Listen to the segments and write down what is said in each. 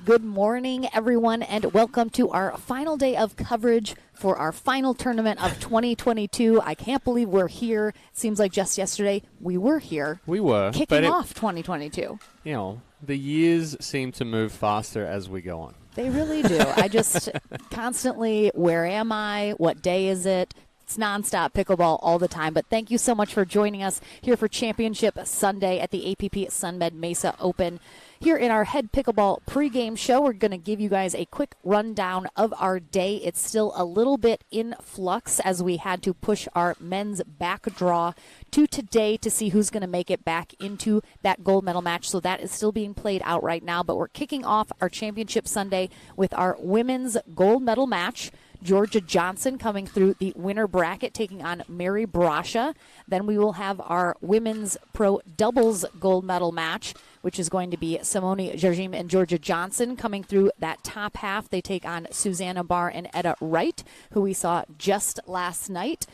Good morning, everyone, and welcome to our final day of coverage for our final tournament of 2022. I can't believe we're here. It seems like just yesterday we were here. We were. Kicking off 2022. You know, the years seem to move faster as we go on. They really do. I just constantly, where am I? What day is it? It's nonstop pickleball all the time. But thank you so much for joining us here for Championship Sunday at the APP SUNMED Mesa Open. Here in our head pickleball pregame show, we're going to give you guys a quick rundown of our day. It's still a little bit in flux as we had to push our men's back draw to today to see who's going to make it back into that gold medal match. So that is still being played out right now. But we're kicking off our Championship Sunday with our women's gold medal match. Georgia Johnson coming through the winner bracket, taking on Mary Brasha. Then we will have our women's pro doubles gold medal match, which is going to be Simone Jardim and Georgia Johnson coming through that top half. They take on Susanna Barr and Etta Wright, who we saw just last night,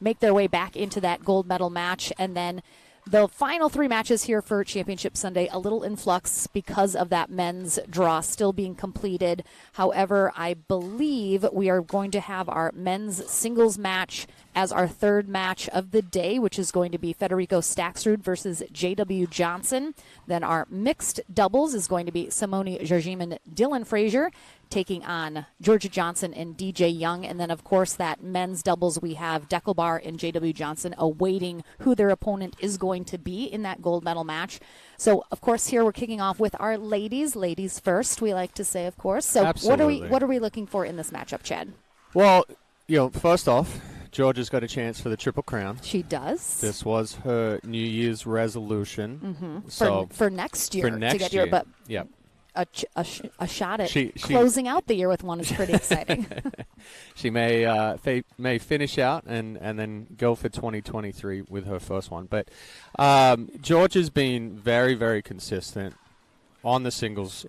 make their way back into that gold medal match. And then the final three matches here for Championship Sunday, a little in flux because of that men's draw still being completed. However, I believe we are going to have our men's singles match as our third match of the day, which is going to be Federico Staksrud versus J.W. Johnson. Then our mixed doubles is going to be Simone Jardim and Dylan Frazier taking on Georgia Johnson and DJ Young. And then, of course, that men's doubles, we have Deckelbar and J.W. Johnson awaiting who their opponent is going to be in that gold medal match. So, of course, here we're kicking off with our ladies. Ladies first, we like to say, of course. So Absolutely. what are we looking for in this matchup, Chad? Well, first off, Georgia's got a chance for the Triple Crown. She does. This was her New Year's resolution. Mm-hmm. So for next year. For next to get year. But yep. A shot at She closing out the year with one is pretty exciting. She may finish out and then go for 2023 with her first one. But Georgia's been very, very consistent on the singles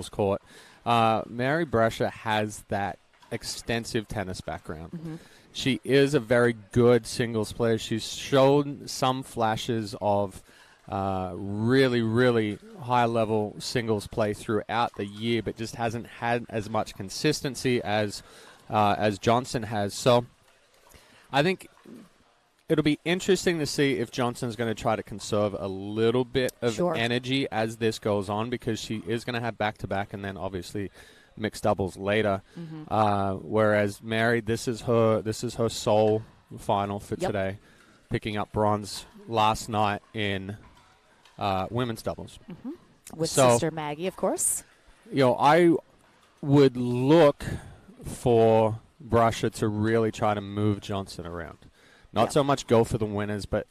court. Mary Brasha has that extensive tennis background. Mm-hmm. She is a very good singles player. She's shown some flashes of really, really high-level singles play throughout the year, but just hasn't had as much consistency as Johnson has. So I think it'll be interesting to see if Johnson's going to try to conserve a little bit of energy as this goes on, because she is going to have back-to-back and then obviously mixed doubles later. Mm-hmm. Whereas Mary, this is her sole final for today, picking up bronze last night in women's doubles. Mm-hmm. With Sister Maggie, of course. I would look for Brasha to really try to move Johnson around. Not so much go for the winners, but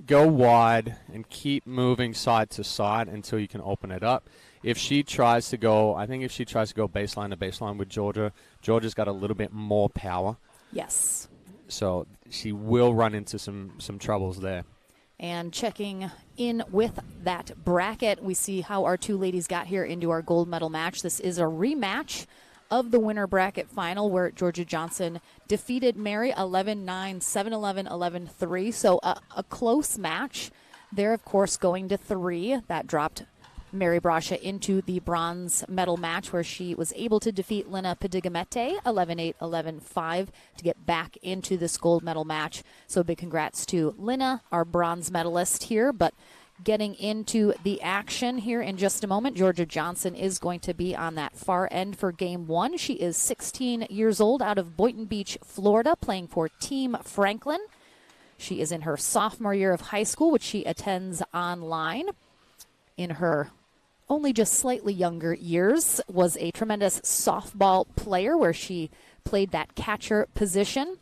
go wide and keep moving side to side until you can open it up. If she tries to go baseline to baseline with Georgia's got a little bit more power. Yes. So she will run into some troubles there. And checking in with that bracket, we see how our two ladies got here into our gold medal match. This is a rematch of the winner bracket final where Georgia Johnson defeated Mary 11-9, 7-11, 11-3. So a close match. They're, of course, going to 3. That dropped Mary Brasha into the bronze medal match where she was able to defeat Lina Pedigamete 11-8, 11-5 to get back into this gold medal match. So big congrats to Lina, our bronze medalist here. But getting into the action here in just a moment, Georgia Johnson is going to be on that far end for game 1. She is 16 years old out of Boynton Beach, Florida, playing for Team Franklin. She is in her sophomore year of high school, which she attends online. In her only just slightly younger years, was a tremendous softball player where she played that catcher position.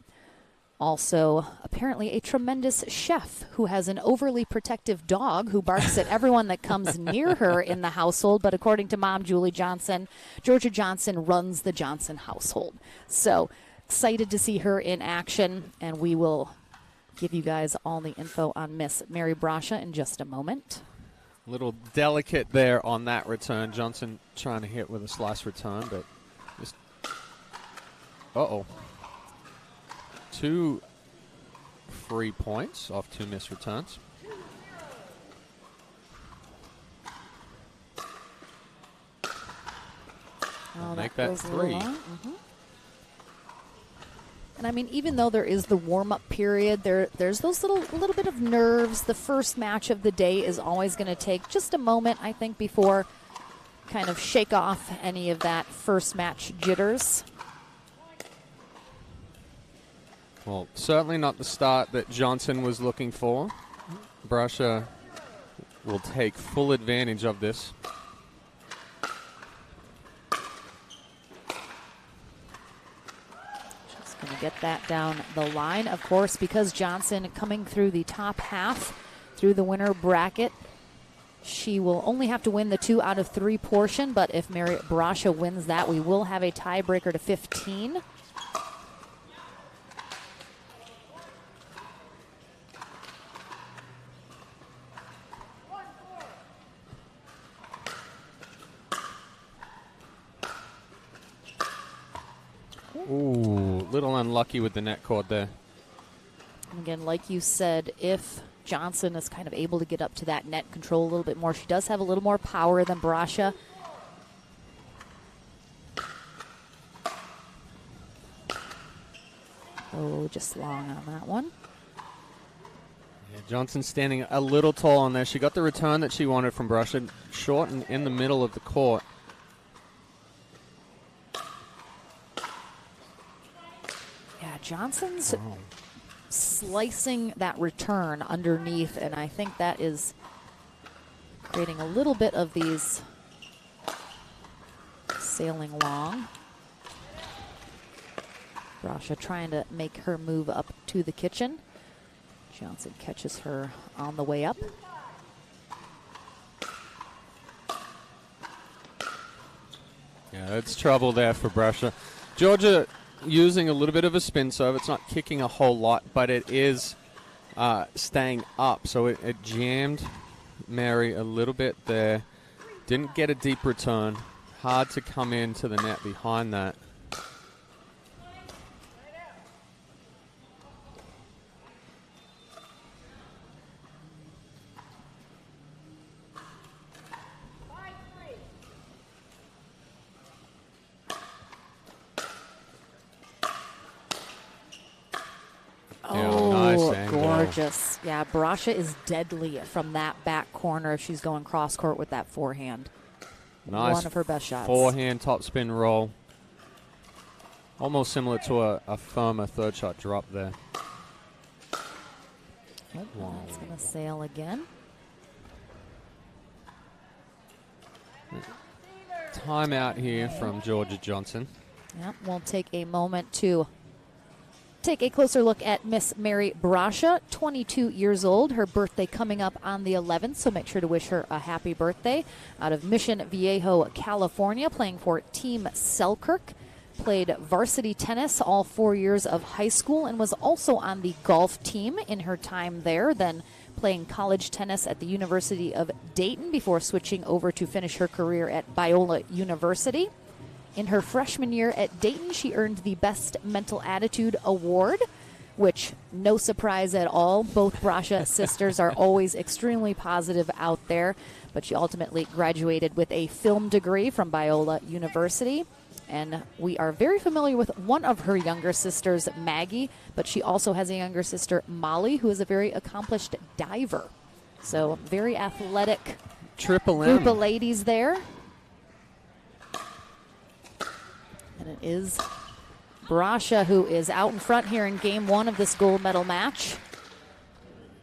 Also, apparently a tremendous chef who has an overly protective dog who barks at everyone that comes near her in the household. But according to Mom Julie Johnson, Georgia Johnson runs the Johnson household. So excited to see her in action, and we will give you guys all the info on Miss Mary Brasha in just a moment. A little delicate there on that return. Johnson trying to hit with a slice return, but just... Uh-oh. 2 free points off 2 missed returns. make that 3. And I mean, even though there is the warm-up period, there's those little bit of nerves. The first match of the day is always going to take just a moment, I think, before kind of shake off any of that first match jitters. Well, certainly not the start that Johnson was looking for. Brasher will take full advantage of this. Just going to get that down the line, of course, because Johnson coming through the top half through the winner bracket. She will only have to win the 2 out of 3 portion, but if Mary Brasha wins that, we will have a tiebreaker to 15. Ooh, little unlucky with the net cord there. And again, like you said, if Johnson is kind of able to get up to that net control a little bit more, she does have a little more power than Brasha. Oh, just long on that one. Yeah, Johnson standing a little tall on there. She got the return that she wanted from Brasha, short and in the middle of the court. Yeah, Johnson's slicing that return underneath, and I think that is creating a little bit of these sailing long. Brasha trying to make her move up to the kitchen. Johnson catches her on the way up. Yeah, that's trouble there for Brasha. Georgia using a little bit of a spin serve. It's not kicking a whole lot, but it is staying up. So it jammed Mary a little bit there. Didn't get a deep return. Hard to come into the net behind that. Gorgeous. Yeah, Brasha is deadly from that back corner if she's going cross court with that forehand. Nice. One of her best shots. Forehand topspin roll. Almost similar to a firmer third shot drop there. Wow. It's going to sail again. Timeout here from Georgia Johnson. Yep, we'll take a moment to take a closer look at Miss Mary Brasha, 22 years old. Her birthday coming up on the 11th, so make sure to wish her a happy birthday. Out of Mission Viejo, California, playing for Team Selkirk. Played varsity tennis all 4 years of high school and was also on the golf team in her time there, then playing college tennis at the University of Dayton before switching over to finish her career at Biola University. In her freshman year at Dayton, she earned the Best Mental Attitude Award, which, no surprise at all, both Brasha sisters are always extremely positive out there, but she ultimately graduated with a film degree from Biola University. And we are very familiar with one of her younger sisters, Maggie, but she also has a younger sister, Molly, who is a very accomplished diver. So very athletic Triple M group of ladies there. And it is Brasha who is out in front here in game one of this gold medal match.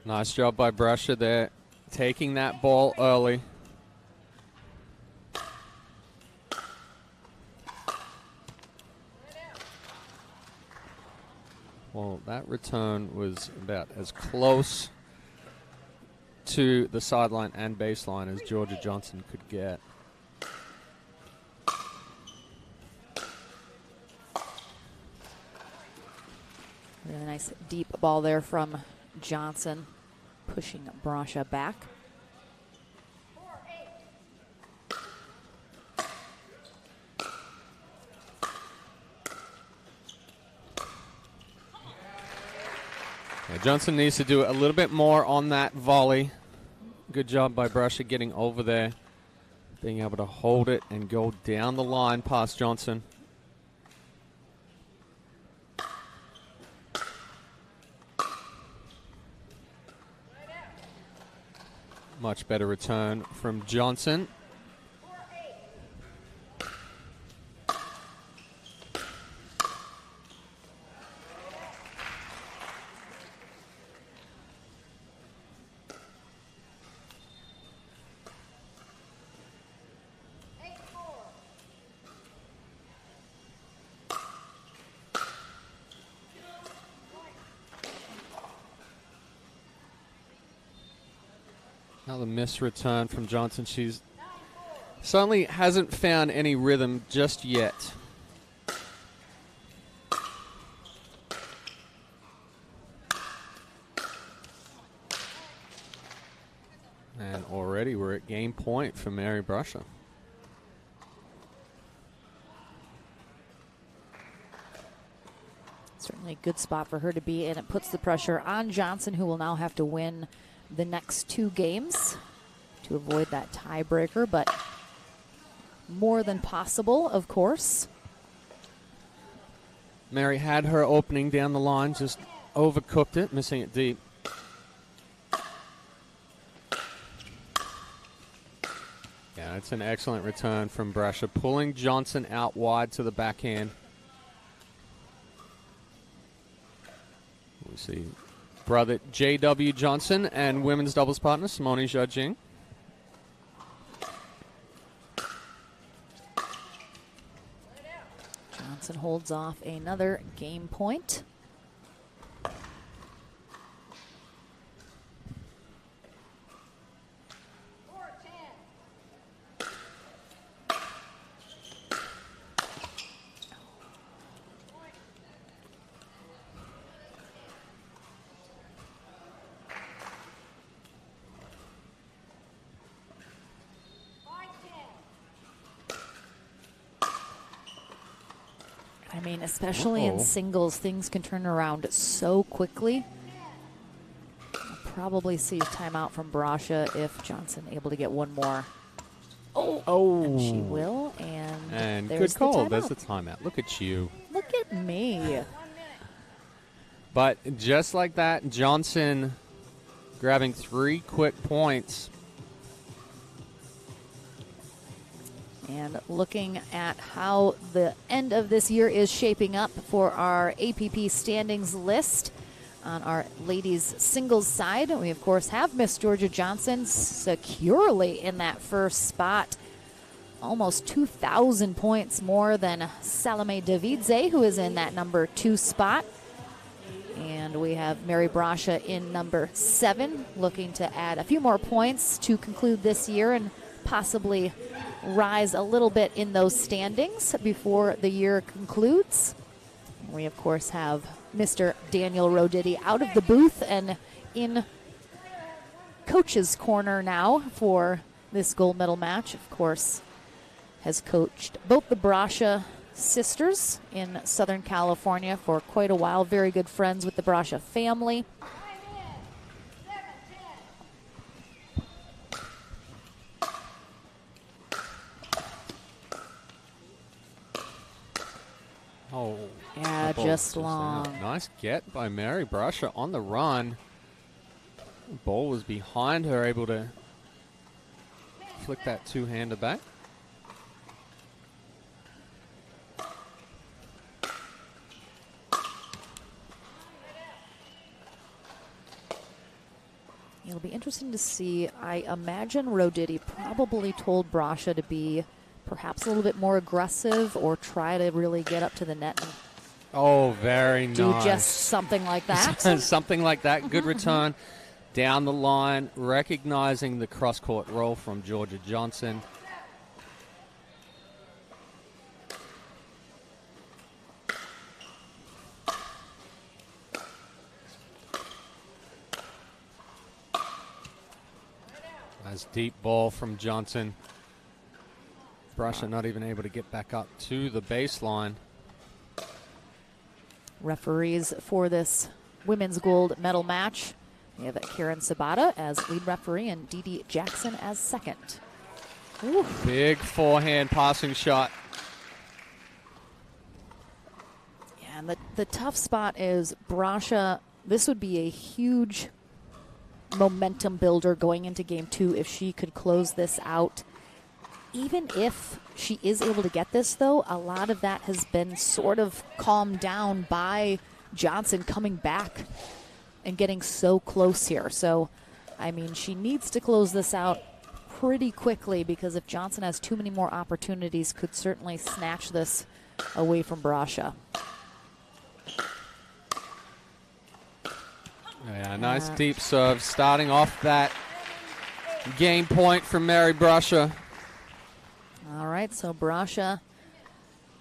Nice job by Brasha there, taking that ball early. Well, that return was about as close to the sideline and baseline as Georgia Johnson could get. Really nice deep ball there from Johnson, pushing Brasha back. Yeah, Johnson needs to do a little bit more on that volley. Good job by Brasha getting over there. being able to hold it and go down the line past Johnson. Much better return from Johnson. Another missed return from Johnson. She's certainly hasn't found any rhythm just yet. And already we're at game point for Mary Brusher. Certainly a good spot for her to be in. It puts the pressure on Johnson, who will now have to win the next 2 games to avoid that tiebreaker, but more than possible, of course. Mary had her opening down the line, just overcooked it, missing it deep. Yeah, it's an excellent return from Brasher, pulling Johnson out wide to the backhand. We see brother J.W. Johnson and women's doubles partner Simone Jiajing. Johnson holds off another game point. I mean, especially in singles, things can turn around so quickly. I'll probably see a timeout from Brasha if Johnson able to get one more. Oh, and she will, and good call. There's the timeout. Look at you. Look at me. But just like that, Johnson grabbing 3 quick points. And looking at how the end of this year is shaping up for our APP standings list on our ladies singles side, we of course have Miss Georgia Johnson securely in that first spot. Almost 2,000 points more than Salome Davidze, who is in that number 2 spot. And we have Mary Brasha in number 7, looking to add a few more points to conclude this year and possibly rise a little bit in those standings before the year concludes. We, of course, have Mr. Daniel Roditi out of the booth and in coach's corner now for this gold medal match. Of course, has coached both the Brasha sisters in Southern California for quite a while. Very good friends with the Brasha family. Oh, yeah, just long. Nice get by Mary Brasher on the run. The ball was behind her, able to flick that 2-hander back. It'll be interesting to see. I imagine Roditi probably told Brasha to be perhaps a little bit more aggressive or try to really get up to the net and very do nice. just something like that. Something like that. Good return down the line, recognizing the cross-court roll from Georgia Johnson. Nice deep ball from Johnson. Brasha not even able to get back up to the baseline. Referees for this women's gold medal match. We have Karen Sabata as lead referee and Dee Dee Jackson as second. Ooh. Big forehand passing shot. Yeah, and the tough spot is Brasha. This would be a huge momentum builder going into game 2 if she could close this out. Even if she is able to get this, though, a lot of that has been sort of calmed down by Johnson coming back and getting so close here. So, I mean, she needs to close this out pretty quickly, because if Johnson has too many more opportunities, could certainly snatch this away from Brasha. Yeah, nice deep serve starting off that game point from Mary Brasha. All right, so Brasha,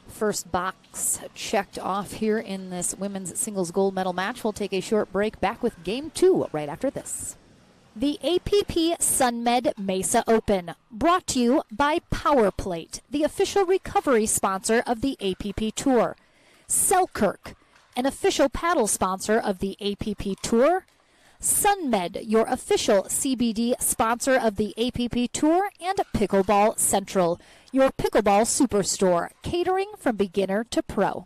first box checked off here in this women's singles gold medal match. We'll take a short break, back with game 2 right after this. The APP SUNMED Mesa Open, brought to you by PowerPlate, the official recovery sponsor of the APP Tour. Selkirk, an official paddle sponsor of the APP Tour. SUNMED, your official CBD sponsor of the APP Tour. And Pickleball Central, your pickleball superstore, catering from beginner to pro.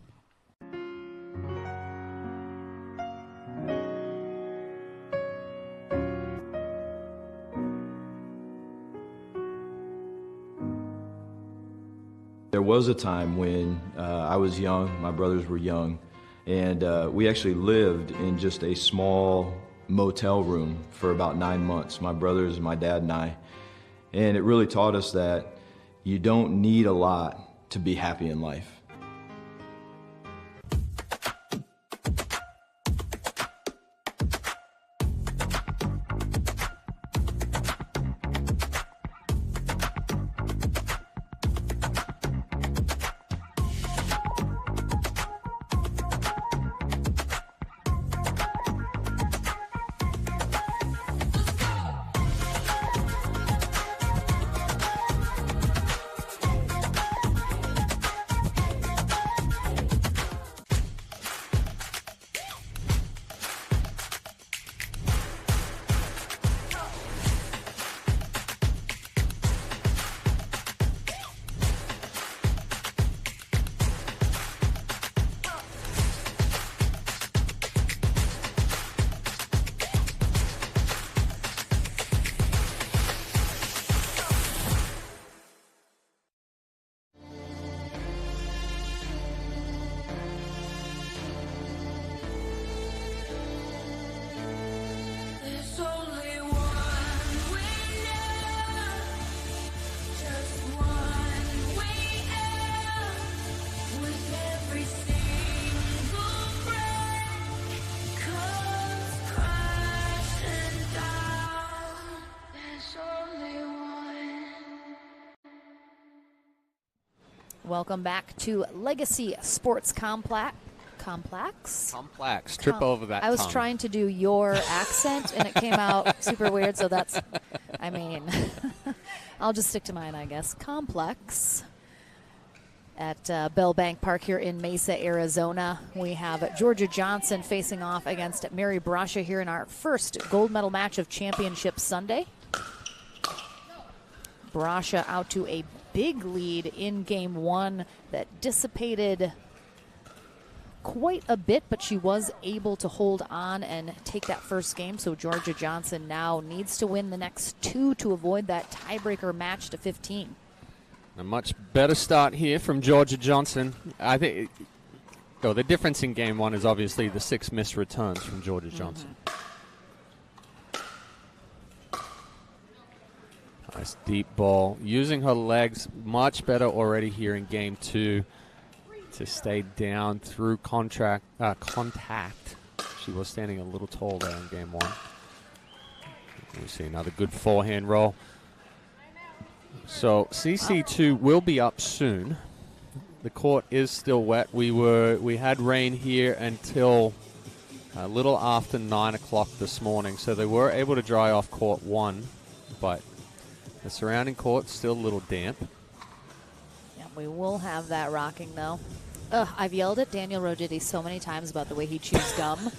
There was a time when I was young, my brothers were young, and we actually lived in just a small motel room for about 9 months, my brothers, my dad, and I. And it really taught us that you don't need a lot to be happy in life. Welcome back to Legacy Sports Complex. Trip over that I was tongue. trying to do your accent, and it came out super weird, so that's, I mean, I'll just stick to mine, I guess. Complex at Bell Bank Park here in Mesa, Arizona. We have Georgia Johnson facing off against Mary Brasha here in our first gold medal match of Championship Sunday. Brasha out to a big lead in game 1 that dissipated quite a bit, but she was able to hold on and take that first game. So Georgia Johnson now needs to win the next 2 to avoid that tiebreaker match to 15. A much better start here from Georgia Johnson. I think the difference in game 1 is obviously the 6 missed returns from Georgia Johnson. Nice deep ball. Using her legs much better already here in game 2 to stay down through contact. She was standing a little tall there in game 1. We see another good forehand roll. So CC2 will be up soon. The court is still wet. We had rain here until a little after 9 o'clock this morning, so they were able to dry off court 1, but the surrounding court's still a little damp. Yeah, we will have that rocking, though. I've yelled at Daniel Roditi so many times about the way he chews gum.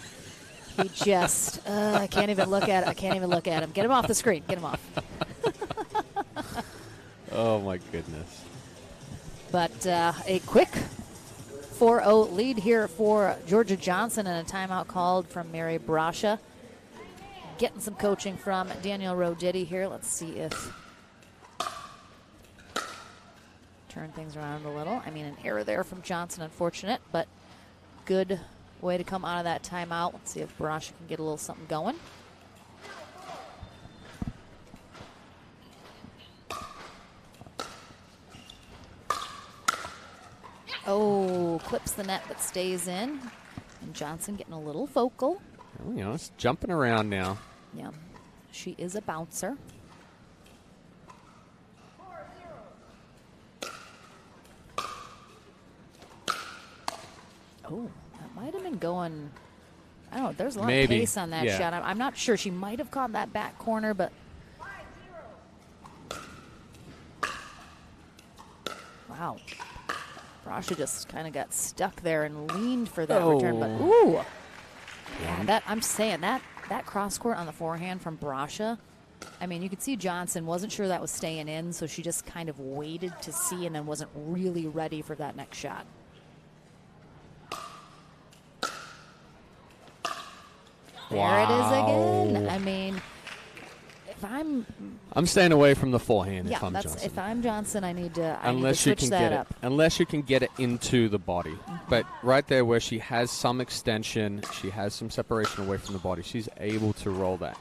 He just, I can't even look at it. I can't even look at him. Get him off the screen. Get him off. Oh, my goodness. But a quick 4-0 lead here for Georgia Johnson, and a timeout called from Mary Brasha. Getting some coaching from Danielle Roditti here. Let's see if turn things around a little. I mean, an error there from Johnson, unfortunate, but good way to come out of that timeout. Let's see if Brasha can get a little something going. Oh, clips the net but stays in. And Johnson getting a little vocal. Oh, you know, it's jumping around now. Yeah, she is a bouncer. Oh, that might have been going. I don't know. There's a lot of pace on that shot. I'm not sure. She might have caught that back corner, but. Wow. Brasha just kind of got stuck there and leaned for that return, but ooh. Yeah, that I'm saying that cross court on the forehand from Brasha. I mean, you could see Johnson wasn't sure that was staying in, so she just kind of waited to see and then wasn't really ready for that next shot. There it is again. I mean, if I'm staying away from the forehand yeah, if I'm Johnson. If I'm Johnson, I need to Unless switch you can that get up. it, unless you can get it into the body. But right there where she has some extension, she has some separation away from the body, she's able to roll that.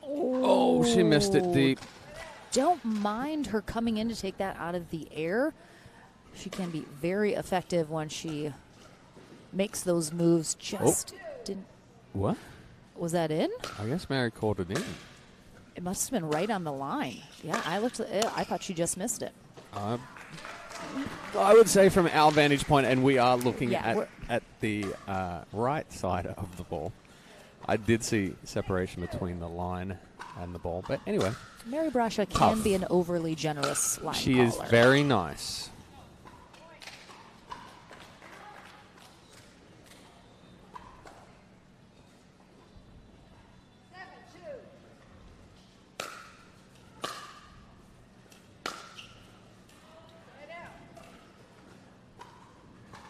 Oh, she missed it deep. Don't mind her coming in to take that out of the air. She can be very effective when she makes those moves. Just didn't. What? Was that in? I guess Mary called it in. It must have been right on the line. Yeah, I looked at it. I thought she just missed it. I would say from our vantage point, and we are looking Yeah, at the right side of the ball, I did see separation between the line and the ball. But anyway. Mary Brasha can be an overly generous line She caller. is very nice.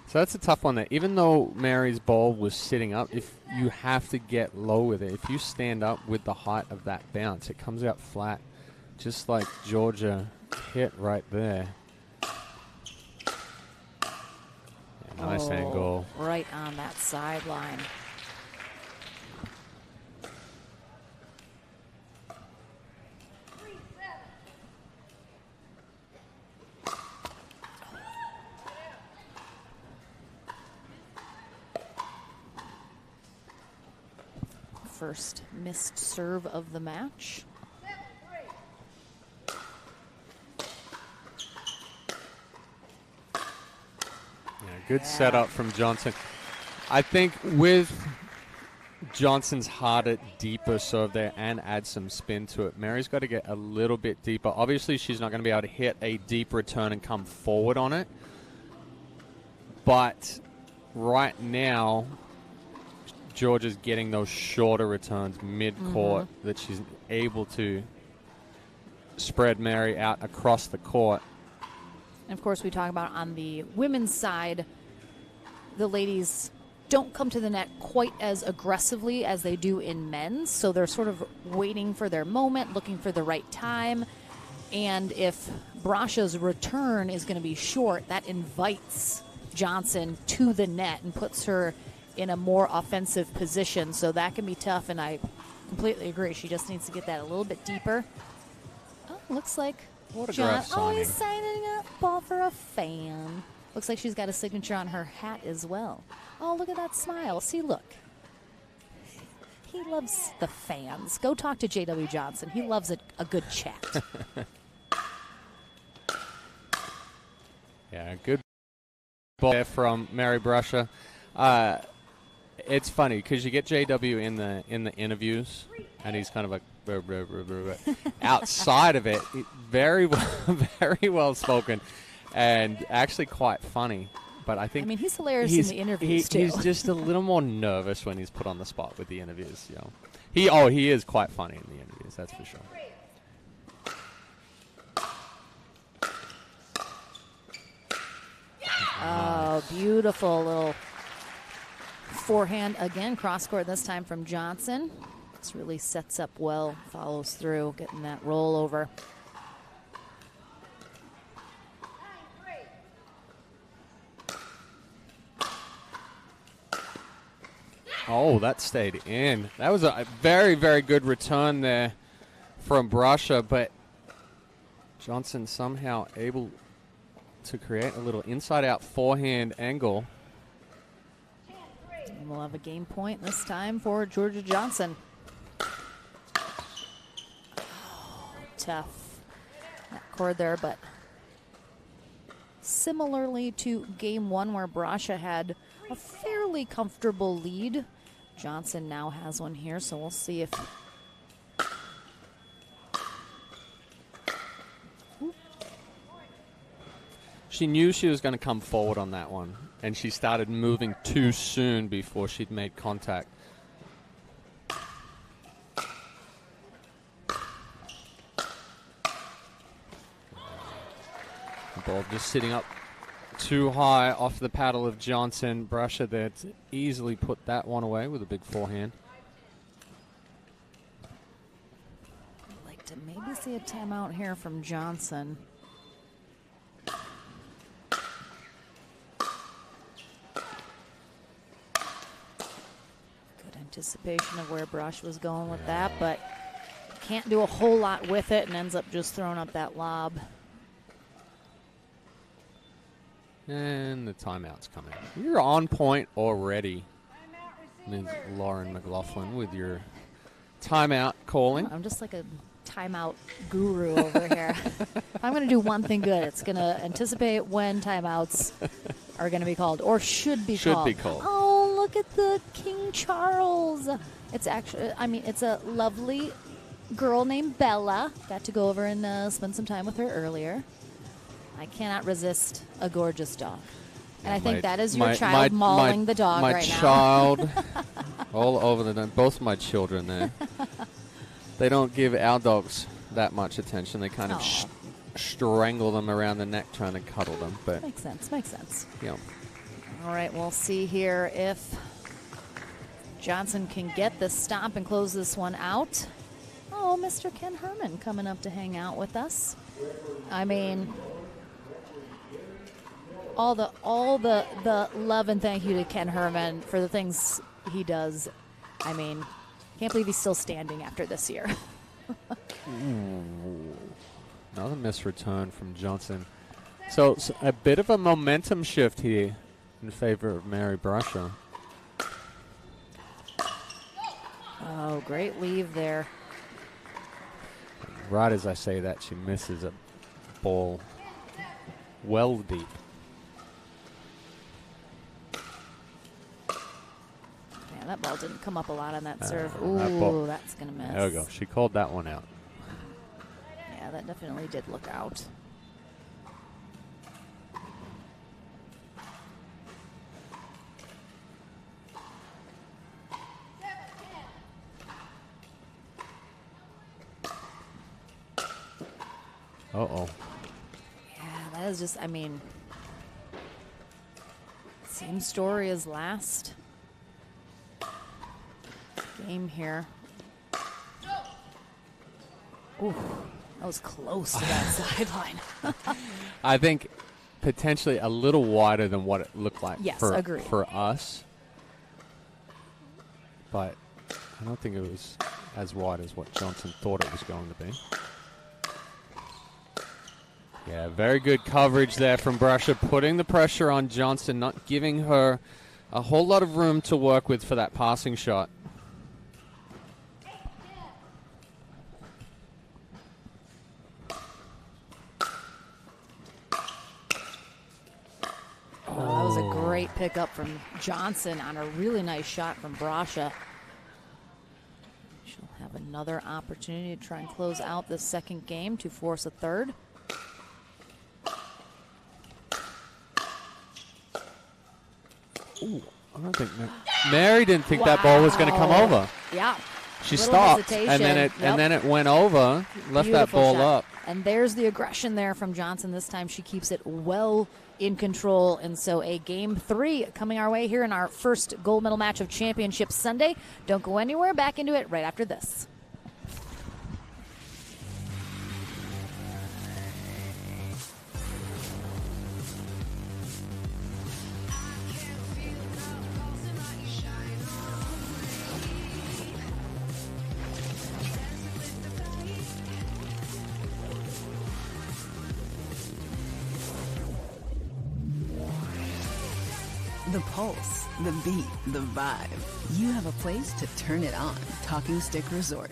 So that's a tough one there. Even though Mary's ball was sitting up, if you have to get low with it, if you stand up with the height of that bounce, it comes out flat, just like Georgia hit right there. Yeah, nice angle. Right on that sideline. First missed serve of the match. Yeah, good setup from Johnson. I think with Johnson's harder, deeper serve there and add some spin to it, Mary's got to get a little bit deeper. Obviously, she's not going to be able to hit a deep return and come forward on it. But right now, Georgia's getting those shorter returns mid-court that she's able to spread Mary out across the court. And of course, we talk about on the women's side, the ladies don't come to the net quite as aggressively as they do in men's. So they're sort of waiting for their moment, looking for the right time. And if Brasha's return is going to be short, that invites Johnson to the net and puts her in a more offensive position. So that can be tough, and I completely agree. She just needs to get that a little bit deeper. Oh, looks like Autograph signing. he's signing a ball for a fan. Looks like she's got a signature on her hat as well. Oh, look at that smile. See, look. He loves the fans. Go talk to J.W. Johnson. He loves a good chat. Yeah, good ball there from Mary Brasha. it's funny because you get JW in the interviews, and he's kind of like blah, blah, blah, blah, blah. Outside of it, very well spoken, and actually quite funny. But I think he's hilarious in the interviews too. He's just a little more nervous when he's put on the spot with the interviews. He is quite funny in the interviews. That's for sure. Oh, beautiful little forehand again, cross court this time from Johnson. This really sets up well, follows through, getting that roll over. Oh, that stayed in. That was a very, very good return there from Brasha, but Johnson somehow able to create a little inside-out forehand angle. And we'll have a game point this time for Georgia Johnson. Oh, tough. That chord there, but similarly to game one where Brasha had a fairly comfortable lead, Johnson now has one here, so we'll see if she knew she was going to come forward on that one, and she started moving too soon before she'd made contact. The ball just sitting up too high off the paddle of Johnson. Brasha there to easily put that one away with a big forehand. I'd like to maybe see a timeout here from Johnson. Anticipation of where Brush was going with that, but can't do a whole lot with it and ends up just throwing up that lob. And the timeout's coming. You're on point already, Ms. Lauren McLaughlin, with your timeout calling. I'm just like a timeout guru over here. If I'm going to do one thing good, it's going to anticipate when timeouts are going to be called or should be called. Oh, look at the King Charles. It's actually, it's a lovely girl named Bella. Got to go over and spend some time with her earlier. I cannot resist a gorgeous dog. And I think that is your child mauling the dog right now. My child, all over the both my children there. They don't give our dogs that much attention. They kind of strangle them around the neck trying to cuddle them. But makes sense. Yeah. All right, we'll see here if Johnson can get this stop and close this one out. Oh, Mr. Ken Herman coming up to hang out with us. All the love and thank you to Ken Herman for the things he does. Can't believe he's still standing after this year. Another missed return from Johnson. So a bit of a momentum shift here in favor of Mary Brasha. Oh, great leave there. Right as I say that, she misses a ball well deep. That ball didn't come up a lot on that serve. Ooh, that's going to miss. There we go. She called that one out. Yeah, that definitely did look out. Uh-oh. Yeah, that is just, same story as last game here. Ooh, that was close to that sideline. I think potentially a little wider than what it looked like agreed. For us. But I don't think it was as wide as what Johnson thought it was going to be. Yeah, very good coverage there from Brasha, putting the pressure on Johnson, not giving her a whole lot of room to work with for that passing shot. great pickup from Johnson on a really nice shot from Brasha. She'll have another opportunity to try and close out this second game to force a third. Ooh, I don't think Mary didn't think that ball was going to come over. Yeah. She stopped, and then it went over, left that ball up. And there's the aggression there from Johnson. This time she keeps it well in control. And so a game 3 coming our way here in our first gold medal match of Championship Sunday. Don't go anywhere. Back into it right after this. The pulse, the beat, the vibe. You have a place to turn it on. Talking Stick Resort.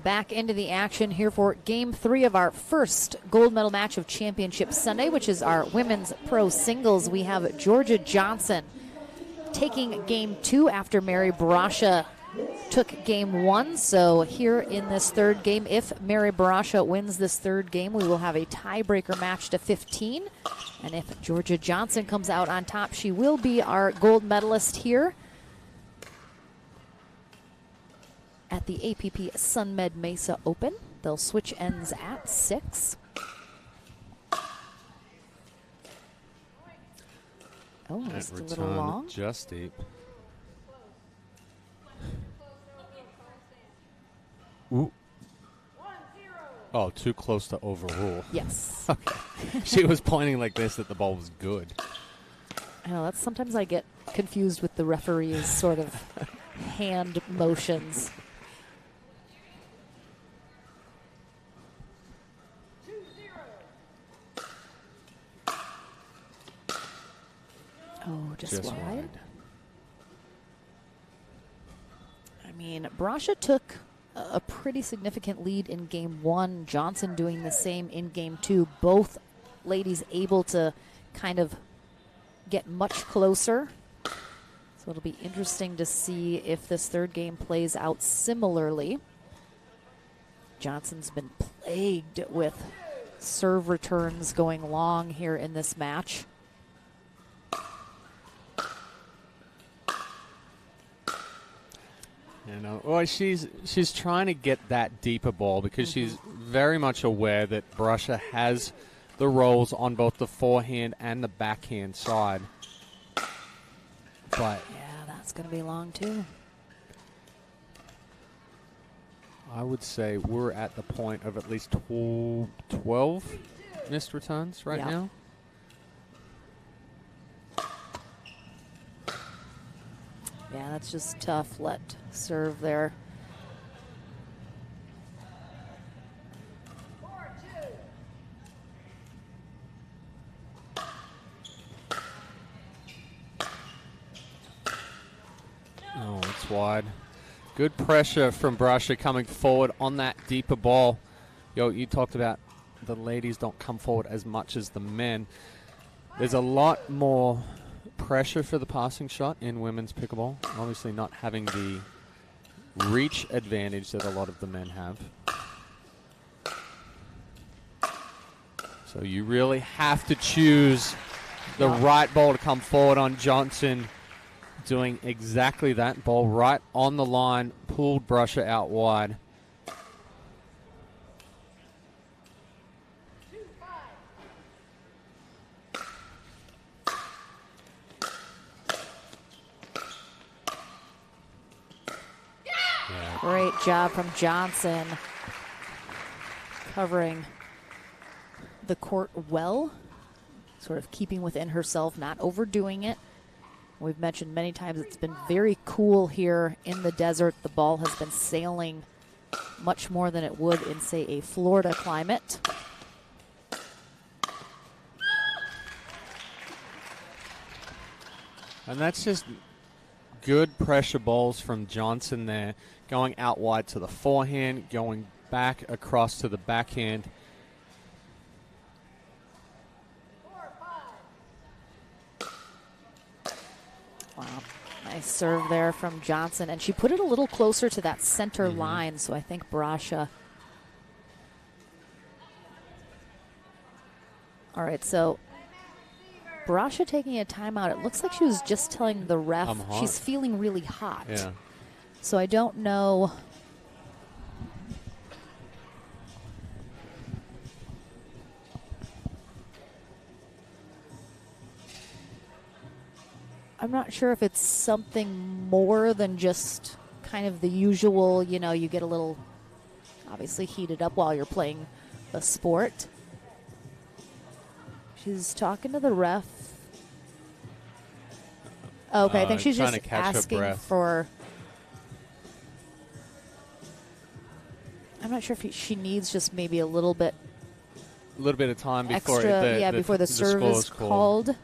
Back into the action here for game 3 of our first gold medal match of Championship Sunday, which is our women's pro singles. We have Georgia Johnson taking game 2 after Mary Brasha took game 1. So here in this third game, if Mary Brasha wins this third game, we will have a tiebreaker match to 15. And if Georgia Johnson comes out on top, she will be our gold medalist here at the APP SUNMED Mesa Open. They'll switch ends at 6. Oh, just a little long. Just deep. Ooh. Oh, too close to overrule. Yes. Okay. She was pointing like this that the ball was good. I know, that's sometimes I get confused with the referee's sort of hand motions. Oh, just wide. I mean, Brasha took a pretty significant lead in game 1. Johnson doing the same in game 2. Both ladies able to kind of get much closer. So it'll be interesting to see if this third game plays out similarly. Johnson's been plagued with serve returns going long here in this match. You know, well, she's trying to get that deeper ball because she's very much aware that Brasha has the rolls on both the forehand and the backhand side. But yeah, that's going to be long too. I would say we're at the point of at least 12 missed returns right now. Yeah, that's just tough. Let serve there. Oh, it's wide. Good pressure from Brasher coming forward on that deeper ball. You talked about the ladies don't come forward as much as the men. There's a lot more pressure for the passing shot in women's pickleball. Obviously not having the reach advantage that a lot of the men have. So you really have to choose the right ball to come forward on. Johnson doing exactly that. Ball right on the line, pulled Brasher out wide. Great job from Johnson covering the court well, sort of keeping within herself, not overdoing it. We've mentioned many times it's been very cool here in the desert. The ball has been sailing much more than it would in, say, a Florida climate. And that's just good pressure balls from Johnson there, going out wide to the forehand, going back across to the backhand. Wow, nice serve there from Johnson. And she put it a little closer to that center line, so I think Brasher. All right, so Brasher taking a timeout. It looks like she was just telling the ref she's feeling really hot. Yeah. So I don't know. I'm not sure if it's something more than just kind of the usual, you get a little obviously heated up while you're playing the sport. She's talking to the ref. Okay, I think she's just asking for. I'm not sure if she needs just maybe a little bit of time before extra, before the serve is called.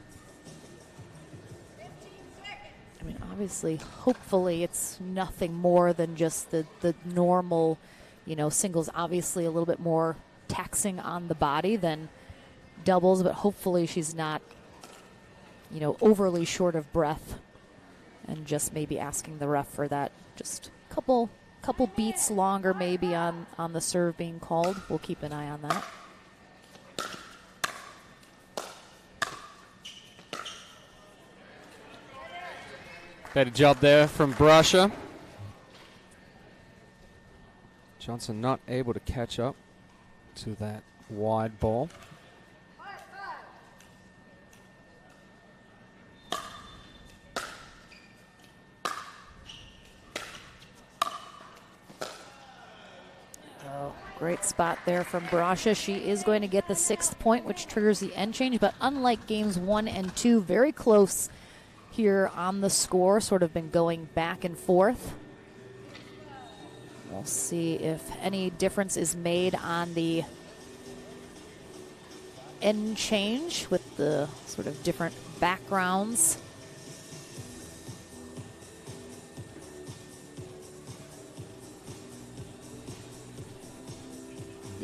I mean, obviously, hopefully, it's nothing more than just the normal, singles. Obviously, a little bit more taxing on the body than doubles, but hopefully she's not, overly short of breath, and just maybe asking the ref for that just couple beats longer maybe on the serve being called. We'll keep an eye on that. Better job there from Brasher. Johnson not able to catch up to that wide ball. Great spot there from Brasher. She is going to get the 6th point, which triggers the end change. But unlike games 1 and 2, very close here on the score. Sort of been going back and forth. We'll see if any difference is made on the end change with the sort of different backgrounds.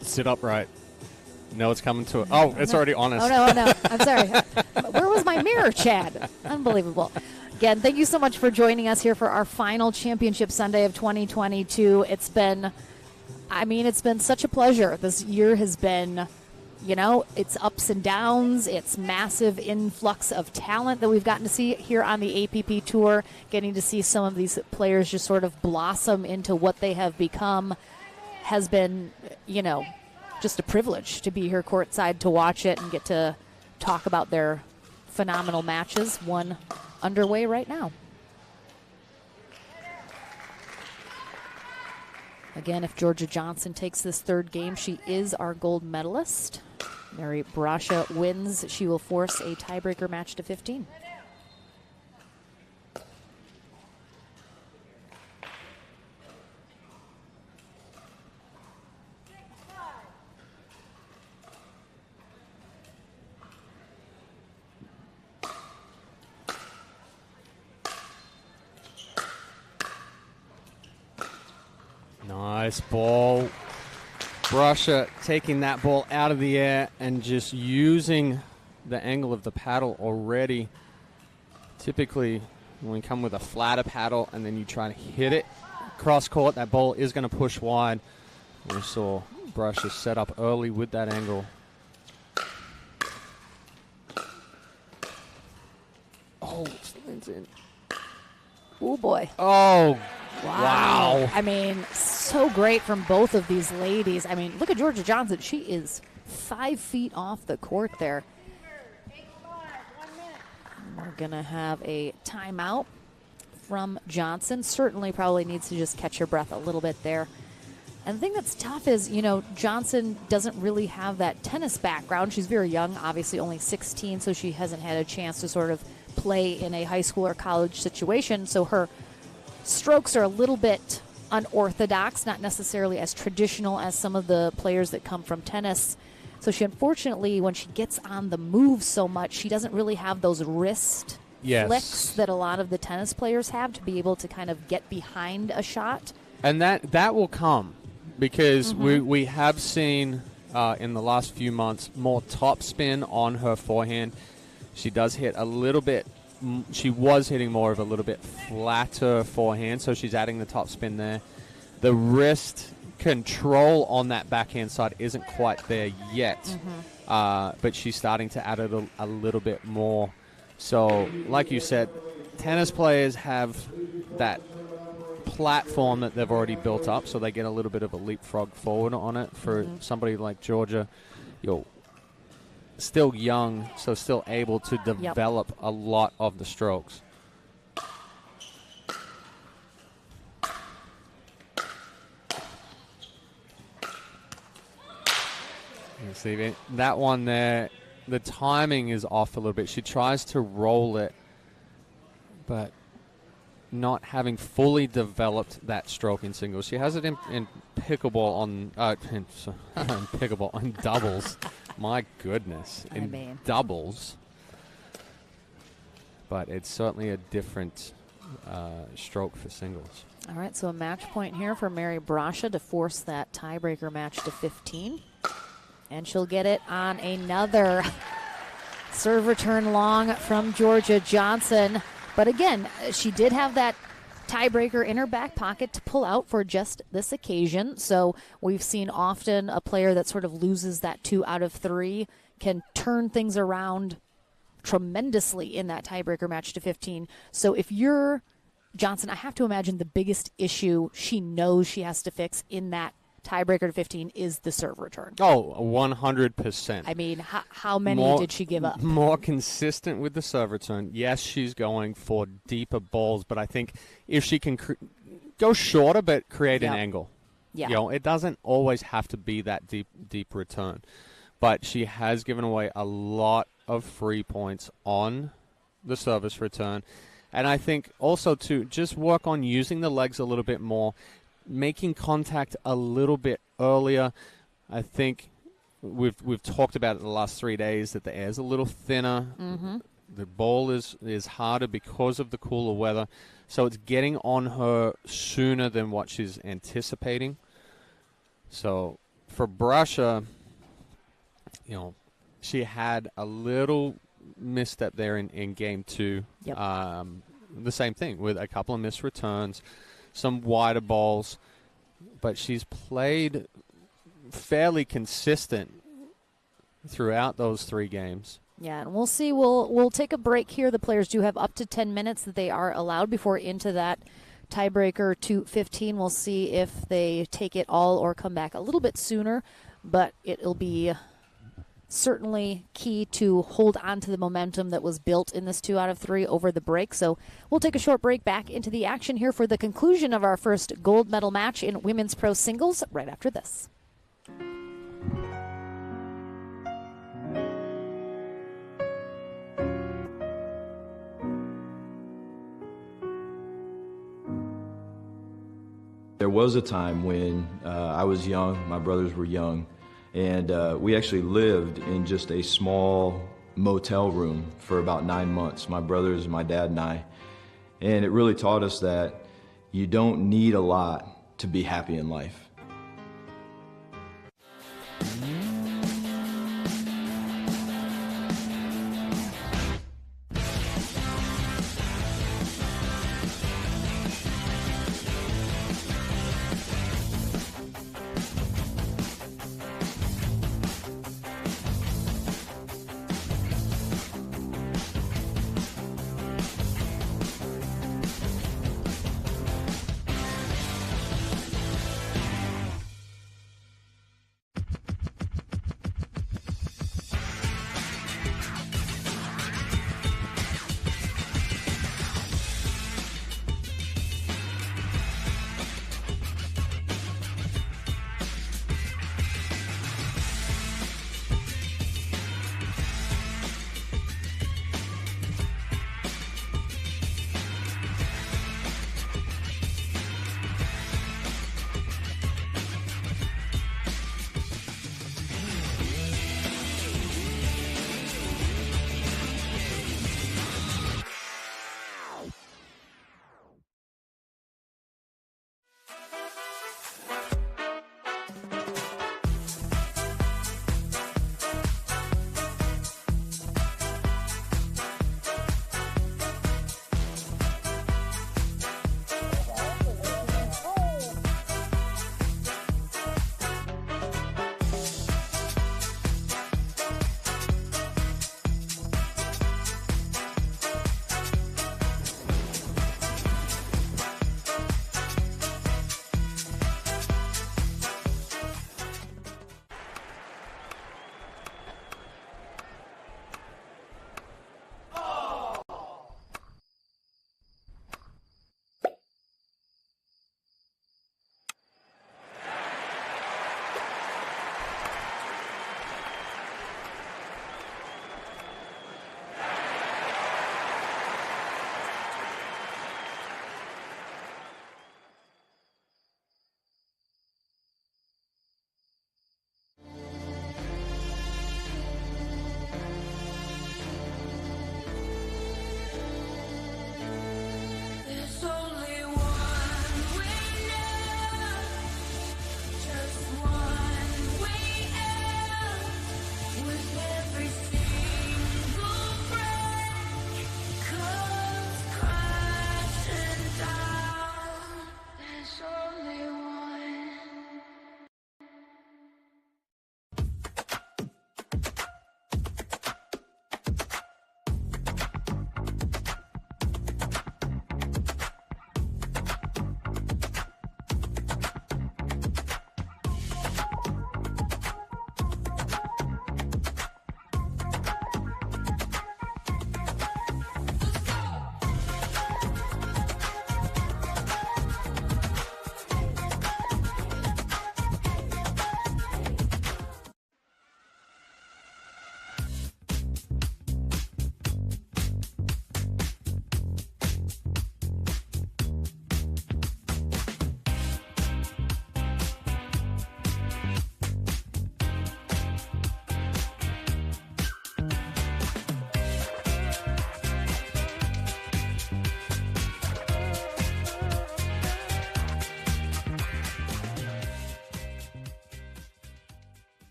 Sit upright. No, it's coming to it. Oh, it's already on us. Oh, no. I'm sorry. Where was my mirror, Chad? Unbelievable. Again, thank you so much for joining us here for our final Championship Sunday of 2022. It's been such a pleasure. This year has been, it's ups and downs. It's massive influx of talent that we've gotten to see here on the APP Tour. Getting to see some of these players just sort of blossom into what they have become has been, just a privilege to be here courtside to watch it and get to talk about their phenomenal matches. One underway right now. Again, if Georgia Johnson takes this 3rd game, she is our gold medalist. Mary Brasher wins. She will force a tiebreaker match to 15. Nice ball. Brusher taking that ball out of the air and just using the angle of the paddle already. Typically, when you come with a flatter paddle and then you try to hit it cross court, that ball is going to push wide. We saw Brusher set up early with that angle. Oh, slams in. Oh, boy. Oh, Wow. wow. I mean, so great from both of these ladies. I mean, look at Georgia Johnson. She is 5 feet off the court there. We're going to have a timeout from Johnson. Certainly probably needs to just catch her breath a little bit there. And the thing that's tough is, you know, Johnson doesn't really have that tennis background. She's very young, obviously only 16, so she hasn't had a chance to sort of play in a high school or college situation. So her strokes are a little bit unorthodox, not necessarily as traditional as some of the players that come from tennis. So she, unfortunately, when she gets on the move so much, she doesn't really have those wrist flicks that a lot of the tennis players have to be able to kind of get behind a shot. And that will come because we have seen in the last few months more topspin on her forehand. She does hit a little bit. She was hitting more of a little bit flatter forehand, so she's adding the topspin there. The wrist control on that backhand side isn't quite there yet, but she's starting to add it a little bit more. So, like you said, tennis players have that platform that they've already built up, so they get a little bit of a leapfrog forward on it. For somebody like Georgia, still young, so still able to develop a lot of the strokes. You see that one there, the timing is off a little bit. She tries to roll it, but not having fully developed that stroke in singles. She has it in pickleball on pickleball on doubles. My goodness, in doubles. But it's certainly a different stroke for singles. All right, so a match point here for Mary Brasha to force that tiebreaker match to 15. And she'll get it on another serve return long from Georgia Johnson. But again, she did have that tiebreaker in her back pocket to pull out for just this occasion. So we've seen often a player that sort of loses that 2 out of 3 can turn things around tremendously in that tiebreaker match to 15. So if you're Johnson, I have to imagine the biggest issue she knows she has to fix in that tiebreaker to 15 is the serve return. Oh, 100%. I mean, how many did she give up? More consistent with the serve return. Yes, she's going for deeper balls, but I think if she can go shorter but create an angle. Yeah. It doesn't always have to be that deep return. But she has given away a lot of free points on the service return. And I think also to just work on using the legs a little bit more, making contact a little bit earlier. I think we've talked about it the last 3 days that the air's a little thinner. The ball is harder because of the cooler weather. So it's getting on her sooner than what she's anticipating. So for Brasha, she had a little misstep there in game 2. The same thing with a couple of missed returns, some wider balls, but she's played fairly consistent throughout those 3 games. Yeah, and we'll see. We'll take a break here. The players do have up to 10 minutes that they are allowed before into that tiebreaker to 15. We'll see if they take it all or come back a little bit sooner, but it'll be certainly key to hold on to the momentum that was built in this 2 out of 3 over the break. So we'll take a short break, back into the action here for the conclusion of our first gold medal match in women's pro singles right after this. There was a time when I was young, my brothers were young, and we actually lived in just a small motel room for about 9 months, my brothers, my dad, and I. And it really taught us that you don't need a lot to be happy in life.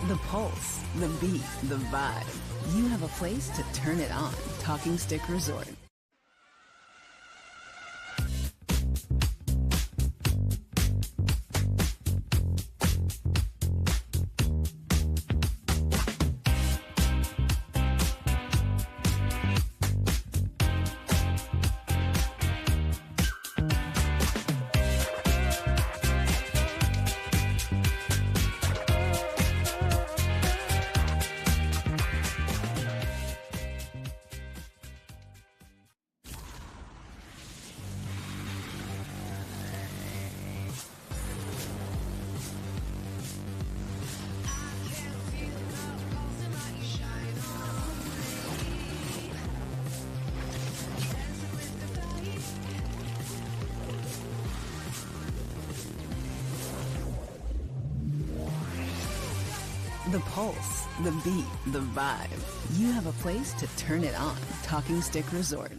The pulse, the beat, the vibe. You have a place to turn it on. Talking Stick Resort. the pulse, the beat, the vibe. You have a place to turn it on. Talking Stick Resort.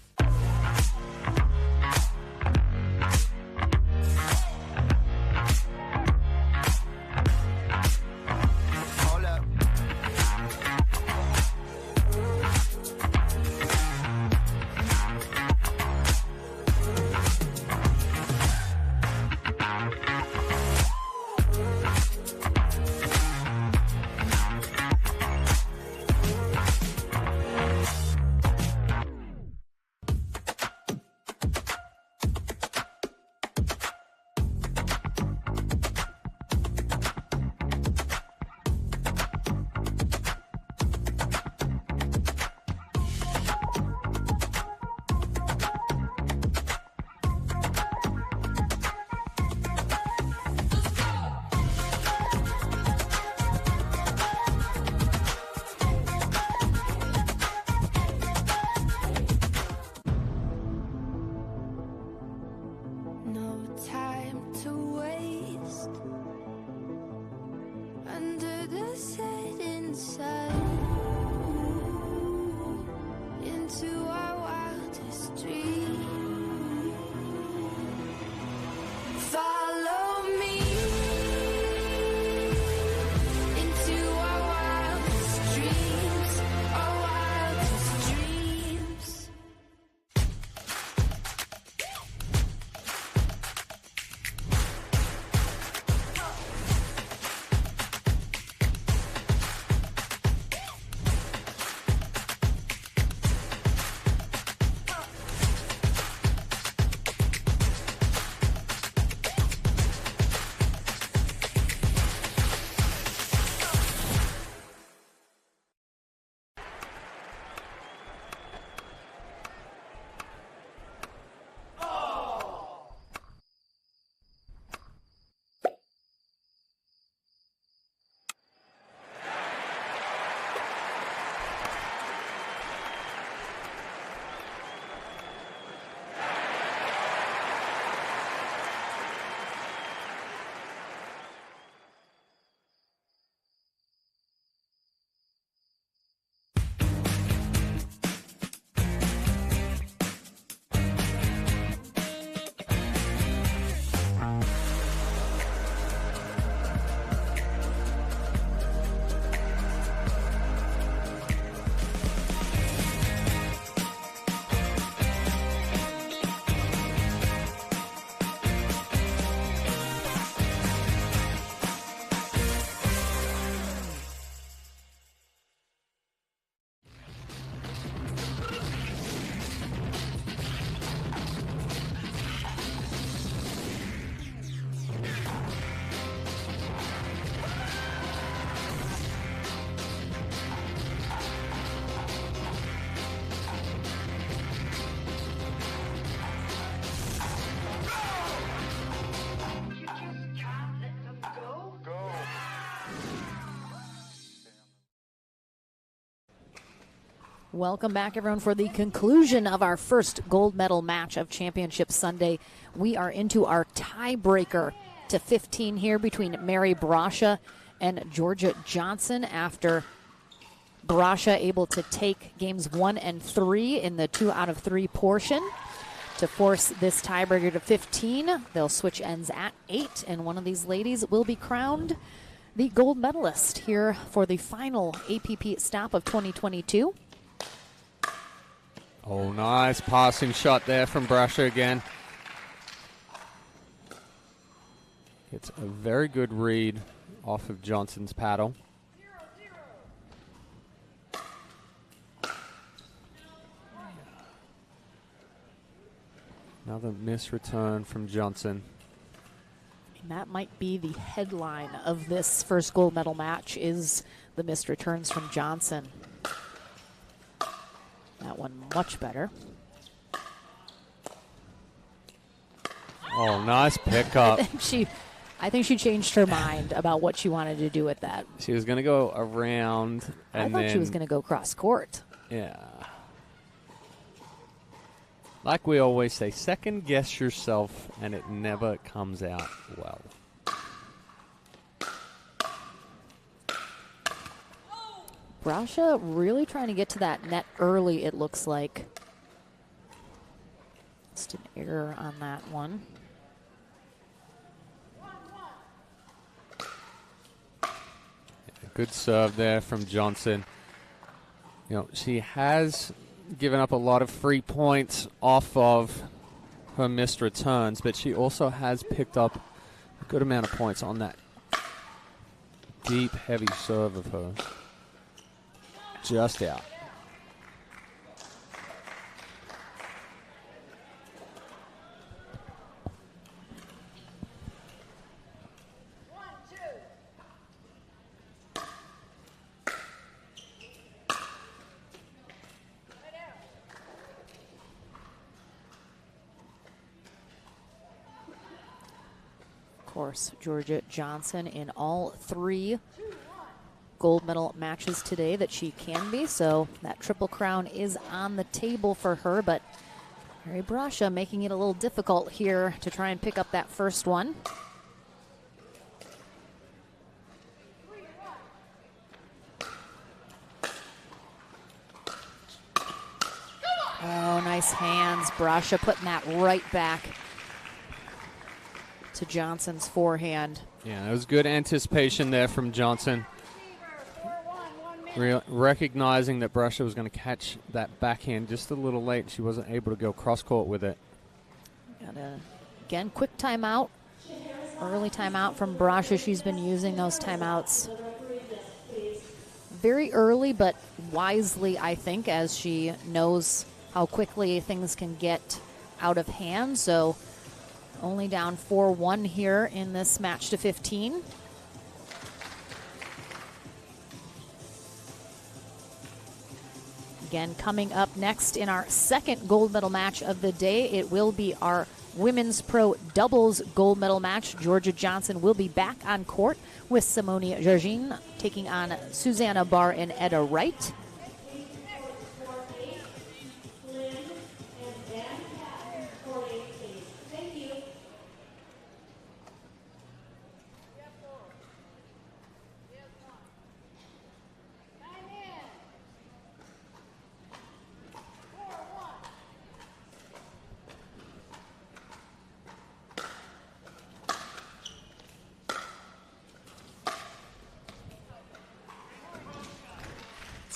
Welcome back, everyone, for the conclusion of our first gold medal match of Championship Sunday. We are into our tiebreaker to 15 here between Mary Brasha and Georgia Johnson, after Brasha able to take games 1 and 3 in the 2 out of 3 portion to force this tiebreaker to 15. They'll switch ends at 8, and one of these ladies will be crowned the gold medalist here for the final APP stop of 2022. Oh, nice passing shot there from Brasha again. It's a very good read off of Johnson's paddle. Another miss return from Johnson. And that might be the headline of this first gold medal match, is the missed returns from Johnson. That one much better. Oh, nice pickup. I think she changed her mind about what she wanted to do with that. She was going to go around. And I thought she was going to go cross court. Yeah. Like we always say, second guess yourself, and it never comes out well. Brasha really trying to get to that net early, it looks like. Just an error on that one. Good serve there from Johnson. You know, she has given up a lot of free points off of her missed returns, but she also has picked up a good amount of points on that deep, heavy serve of hers. Just out. Of course, Georgia Johnson in all 3 gold medal matches today that she can be, so that Triple Crown is on the table for her, but Mary Brasha making it a little difficult here to try and pick up that first one. Oh, nice hands. Brasha putting that right back to Johnson's forehand. Yeah, it was good anticipation there from Johnson. Recognizing that Brasha was going to catch that backhand just a little late. She wasn't able to go cross-court with it. Again, quick timeout. Early timeout from Brasha. She's been using those timeouts very early, but wisely, I think, as she knows how quickly things can get out of hand. So only down 4-1 here in this match to 15. Again, coming up next in our second gold medal match of the day, it will be our women's pro doubles gold medal match. Georgia Johnson will be back on court with Simone Jargin taking on Susanna Barr and Etta Wright.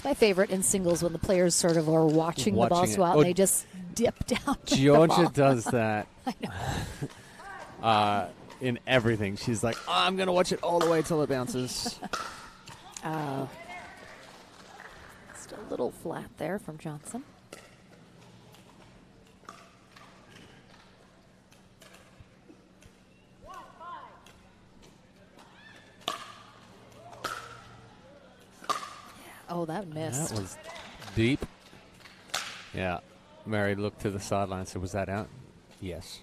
My favorite in singles when the players sort of are watching the ball go out and they just dip down. Georgia does that. I know. In everything. She's like, oh, I'm going to watch it all the way till it bounces. Just a little flat there from Johnson. Oh, that missed. That was deep. Yeah. Mary looked to the sideline and said, was that out? Yes.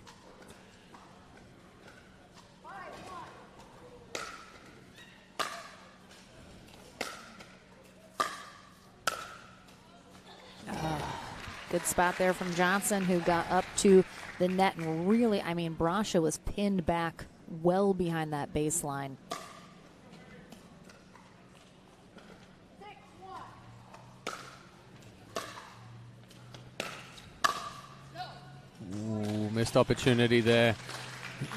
Good spot there from Johnson, who got up to the net and really, I mean, Brasha was pinned back well behind that baseline. Ooh, missed opportunity there.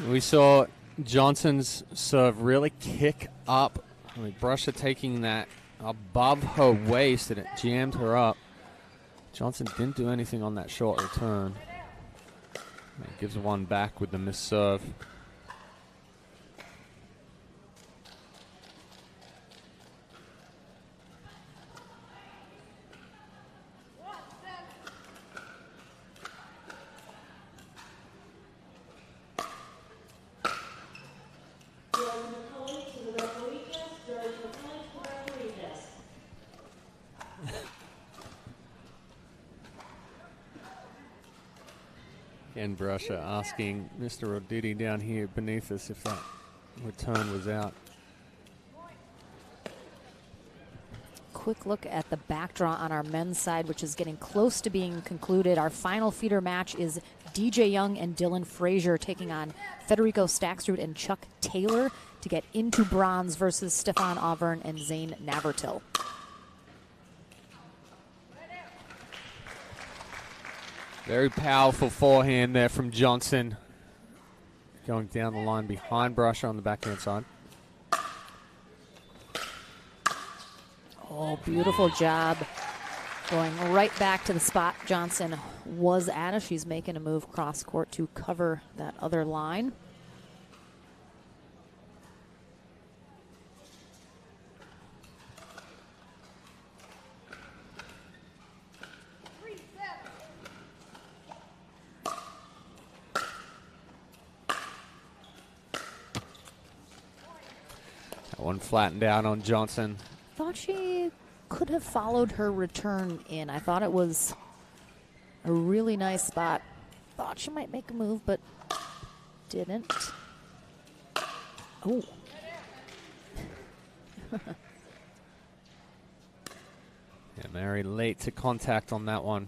We saw Johnson's serve really kick up. I mean, Brasha taking that above her waist and it jammed her up. Johnson didn't do anything on that short return. It gives one back with the missed serve. And Brasha asking Mr. Roditi down here beneath us if that return was out. Quick look at the back draw on our men's side, which is getting close to being concluded. Our final feeder match is DJ Young and Dylan Frazier taking on Federico Staksrud and Chuck Taylor to get into bronze versus Stefan Auvergne and Zane Navertil. Very powerful forehand there from Johnson. Going down the line behind Brusher on the backhand side. Oh, beautiful job. Going right back to the spot Johnson was at as she's making a move cross court to cover that other line. That one flattened out on Johnson. Thought she could have followed her return in. I thought it was a really nice spot. Thought she might make a move, but didn't. Oh. Yeah, Mary late to contact on that one.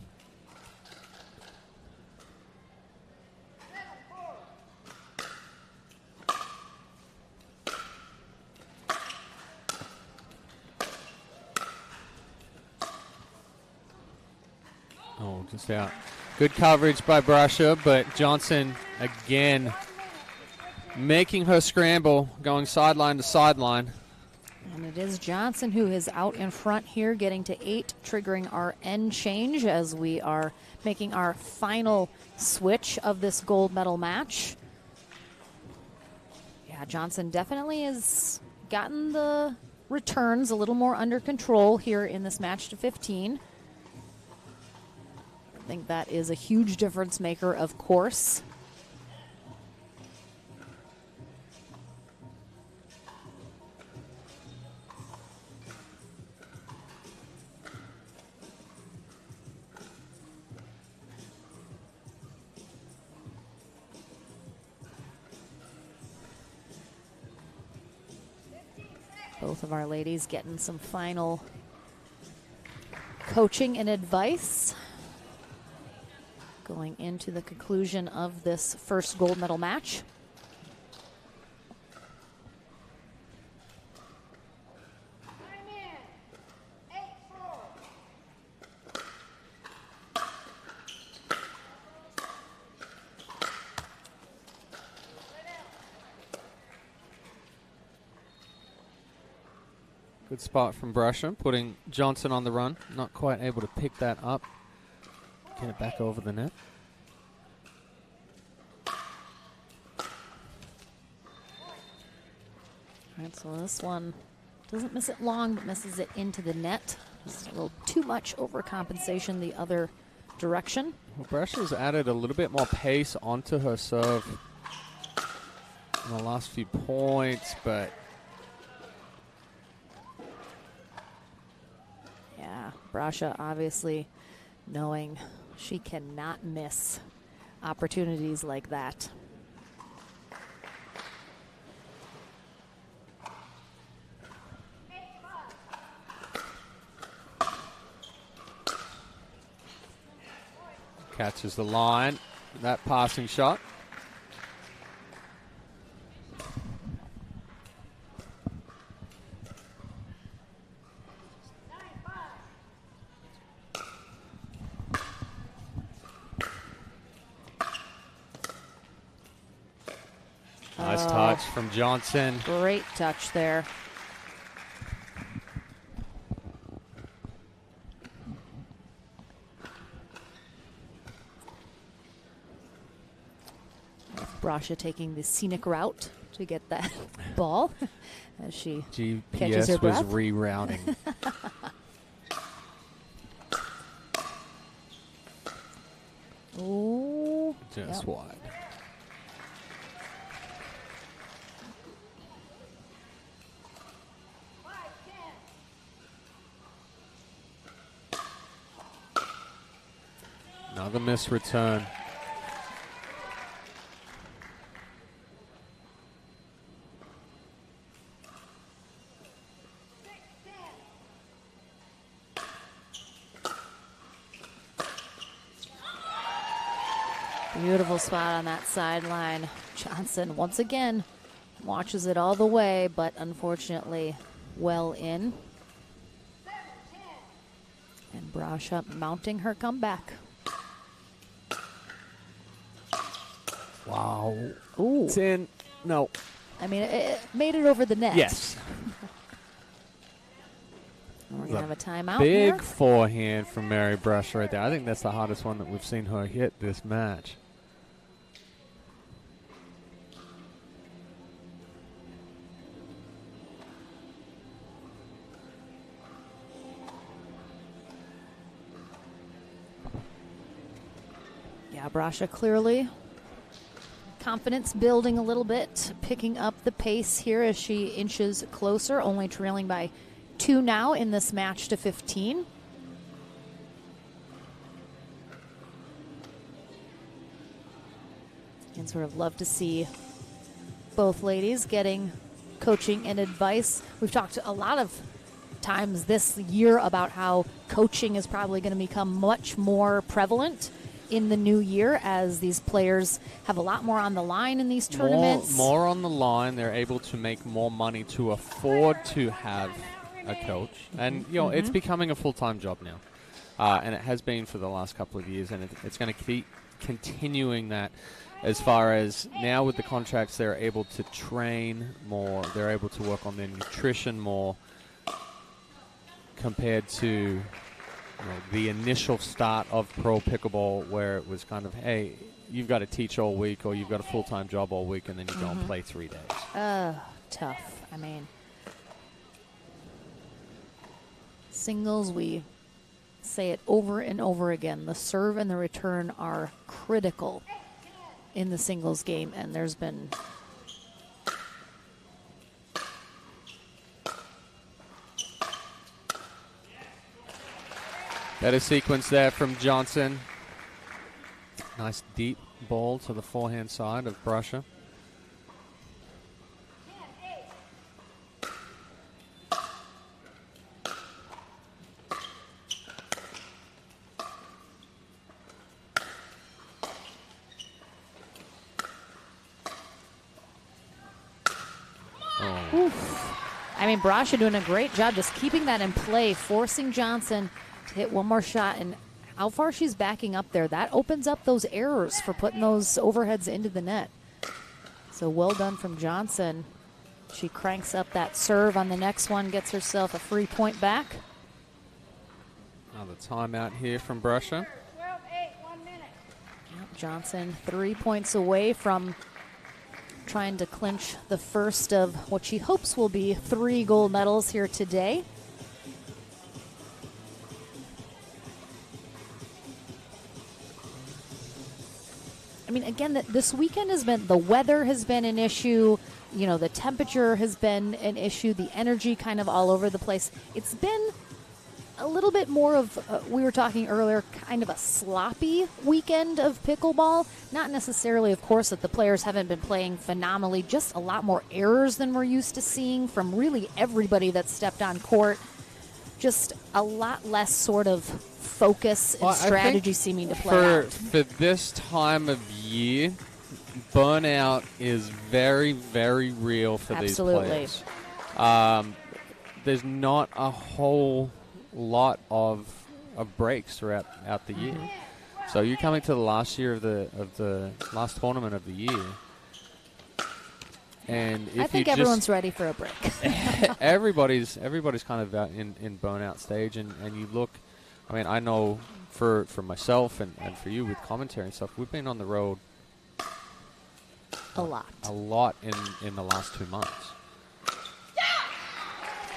Oh, just out. Good coverage by Brusher, but Johnson again making her scramble, going sideline to sideline. And it is Johnson who is out in front here, getting to 8, triggering our end change as we are making our final switch of this gold medal match. Yeah, Johnson definitely has gotten the returns a little more under control here in this match to 15. I think that is a huge difference maker, of course. Both of our ladies getting some final coaching and advice going into the conclusion of this first gold medal match. Good spot from Brusher, putting Johnson on the run. Not quite able to pick that up. Get it back over the net. All right, so this one doesn't miss it long, but misses it into the net. Just a little too much overcompensation the other direction. Well, Brusher's added a little bit more pace onto her serve in the last few points, but yeah, Brasha obviously knowing she cannot miss opportunities like that. catches the line. That passing shot. Nice touch from Johnson. Great touch there. Brasha taking the scenic route to get that ball as she catches her GPS was breath. rerouting. Oh, Just yep. wide. Another missed return. Beautiful spot on that sideline. Johnson once again watches it all the way, but unfortunately well in. And Brasha mounting her comeback. Wow. Ooh. It's in. No. I mean, it made it over the net. Yes. We're going to have a timeout Big here. forehand from Mary Brush right there. I think that's the hardest one that we've seen her hit this match. Yeah, Brasha clearly confidence building a little bit, picking up the pace here as she inches closer, only trailing by 2 now in this match to 15. And sort of love to see both ladies getting coaching and advice. We've talked a lot of times this year about how coaching is probably going to become much more prevalent in the new year as these players have a lot more on the line in these tournaments. More on the line. They're able to make more money to afford to have a coach. And, you know, it's becoming a full-time job now. And it has been for the last couple of years. And it's going to keep continuing that as far as now with the contracts, they're able to train more. They're able to work on their nutrition more compared to the initial start of pro pickleball where it was kind of, hey, you've got to teach all week or you've got a full-time job all week and then you go and play 3 days. Tough. I mean, singles, we say it over and over again. The serve and the return are critical in the singles game, and there's been better sequence there from Johnson. Nice deep ball to the forehand side of Brasha. I mean, Brasha doing a great job just keeping that in play, forcing Johnson to hit one more shot. And how far she's backing up there, that opens up those errors for putting those overheads into the net. So well done from Johnson. She cranks up that serve on the next one, gets herself a free point back. Another timeout here from Brasha. 12-8, 1 minute. Johnson 3 points away from trying to clinch the first of what she hopes will be 3 gold medals here today. I mean, again, this weekend has been, the weather has been an issue. You know, the temperature has been an issue. The energy kind of all over the place. It's been a little bit more of, we were talking earlier, kind of a sloppy weekend of pickleball. Not necessarily, of course, that the players haven't been playing phenomenally, just a lot more errors than we're used to seeing from really everybody that stepped on court. Just a lot less sort of focus and strategy seeming to play out. For this time of year, burnout is very, very real for these players. There's not a whole lot of breaks throughout the year. So you're coming to the last year of the last tournament of the year. And if I think everyone's ready for a break. everybody's kind of out in burnout stage, and you look. I mean, I know for myself and for you with commentary and stuff, we've been on the road a lot in the last 2 months.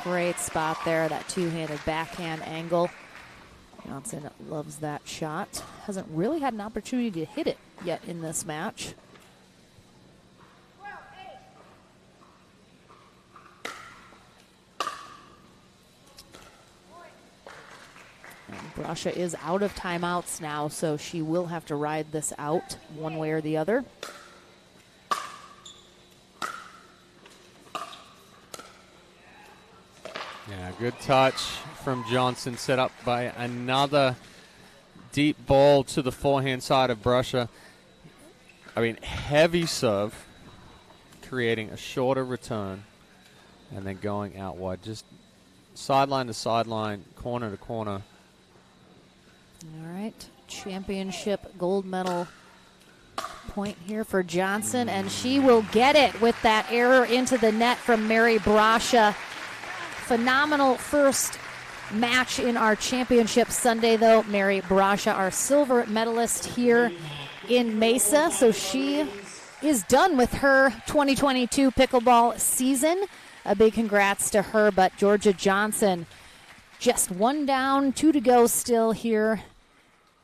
Great spot there, that two-handed backhand angle. Johnson loves that shot. Hasn't really had an opportunity to hit it yet in this match. Brasha is out of timeouts now, so she will have to ride this out one way or the other. Yeah, good touch from Johnson, set up by another deep ball to the forehand side of Brasha. I mean, heavy serve, creating a shorter return, and then going out wide. Just sideline to sideline, corner to corner. All right, championship gold medal Point here for Johnson, and she will get it with that error into the net from Mary Brasha. Phenomenal first match in our championship Sunday, though. Mary Brasha, our silver medalist here in Mesa. So she is done with her 2022 pickleball season. A big congrats to her, but Georgia Johnson just one down, 2 to go still here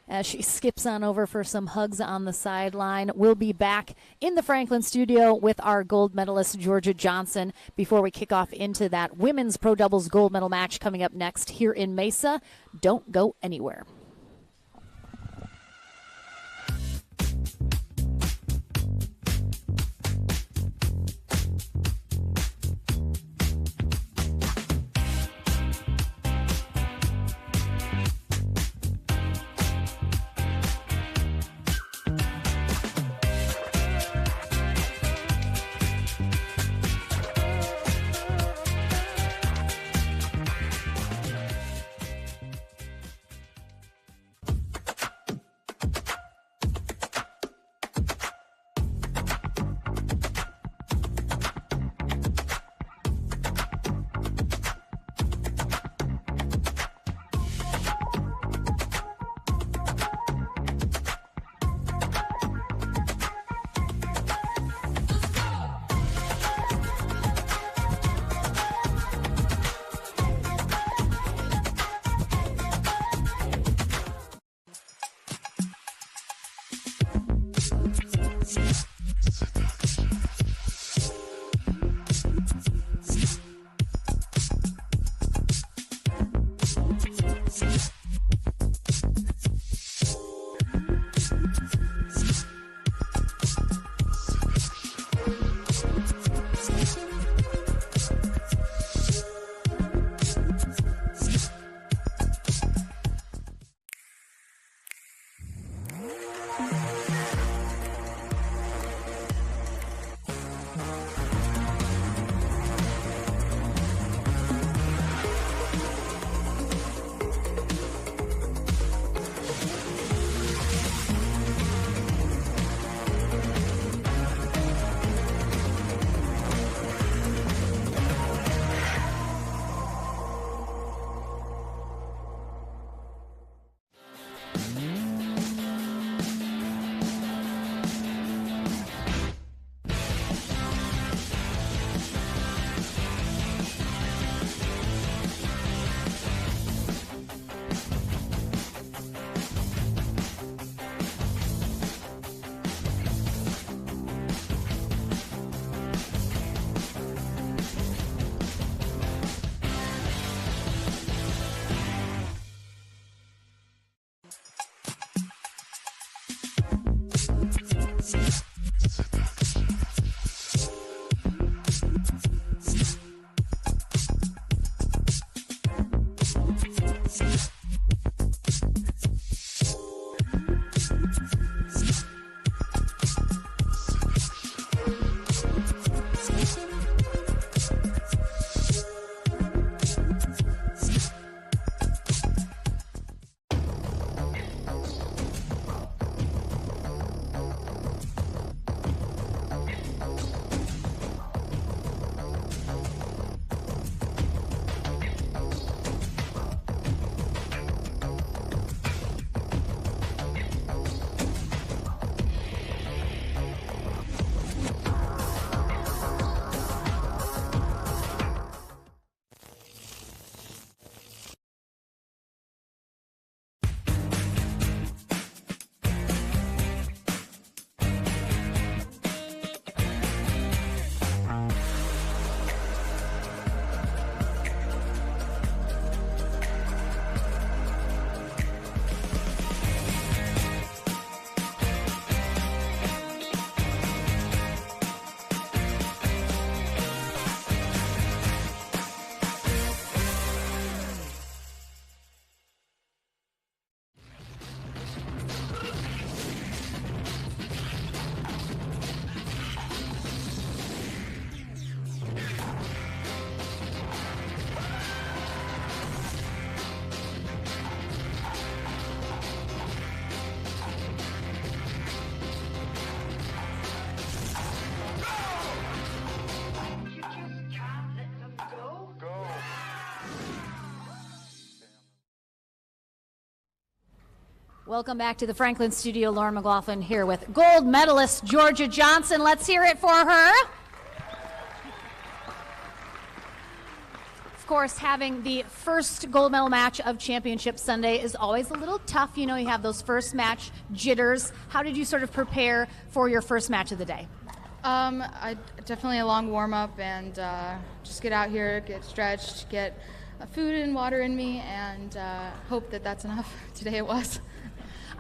as she skips on over for some hugs on the sideline. We'll be back in the Franklin studio with our gold medalist, Georgia Johnson, before we kick off into that women's pro doubles gold medal match coming up next here in Mesa. Don't go anywhere. Welcome back to the Franklin studio. Lauren McLaughlin here with gold medalist Georgia Johnson. Let's hear it for her. Of course, having the first gold medal match of Championship Sunday is always a little tough. You know, you have those first match jitters. How did you sort of prepare for your first match of the day? I definitely a long warm up and just get out here, get stretched, get food and water in me, and hope that that's enough. Today it was.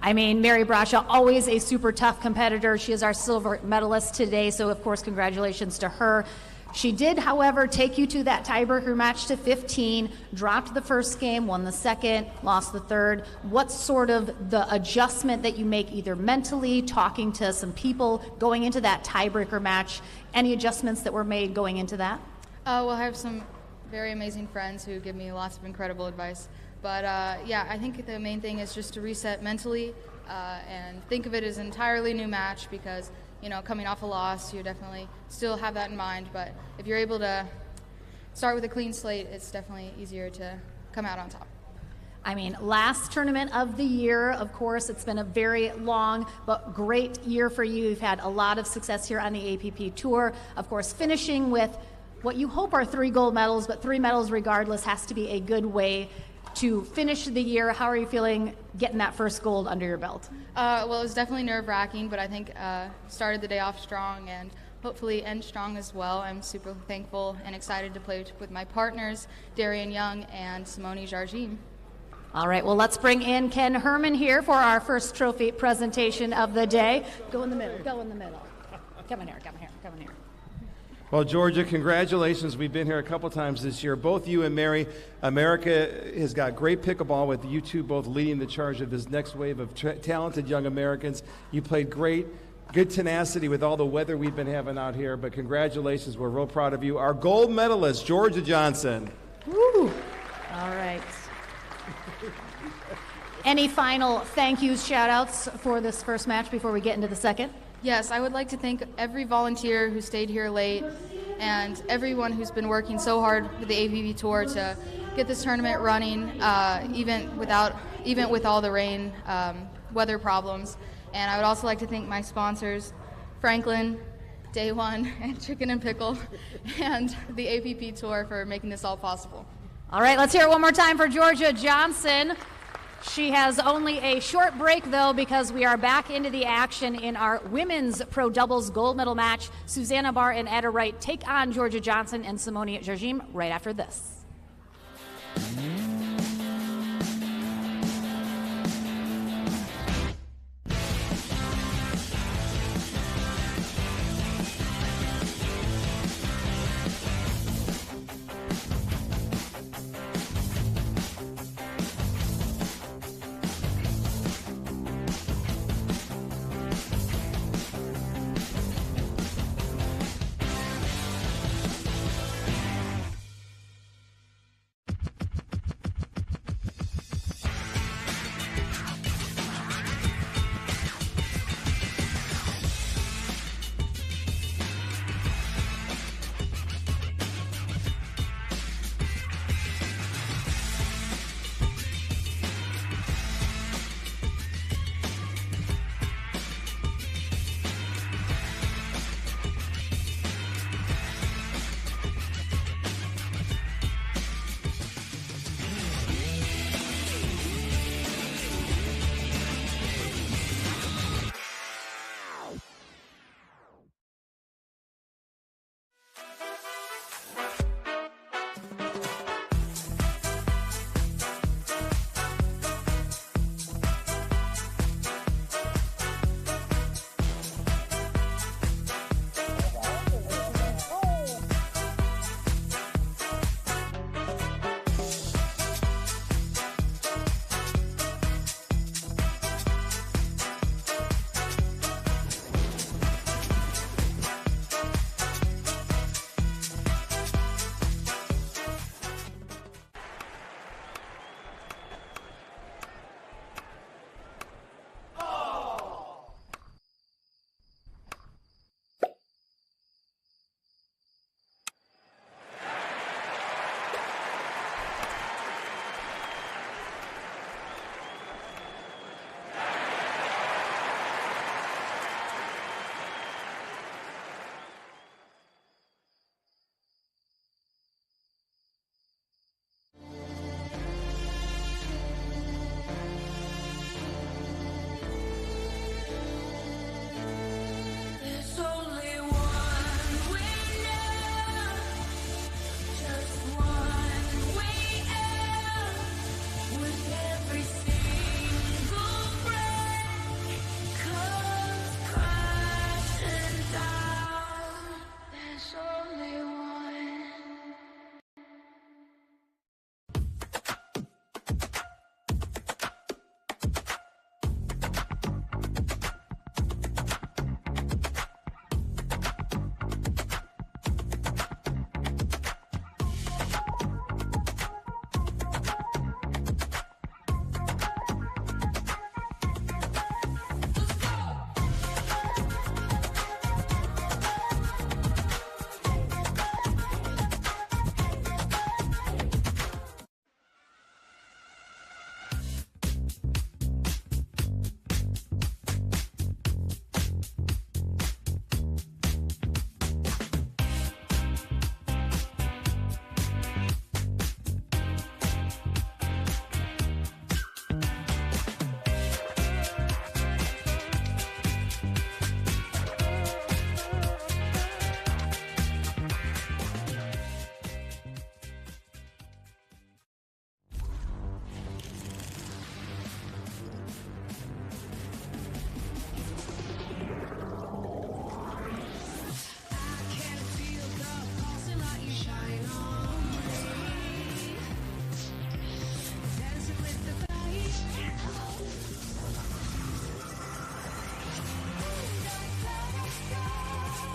I mean, Mary Brasha, always a super tough competitor. She is our silver medalist today, so of course, congratulations to her. She did, however, take you to that tiebreaker match to 15, dropped the first game, won the second, lost the third. What's sort of the adjustment that you make either mentally, talking to some people, going into that tiebreaker match? Any adjustments that were made going into that? Well, I have some very amazing friends who give me lots of incredible advice. But yeah, I think the main thing is just to reset mentally and think of it as an entirely new match because, you know, coming off a loss, you definitely still have that in mind. But if you're able to start with a clean slate, it's definitely easier to come out on top. I mean, last tournament of the year, of course, it's been a very long but great year for you. You've had a lot of success here on the APP Tour. Of course, finishing with what you hope are 3 gold medals, but 3 medals regardless has to be a good way to finish the year. How are you feeling getting that first gold under your belt? Well, it was definitely nerve-wracking, but I think started the day off strong and hopefully end strong as well. I'm super thankful and excited to play with my partners, Darian Young and Simone Jardim. All right, well, let's bring in Ken Herman here for our first trophy presentation of the day. Go in the middle, go in the middle. Come in here, come here, come in here. Well, Georgia, congratulations. We've been here a couple times this year. Both you and Mary, America has got great pickleball with you two both leading the charge of this next wave of talented young Americans. You played great, good tenacity with all the weather we've been having out here, but congratulations. We're real proud of you. Our gold medalist, Georgia Johnson. Woo! All right. Any final thank yous, shout outs for this first match before we get into the second? Yes, I would like to thank every volunteer who stayed here late and everyone who's been working so hard with the APP Tour to get this tournament running, even with all the rain, weather problems. And I would also like to thank my sponsors, Franklin, Day One, and Chicken and Pickle, and the APP Tour for making this all possible. All right, let's hear it one more time for Georgia Johnson. She has only a short break, though, because we are back into the action in our women's pro doubles gold medal match. Susanna Barr and Ada Wright take on Georgia Johnson and Simone Jardim right after this.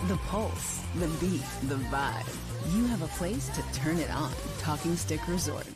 The pulse, the beat, the vibe. You have a place to turn it on. Talking Stick Resort.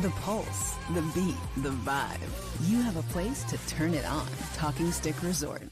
The pulse, the beat, the vibe. You have a place to turn it on. Talking Stick Resort.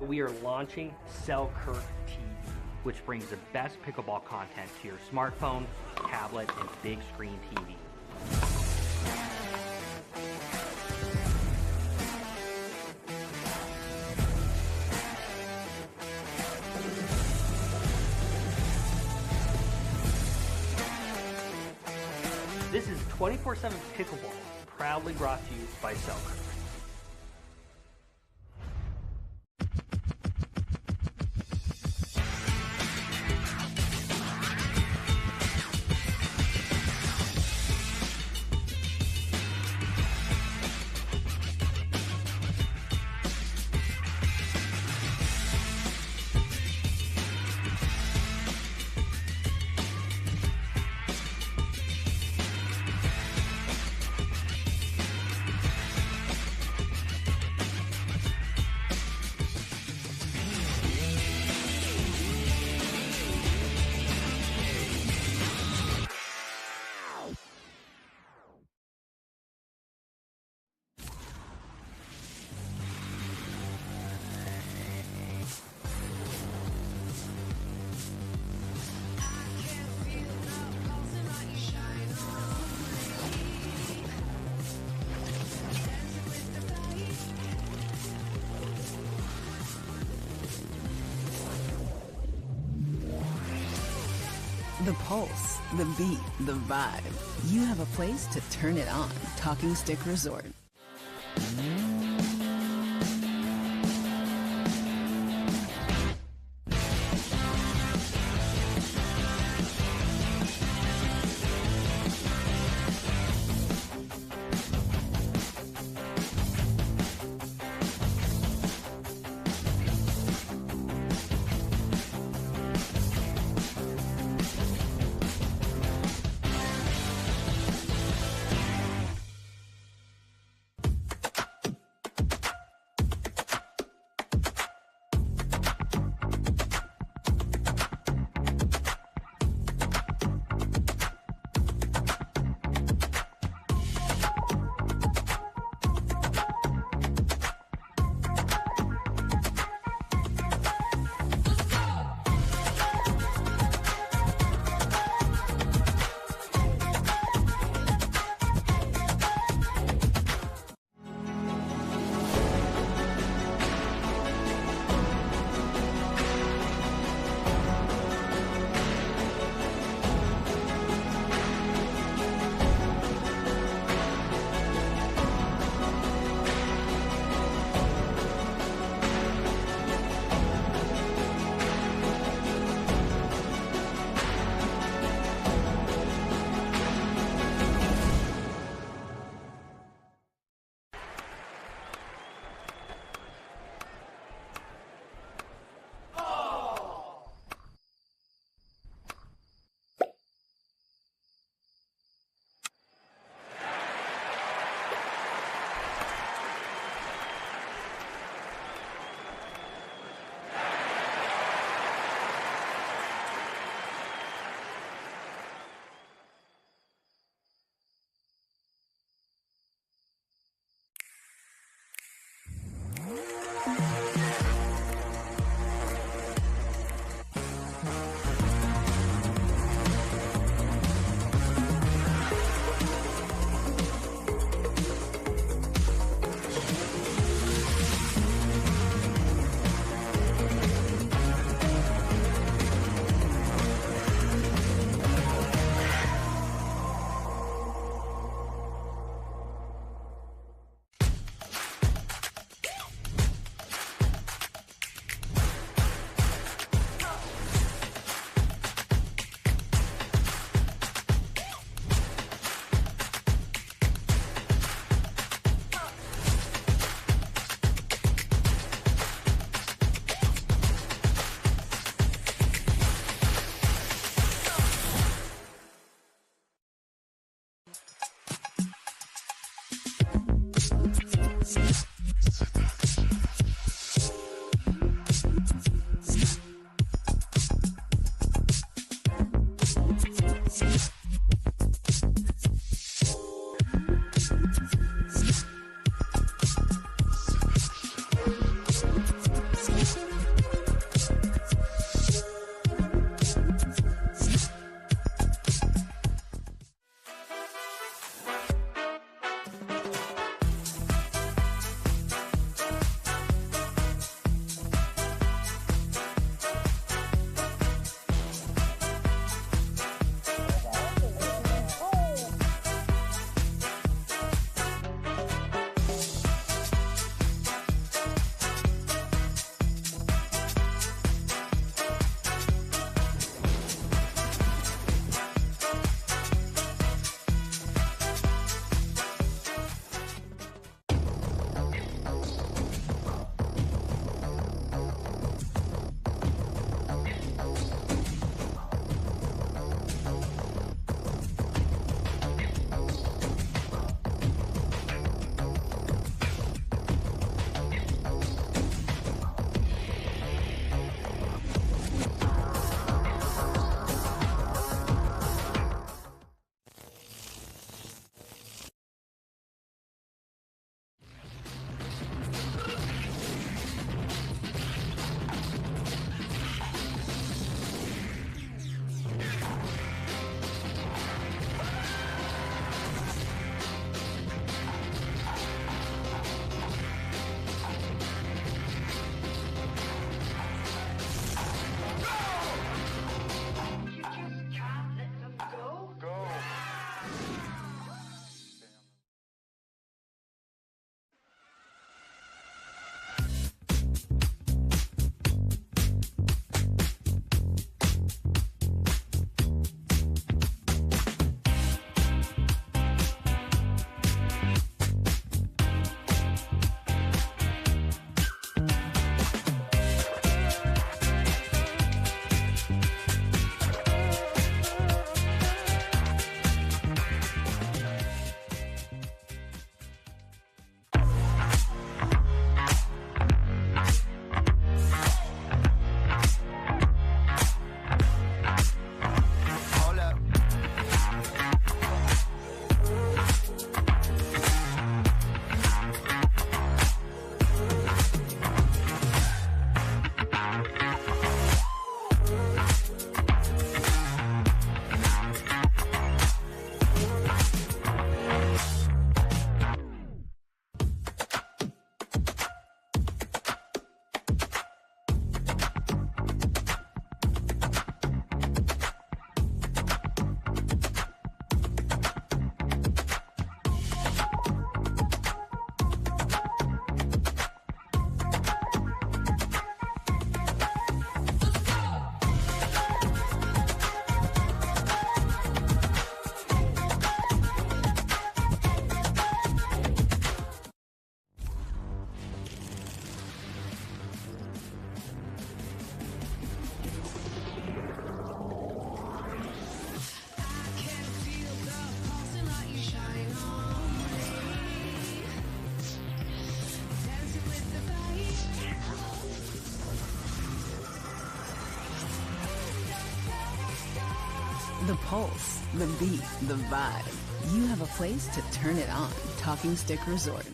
We are launching Selkirk TV, which brings the best pickleball content to your smartphone, tablet, and big screen TV. This is 24/7 Pickleball, proudly brought to you by Selkirk. The pulse, the beat, the vibe. You have a place to turn it on. Talking Stick Resort. The pulse, the beat, the vibe. You have a place to turn it on. Talking Stick Resort.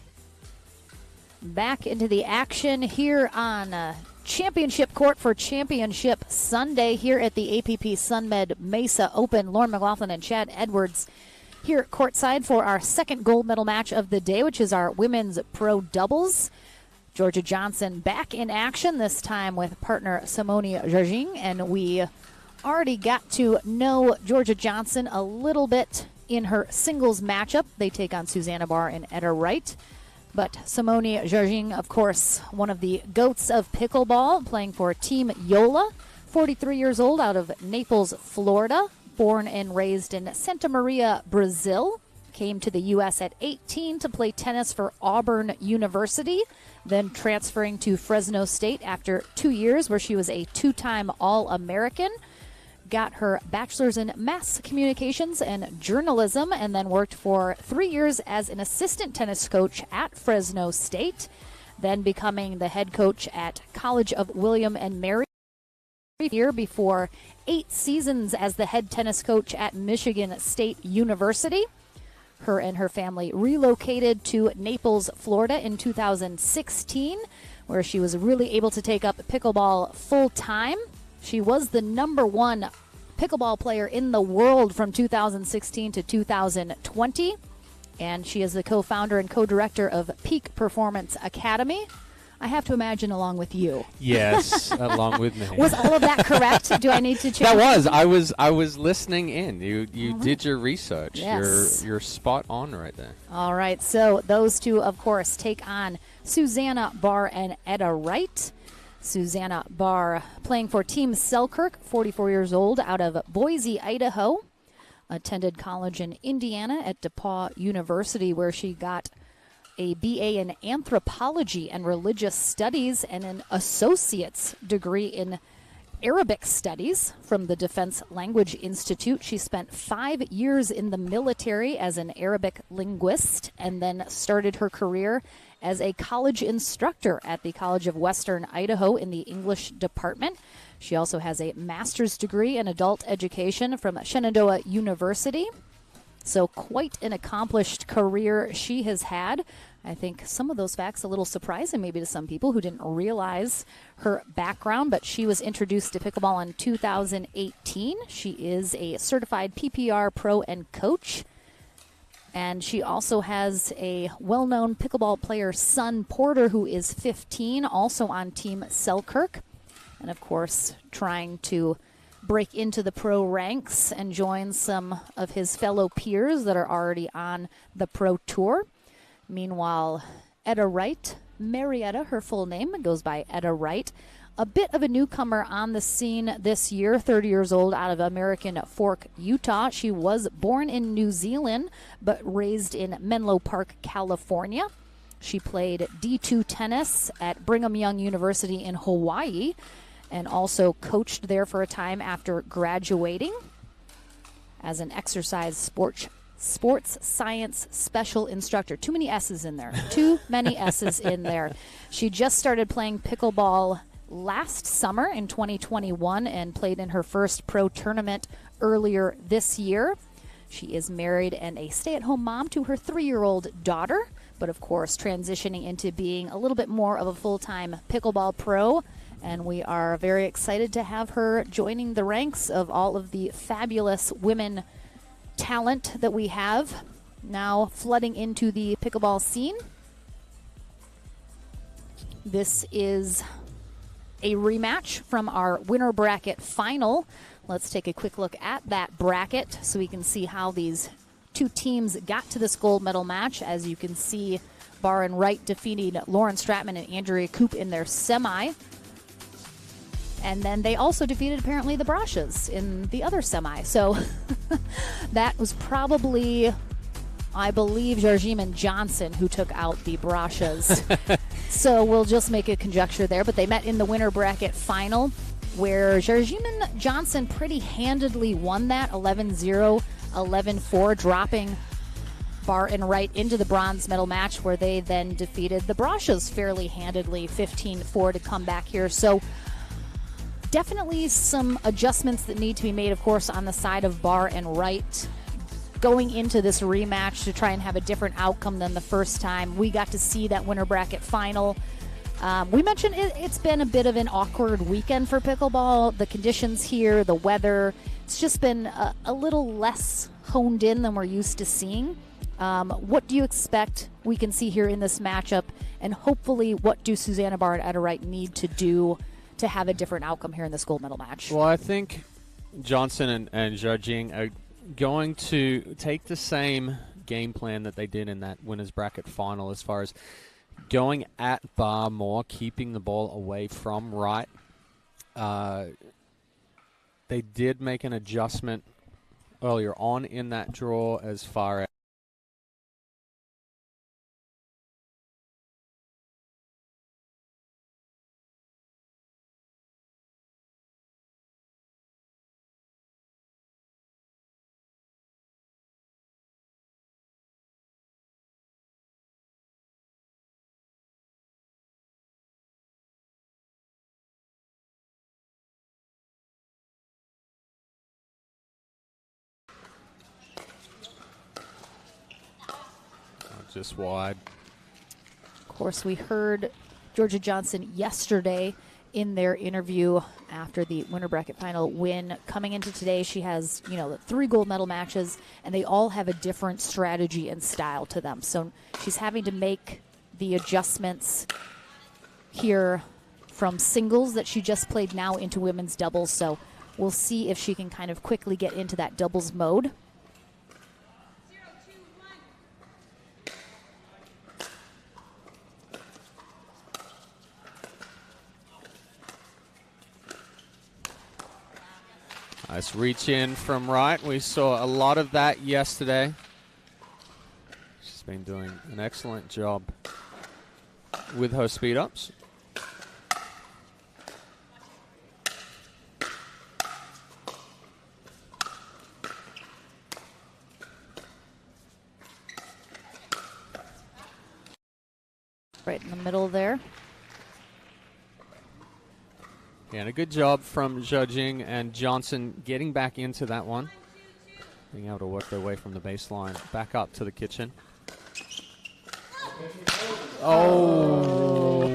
Back into the action here on Championship Court for Championship Sunday here at the APP SUNMED Mesa Open. Lauren McLaughlin and Chad Edwards here courtside for our second gold medal match of the day, which is our women's pro doubles. Georgia Johnson back in action, this time with partner Simone Jargin, and we already got to know Georgia Johnson a little bit in her singles matchup. They take on Susanna Barr and Etta Wright. But Simone Jargin, of course, one of the goats of pickleball, playing for Team Yola, 43 years old, out of Naples, Florida, born and raised in Santa Maria, Brazil. Came to the U.S. at 18 to play tennis for Auburn University, then transferring to Fresno State after 2 years, where she was a two-time All-American. Got her bachelor's in mass communications and journalism, and then worked for 3 years as an assistant tennis coach at Fresno State, then becoming the head coach at College of William and Mary year before 8 seasons as the head tennis coach at Michigan State University. Her and her family relocated to Naples, Florida in 2016, where she was really able to take up pickleball full time. She was the number one pickleball player in the world from 2016 to 2020. And she is the co-founder and co-director of Peak Performance Academy. I have to imagine along with you. Yes, along with me. Was all of that correct? Do I need to change? That was. I was listening in. You did your research. Yes. You're spot on right there. All right. So those two, of course, take on Susanna Barr and Etta Wright. Susanna Barr playing for Team Selkirk, 44 years old, out of Boise, Idaho. Attended college in Indiana at DePauw University, where she got a BA in Anthropology and Religious Studies and an associate's degree in Arabic Studies from the Defense Language Institute. She spent 5 years in the military as an Arabic linguist and then started her career as a college instructor at the College of Western Idaho in the English department. She also has a master's degree in adult education from Shenandoah University. So quite an accomplished career she has had. I think some of those facts a little surprising maybe to some people who didn't realize her background, but she was introduced to pickleball in 2018. She is a certified PPR pro and coach. And she also has a well-known pickleball player, son Porter, who is 15, also on Team Selkirk. And, of course, trying to break into the pro ranks and join some of his fellow peers that are already on the pro tour. Meanwhile, Etta Wright, Marietta, her full name, goes by Etta Wright, a bit of a newcomer on the scene this year, 30 years old, out of American Fork, Utah. She was born in New Zealand, but raised in Menlo Park, California. She played D2 tennis at Brigham Young University in Hawaii and also coached there for a time after graduating as an exercise sports science special instructor. Too many S's in there. Too many S's in there. She just started playing pickleball last summer in 2021 and played in her first pro tournament earlier this year. She is married and a stay-at-home mom to her 3-year-old daughter, but of course transitioning into being a little bit more of a full-time pickleball pro. And we are very excited to have her joining the ranks of all of the fabulous women talent that we have now flooding into the pickleball scene. This is a rematch from our winner bracket final. Let's take a quick look at that bracket so we can see how these two teams got to this gold medal match. As you can see, Barr and Wright defeating Lauren Stratman and Andrea Koop in their semi. And then they also defeated, apparently, the Brashas in the other semi. So that was probably, I believe, Jargin and Johnson who took out the Brashas. So we'll just make a conjecture there. But they met in the winner bracket final, where Jargin and Johnson pretty handedly won that, 11-0, 11-4, dropping Barr and Wright into the bronze medal match, where they then defeated the Brashas fairly handedly, 15-4, to come back here. So Definitely some adjustments that need to be made, of course, on the side of Barr and Wright. Going into this rematch to try and have a different outcome than the first time. We got to see that winter bracket final. We mentioned it's been a bit of an awkward weekend for pickleball. The conditions here, the weather, it's just been a little less honed in than we're used to seeing. What do you expect we can see here in this matchup? And hopefully, what do Susanna Barr and Etta Wright need to do to have a different outcome here in this gold medal match? Well, I think Johnson and Zhou Jing are going to take the same game plan that they did in that winners bracket final as far as going at Barr more, keeping the ball away from Wright. They did make an adjustment earlier on in that draw as far just wide. Of course, we heard Georgia Johnson yesterday in their interview after the winter bracket final win. Coming into today, she has, the 3 gold medal matches, and they all have a different strategy and style to them. So she's having to make the adjustments here from singles that she just played now into women's doubles. So we'll see if she can kind of quickly get into that doubles mode. Nice reach in from Wright. We saw a lot of that yesterday. She's been doing an excellent job with her speed ups. Right in the middle there. Yeah, and a good job from Zhou Jing and Johnson getting back into that one. Being able to work their way from the baseline back up to the kitchen. Oh!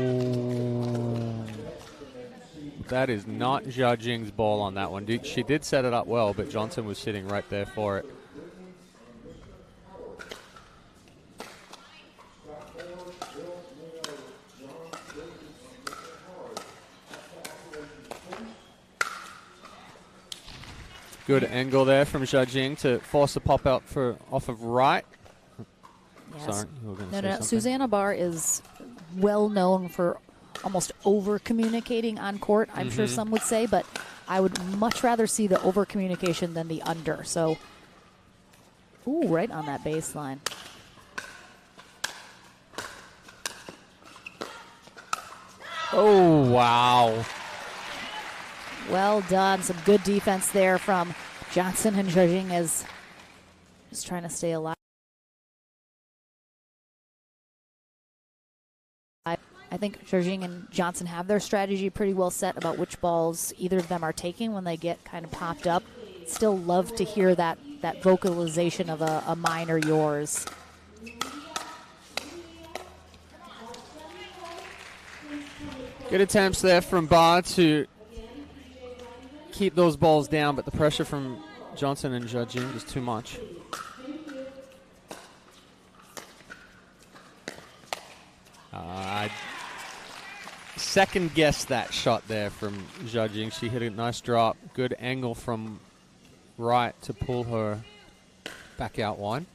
That is not Zhou Jing's ball on that one. She did set it up well, but Johnson was sitting right there for it. Good angle there from Zhou Jing to force a pop out off of Wright. Yes. Sorry, you were going to say No. something. Susanna Barr is well known for almost over-communicating on court, I'm sure some would say, but I would much rather see the over-communication than the under. So, ooh, right on that baseline. Oh, wow. Well done. Some good defense there from Johnson and Zhou Jing as just trying to stay alive. I think Zhou Jing and Johnson have their strategy pretty well set about which balls either of them are taking when they get kind of popped up. Still love to hear that vocalization of a mine or yours. Good attempts there from Barr to keep those balls down, but the pressure from Johnson and Zhou Jing was too much. I second-guessed that shot there from Zhou Jing. She hit a nice drop. Good angle from Wright to pull her back out wide.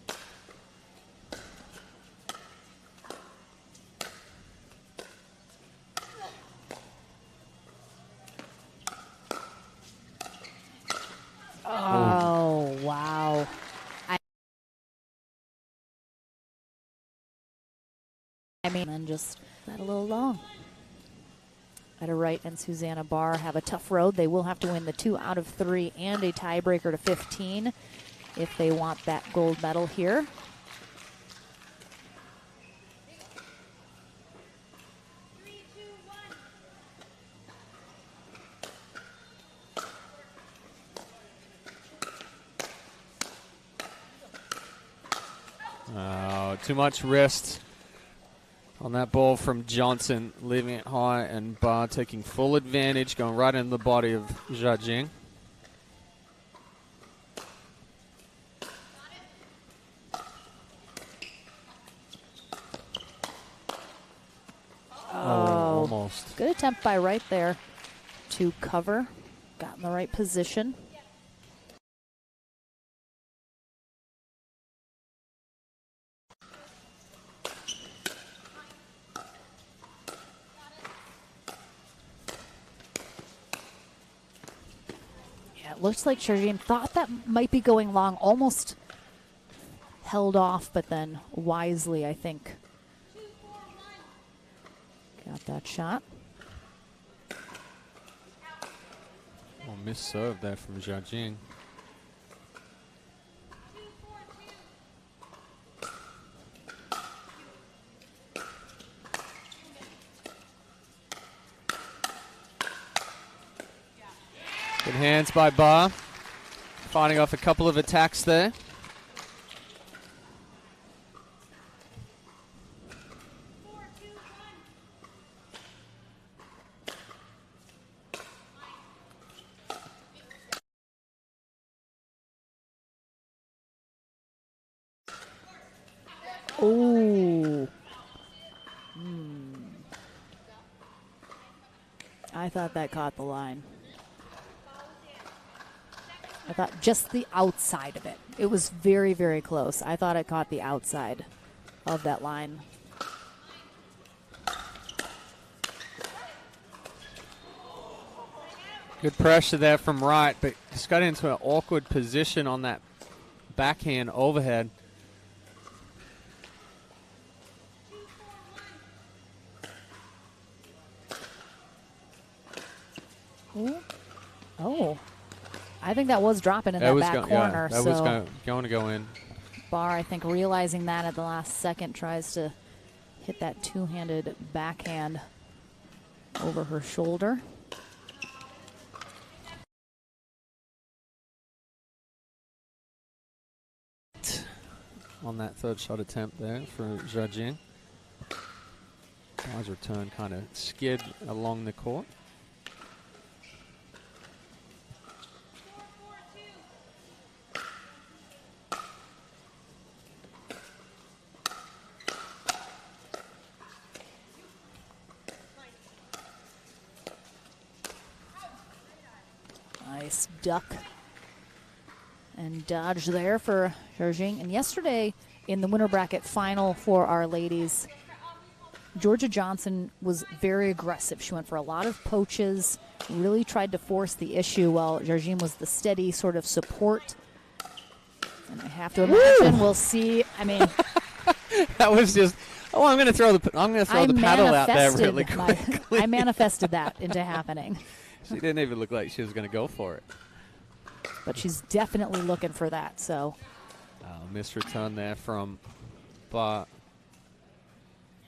Oh, wow. I mean, and just that a little long. Etta Wright and Susanna Barr have a tough road. They will have to win the 2 out of 3 and a tiebreaker to 15 if they want that gold medal here. too much wrist on that ball from Johnson, leaving it high, and Barr taking full advantage, going right into the body of Zhao Jing. Oh, almost. Good attempt by Wright there to cover. Got in the right position. Yeah, it looks like Shergin thought that might be going long, almost held off, but then wisely, I think, got that shot. Oh, missed serve there from Zhao Jing. Good hands by Barr. Fighting off a couple of attacks there. Oh. I thought that caught the line. I thought just the outside of it. It was very, very close. I thought it caught the outside of that line. Good pressure there from Wright, but just got into an awkward position on that backhand overhead. Ooh. Oh. I think that was dropping in that back corner. Yeah, that was going to go in. Barr, I think, realizing that at the last second, tries to hit that two-handed backhand over her shoulder. On that third shot attempt there for Zhao Jing. Barr's return kind of skid along the court. Nice duck and dodge there for Zhao. And yesterday in the winter bracket final for our ladies, Georgia Johnson was very aggressive. She went for a lot of poaches, really tried to force the issue while Zhao was the steady sort of support. And I have to imagine we'll see. I mean, that was just. Oh, I'm going to throw the paddle out there really quickly. I manifested that into happening. She didn't even look like she was going to go for it. But she's definitely looking for that. So, missed return there from Barr.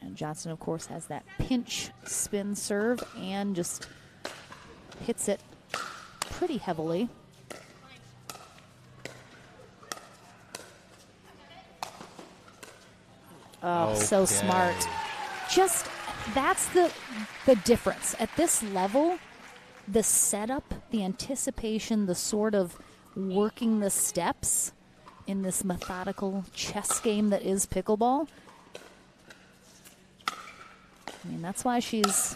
And Johnson, of course, has that pinch spin serve and just hits it pretty heavily. Oh, so smart. Just, that's the difference. At this level, the setup, the anticipation, the sort of working the steps in this methodical chess game that is pickleball. I mean, that's why she's...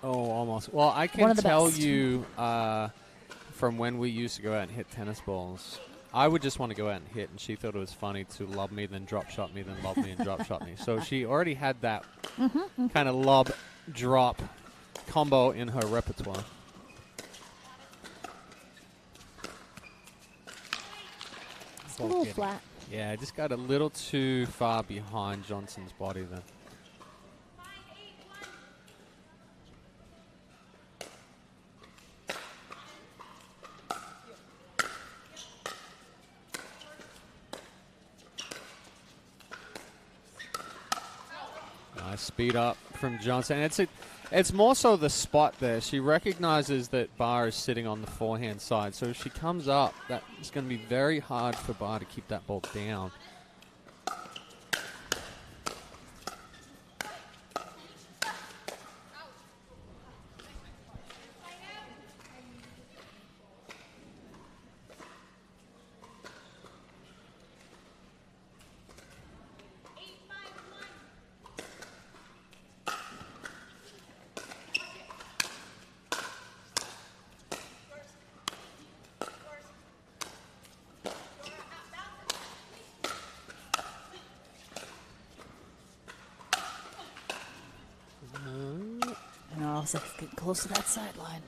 Oh, almost. Well, I can tell you from when we used to go out and hit tennis balls, I would just want to go out and hit, and she thought it was funny to lob me, then drop shot me, then lob me and drop shot me. So she already had that kind of lob drop combo in her repertoire. It's a little flat. Yeah, just got a little too far behind Johnson's body then. Nice speed up from Johnson. It's more so the spot there. She recognizes that Barr is sitting on the forehand side. So if she comes up, that is going to be very hard for Barr to keep that ball down. Almost like getting close to that sideline.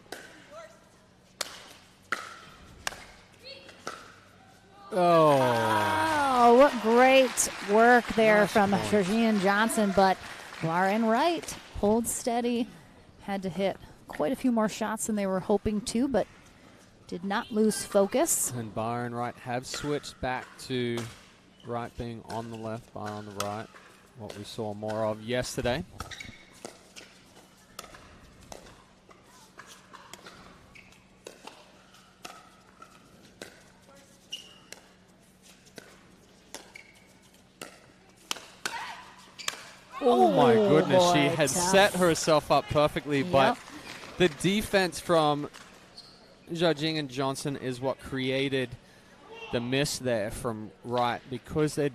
Oh, what great work there from Georgina Johnson, but far and right, hold steady. Had to hit quite a few more shots than they were hoping to, but did not lose focus. And Bar and Right have switched back to Right being on the left, Bar on the right. What we saw more of yesterday. Oh my goodness, boy, she had set herself up perfectly, but the defense from Zhajing and Johnson is what created the miss there from Wright, because they'd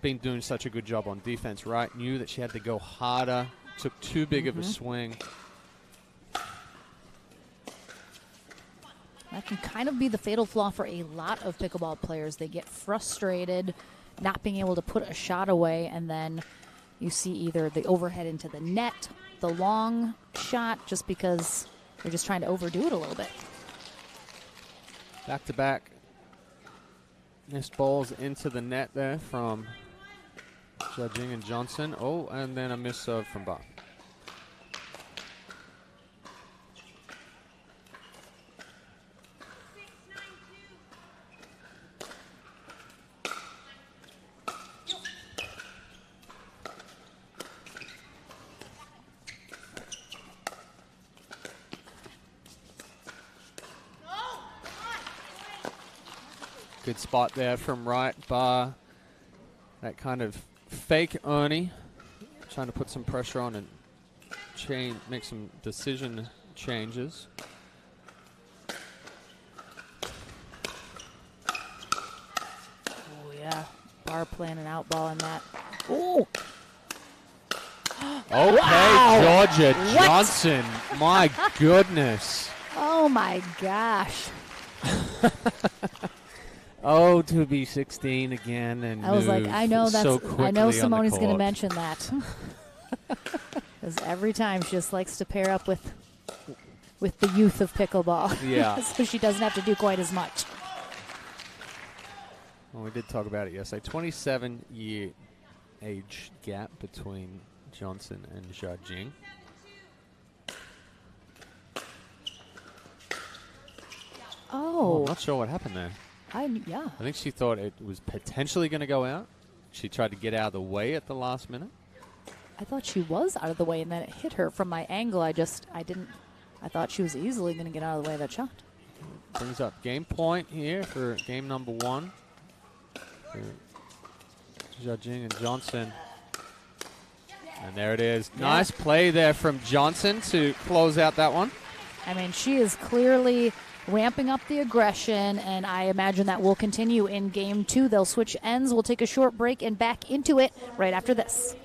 been doing such a good job on defense. Wright knew that she had to go harder, took too big of a swing. That can kind of be the fatal flaw for a lot of pickleball players. They get frustrated not being able to put a shot away, and then you see either the overhead into the net, the long shot, just because they're just trying to overdo it a little bit. Back-to-back missed balls into the net there from Zhajing and Johnson. Oh, and then a miss serve from Bar. Good spot there from Right. Bar, that kind of fake Ernie, trying to put some pressure on and make some decision changes. Oh, yeah. Bar playing an out ball in that. Oh! Okay, wow. Georgia Johnson. My goodness. Oh, my gosh. Oh, to be 16 again and I was like, I know that's. so I know quickly on the Simone's going to court. mention that, because every time she just likes to pair up with the youth of pickleball. Yeah. So she doesn't have to do quite as much. Well, we did talk about it yesterday. 27-year age gap between Johnson and Zhajing. Oh, I'm not sure what happened there. yeah. I think she thought it was potentially going to go out. She tried to get out of the way at the last minute. I thought she was out of the way, and then it hit her from my angle. I thought she was easily going to get out of the way of that shot. Brings up game point here for game number 1. For Zhajing and Johnson. And there it is. Yeah. Nice play there from Johnson to close out that one. I mean, she is clearly ramping up the aggression, and I imagine that will continue in game 2. They'll switch ends. We'll take a short break and back into it right after this.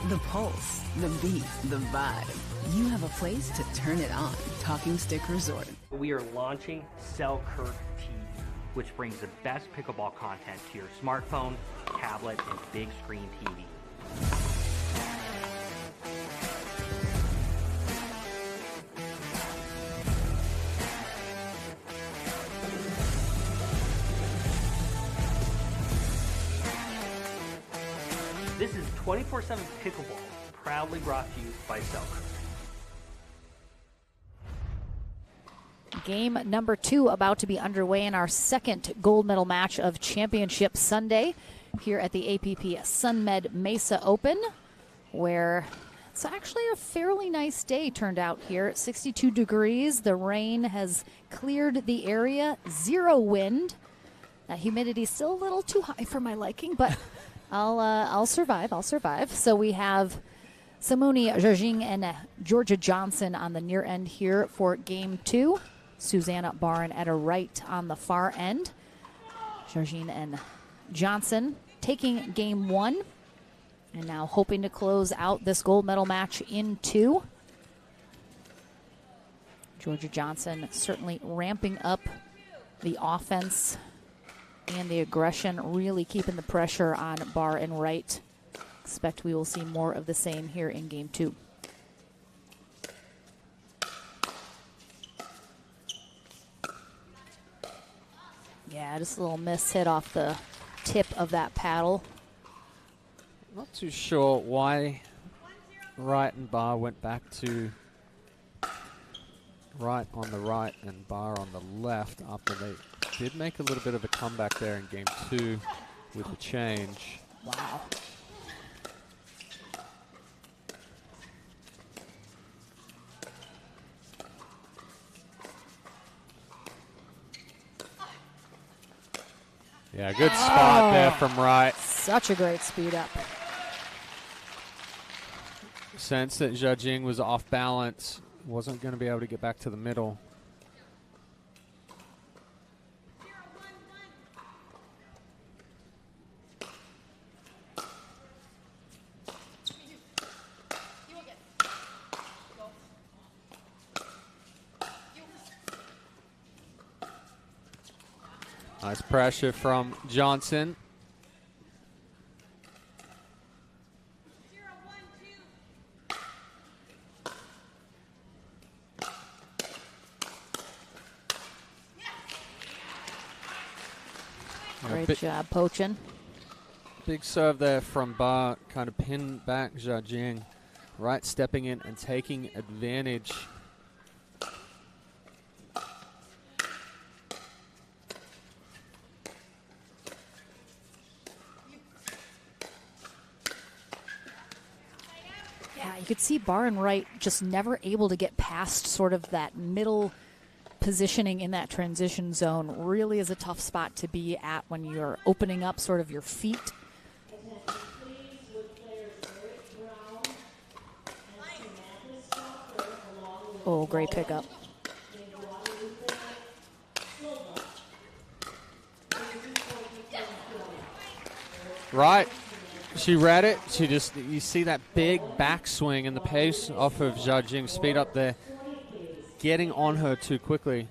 The pulse, the beat, the vibe. You have a place to turn it on. Talking Stick Resort. We are launching Selkirk TV, which brings the best pickleball content to your smartphone, tablet, and big screen TV. This is 24/7 Pickleball, proudly brought to you by Selkirk. Game number 2 about to be underway in our second gold medal match of Championship Sunday here at the APP SUNMED Mesa Open, where it's actually a fairly nice day turned out here. 62 degrees. The rain has cleared the area. 0 wind. That humidity's still a little too high for my liking, but I'll survive. I'll survive. So we have Simone Jargin and Georgia Johnson on the near end here for game 2. Susanna Barn at a right on the far end. Jargin and Johnson taking game 1 and now hoping to close out this gold medal match in 2. Georgia Johnson certainly ramping up the offense and the aggression, really keeping the pressure on Barr and Wright. Expect we will see more of the same here in game 2. Yeah, just a little miss hit off the tip of that paddle. Not too sure why Wright and Barr went back to Wright on the right and Barr on the left after they did make a little bit of a comeback there in game 2 with the change. Wow. Yeah, good spot there from Wright. Such a great speed up. Sense that Jargin was off balance, wasn't going to be able to get back to the middle. Nice pressure from Johnson. Great job poaching. Big serve there from Barr, kind of pinned back Jargin. Wright stepping in and taking advantage. Yeah, you could see Barr and Wright just never able to get past sort of that middle positioning in that transition zone. Really is a tough spot to be at when you're opening up sort of your feet. Oh, great pickup. Right. She read it. She just, you see that big backswing and the pace off of Jargin's speed up there. Getting on her too quickly.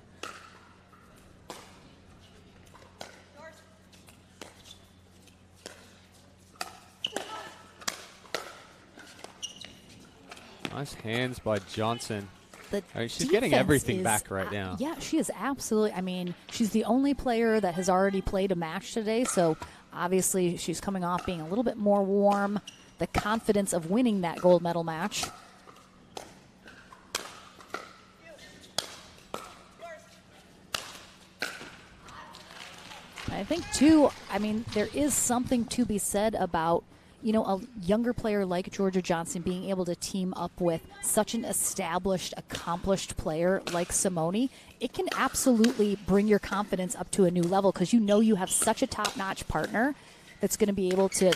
Nice hands by Johnson. I mean, she's getting everything back right now. Yeah, she is absolutely. I mean, she's the only player that has already played a match today, so obviously she's coming off being a little bit more warm. The confidence of winning that gold medal match. I think, too, I mean, there is something to be said about, you know, a younger player like Georgia Johnson being able to team up with such an established, accomplished player like Simone. It can absolutely bring your confidence up to a new level because you know you have such a top-notch partner that's going to be able to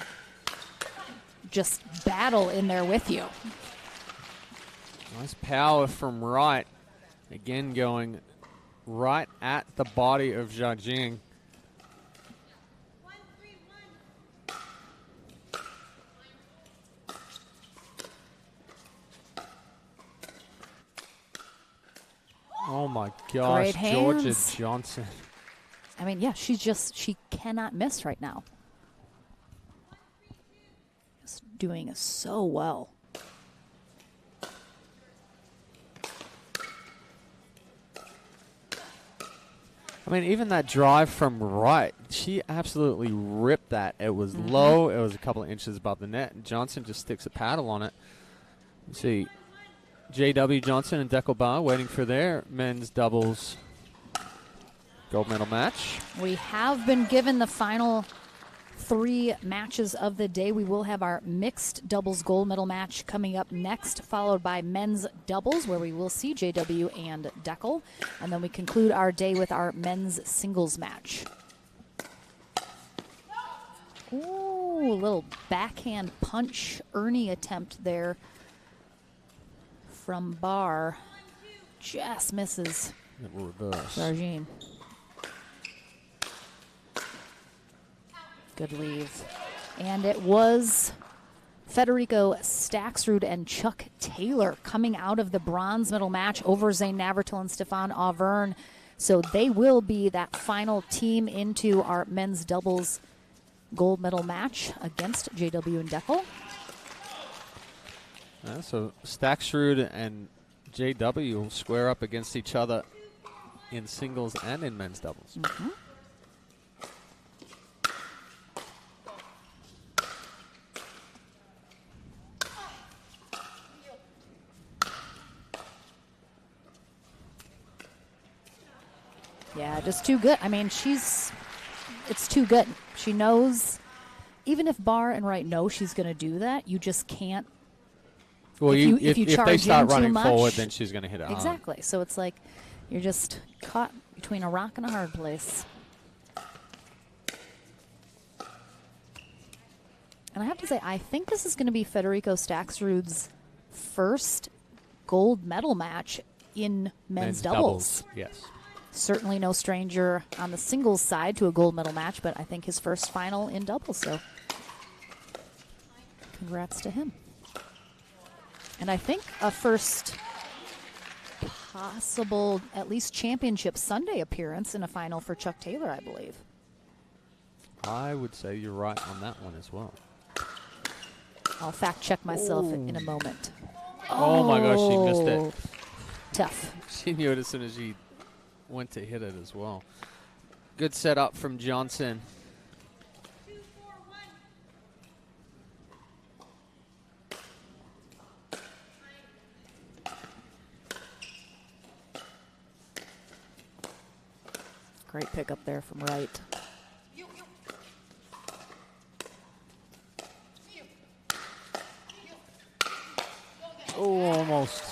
just battle in there with you. Nice power from Wright. Again, going right at the body of Jargin. Oh my gosh, Great Georgia hands. Johnson. I mean, yeah, she cannot miss right now. Just doing so well. I mean, even that drive from right, she absolutely ripped that. It was low. It was a couple of inches above the net. And Johnson just sticks a paddle on it. You see J.W. Johnson and Deckel Bar waiting for their men's doubles gold medal match. We have been given the final 3 matches of the day. We will have our mixed doubles gold medal match coming up next, followed by men's doubles, where we will see JW and Deckel. And then we conclude our day with our men's singles match. Ooh, a little backhand punch Ernie attempt there from Barr. Just misses Sargine. Good leave. And it was Federico Staxrud and Chuck Taylor coming out of the bronze medal match over Zane Navratil and Stefan Auvergne. So they will be that final team into our men's doubles gold medal match against JW and Deckel. So Staxrud and JW will square up against each other in singles and in men's doubles. Yeah, just too good. I mean, it's too good. She knows, even if Barr and Wright know she's going to do that, you just can't. Well, if they start running much, forward, then she's going to hit it exactly. hard. So it's like you're just caught between a rock and a hard place. And I have to say, I think this is going to be Federico Staxrud's first gold medal match in men's doubles. Yes. Certainly no stranger on the singles side to a gold medal match, but I think his first final in doubles, so congrats to him. And I think a first possible, at least championship Sunday appearance in a final for Chuck Taylor, I believe. I would say you're right on that one as well. I'll fact check myself in a moment. Oh my gosh, she missed it. Tough. She knew it as soon as she went to hit it as well. Good setup from Johnson. Great pick up there from Wright. Oh, almost.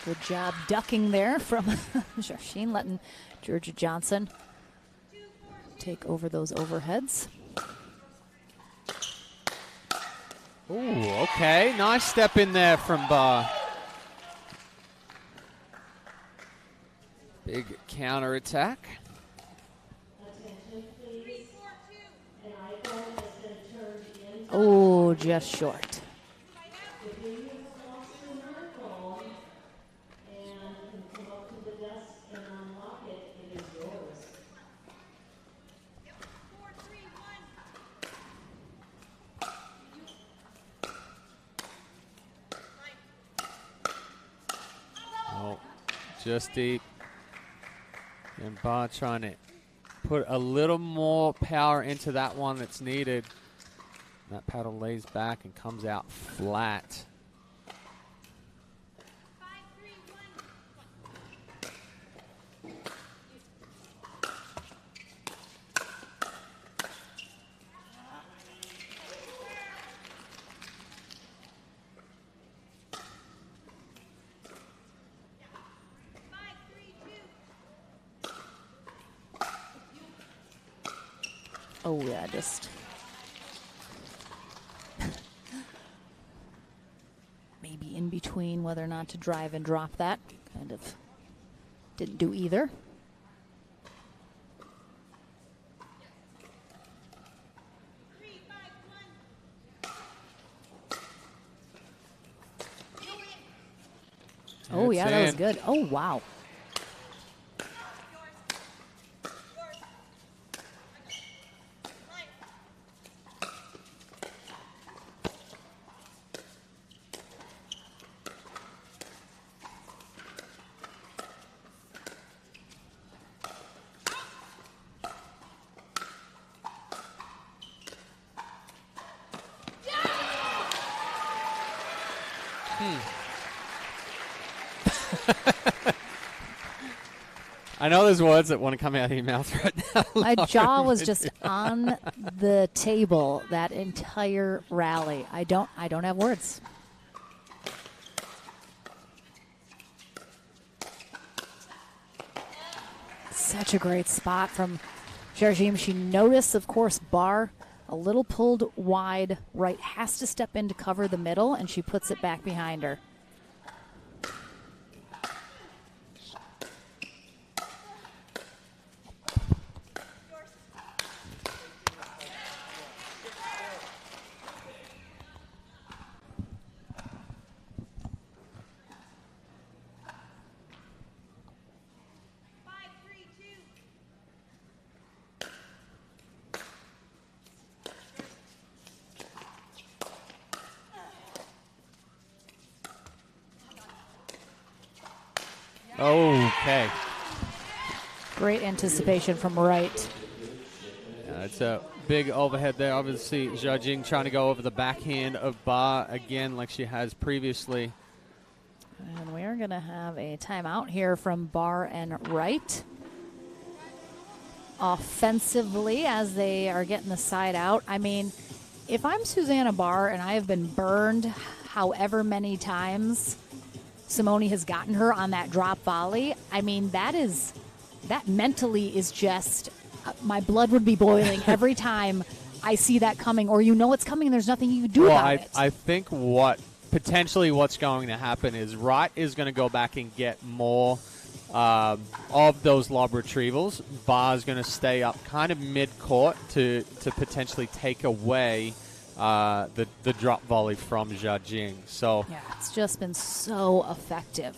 Good job ducking there from Sheen, letting Georgia Johnson take over those overheads. Oh, okay. Nice step in there from Barr. Big counter attack. Oh, just short. Just deep. And Barr trying to put a little more power into that one that's needed. That paddle lays back and comes out flat. Oh, yeah, just maybe in between whether or not to drive and drop that. Kind of didn't do either. Oh, yeah, that was good. Oh, wow. I know there's words that want to come out of your mouth right now. My jaw was just on the table that entire rally. I don't have words. Such a great spot from Jardim. She noticed, of course, Barr a little pulled wide right, has to step in to cover the middle, and she puts it back behind her. Okay. Great anticipation from right. Yeah, it's a big overhead there. Obviously, Jardim trying to go over the backhand of Barr again like she has previously. And we are going to have a timeout here from Barr and Wright. Offensively, as they are getting the side out. I mean, if I'm Susanna Barr and I have been burned however many times Simone has gotten her on that drop volley, I mean, that mentally is just, my blood would be boiling every time I see that coming, or you know it's coming and there's nothing you can do about it. I think what's going to happen is Wright is going to go back and get more of those lob retrievals. Barr's going to stay up kind of mid-court to potentially take away the drop volley from Jardim. So yeah, it's just been so effective.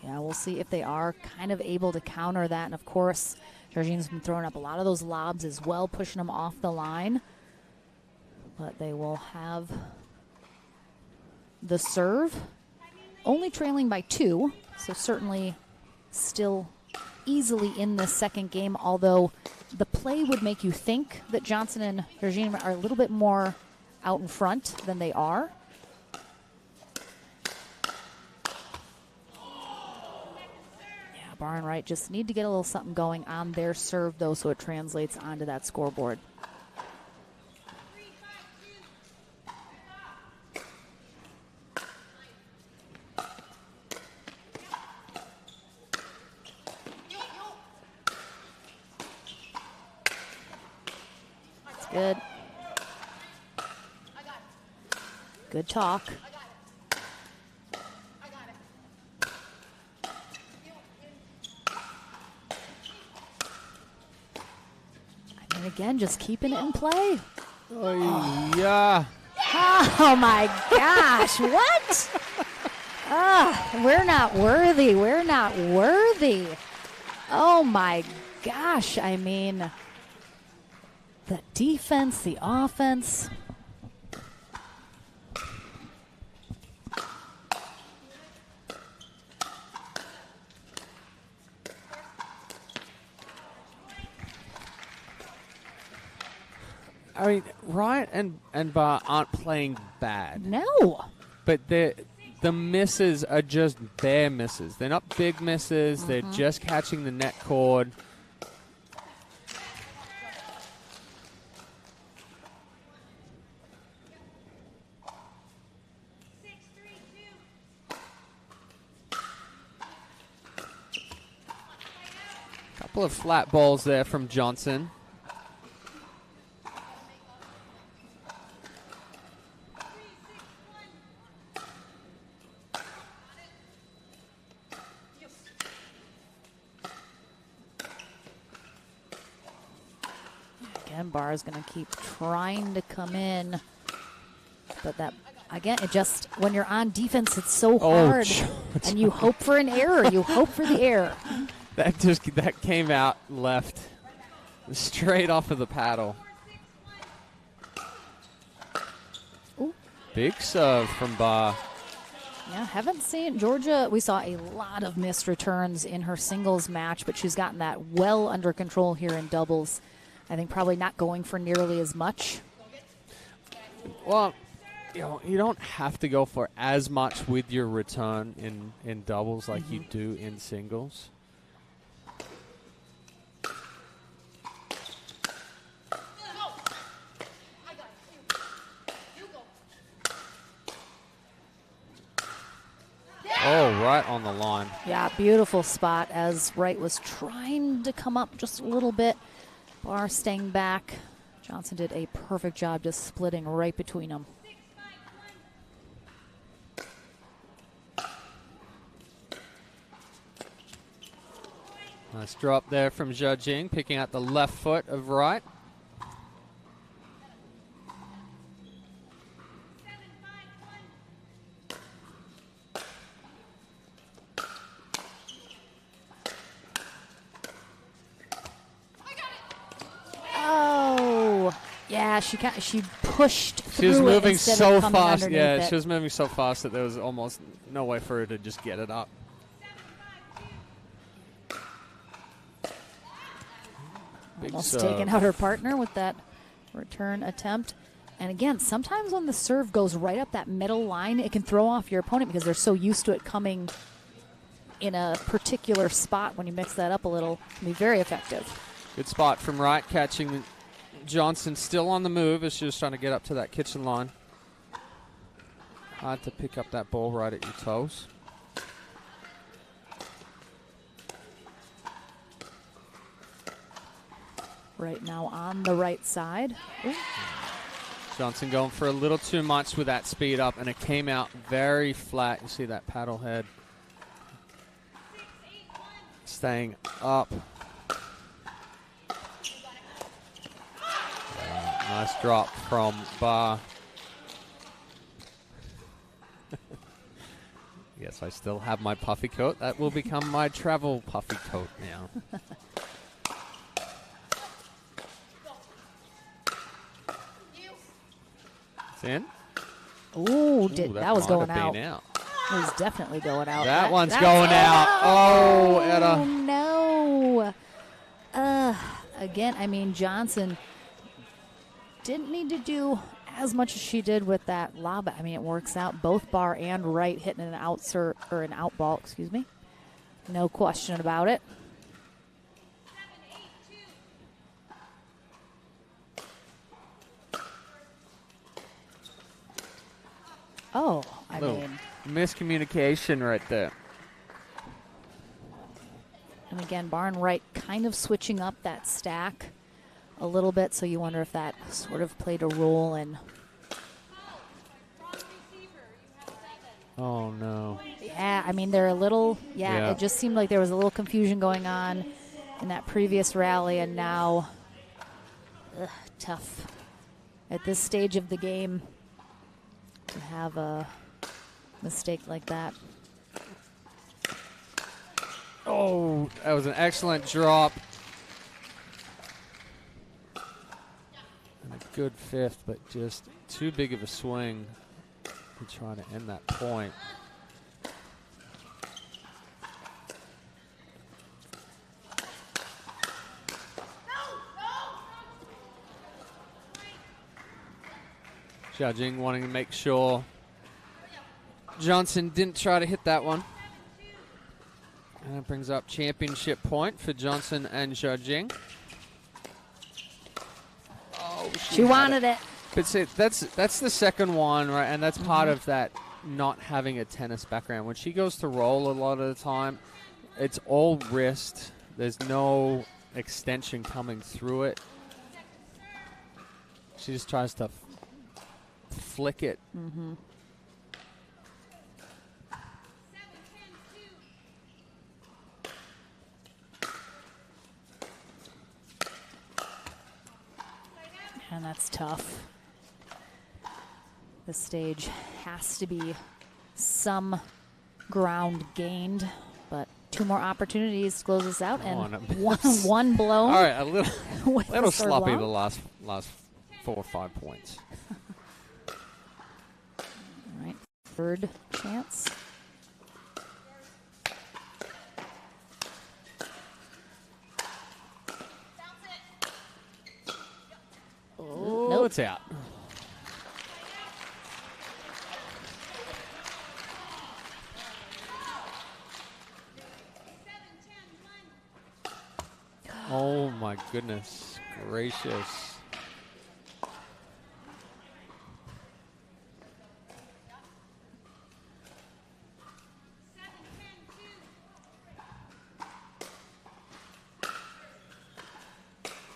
Yeah, we'll see if they are kind of able to counter that. And of course, Jardim's been throwing up a lot of those lobs as well, pushing them off the line. But they will have the serve, only trailing by 2, so certainly still easily in this second game, although the play would make you think that Johnson and Jardim are a little bit more out in front than they are. Yeah, Barr and Wright just need to get a little something going on their serve, though, so it translates onto that scoreboard. Good. Good talk. And again, just keeping it in play. Oh, yeah. Oh my gosh, what? We're not worthy. We're not worthy. Oh my gosh, I mean, the defense, the offense. I mean, Wright and Barr aren't playing bad. No. But the misses are just bare misses. They're not big misses. They're just catching the net cord. Couple of flat balls there from Johnson. Again, Barr is going to keep trying to come in. But that, again, it just, when you're on defense, it's so hard. And you hope for an error. You hope for the error. That came out left, straight off of the paddle. Ooh. Big serve from Barr. Yeah, haven't seen Georgia. We saw a lot of missed returns in her singles match, but she's gotten that well under control here in doubles. I think probably not going for nearly as much. Well, you don't have to go for as much with your return in doubles like you do in singles. Oh, right on the line. Yeah, beautiful spot as Wright was trying to come up just a little bit. Barr staying back. Johnson did a perfect job just splitting right between them. Nice drop there from Zhao Jing, picking out the left foot of Wright. Yeah, she pushed through. She was moving instead so of coming fast. underneath Yeah, it. she was moving so fast that there was almost no way for her to just get it up. Almost taking out her partner with that return attempt. And again, sometimes when the serve goes right up that middle line, it can throw off your opponent because they're so used to it coming in a particular spot. When you mix that up a little, it can be very effective. Good spot from Wright, catching Johnson still on the move as she was trying to get up to that kitchen line. Hard to pick up that ball right at your toes. Right now on the right side. Ooh. Johnson going for a little too much with that speed up, and it came out very flat. You see that paddle head staying up. Nice drop from Barr. Yes, I still have my puffy coat. That will become my travel puffy coat now. It's in. Ooh, that was going out. It out. was definitely going out. That one's going out. Oh, Etta. No. Again, I mean, Johnson didn't need to do as much as she did with that lob. I mean, it works out. Both Barr and Wright hitting an out ball, excuse me. No question about it. Oh, I mean. Miscommunication right there. And again, Barr and Wright kind of switching up that stack a little bit, so you wonder if that sort of played a role in. Oh, no. Yeah, I mean, they're a little, it just seemed like there was a little confusion going on in that previous rally, and now, tough at this stage of the game to have a mistake like that. Oh, that was an excellent drop. And a good fifth, but just too big of a swing to try to end that point. Zhao Jing wanting to make sure Johnson didn't try to hit that one. And that brings up championship point for Johnson and Zhao Jing. Oh, she wanted it. But see, that's the second one, right? And that's part of that not having a tennis background. When she goes to roll a lot of the time, it's all wrist. There's no extension coming through it. She just tries to flick it. Mm-hmm. And that's tough. This stage has to be some ground gained, but two more opportunities to close this out, and one blown. All right, a little sloppy long. the last 4 or 5 points. All right, third chance. Oh, nope. It's out. my goodness gracious.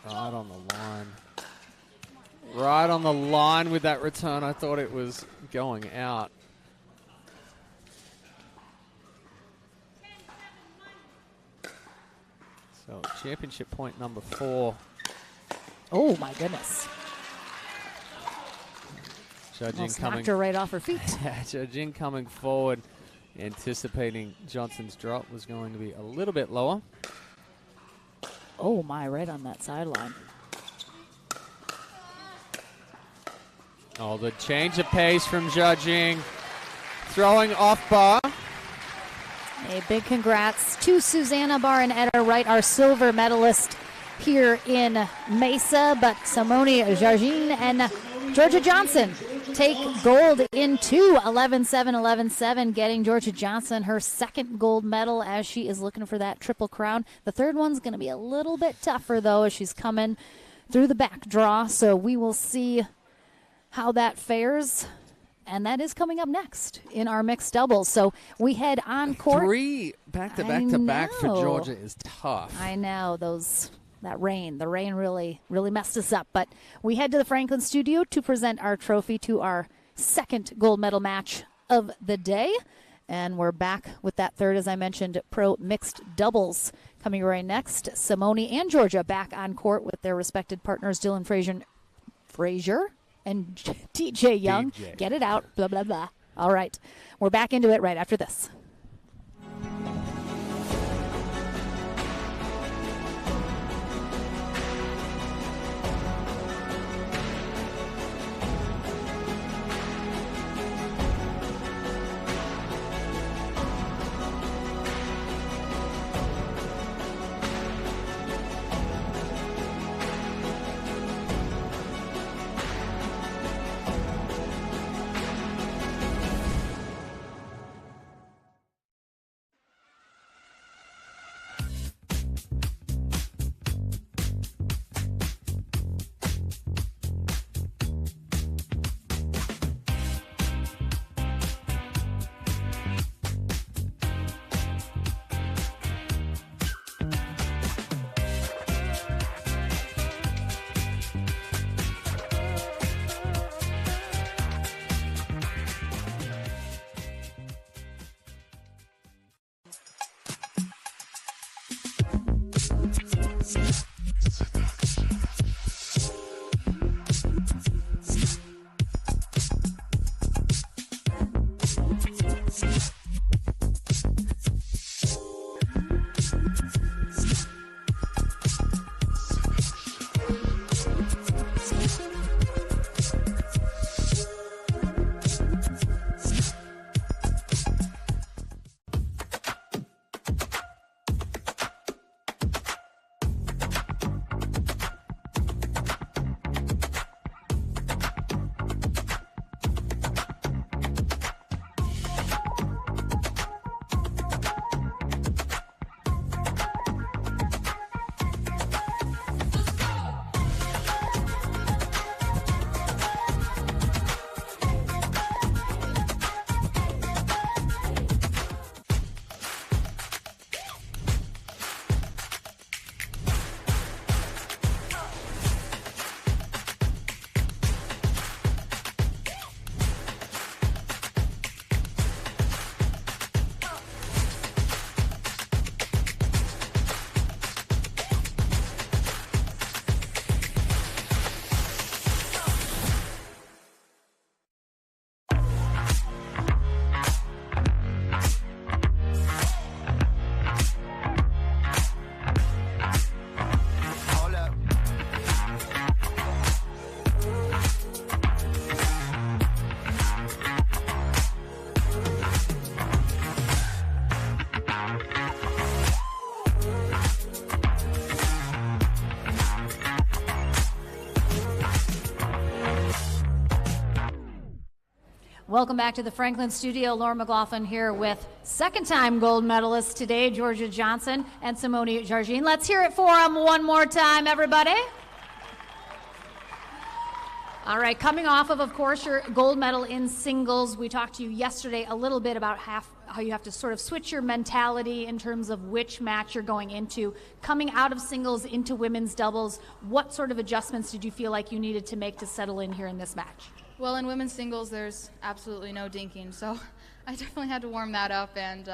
Right on the line. Right on the line with that return. I thought it was going out. So championship point number 4. Oh, my goodness. Judging Almost coming. knocked her right off her feet. Judging coming forward, anticipating Johnson's drop was going to be a little bit lower. Oh, my, right on that sideline. Oh, the change of pace from Judging. Throwing off bar. A big congrats to Susanna Barnetta Wright, our silver medalist here in Mesa. But Simone Jargin and Georgia Johnson take gold in 2, 11-7, 11-7, getting Georgia Johnson her second gold medal as she is looking for that triple crown. The third one's going to be a little bit tougher, though, as she's coming through the back draw. So we will see how that fares. And that is coming up next in our mixed doubles. So we head on court. 3 back-to-back-to-back for Georgia is tough. I know the rain really messed us up. But we head to the Franklin studio to present our trophy to our second gold medal match of the day. And we're back with that third, as I mentioned, pro mixed doubles coming right next. Simone and Georgia back on court with their respected partners, Dylan Frazier and TJ Young. DJ. Get it out, blah, blah, blah. All right. We're back into it right after this. Welcome back to the Franklin studio. Laura McLaughlin here with second-time gold medalists today, Georgia Johnson and Simone Jargin. Let's hear it for them one more time, everybody. All right, coming off of course, your gold medal in singles. We talked to you yesterday a little bit about how you have to sort of switch your mentality in terms of which match you're going into. Coming out of singles into women's doubles, what sort of adjustments did you feel like you needed to make to settle in here in this match? Well, in women's singles, there's absolutely no dinking, so I definitely had to warm that up, and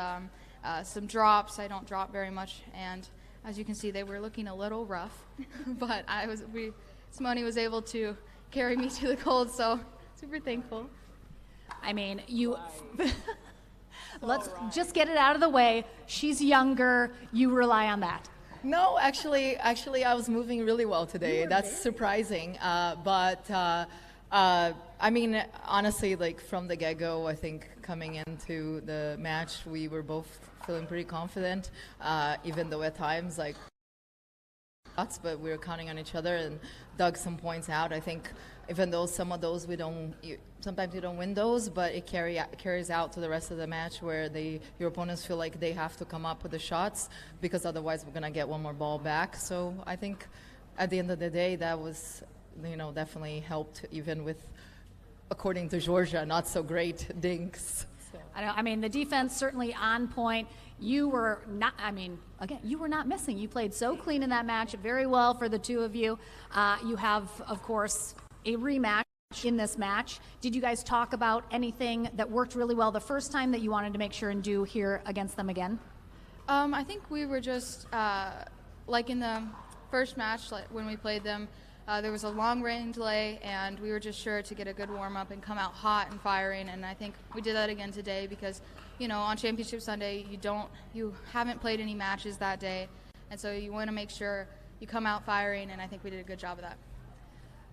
some drops. I don't drop very much, and as you can see, they were looking a little rough, but Simone was able to carry me to the gold, so super thankful. I mean, let's just get it out of the way. She's younger. You rely on that. No, actually, I was moving really well today. That's surprising. I mean, honestly, like from the get-go, I think coming into the match, we were both feeling pretty confident, even though at times, like, but we were counting on each other and dug some points out. I think even though some of those sometimes you don't win those, but it carries out to the rest of the match where your opponents feel like they have to come up with the shots because otherwise we're gonna get one more ball back. So I think at the end of the day that was, definitely helped, even with, according to Georgia, not so great dinks. So. I mean, the defense certainly on point. You were not, you were not missing. You played so clean in that match, very well for the two of you. You have, of course, a rematch in this match. Did you guys talk about anything that worked really well the first time that you wanted to make sure and do here against them again? I think we were just, like in the first match, like when we played them, there was a long rain delay, and we were just sure to get a good warm-up and come out hot and firing, and I think we did that again today because, on Championship Sunday, you haven't played any matches that day, and so you want to make sure you come out firing, and I think we did a good job of that.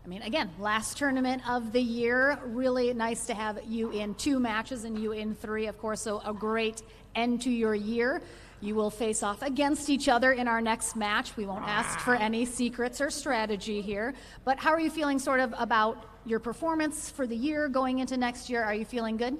I mean, again, last tournament of the year, really nice to have you in 2 matches and you in 3, of course, so a great end to your year. You will face off against each other in our next match. We won't ask for any secrets or strategy here, but how are you feeling sort of about your performance for the year going into next year? Are you feeling good?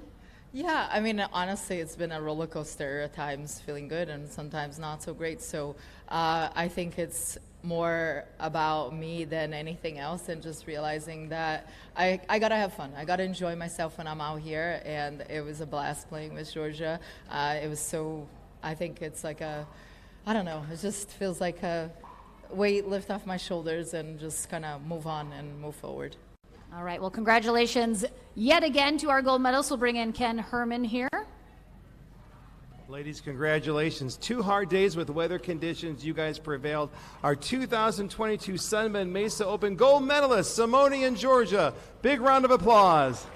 Yeah, I mean, honestly, it's been a roller coaster at times, feeling good and sometimes not so great. So I think it's more about me than anything else, and just realizing that I gotta have fun. I gotta enjoy myself when I'm out here, and it was a blast playing with Georgia. It was so, I think it's like I don't know, it just feels like a weight lift off my shoulders and just kind of move on and move forward. All right, well, congratulations yet again to our gold medalists. We'll bring in Ken Herman here. Ladies, congratulations. 2 hard days with weather conditions. You guys prevailed. Our 2022 SUNMED Mesa Open gold medalists, Simone and Georgia. Big round of applause.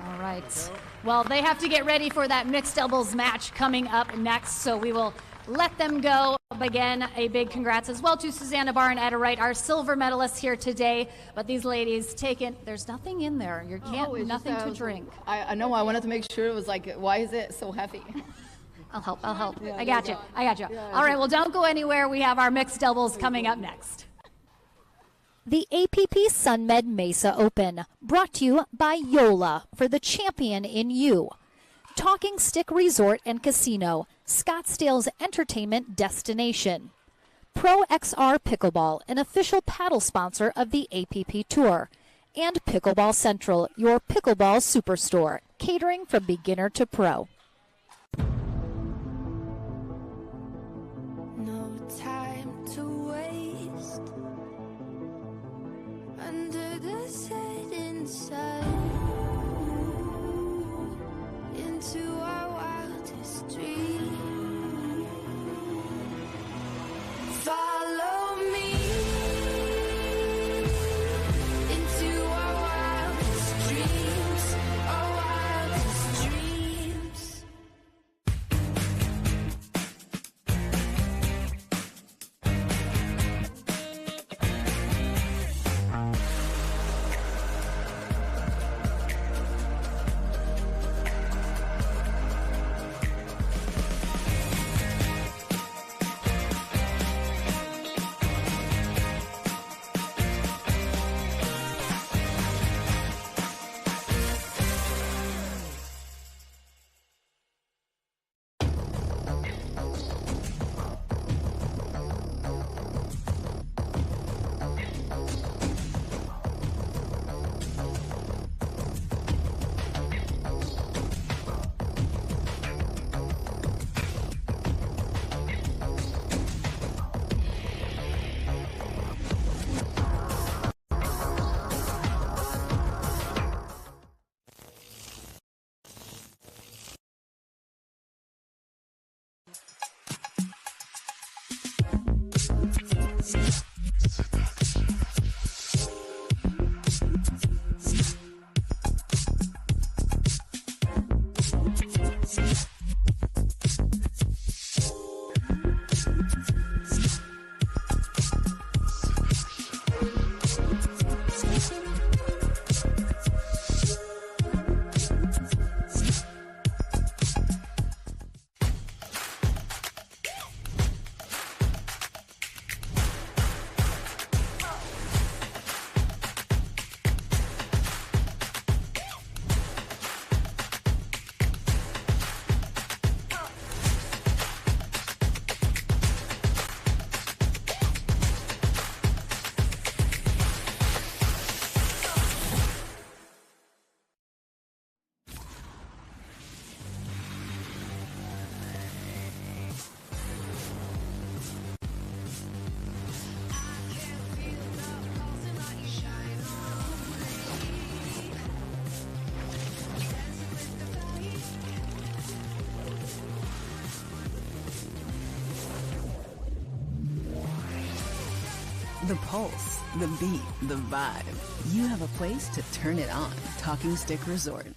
All right. Well, they have to get ready for that mixed doubles match coming up next, so we will let them go. Again, a big congrats as well to Susanna Barr and Etta Wright, our silver medalists here today. But these ladies there's nothing in there. You can't, nothing to drink. I know, I wanted to make sure. It was like, why is it so heavy? I'll help. Yeah, I got you. Yeah, all right, well, don't go anywhere. We have our mixed doubles coming up next. The APP SUNMED Mesa Open, brought to you by Yola for the champion in you. Talking Stick Resort and Casino, Scottsdale's entertainment destination. Pro XR Pickleball, an official paddle sponsor of the APP Tour. And Pickleball Central, your pickleball superstore, catering from beginner to pro. No time to waste under the setting sun. Into our wildest dream. Follow me into our wildest dreams, our wildest dreams. The pulse, the beat, the vibe. You have a place to turn it on. Talking Stick Resort.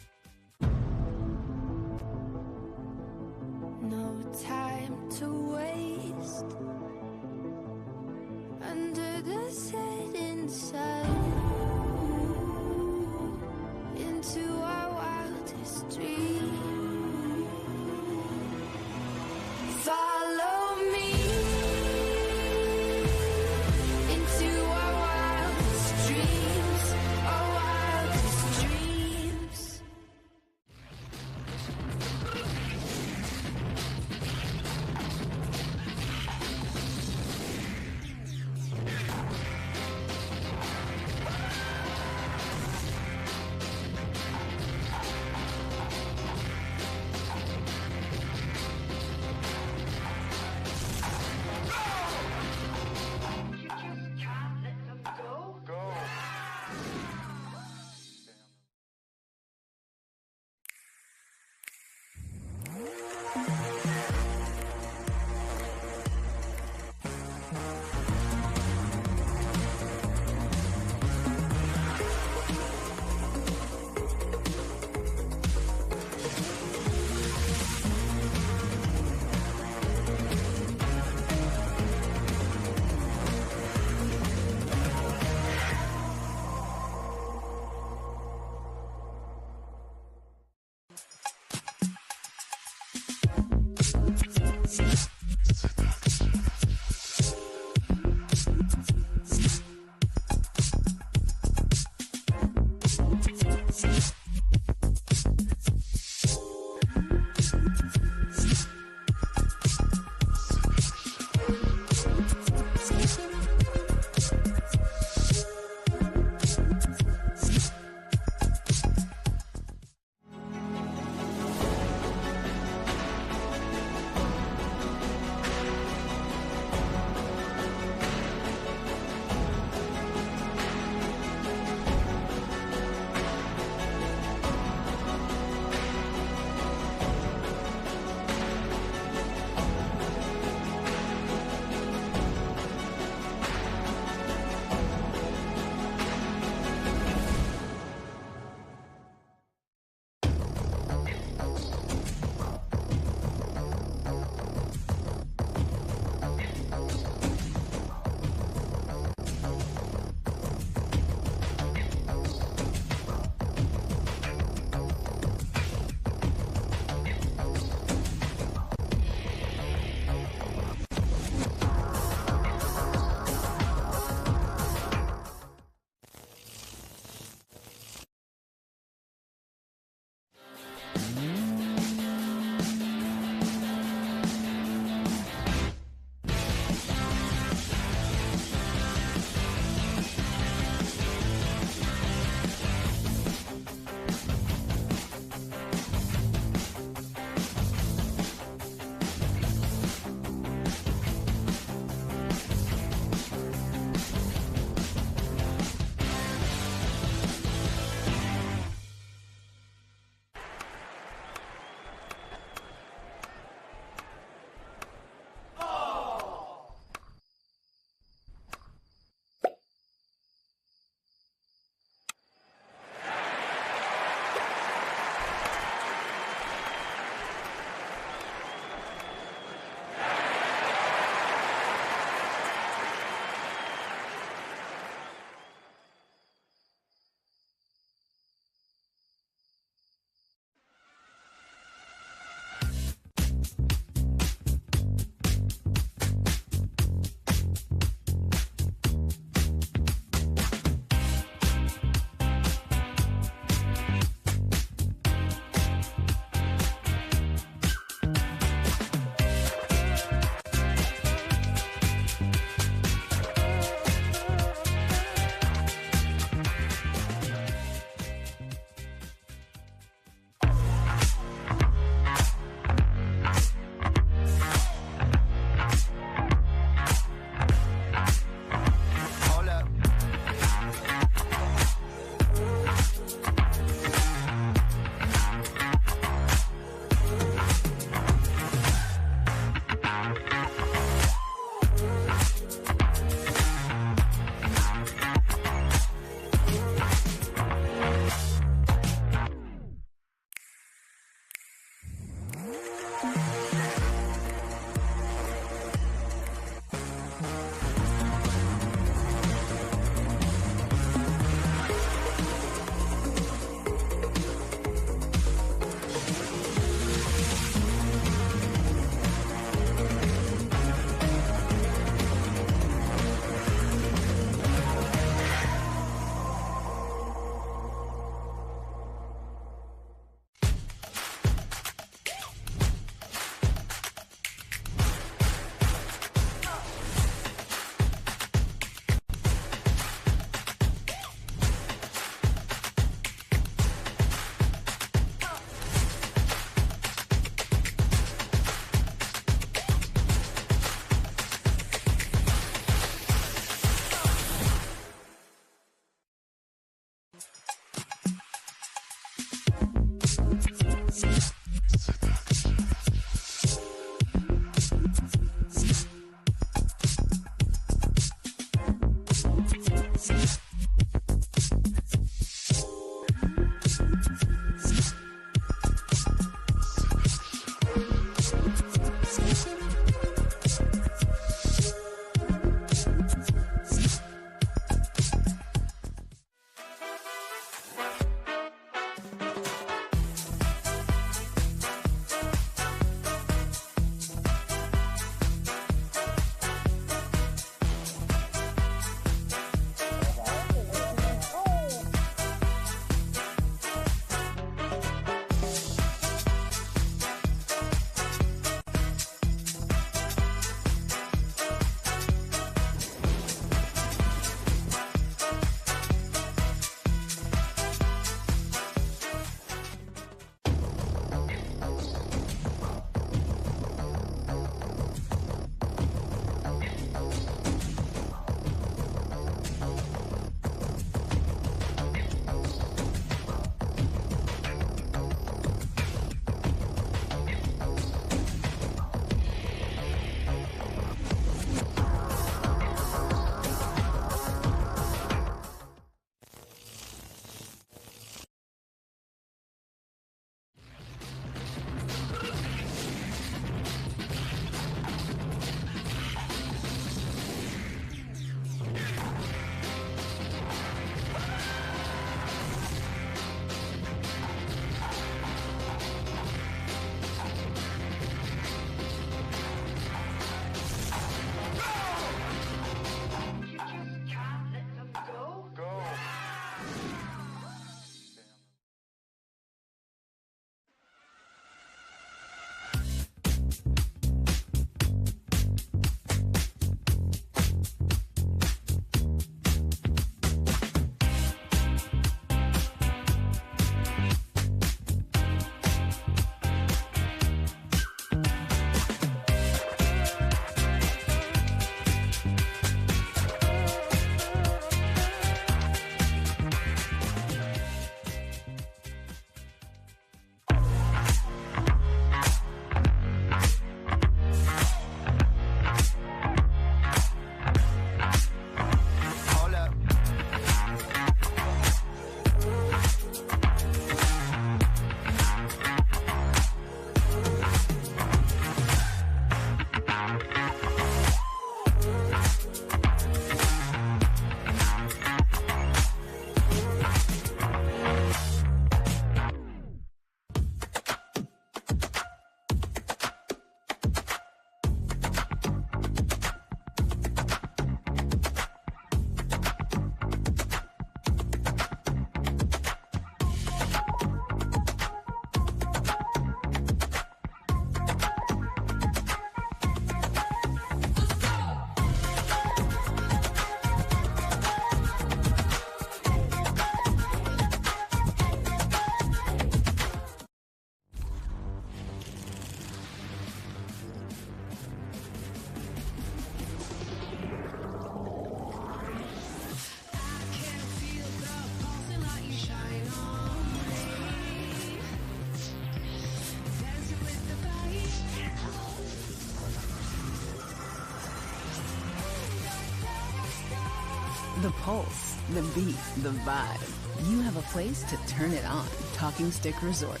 The pulse, the beat, the vibe. You have a place to turn it on. Talking Stick Resort.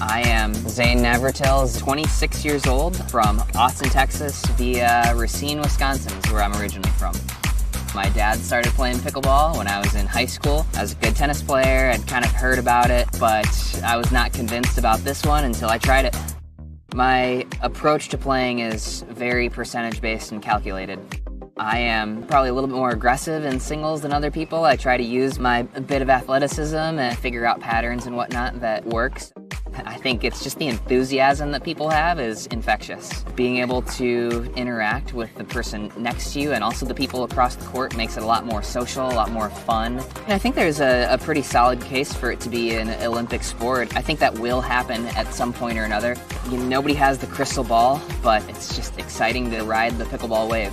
I am Zane Navratil, 26 years old, from Austin, Texas, via Racine, Wisconsin is where I'm originally from. My dad started playing pickleball when I was in high school. I was a good tennis player. I'd kind of heard about it, but I was not convinced about this one until I tried it. My approach to playing is very percentage-based and calculated. I am probably a little bit more aggressive in singles than other people. I try to use my bit of athleticism and figure out patterns and whatnot that works. I think it's just the enthusiasm that people have is infectious. Being able to interact with the person next to you and also the people across the court makes it a lot more social, a lot more fun. And I think there's a pretty solid case for it to be an Olympic sport. I think that will happen at some point or another. Nobody has the crystal ball, but it's just exciting to ride the pickleball wave.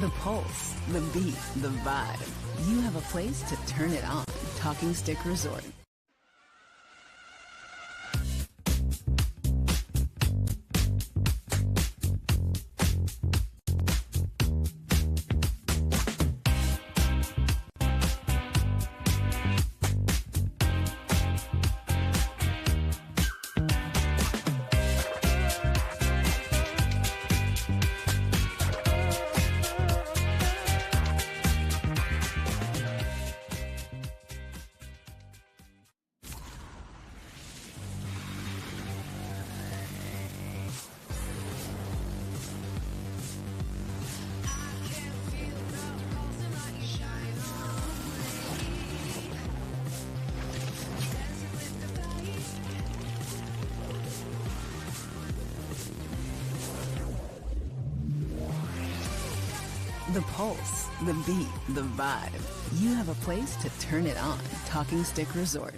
The pulse, the beat, the vibe. You have a place to turn it on. Talking Stick Resort. The pulse, the beat, the vibe. You have a place to turn it on. Talking Stick Resort.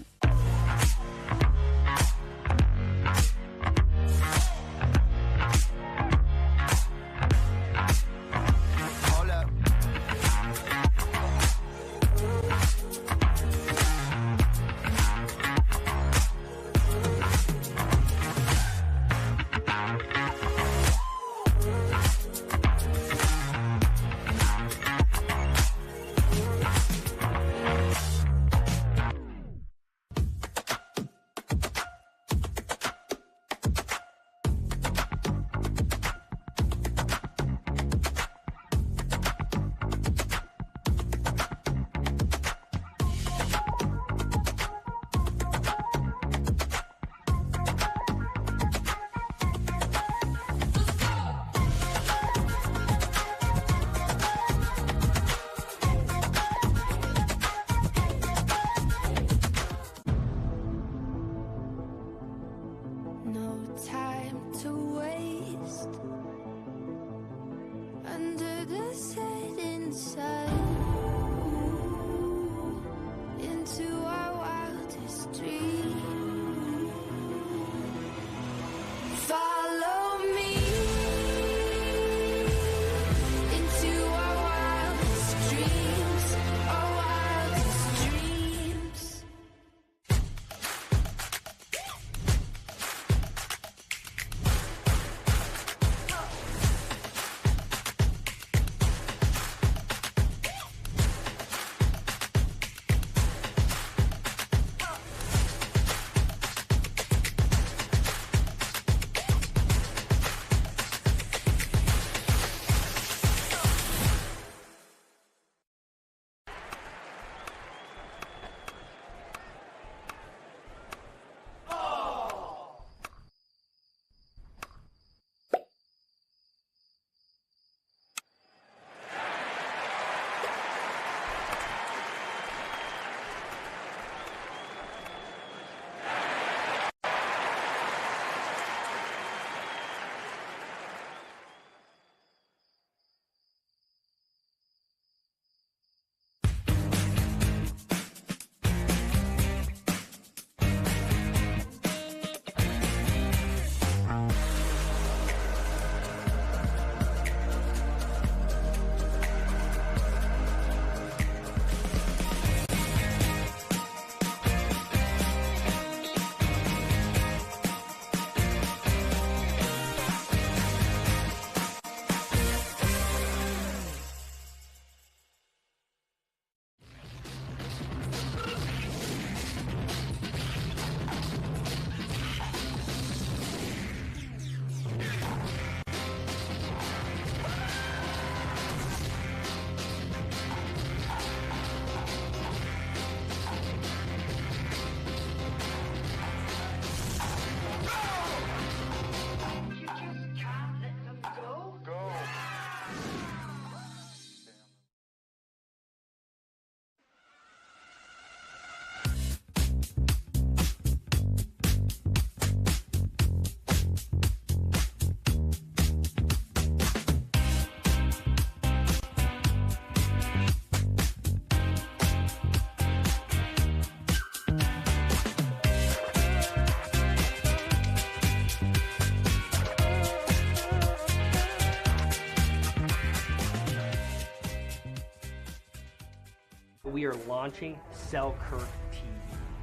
We are launching Selkirk TV,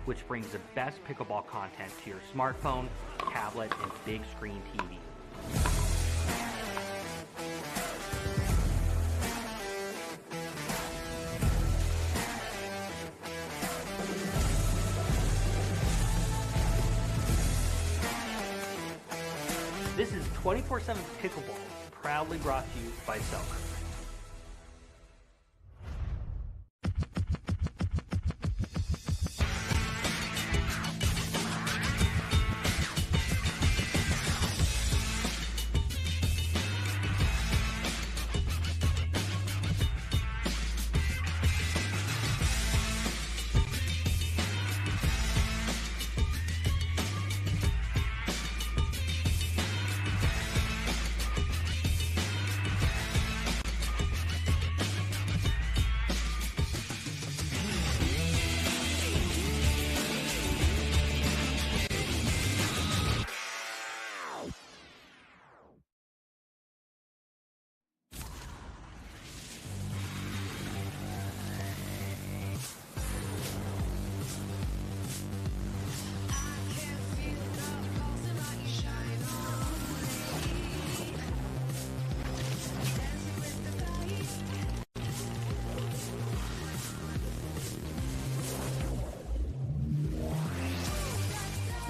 which brings the best pickleball content to your smartphone, tablet, and big screen TV. This is 24/7 Pickleball, proudly brought to you by Selkirk.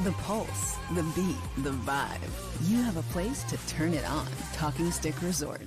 The pulse, the beat, the vibe. You have a place to turn it on. Talking Stick Resort.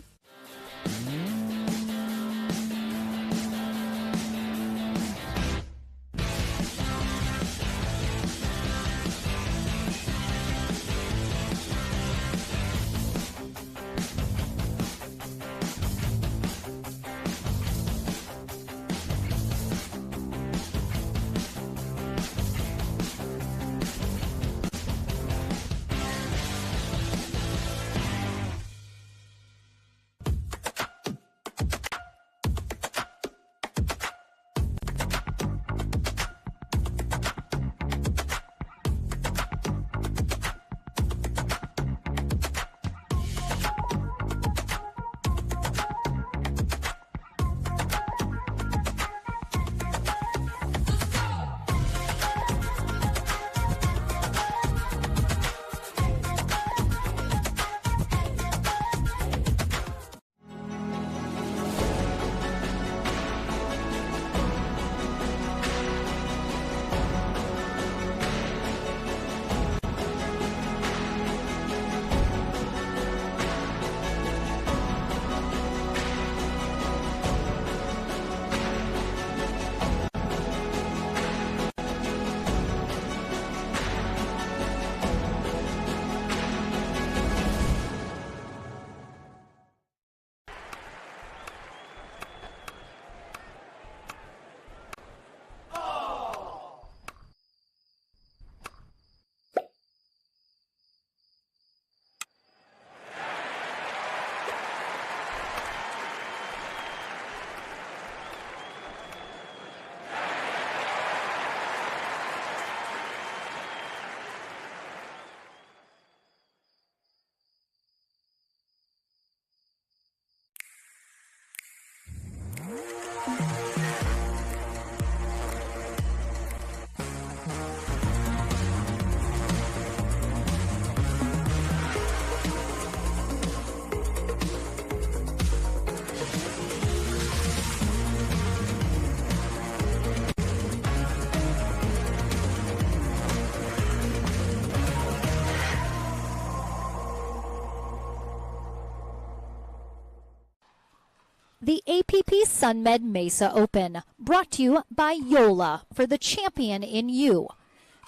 The APP SUNMED Mesa Open, brought to you by Yola for the champion in you.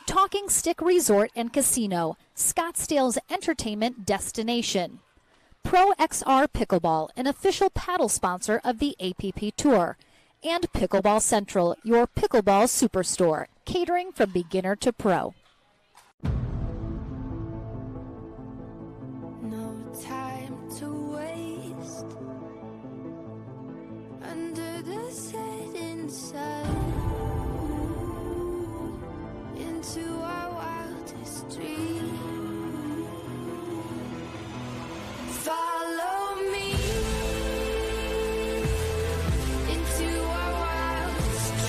Talking Stick Resort and Casino, Scottsdale's entertainment destination. Pro XR Pickleball, an official paddle sponsor of the APP Tour. And Pickleball Central, your pickleball superstore, catering from beginner to pro. No time to waste under the setting sun, into our wildest dream. Follow me into our wildest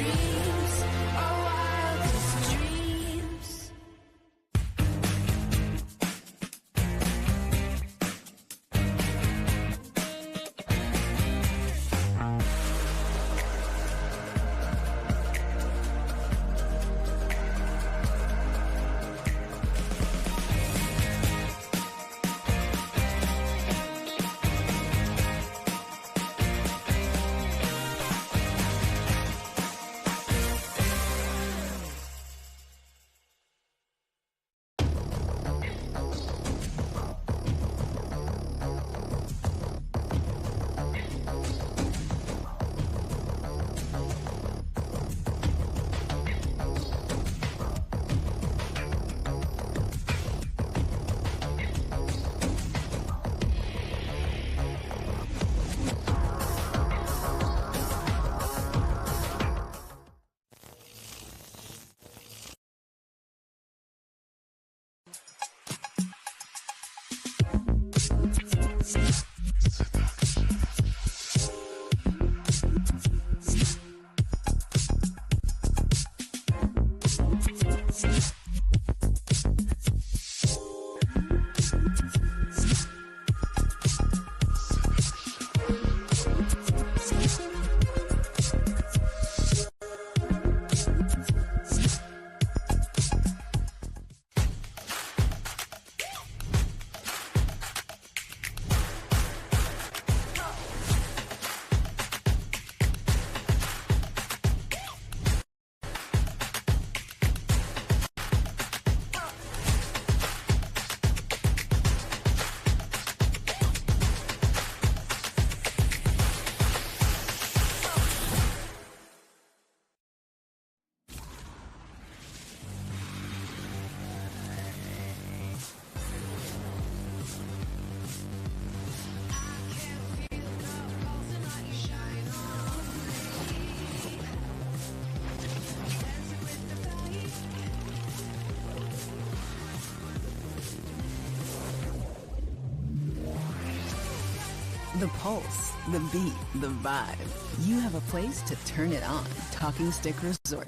The pulse, the beat, the vibe. You have a place to turn it on. Talking Stick Resort.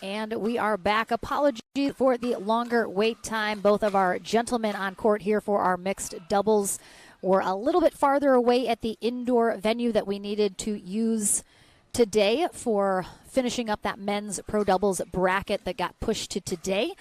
And we are back. Apologies for the longer wait time. Both of our gentlemen on court here for our mixed doubles were a little bit farther away at the indoor venue that we needed to use today for finishing up that men's pro doubles bracket that got pushed to today.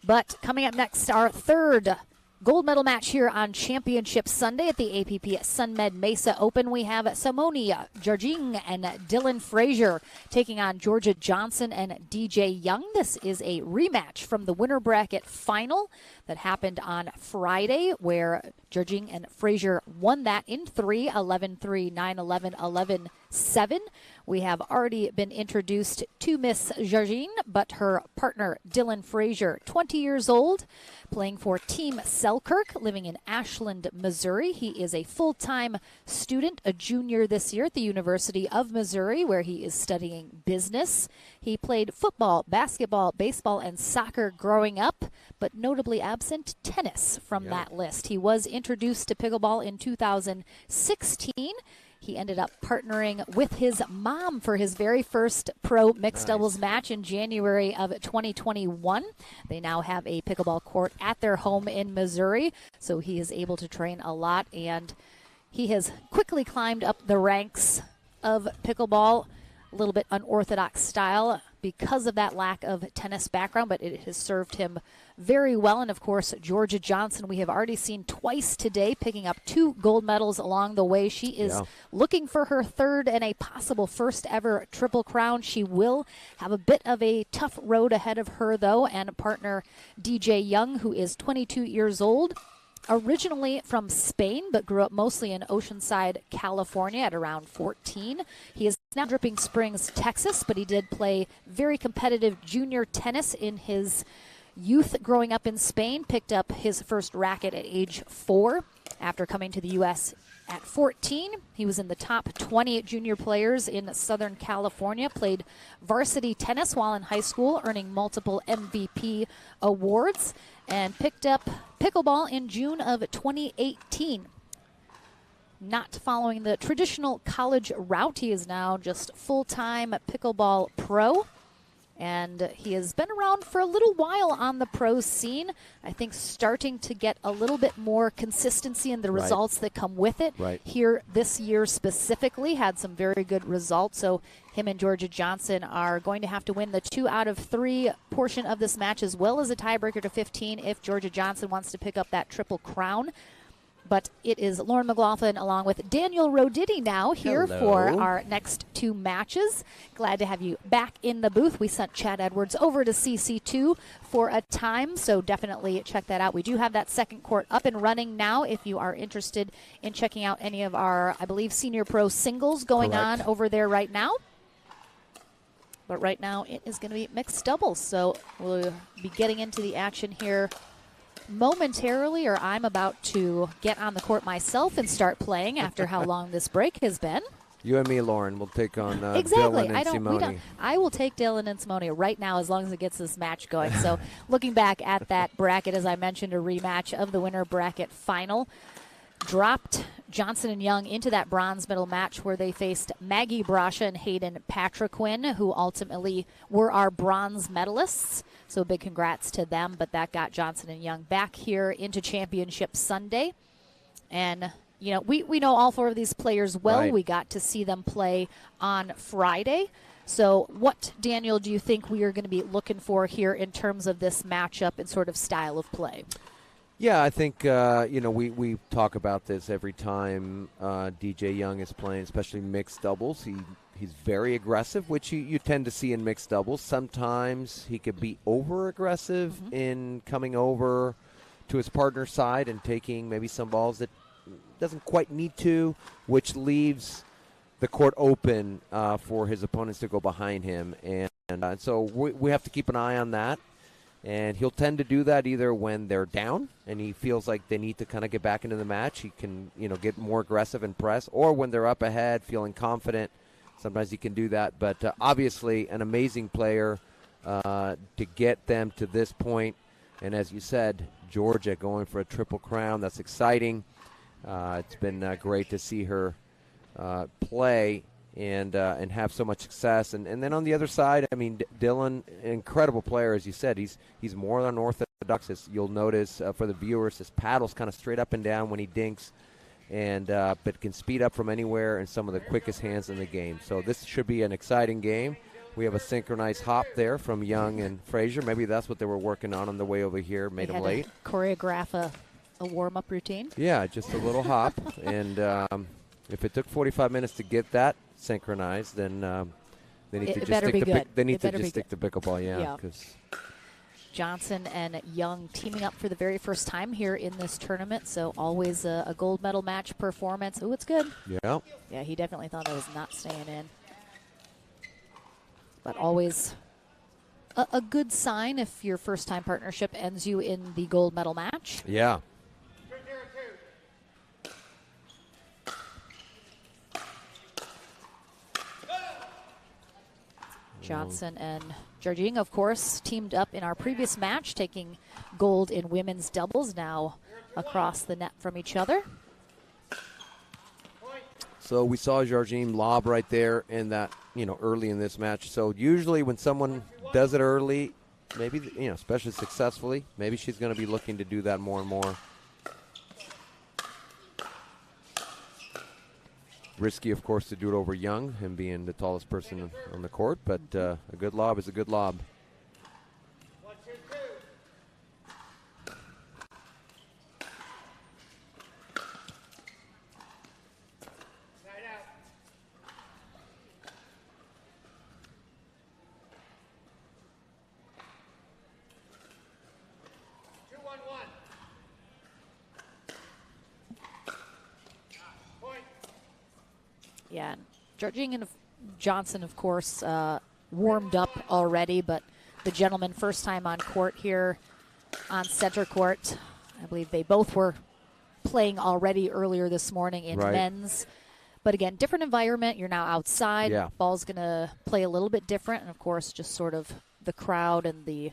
But coming up next, our third gold medal match here on Championship Sunday at the APP SUNMED Mesa Open. We have Simone Jarging and Dylan Frazier taking on Georgia Johnson and DJ Young. This is a rematch from the winner bracket final that happened on Friday, where Jarging and Frazier won that in 3, 11-3, 9-11, 11-7. We have already been introduced to Miss Jarging, but her partner Dylan Frazier, 20 years old, playing for Team Selkirk, living in Ashland, Missouri. He is a full-time student, a junior this year at the University of Missouri, where he is studying business. He played football, basketball, baseball, and soccer growing up, but notably absent tennis from that list. He was introduced to pickleball in 2016. He ended up partnering with his mom for his very first pro mixed doubles match in January of 2021. They now have a pickleball court at their home in Missouri, so he is able to train a lot, and he has quickly climbed up the ranks of pickleball, a little bit unorthodox style, because of that lack of tennis background, but it has served him very well. And of course, Georgia Johnson, we have already seen twice today, picking up 2 gold medals along the way. She is looking for her 3rd and a possible first ever Triple Crown. She will have a bit of a tough road ahead of her, though, and partner DJ Young, who is 22 years old. Originally from Spain, but grew up mostly in Oceanside, California at around 14. He is now Dripping Springs, Texas, but he did play very competitive junior tennis in his youth growing up in Spain. Picked up his first racket at age 4 after coming to the U.S. at 14. He was in the top 20 junior players in Southern California, played varsity tennis while in high school, earning multiple MVP awards, and picked up pickleball in June of 2018. Not following the traditional college route, he is now just full-time pickleball pro. And he has been around for a little while on the pro scene. I think starting to get a little bit more consistency in the results that come with it. Here this year specifically had some very good results. So him and Georgia Johnson are going to have to win the 2 out of 3 portion of this match, as well as a tiebreaker to 15 if Georgia Johnson wants to pick up that Triple Crown. But it is Lauren McLaughlin along with Daniel Roditi now here for our next 2 matches. Glad to have you back in the booth. We sent Chad Edwards over to CC2 for a time, so definitely check that out. We do have that second court up and running now if you are interested in checking out any of our, I believe, senior pro singles going on over there right now. But right now it is going to be mixed doubles, so we'll be getting into the action here momentarily, or I'm about to get on the court myself and start playing after how long this break has been. You and me, Lauren, will take on exactly. Dylan and Simone. I will take Dylan and Simone right now as long as it gets this match going. So looking back at that bracket, as I mentioned, a rematch of the winner bracket final. Dropped Johnson and Young into that bronze medal match where they faced Maggie Brasha and Hayden Patriquin, who ultimately were our bronze medalists. So big congrats to them, but that got Johnson and Young back here into Championship Sunday. And, you know, we know all 4 of these players well. We got to see them play on Friday. So what, Daniel, do you think we are going to be looking for here in terms of this matchup and sort of style of play? Yeah, I think, you know, we talk about this every time DJ Young is playing, especially mixed doubles. He's very aggressive, which you tend to see in mixed doubles. Sometimes he could be over-aggressive in coming over to his partner's side and taking maybe some balls that doesn't quite need to, which leaves the court open for his opponents to go behind him. And so we have to keep an eye on that. And he'll tend to do that either when they're down and he feels like they need to kind of get back into the match. He can, you know, get more aggressive and press. Or when they're up ahead, feeling confident, sometimes he can do that. But obviously an amazing player to get them to this point. And as you said, Georgia going for a Triple Crown. That's exciting. It's been great to see her play and have so much success. And then on the other side, I mean, Dylan, incredible player, as you said. He's more unorthodox. As you'll notice for the viewers, his paddle's kind of straight up and down when he dinks, and but can speed up from anywhere and some of the quickest hands in the game. So this should be an exciting game. We have a synchronized hop there from Young and Frazier. Maybe that's what they were working on the way over here, made him late. Choreograph a warm-up routine. Yeah, just a little hop. And if it took 45 minutes to get that synchronized, then they need to just stick to pickleball. Yeah. Johnson and Young teaming up for the very first time here in this tournament, so always a gold medal match performance. Oh, it's good. Yeah. Yeah, he definitely thought I was not staying in. But always a good sign if your first-time partnership ends you in the gold medal match. Yeah. Johnson and Georgine, of course, teamed up in our previous match, taking gold in women's doubles, now across the net from each other. So we saw Georgine lob right there in that, early in this match. So usually when someone does it early, maybe, especially successfully, maybe she's going to be looking to do that more and more. Risky, of course, to do it over Young, him being the tallest person on the court, but a good lob is a good lob. Yeah, Georgine and Johnson, of course, warmed up already, but the gentlemen first time on court here on center court. I believe they both were playing already earlier this morning in men's. But again, different environment. You're now outside. Yeah. Ball's going to play a little bit different. And, of course, just sort of the crowd and the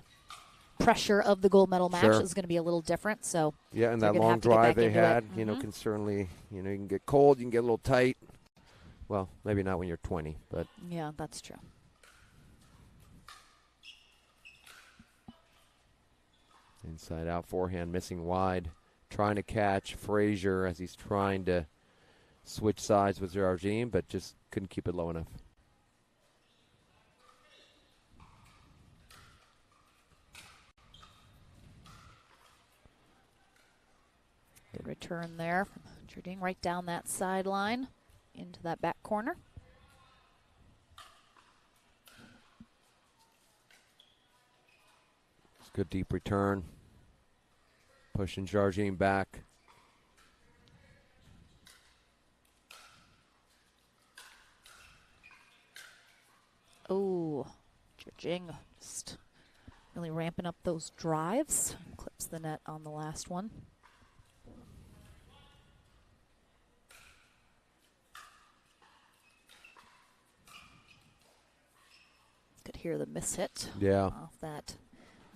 pressure of the gold medal match is going to be a little different. So yeah, and that long drive they had, you know, can certainly, you know, you can get cold, you can get a little tight. Well, maybe not when you're 20, but. Yeah, that's true. Inside out forehand, missing wide. Trying to catch Frazier as he's trying to switch sides with Georgine, but just couldn't keep it low enough. Good return there from Georgine right down that sideline into that back corner. It's a good deep return. Pushing Georgine back. Oh, Georgine just really ramping up those drives. Clips the net on the last one. Could hear the miss hit off that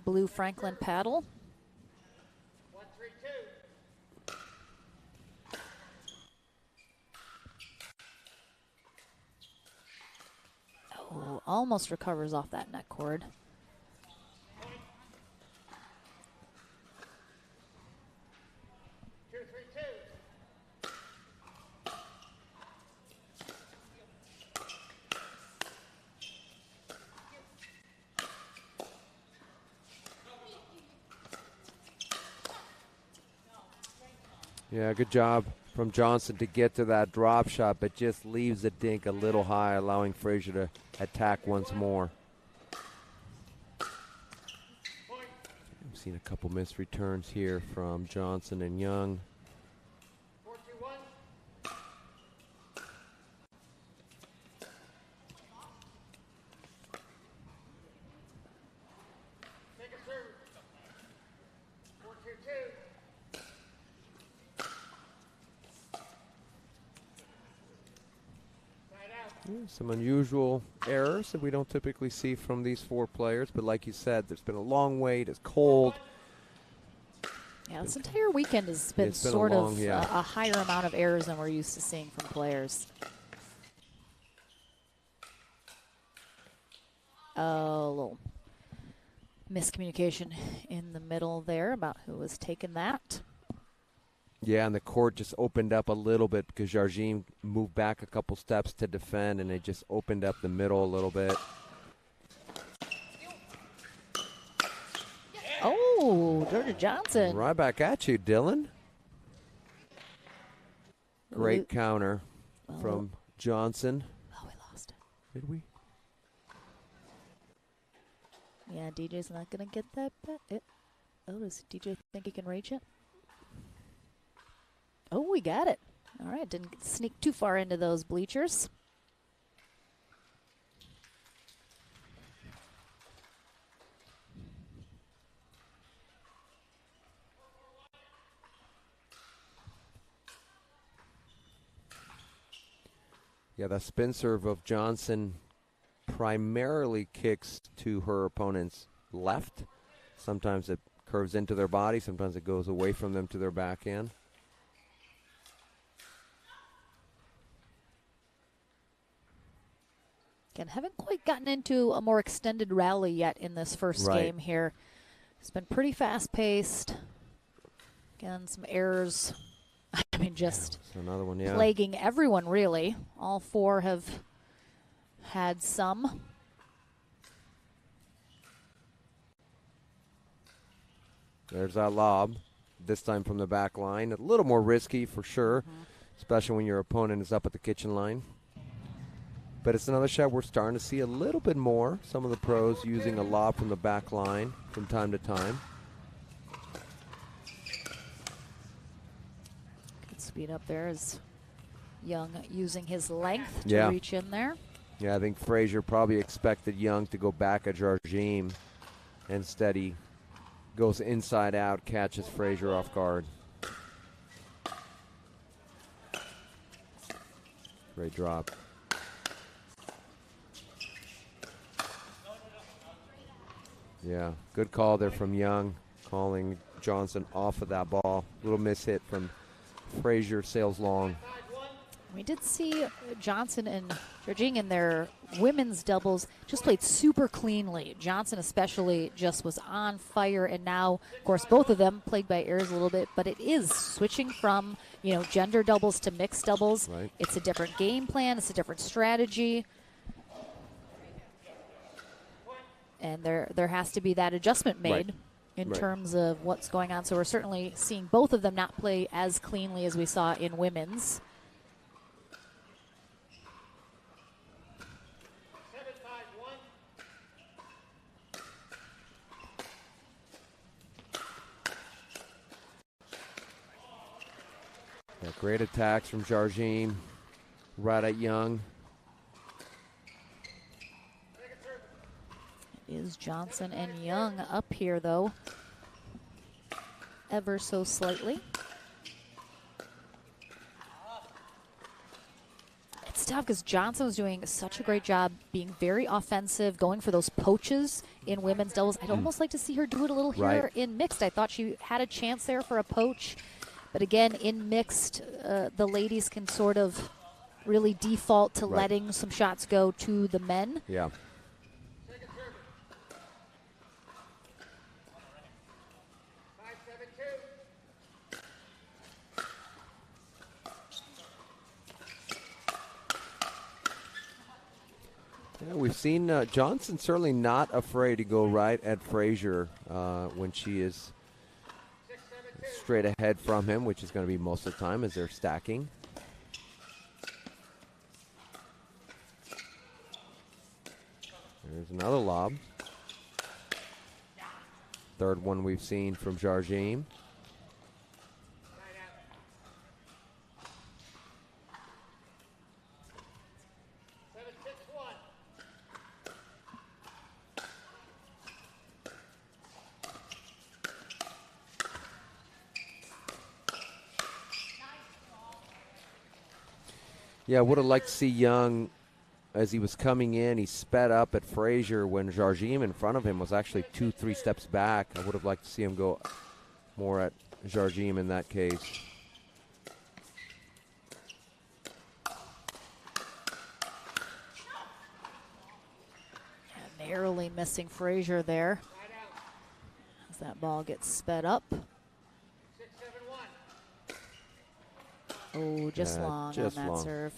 blue Franklin paddle. 1-3-2. Oh, almost recovers off that net cord. Yeah, good job from Johnson to get to that drop shot, but just leaves the dink a little high, allowing Frazier to attack once more. I've seen a couple missed returns here from Johnson and Young. 4-2-1. Take a serve. 4-2-2. Some unusual errors that we don't typically see from these four players, but like you said, there's been a long wait, it's cold. Yeah, this entire weekend has been sort of a higher amount of errors than we're used to seeing from players. A little miscommunication in the middle there about who was taking that. Yeah, and the court just opened up a little bit because Georgine moved back a couple steps to defend, and it just opened up the middle a little bit. Oh, Georgia Johnson. Right back at you, Dylan. Great counter from Johnson. Oh, we lost it. Did we? Yeah, DJ's not going to get that bet. Oh, does DJ think he can reach it? Oh, we got it. All right, didn't sneak too far into those bleachers. Yeah, the spin serve of Johnson primarily kicks to her opponent's left. Sometimes it curves into their body. Sometimes it goes away from them to their backhand. Again, haven't quite gotten into a more extended rally yet in this first game here. It's been pretty fast-paced. Again, some errors I mean, just another one, yeah. plaguing everyone, really. All four have had some. There's that lob, this time from the back line. A little more risky for sure, especially when your opponent is up at the kitchen line. But it's another shot we're starting to see a little bit more. Some of the pros using a lob from the back line from time to time. Good speed up there as Young using his length to Yeah. reach in there. Yeah, I think Frazier probably expected Young to go back at Jardim. Instead, he goes inside out, catches Frazier off guard. Great drop. Yeah, good call there from Young, calling Johnson off of that ball. Little miss hit from Frazier, sails long. We did see Johnson and Jardim in their women's doubles just played super cleanly. Johnson especially just was on fire, and now, of course, both of them plagued by errors a little bit, but it is switching from, gender doubles to mixed doubles. Right. It's a different game plan. It's a different strategy. And there has to be that adjustment made in terms of what's going on. So we're certainly seeing both of them not play as cleanly as we saw in women's. Yeah, great attacks from Jardim, right at Young. Is Johnson and Young up here, though, ever so slightly. It's tough because Johnson was doing such a great job being very offensive, going for those poaches in women's doubles. I'd almost like to see her do it a little here in mixed. I thought she had a chance there for a poach. But again, in mixed, the ladies can sort of really default to letting some shots go to the men. Yeah. Yeah, we've seen Johnson certainly not afraid to go right at Frazier when she is straight ahead from him, which is going to be most of the time as they're stacking. There's another lob. Third one we've seen from Jardim. Yeah, I would have liked to see Young, as he was coming in, he sped up at Frazier when Jardim in front of him was actually 2-3 steps back. I would have liked to see him go more at Jardim in that case. Narrowly missing Frazier there as that ball gets sped up. Oh, just long just on that long. serve.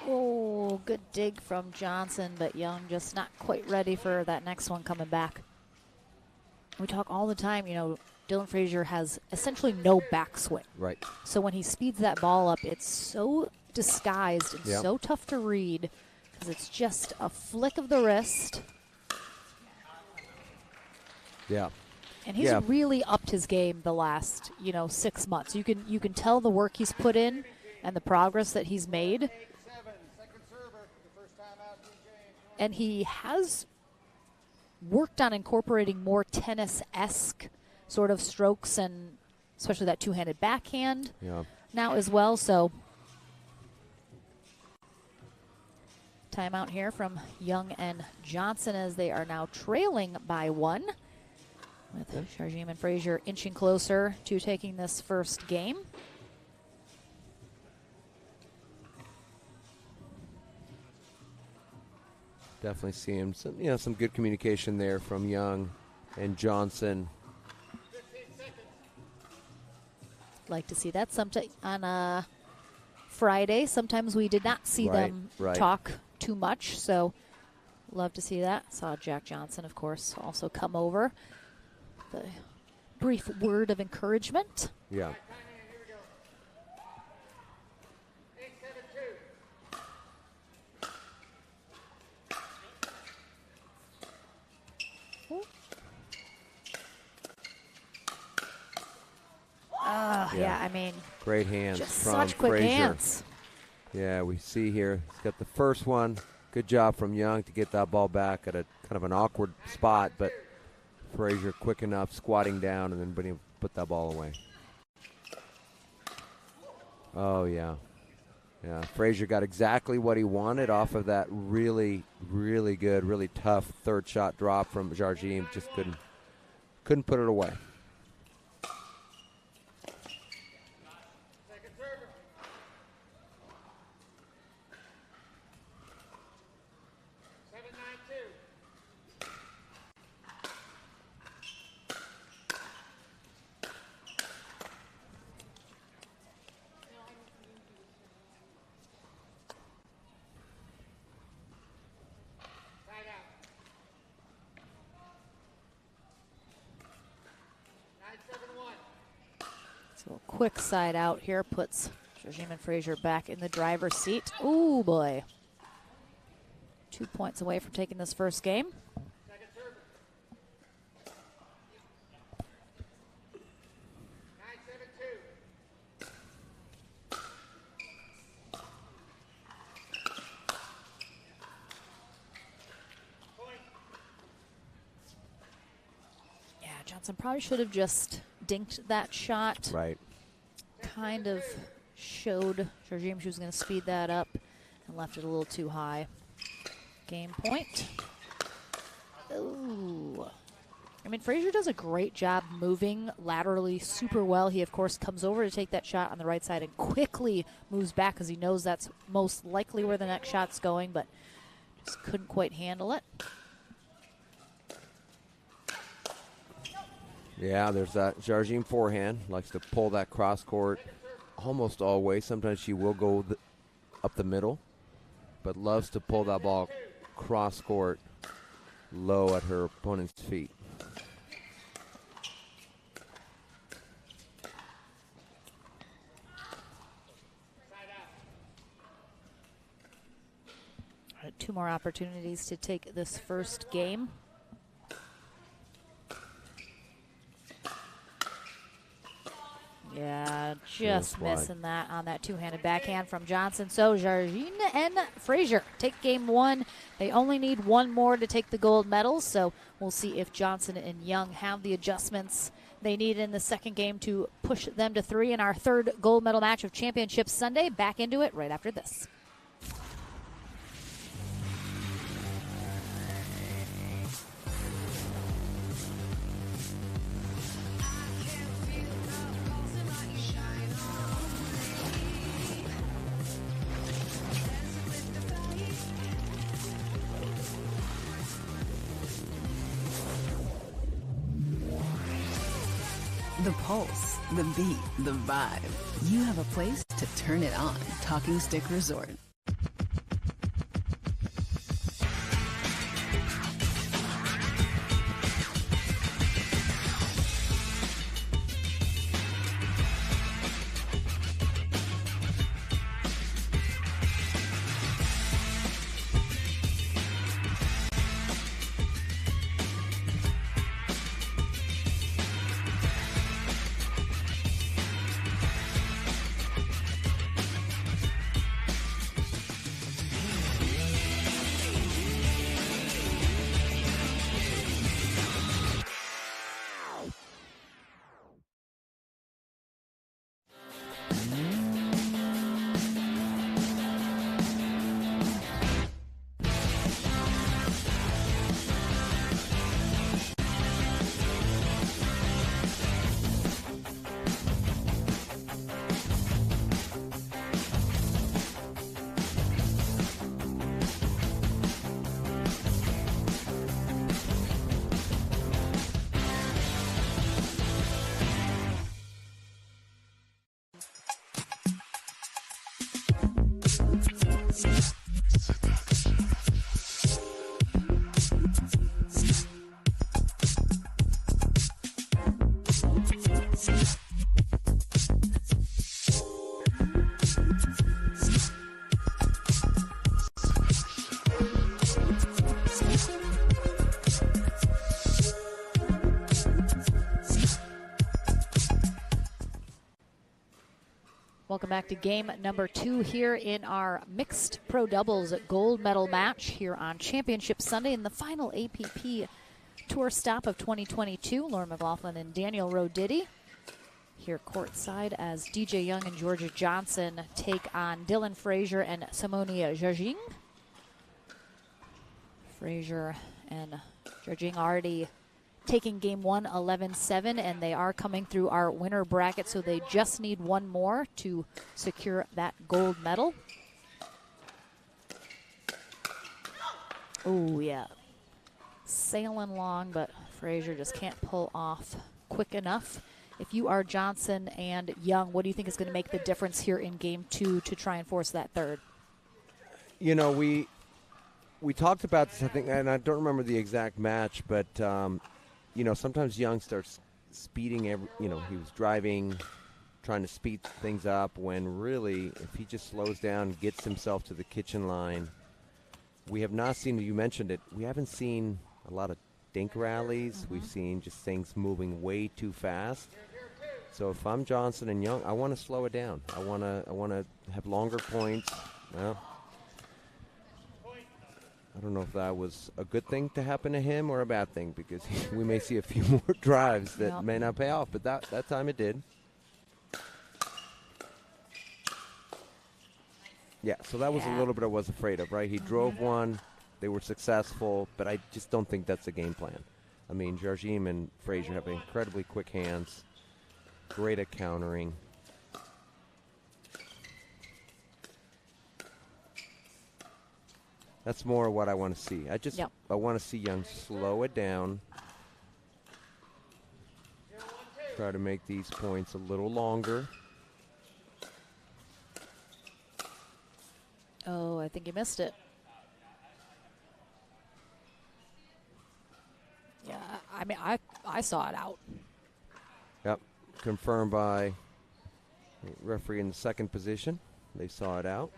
Oh, good dig from Johnson, but Young just not quite ready for that next one coming back. We talk all the time, Dylan Frazier has essentially no backswing. Right. So when he speeds that ball up, it's so disguised and so tough to read because it's just a flick of the wrist. Yeah. And he's really upped his game the last, 6 months. You can tell the work he's put in and the progress that he's made. And he has worked on incorporating more tennis-esque sort of strokes and especially that two-handed backhand now as well. So timeout here from Young and Johnson as they are now trailing by 1. With Jardim and Frazier inching closer to taking this first game. Definitely seeing some good communication there from Young and Johnson. Like to see that sometime on a Friday. Sometimes we did not see them talk too much, so love to see that. Saw Jack Johnson, of course, also come over. The brief word of encouragement. Yeah. Yeah, I mean, great hands just from such quick Frazier. hands. Yeah, we see here he's got the first one. Good job from Young to get that ball back at a kind of an awkward spot, but Frazier quick enough, squatting down, and then being able to put that ball away. Oh, yeah. Yeah, Frazier got exactly what he wanted off of that really, really good, really tough third shot drop from Jardim. Just couldn't put it away. So a quick side out here puts Jardim and Frazier back in the driver's seat. Ooh, boy. 2 points away from taking this first game. Johnson probably should have just dinked that shot. Right. Kind of showed Jardim she was going to speed that up and left it a little too high. Game point. Ooh. I mean, Frazier does a great job moving laterally super well. He, of course, comes over to take that shot on the right side and quickly moves back because he knows that's most likely where the next shot's going, but just couldn't quite handle it. Yeah, there's that Jardim forehand. Likes to pull that cross court almost always. Sometimes she will go up the middle, but loves to pull that ball cross court low at her opponent's feet. All right, 2 more opportunities to take this first game. Yeah, just missing that on that two-handed backhand from Johnson. So Jardim and Frazier take game 1. They only need 1 more to take the gold medals, so we'll see if Johnson and Young have the adjustments they need in the second game to push them to 3 in our 3rd gold medal match of Championship Sunday. Back into it right after this. The pulse, the beat, the vibe. You have a place to turn it on. Talking Stick Resort. Welcome back to game number 2 here in our mixed pro doubles gold medal match here on Championship Sunday in the final APP Tour stop of 2022. Lauren McLaughlin and Daniel Roditi here courtside as DJ Young and Georgia Johnson take on Dylan Frazier and Simone Jajing. Frazier and Jajing already taking game 1 11-7, and they are coming through our winner bracket, so they just need one more to secure that gold medal. Oh, yeah. Sailing long, but Frazier just can't pull off quick enough. If you are Johnson and Young, what do you think is going to make the difference here in game 2 to try and force that third? You know, we talked about this, I think, and I don't remember the exact match, but you know, sometimes Young starts speeding. He was driving, trying to speed things up, when really, if he just slows down, gets himself to the kitchen line. We have not seen, you mentioned it, we haven't seen a lot of dink rallies. We've seen just things moving way too fast. So if I'm Johnson and Young, I want to slow it down. I want to have longer points. Well, I don't know if that was a good thing to happen to him or a bad thing, because we may see a few more drives that may not pay off, but that time it did. Yeah, so that was a little bit I was afraid of, right? He drove one, they were successful, but I just don't think that's the game plan. I mean, Jardim and Frazier have incredibly quick hands, great at countering. That's more what I want to see. I want to see Young slow it down. Try to make these points a little longer. Oh, I think he missed it. Yeah, I mean, I saw it out. Yep, confirmed by referee in the second position. They saw it out.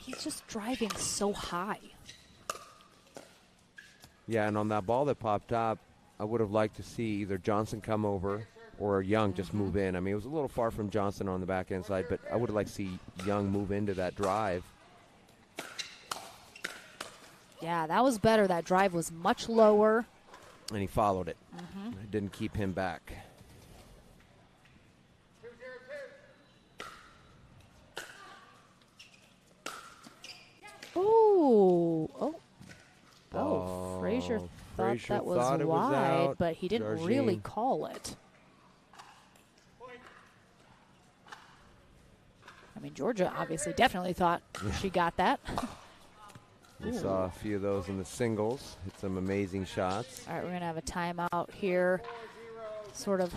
He's just driving so high. Yeah, and on that ball that popped up, I would have liked to see either Johnson come over or Young just move in. I mean, it was a little far from Johnson on the back-end side, but I would have liked to see Young move into that drive. Yeah, that was better. That drive was much lower. And he followed it. It didn't keep him back. Frazier thought that was wide, but he didn't really call it. I mean, Georgia obviously definitely thought she got that. We saw a few of those in the singles. Hit some amazing shots. All right, we're going to have a timeout here, sort of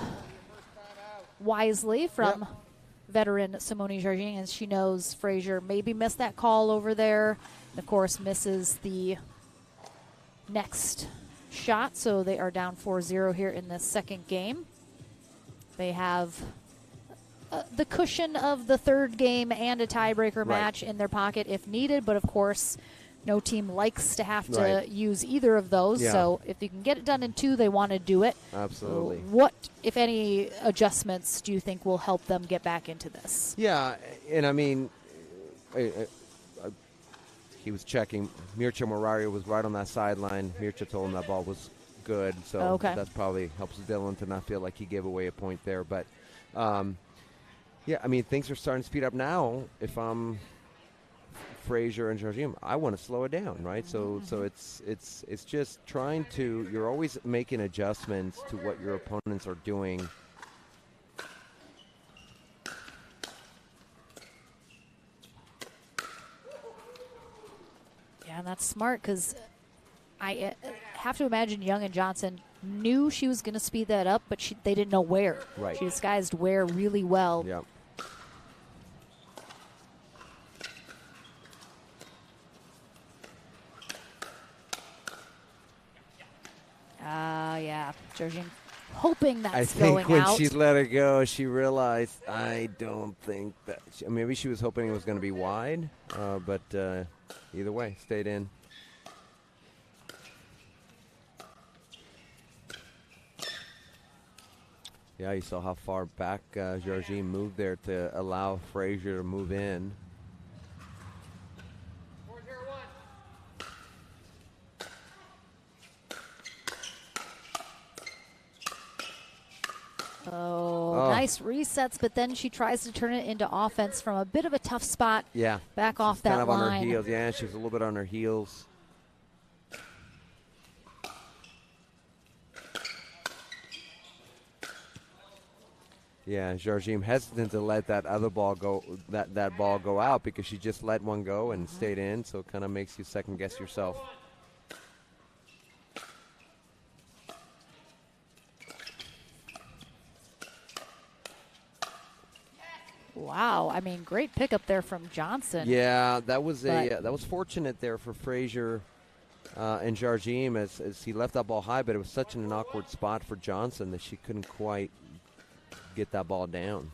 wisely from veteran Simone Jajing, as she knows Frazier maybe missed that call over there. And, of course, misses the next shot, so they are down 4-0 here in this second game. They have the cushion of the third game and a tiebreaker match in their pocket if needed, but of course no team likes to have to use either of those, so if you can get it done in 2, they want to do it. Absolutely. What, if any, adjustments do you think will help them get back into this? Yeah, and I mean, he was checking. Mircea Morario was right on that sideline. Mircea told him that ball was good, so that probably helps Dylan to not feel like he gave away a point there. But, yeah, I mean, things are starting to speed up now. If I'm Frazier and Jardim, I want to slow it down, right? So it's just trying to. You're always making adjustments to what your opponents are doing. Yeah, and that's smart, because I have to imagine Young and Johnson knew she was going to speed that up, but they didn't know where. Right. She disguised where really well. Yep. Yeah, Jajing hoping that's I think going when out. she let it go, she realized, I don't think that. Maybe she was hoping it was going to be wide, but either way, stayed in. Yeah, you saw how far back Georgine moved there to allow Frazier to move in. 4-0-1. Oh, nice resets, but then she tries to turn it into offense from a bit of a tough spot. Yeah. Back off She's that kind of line. on her heels. Yeah, she's a little bit on her heels. Yeah, Georgine hesitant to let that other ball go, that ball go out because she just let one go and stayed in, so it kind of makes you second guess yourself. Wow, I mean, great pickup there from Johnson. Yeah, that was that was fortunate there for Frazier and Georgine as he left that ball high, but it was such an awkward spot for Johnson that she couldn't quite get that ball down.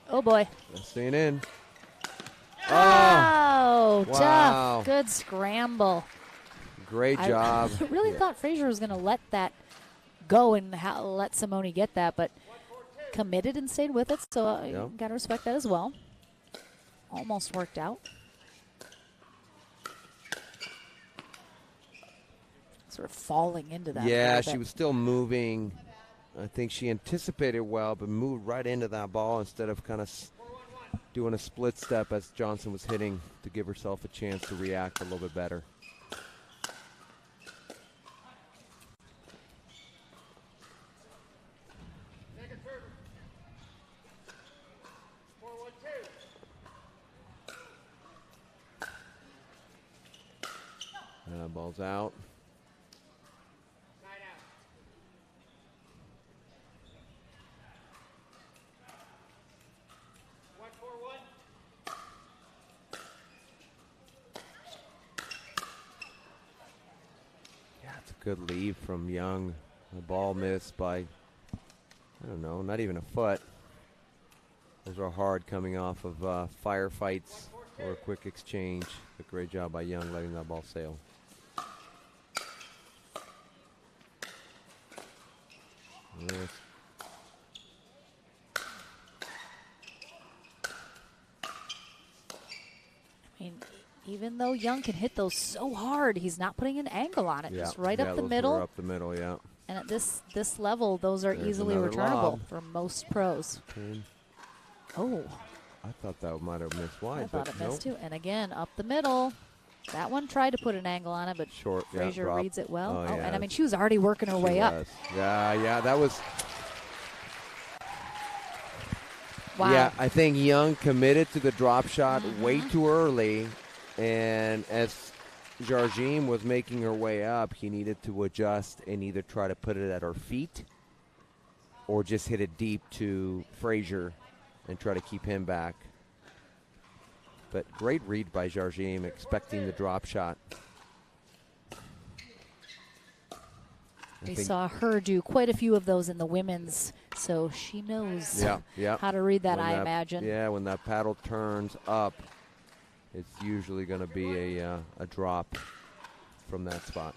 Oh boy. Staying in. Oh, wow. tough. Good scramble. Great job. I really thought Frazier was going to let that go and let Simone get that, but committed and stayed with it, so you got to respect that as well. Almost worked out. Sort of falling into that. Yeah, she was still moving. I think she anticipated well, but moved right into that ball instead of kind of doing a split step as Johnson was hitting to give herself a chance to react a little bit better. Ball's out. Yeah, it's a good lead from Young. The ball missed by, I don't know, not even a foot. Those are hard coming off of firefights or a quick exchange. A great job by Young letting that ball sail. Yes. I mean, even though Young can hit those so hard, he's not putting an angle on it. Yeah. Just right up the those middle. were up the middle, yeah. And at this level, those are There's easily another returnable lob. for most pros. Oh. I thought that might have missed wide. I thought it but missed nope. too. And again, up the middle. That one tried to put an angle on it, but Short, yeah, Frazier drop. reads it well. Oh, yeah, and I mean, she was already working her way up. Yeah, that was. Wow. Yeah, I think Young committed to the drop shot way too early, and as Georgine was making her way up, he needed to adjust and either try to put it at her feet or just hit it deep to Frazier and try to keep him back. But great read by Georgine, expecting the drop shot. We saw her do quite a few of those in the women's, so she knows how to read that, I imagine. Yeah, when that paddle turns up, it's usually going to be a drop from that spot.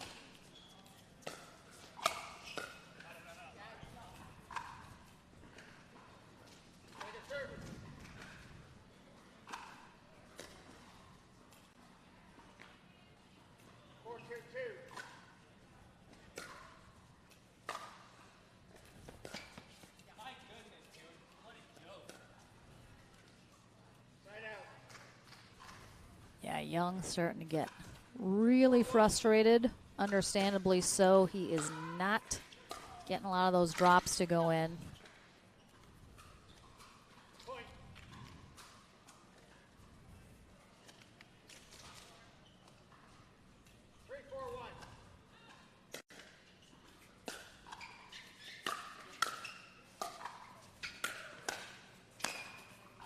Yeah, Young starting to get really frustrated, understandably so. He is not getting a lot of those drops to go in.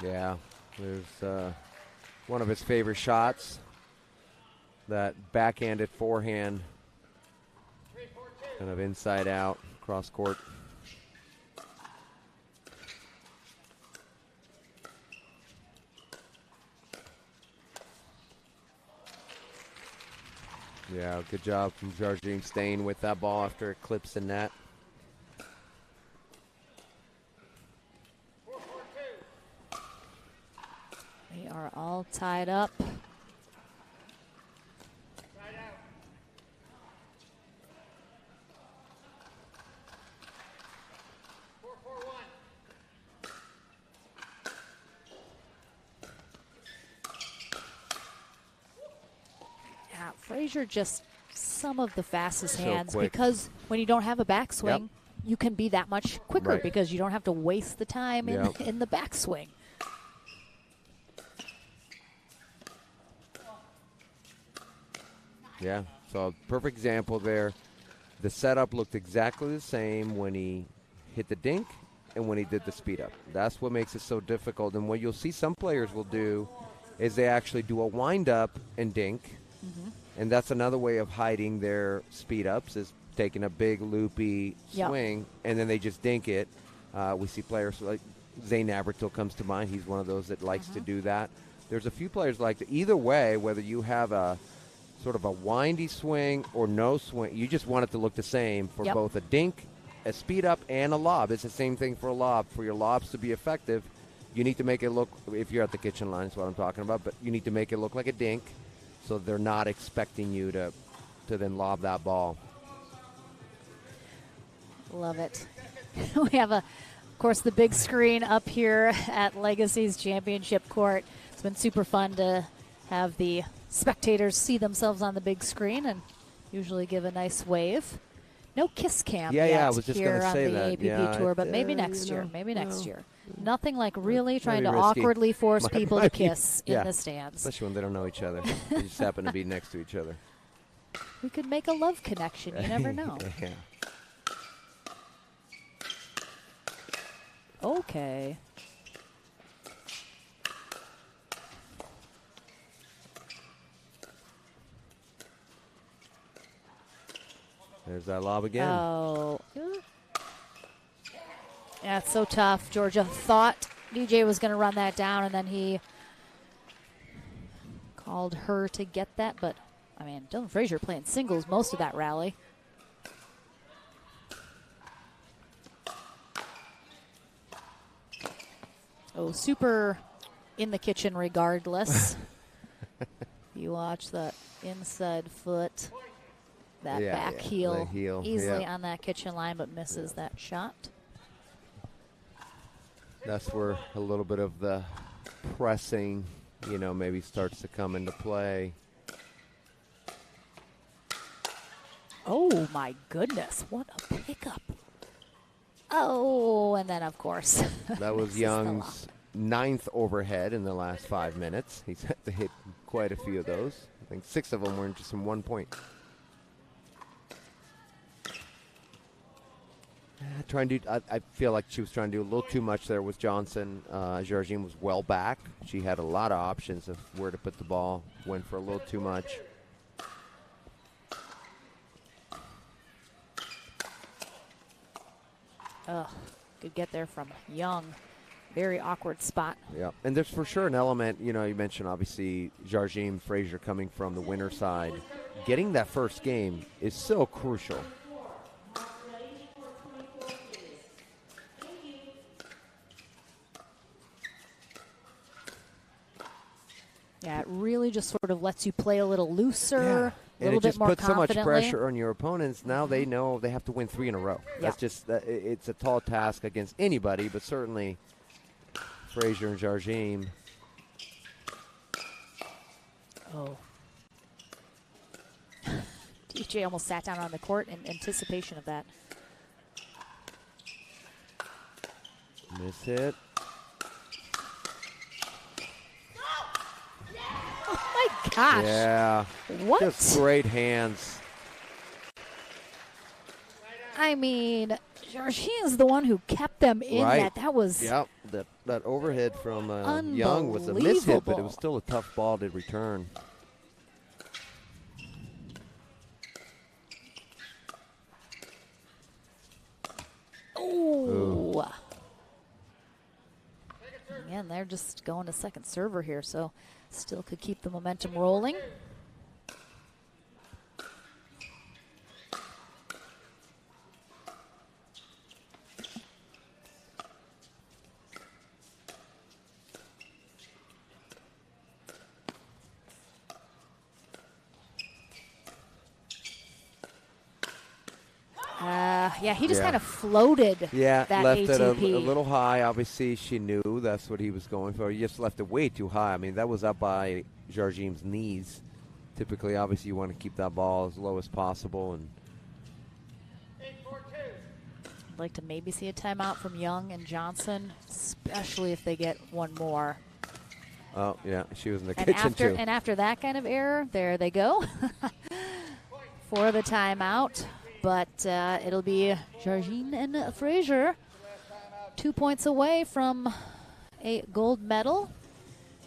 Yeah, there's one of his favorite shots, that backhanded forehand Kind of inside out, cross court. Yeah, good job from Jardim staying with that ball after it clips the net. They are all tied up. Yeah, Frazier just some of the fastest So hands quick. because when you don't have a backswing, Yep. you can be that much quicker Right. because you don't have to waste the time Yep. in the backswing. Yeah, so perfect example there. The setup looked exactly the same when he hit the dink and when he did the speed up. That's what makes it so difficult. And what you'll see some players will do is they actually do a wind up and dink. And that's another way of hiding their speed ups, is taking a big loopy Yep. swing and then they just dink it. We see players like Zane Navratil comes to mind. He's one of those that likes to do that. There's a few players like that. Either way, whether you have a sort of a windy swing or no swing, you just want it to look the same for Yep. both a dink, a speed up, and a lob. It's the same thing for a lob. For your lobs to be effective, you need to make it look, if you're at the kitchen line is what I'm talking about, but you need to make it look like a dink so they're not expecting you to then lob that ball. Love it. We have, of course, the big screen up here at Legacy's championship court. It's been super fun to have the spectators see themselves on the big screen and usually give a nice wave. No kiss cam Yeah, yet I was just here gonna on say the that. APP Yeah, tour, but maybe you next year. know, Maybe next well, year. Nothing like really trying to Might be risky. awkwardly force Might- people to might be- kiss in yeah, the stands. especially when they don't know each other. They just happen to be next to each other. We could make a love connection. You never know. Yeah. Okay. There's that lob again. Oh. Yeah, it's so tough. Georgia thought DJ was going to run that down, and then he called her to get that. But, I mean, Dylan Frazier playing singles most of that rally. Oh, super in the kitchen regardless. You watch that inside foot. That Yeah, back yeah, heel, the heel, easily yeah. on that kitchen line, but misses that shot. That's where a little bit of the pressing, maybe starts to come into play. Oh, my goodness. What a pickup. Oh, and then, of course. That was misses the Young's 9th overhead in the last 5 minutes. He's had to hit quite a few of those. I think 6 of them were just in 1 point. I feel like she was trying to do a little too much there with Johnson. Jardim was well back. She had a lot of options of where to put the ball. Went for a little too much. Ugh, good get there from Young. Very awkward spot. Yeah, and there's for sure an element, you mentioned obviously Jardim Frazier coming from the winner side. Getting that first game is so crucial. Yeah, it really just sort of lets you play a little looser, a And little it bit just more puts so much confidently. pressure on your opponents. Now they know they have to win 3 in a row. That's just, it's a tall task against anybody, but certainly Frazier and Jardim. Oh. DJ almost sat down on the court in anticipation of that. Miss hit. Oh my gosh. Yeah. What? Just great hands. I mean, Jardim is the one who kept them in Right. that. That was Yep. That overhead from Young was a miss hit, but it was still a tough ball to return. just going to second server here, so still could keep the momentum rolling. Yeah, he just kind of floated that left ATP. it a little high. Obviously, she knew that's what he was going for. He just left it way too high. I mean, that was up by Jarjim's knees. Typically, obviously, you want to keep that ball as low as possible. And I'd like to maybe see a timeout from Young and Johnson, especially if they get one more. Oh, yeah, she was in the kitchen, too. And after that kind of error, there they go for the timeout. But it'll be Jarjin and Frazier 2 points away from a gold medal,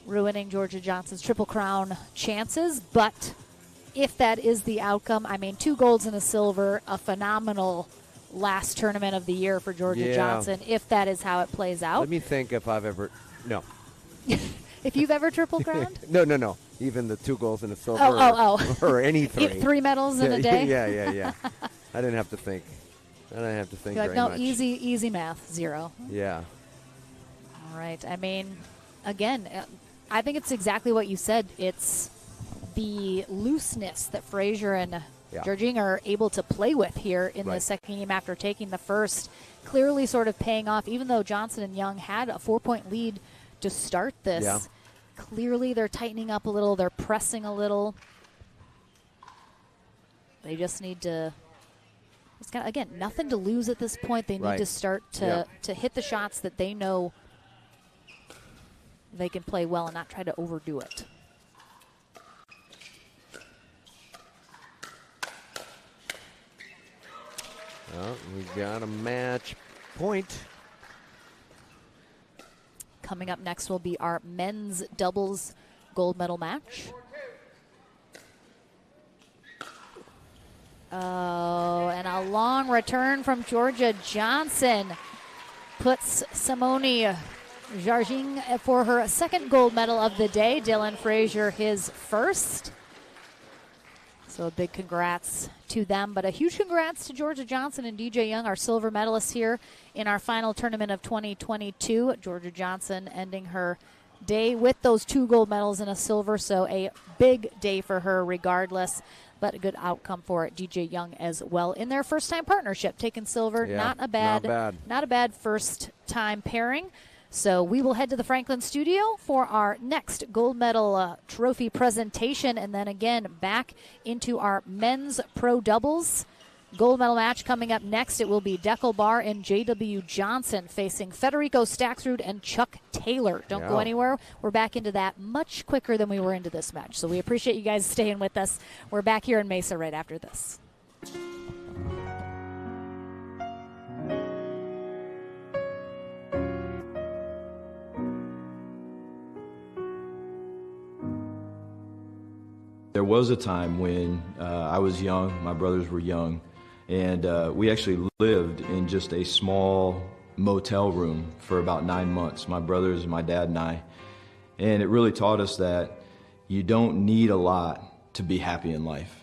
ruining Georgia Johnson's Triple Crown chances. But if that is the outcome, I mean, 2 golds and a silver, a phenomenal last tournament of the year for Georgia Johnson, if that is how it plays out. Let me think if I've ever – no. If you've ever Triple Crowned? No. Even the 2 golds and a silver or any 3. 3 medals in a day? Yeah. I didn't have to think. Very much. Easy math, 0. Yeah. All right. I mean, again, I think it's exactly what you said. It's the looseness that Frazier and Jarjin are able to play with here in the second game after taking the first, clearly sort of paying off, even though Johnson and Young had a 4-point lead to start this. Yeah. Clearly they're tightening up a little. They're pressing a little. They just need to... It's got, again, nothing to lose at this point. They need to start to hit the shots that they know they can play well and not try to overdo it. Well, we got a match point. Coming up next will be our men's doubles gold medal match. Oh, and a long return from Georgia Johnson puts Simone Jarjin for her second gold medal of the day. Dylan Frazier his first. So a big congrats to them, but a huge congrats to Georgia Johnson and DJ Young, our silver medalists here in our final tournament of 2022. Georgia Johnson ending her day with those 2 gold medals and a silver, so a big day for her regardless. But a good outcome for DJ Young as well in their first-time partnership, taking silver. Not a bad first-time pairing. So we will head to the Franklin studio for our next gold medal trophy presentation, and then again back into our men's pro doubles gold medal match coming up next. It will be Deckel Barr and J.W. Johnson facing Federico Staxrud and Chuck Taylor. Don't go anywhere. We're back into that much quicker than we were into this match. So we appreciate you guys staying with us. We're back here in Mesa right after this. There was a time when I was young, my brothers were young, and we actually lived in just a small motel room for about 9 months, my brothers, my dad, and I. And it really taught us that you don't need a lot to be happy in life.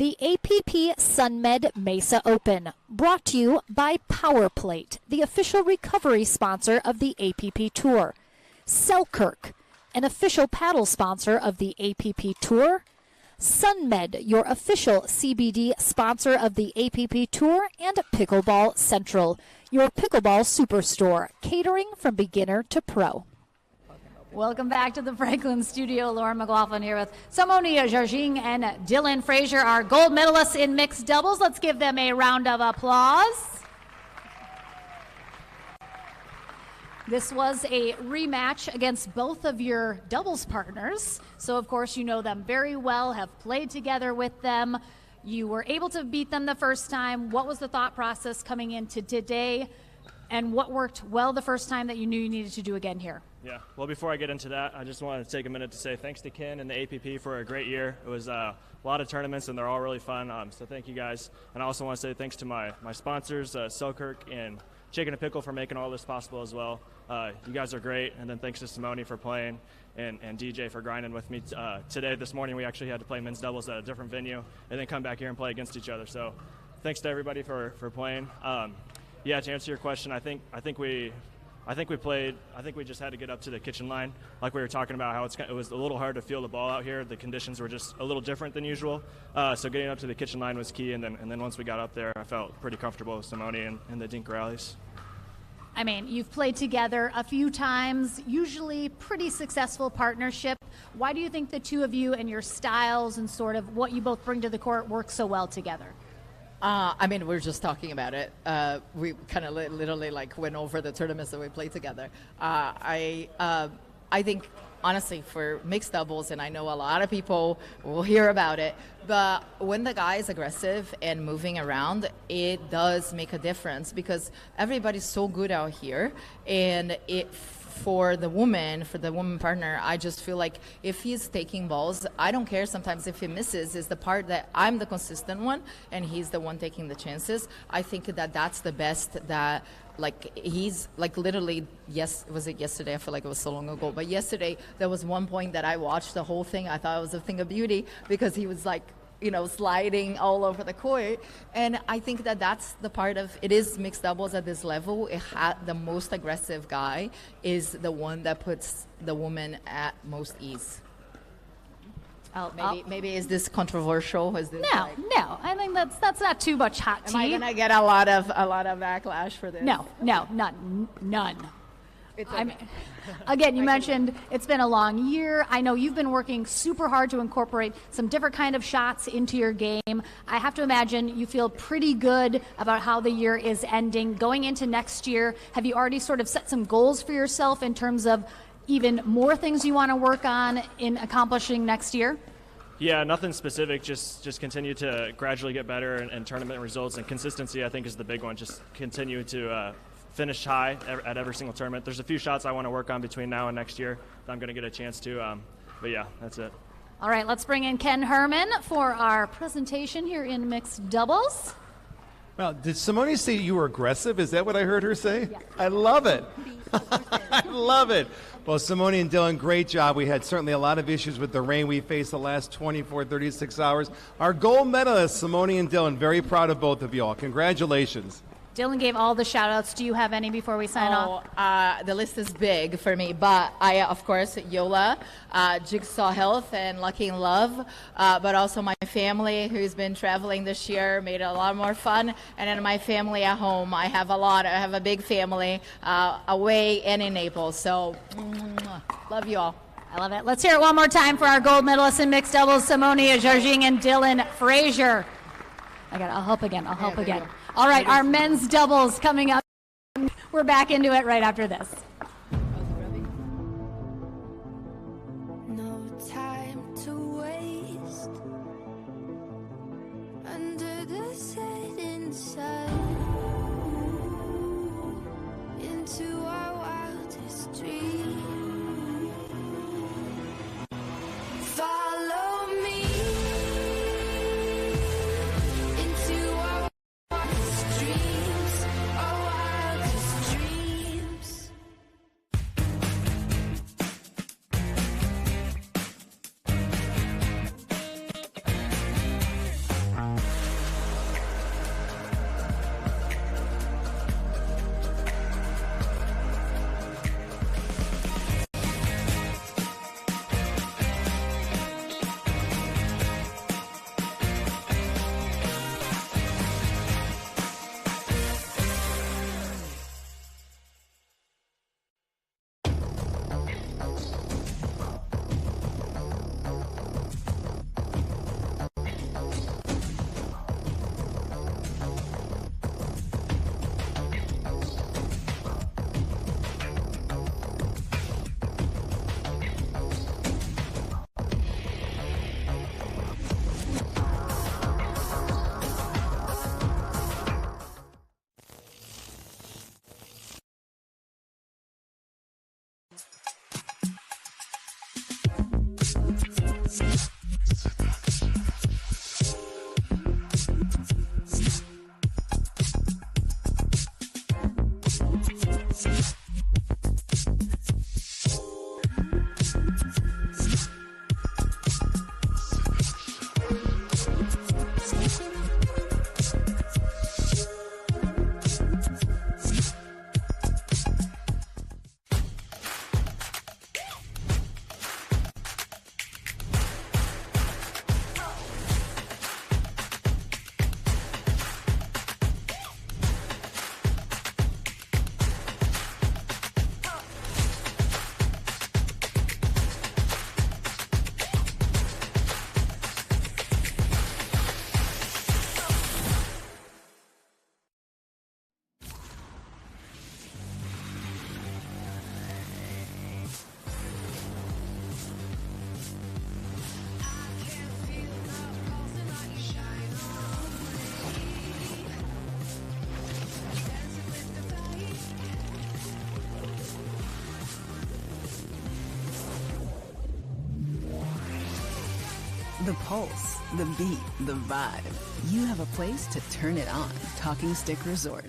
The APP SUNMED Mesa Open, brought to you by PowerPlate, the official recovery sponsor of the APP Tour. Selkirk, an official paddle sponsor of the APP Tour. SUNMED, your official CBD sponsor of the APP Tour. And Pickleball Central, your pickleball superstore, catering from beginner to pro. Welcome back to the Franklin studio. Lauren McLaughlin here with Simone Jargin and Dylan Frazier, our gold medalists in mixed doubles. Let's give them a round of applause. This was a rematch against both of your doubles partners. So, of course, you know them very well, have played together with them. You were able to beat them the first time. What was the thought process coming into today? And what worked well the first time that you knew you needed to do again here? Yeah, well, before I get into that, I just wanted to take a minute to say thanks to Ken and the APP for a great year. It was a lot of tournaments, and they're all really fun, so thank you guys. And I also want to say thanks to my sponsors, Selkirk and Chicken and Pickle, for making all this possible as well. You guys are great, and then thanks to Simone for playing and DJ for grinding with me. This morning, we actually had to play men's doubles at a different venue and then come back here and play against each other. So thanks to everybody for playing. Yeah, to answer your question, I think we just had to get up to the kitchen line, like we were talking about how it was a little hard to feel the ball out here. The conditions were just a little different than usual. So getting up to the kitchen line was key, and then once we got up there, I felt pretty comfortable with Simone and the dink rallies. I mean, you've played together a few times, usually pretty successful partnership. Why do you think the two of you and your styles and sort of what you both bring to the court work so well together? I mean, we're just talking about it. We kind of literally like went over the tournaments that we played together. I think, honestly, for mixed doubles, and I know a lot of people will hear about it, but when the guy is aggressive and moving around, it does make a difference because everybody's so good out here, and for the woman partner, I just feel like if he's taking balls, I don't care sometimes if he misses, is the part that I'm the consistent one and he's the one taking the chances. I think that that's the best that, like, he's like literally, was it yesterday? I feel like it was so long ago, but yesterday there was one point that I watched the whole thing. I thought it was a thing of beauty because he was like, sliding all over the court. And I think that that's the part of it is mixed doubles at this level. The most aggressive guy is the one that puts the woman at most ease. Maybe is this controversial? Is this No. I think that's not too much hot tea. Am I gonna get a lot of backlash for this? No, none. Again, you mentioned it's been a long year. I know you've been working super hard to incorporate some different kind of shots into your game. I have to imagine you feel pretty good about how the year is ending. Going into next year, have you already sort of set some goals for yourself in terms of even more things you want to work on in accomplishing next year? Yeah, nothing specific. Just continue to gradually get better and tournament results, and consistency, I think, is the big one. Just continue to finish high at every single tournament. There's a few shots I want to work on between now and next year that I'm going to get a chance to. But yeah, that's it. All right, let's bring in Ken Herman for our presentation here in mixed doubles. Well, did Simone say you were aggressive? Is that what I heard her say? Yeah. I love it. I love it. Well, Simone and Dylan, great job. We had certainly a lot of issues with the rain we faced the last 24, 36 hours. Our gold medalists, Simone and Dylan, very proud of both of you all. Congratulations. Dylan gave all the shout-outs. Do you have any before we sign off? The list is big for me, but I, of course, Yola, Jigsaw Health, and Lucky in Love, but also my family who's been traveling this year, made it a lot more fun, and then my family at home. I have a big family away and in Naples, so love you all. I love it. Let's hear it one more time for our gold medalists in mixed doubles, Simone Jargin and Dylan Frazier. I'll help again. All right, our men's doubles coming up. We're back into it right after this. No time to waste under the setting sun into our wildest dream. Follow me into our wildest dreams, our wildest dreams. The pulse, the beat, the vibe. You have a place to turn it on. Talking Stick Resort.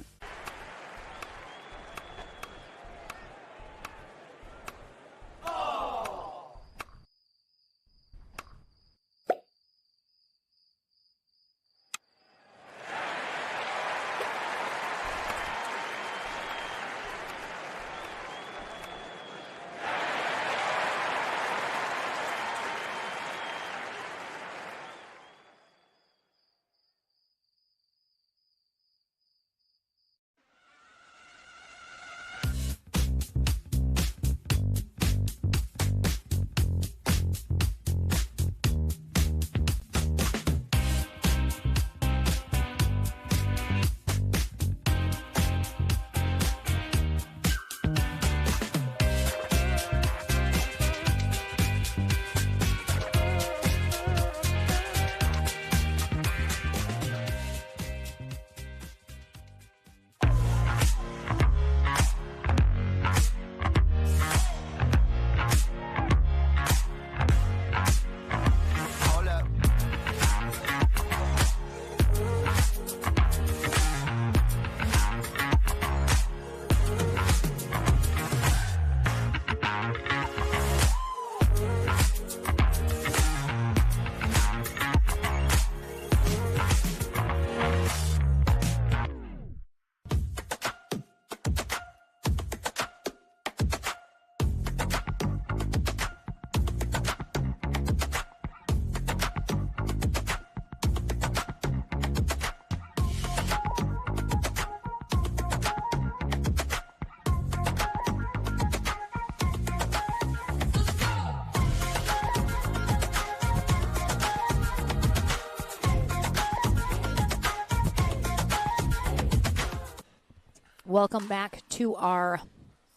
Welcome back to our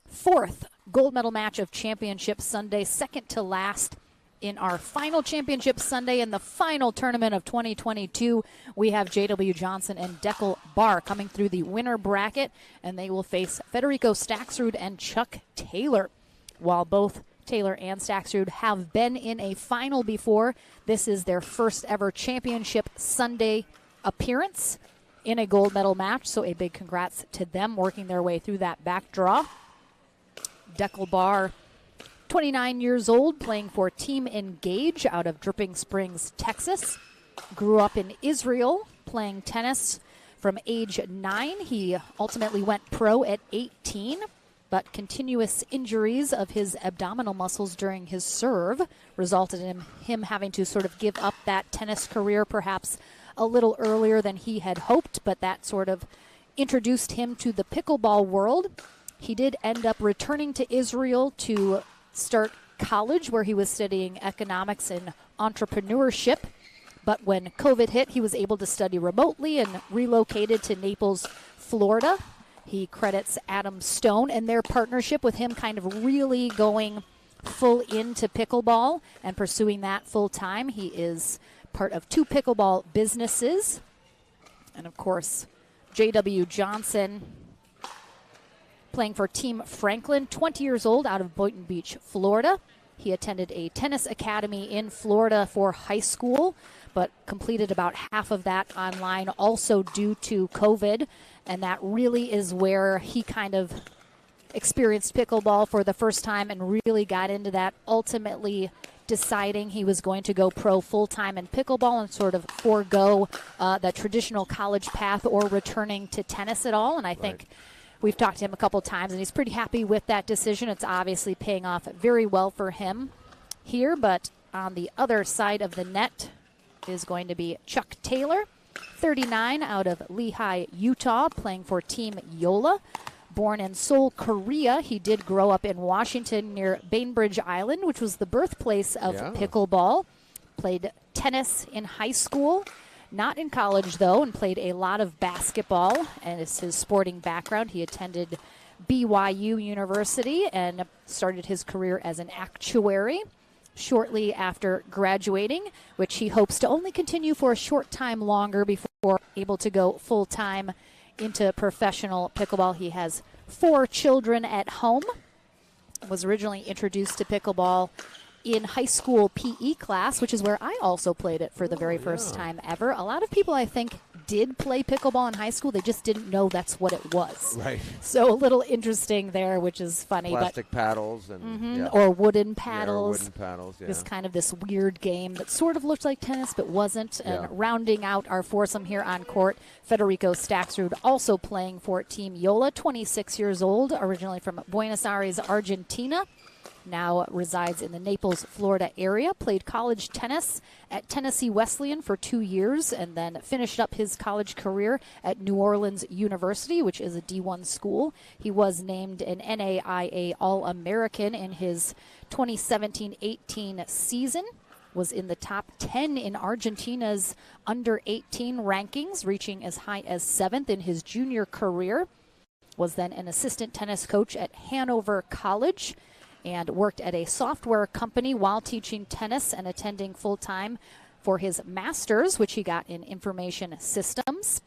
fourth gold medal match of Championship Sunday, second to last in our final Championship Sunday in the final tournament of 2022. We have J.W. Johnson and Deckel Barr coming through the winner bracket, and they will face Federico Staxrud and Chuck Taylor. While both Taylor and Staxrud have been in a final before, this is their first ever Championship Sunday appearance in a gold medal match, so a big congrats to them working their way through that back draw. Deckel Barr, 29 years old, playing for Team Engage out of Dripping Springs, Texas. Grew up in Israel, playing tennis from age 9. He ultimately went pro at 18, but continuous injuries of his abdominal muscles during his serve resulted in him having to sort of give up that tennis career perhaps a little earlier than he had hoped, but that sort of introduced him to the pickleball world. He did end up returning to Israel to start college, where he was studying economics and entrepreneurship. But when COVID hit, he was able to study remotely and relocated to Naples, Florida. He credits Adam Stone and their partnership with him kind of really going full into pickleball and pursuing that full time. He is part of 2 pickleball businesses. And of course, J.W. Johnson playing for Team Franklin, 20 years old, out of Boynton Beach, Florida. He attended a tennis academy in Florida for high school, but completed about half of that online, also due to COVID. And that really is where he kind of experienced pickleball for the first time and really got into that, ultimately deciding he was going to go pro full-time in pickleball and sort of forego the traditional college path or returning to tennis at all. And I think we've talked to him a couple times, and he's pretty happy with that decision. It's obviously paying off very well for him here, but on the other side of the net is going to be Chuck Taylor, 39, out of Lehigh, Utah, playing for Team Yola. Born in Seoul, Korea, he did grow up in Washington near Bainbridge Island, which was the birthplace of pickleball. Played tennis in high school, not in college though, and played a lot of basketball. And it's his sporting background. He attended BYU University and started his career as an actuary shortly after graduating, which he hopes to only continue for a short time longer before able to go full-time into professional pickleball. He has 4 children at home. Was originally introduced to pickleball in high school PE class, which is where I also played it for the very first time ever. A lot of people, I think, did play pickleball in high school. They just didn't know that's what it was. Right. So a little interesting there, which is funny. Plastic paddles and or wooden paddles. Yeah, or wooden paddles, This kind of this weird game that sort of looked like tennis but wasn't. And rounding out our foursome here on court, Federico Staxrud, also playing for Team Yola, 26 years old, originally from Buenos Aires, Argentina. Now resides in the Naples, Florida area. Played college tennis at Tennessee Wesleyan for 2 years and then finished up his college career at New Orleans University, which is a D1 school. He was named an NAIA All-American in his 2017-18 season. Was in the top 10 in Argentina's under-18 rankings, reaching as high as 7th in his junior career. Was then an assistant tennis coach at Hanover College and worked at a software company while teaching tennis and attending full-time for his master's, which he got in information systems.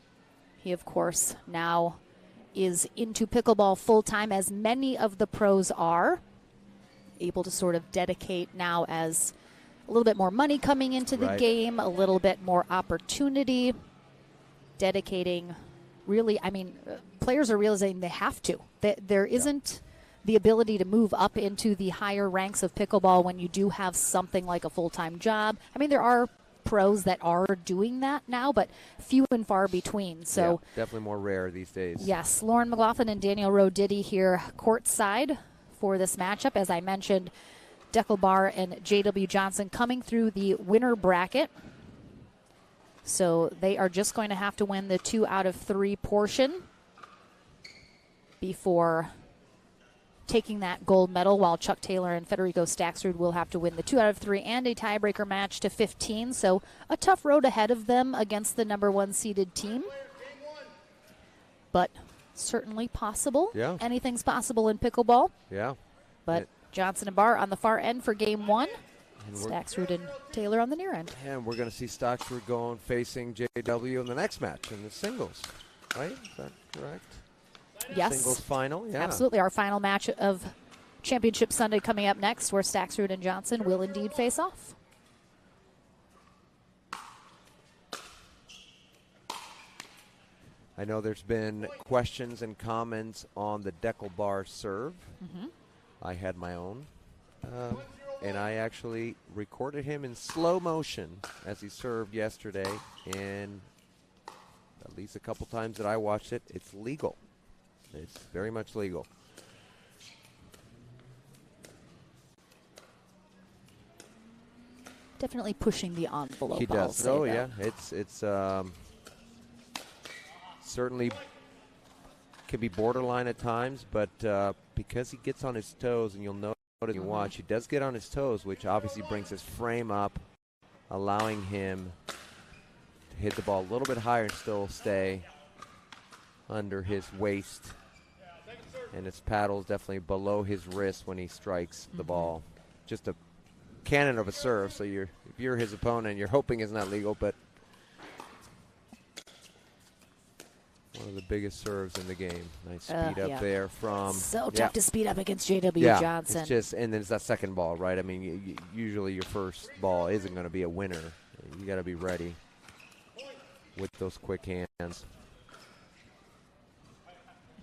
He, of course, now is into pickleball full-time, as many of the pros are, able to sort of dedicate now as a little bit more money coming into the game, a little bit more opportunity, dedicating really, I mean, players are realizing they have to. There isn't the ability to move up into the higher ranks of pickleball when you do have something like a full-time job. I mean, there are pros that are doing that now, but few and far between. So definitely more rare these days. Yes, Lauren McLaughlin and Daniel Roditi here courtside for this matchup. As I mentioned, Deckelbar and J.W. Johnson coming through the winner bracket. So they are just going to have to win the 2 out of 3 portion before taking that gold medal, while Chuck Taylor and Federico Staxrud will have to win the 2 out of 3 and a tiebreaker match to 15. So a tough road ahead of them against the number 1 seeded team. But certainly possible. Yeah. Anything's possible in pickleball. Yeah. But Johnson and Barr on the far end for game 1. Staxrud and Taylor on the near end. And we're going to see Staxrud going facing JW in the next match in the singles. Right? Is that correct? Yes. Singles final, Absolutely. Our final match of Championship Sunday coming up next, where Staxrud and Johnson will indeed face off. I know there's been questions and comments on the Deckelbar serve. I had my own. And I actually recorded him in slow motion as he served yesterday. And at least a couple times that I watched it, it's legal. It's very much legal. Definitely pushing the envelope. He does. Oh, yeah. It's certainly can be borderline at times, but because he gets on his toes, and you'll notice when you watch, he does get on his toes, which obviously brings his frame up, allowing him to hit the ball a little bit higher and still stay under his waist. And his paddle's definitely below his wrist when he strikes the ball. Just a cannon of a serve, so if you're his opponent, you're hoping it's not legal, but one of the biggest serves in the game. Nice speed up there from... So tough to speed up against J.W. Johnson. It's just, and then it's that second ball, right? I mean, usually your first ball isn't going to be a winner. You got to be ready with those quick hands.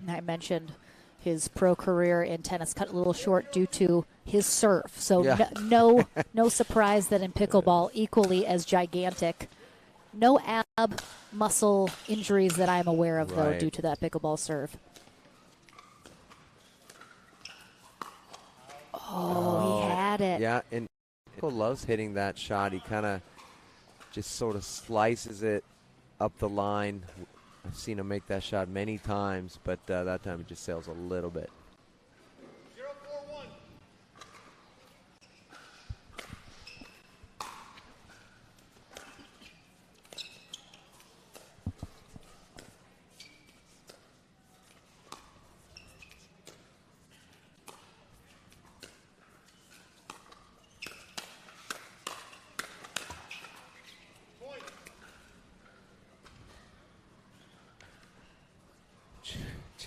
I mentioned his pro career in tennis cut a little short due to his serve. So Yeah. no surprise that in pickleball, equally as gigantic. No ab muscle injuries that I'm aware of, though, Right. due to that pickleball serve. Oh, he had it. Yeah, and Pickle loves hitting that shot. He kind of just sort of slices it up the line. I've seen him make that shot many times, but that time it just sails a little bit. 0-4-1.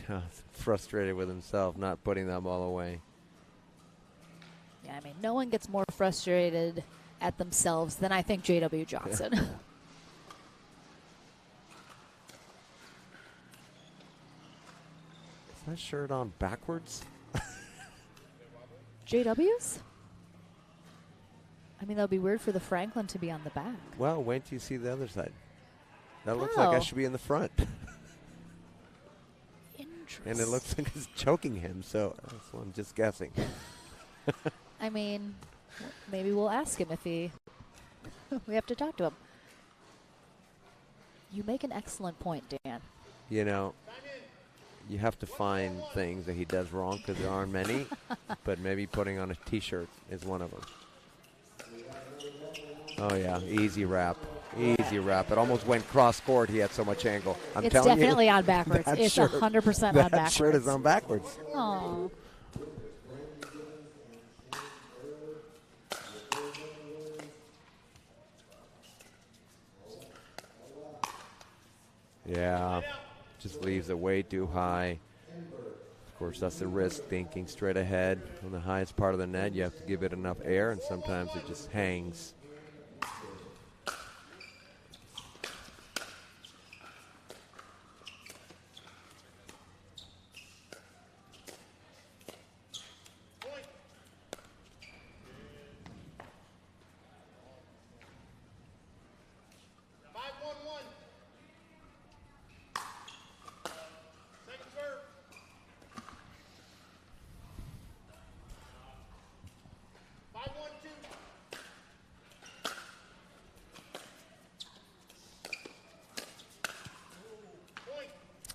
Just frustrated with himself, not putting that ball away. Yeah, I mean, no one gets more frustrated at themselves than I think J.W. Johnson. Is that shirt on backwards? JW's? I mean, that would be weird for the Franklin to be on the back. Well, wait till you see the other side. That looks like I Oh. should be in the front. And it looks like it's choking him, so that's what I'm just guessing. I mean, maybe we'll ask him if he... we have to talk to him. You make an excellent point, Dan. You know, you have to find things that he does wrong because there aren't many, but maybe putting on a T-shirt is one of them. Oh, yeah, easy wrap. Easy wrap. It almost went cross-court. He had so much angle. I'm It's telling you. definitely on backwards. that It's shirt- 100% on That backwards. shirt is on backwards. Oh. Yeah, just leaves it way too high. Of course, that's the risk, thinking straight ahead on the highest part of the net. You have to give it enough air, and sometimes it just hangs.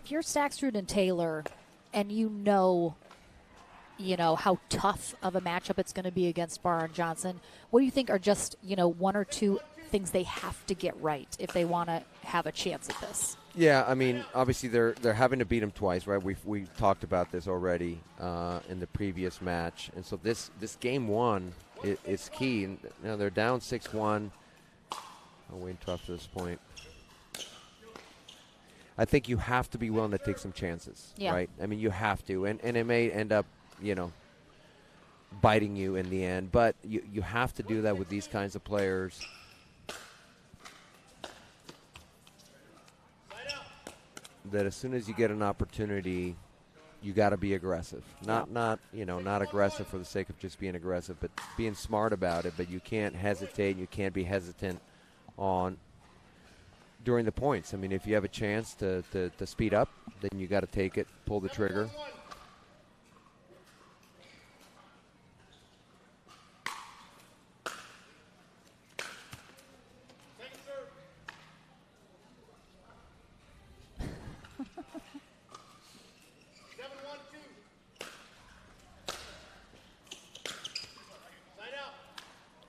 If you're Staxrud and Taylor and you know how tough of a matchup it's going to be against Barr and Johnson, what do you think are just, one or two things they have to get right if they want to have a chance at this? Yeah, I mean, obviously they're having to beat him twice, right? We talked about this already in the previous match, and so this game one is key. And they're down 6-1. I'll wait until after this point. I think you have to be willing to take some chances, right? I mean, you have to, and it may end up, biting you in the end, but you have to do that with these kinds of players. That as soon as you get an opportunity, you got to be aggressive. Not aggressive for the sake of just being aggressive, but being smart about it. But you can't hesitate. You can't be hesitant on during the points. I mean, if you have a chance to speed up, then you got to take it, pull the trigger.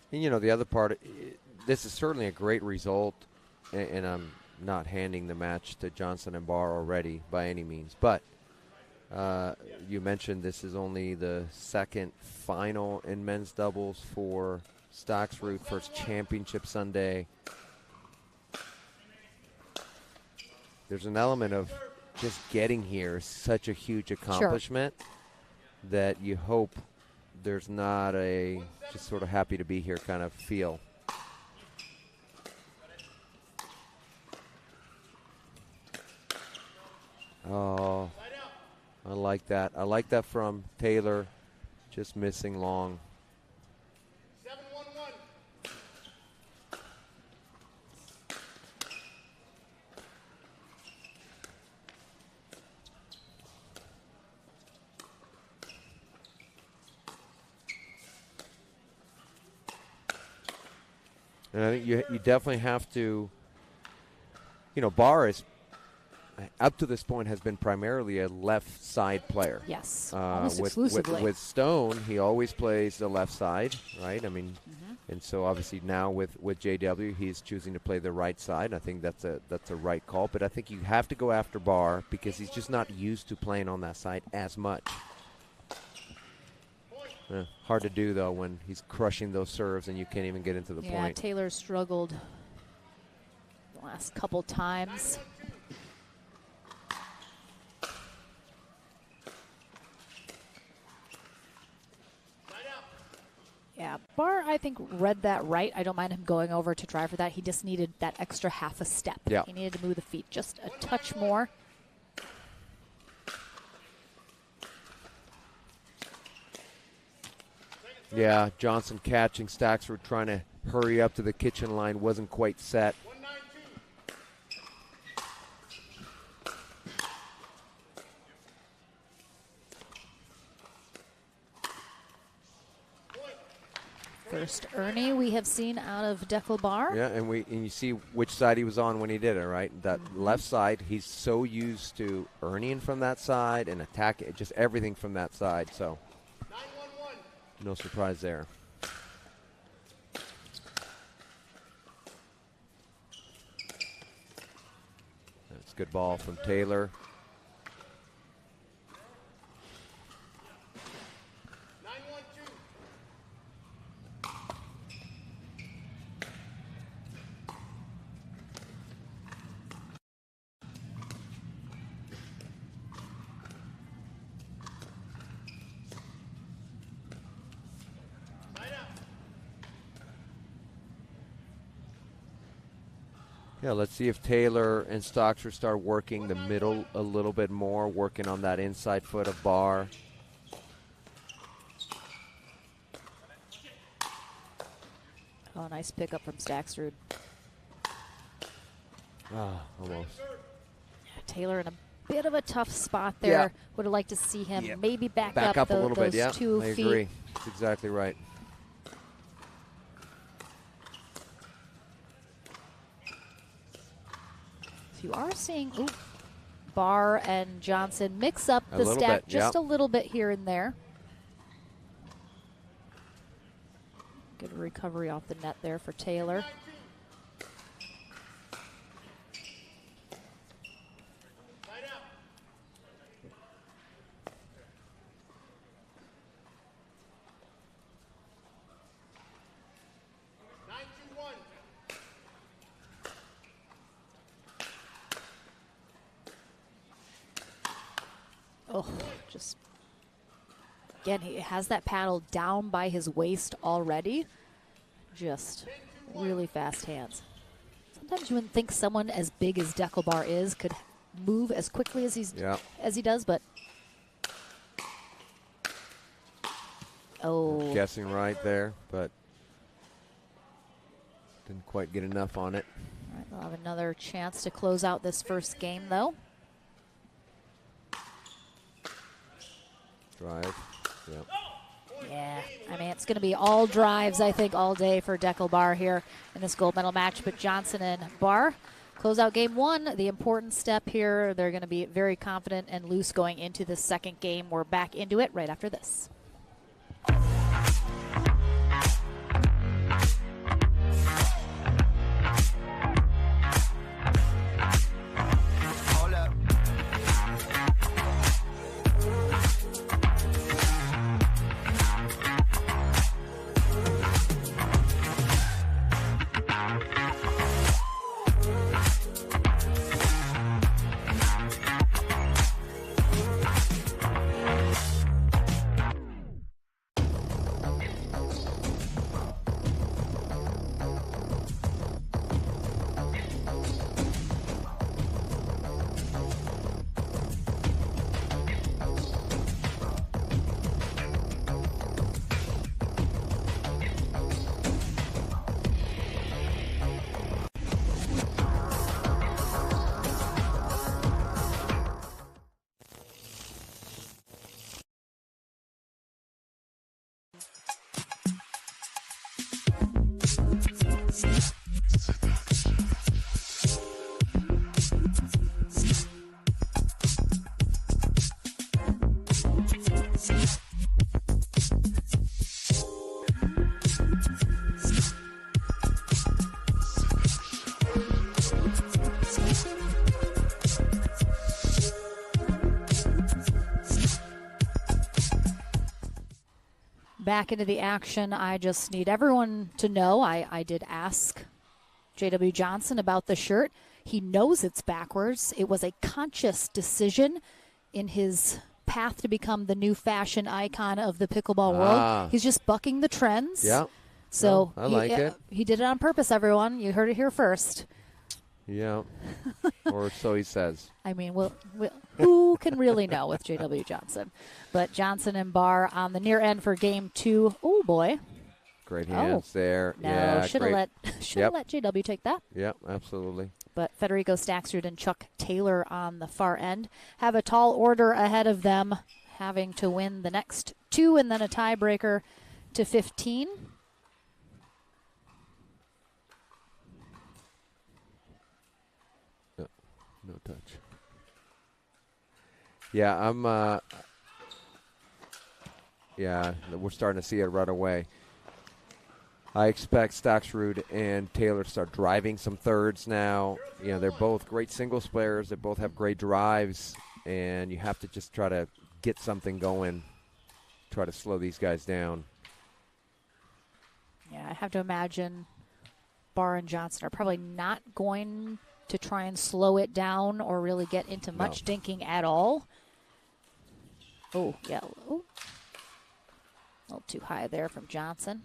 And the other part, this is certainly a great result, and I'm not handing the match to Johnson and Barr already by any means. But you mentioned this is only the second final in men's doubles for Staxrud, first championship Sunday. There's an element of just getting here is such a huge accomplishment that you hope there's not a just sort of happy to be here kind of feel. Oh, I like that. I like that from Taylor, just missing long. 7-1-1. And I think you definitely have to, Barr is, up to this point, has been primarily a left side player. Yes, almost exclusively. With Stone, he always plays the left side, right? I mean, and so obviously now with JW, he's choosing to play the right side. I think that's a right call. But I think you have to go after Barr because he's just not used to playing on that side as much. Hard to do, though, when he's crushing those serves and you can't even get into the point. Yeah, Taylor struggled the last couple times. Yeah, Barr, I think, read that right. I don't mind him going over to try for that. He just needed that extra half a step. Yeah. He needed to move the feet just a touch more. Yeah, Johnson catching. Staxford trying to hurry up to the kitchen line. Wasn't quite set. First Ernie we have seen out of Declan Barr. Yeah, and you see which side he was on when he did it, right? That left side, he's so used to earning from that side and attacking, just everything from that side. So no surprise there. That's a good ball from Taylor. Yeah, let's see if Taylor and Stockser start working the middle a little bit more, working on that inside foot of Barr. Oh, nice pickup from Staxrud. Almost. Yeah, Taylor in a bit of a tough spot there. Yeah. Would have liked to see him maybe back up a little those bit. Yeah, 2 I feet. agree. That's exactly right. You are seeing Barr and Johnson mix up the stack just a little bit here and there. Good recovery off the net there for Taylor. Oh, just, again, he has that paddle down by his waist already. Just really fast hands. Sometimes you wouldn't think someone as big as Deckelbar is could move as quickly as he does, but guessing right there, but didn't quite get enough on it. All right, they'll have another chance to close out this first game, though. Drive. Yeah, I mean, it's going to be all drives, I think, all day for Deckelbar here in this gold medal match. But Johnson and Barr close out game one. The important step here, they're going to be very confident and loose going into the second game. We're back into it right after this. Back into the action. I just need everyone to know I did ask J.W. Johnson about the shirt. He knows it's backwards. It was a conscious decision in his path to become the new fashion icon of the pickleball world. He's just bucking the trends. Yeah. So I like it. He did it on purpose, everyone. You heard it here first. Yeah. Or so he says. I mean, who can really know with J.W. Johnson? But Johnson and Barr on the near end for game 2. Oh, boy. Great hands there. No, yeah, should have let J.W. take that. Yep, absolutely. But Federico Staksrud and Chuck Taylor on the far end have a tall order ahead of them, having to win the next 2 and then a tiebreaker to 15. No touch. Yeah, we're starting to see it right away. I expect Staksrud and Taylor to start driving some thirds now. You know, they're both great singles players. They both have great drives, and you have to just try to get something going, try to slow these guys down. Yeah, I have to imagine Barr and Johnson are probably not going to try and slow it down or really get into much dinking at all. Oh, yeah. Ooh. A little too high there from Johnson.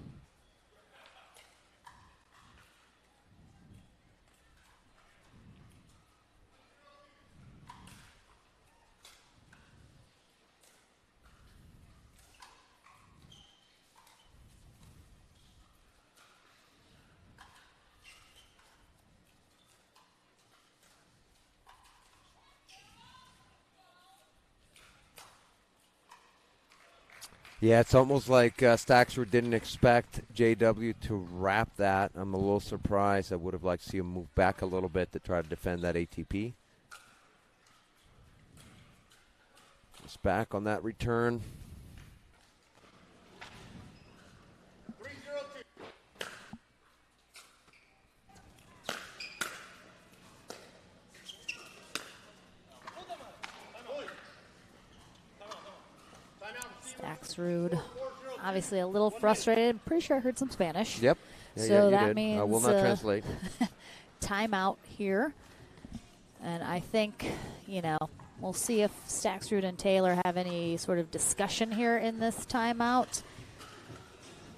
Yeah, it's almost like Staksrud didn't expect JW to wrap that. I'm a little surprised. I would have liked to see him move back a little bit to try to defend that ATP. Just back on that return. Staksrud, obviously a little frustrated. I'm pretty sure I heard some Spanish. Yep. So that did. means I will not translate. timeout here. And I think, we'll see if Staksrud and Taylor have any sort of discussion here in this timeout.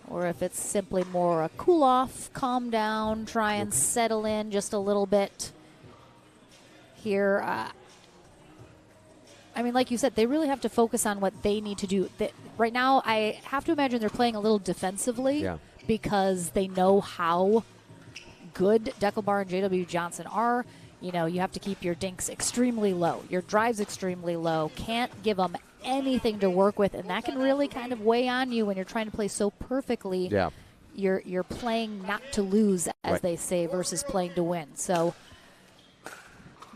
Or if it's simply more a cool off, calm down, try and settle in just a little bit here. I mean, like you said, they really have to focus on what they need to do. Right now, I have to imagine they're playing a little defensively because they know how good Deckel Barr and J.W. Johnson are. You have to keep your dinks extremely low, your drives extremely low, can't give them anything to work with, and that can really kind of weigh on you when you're trying to play so perfectly. Yeah. You're playing not to lose, as they say, versus playing to win. So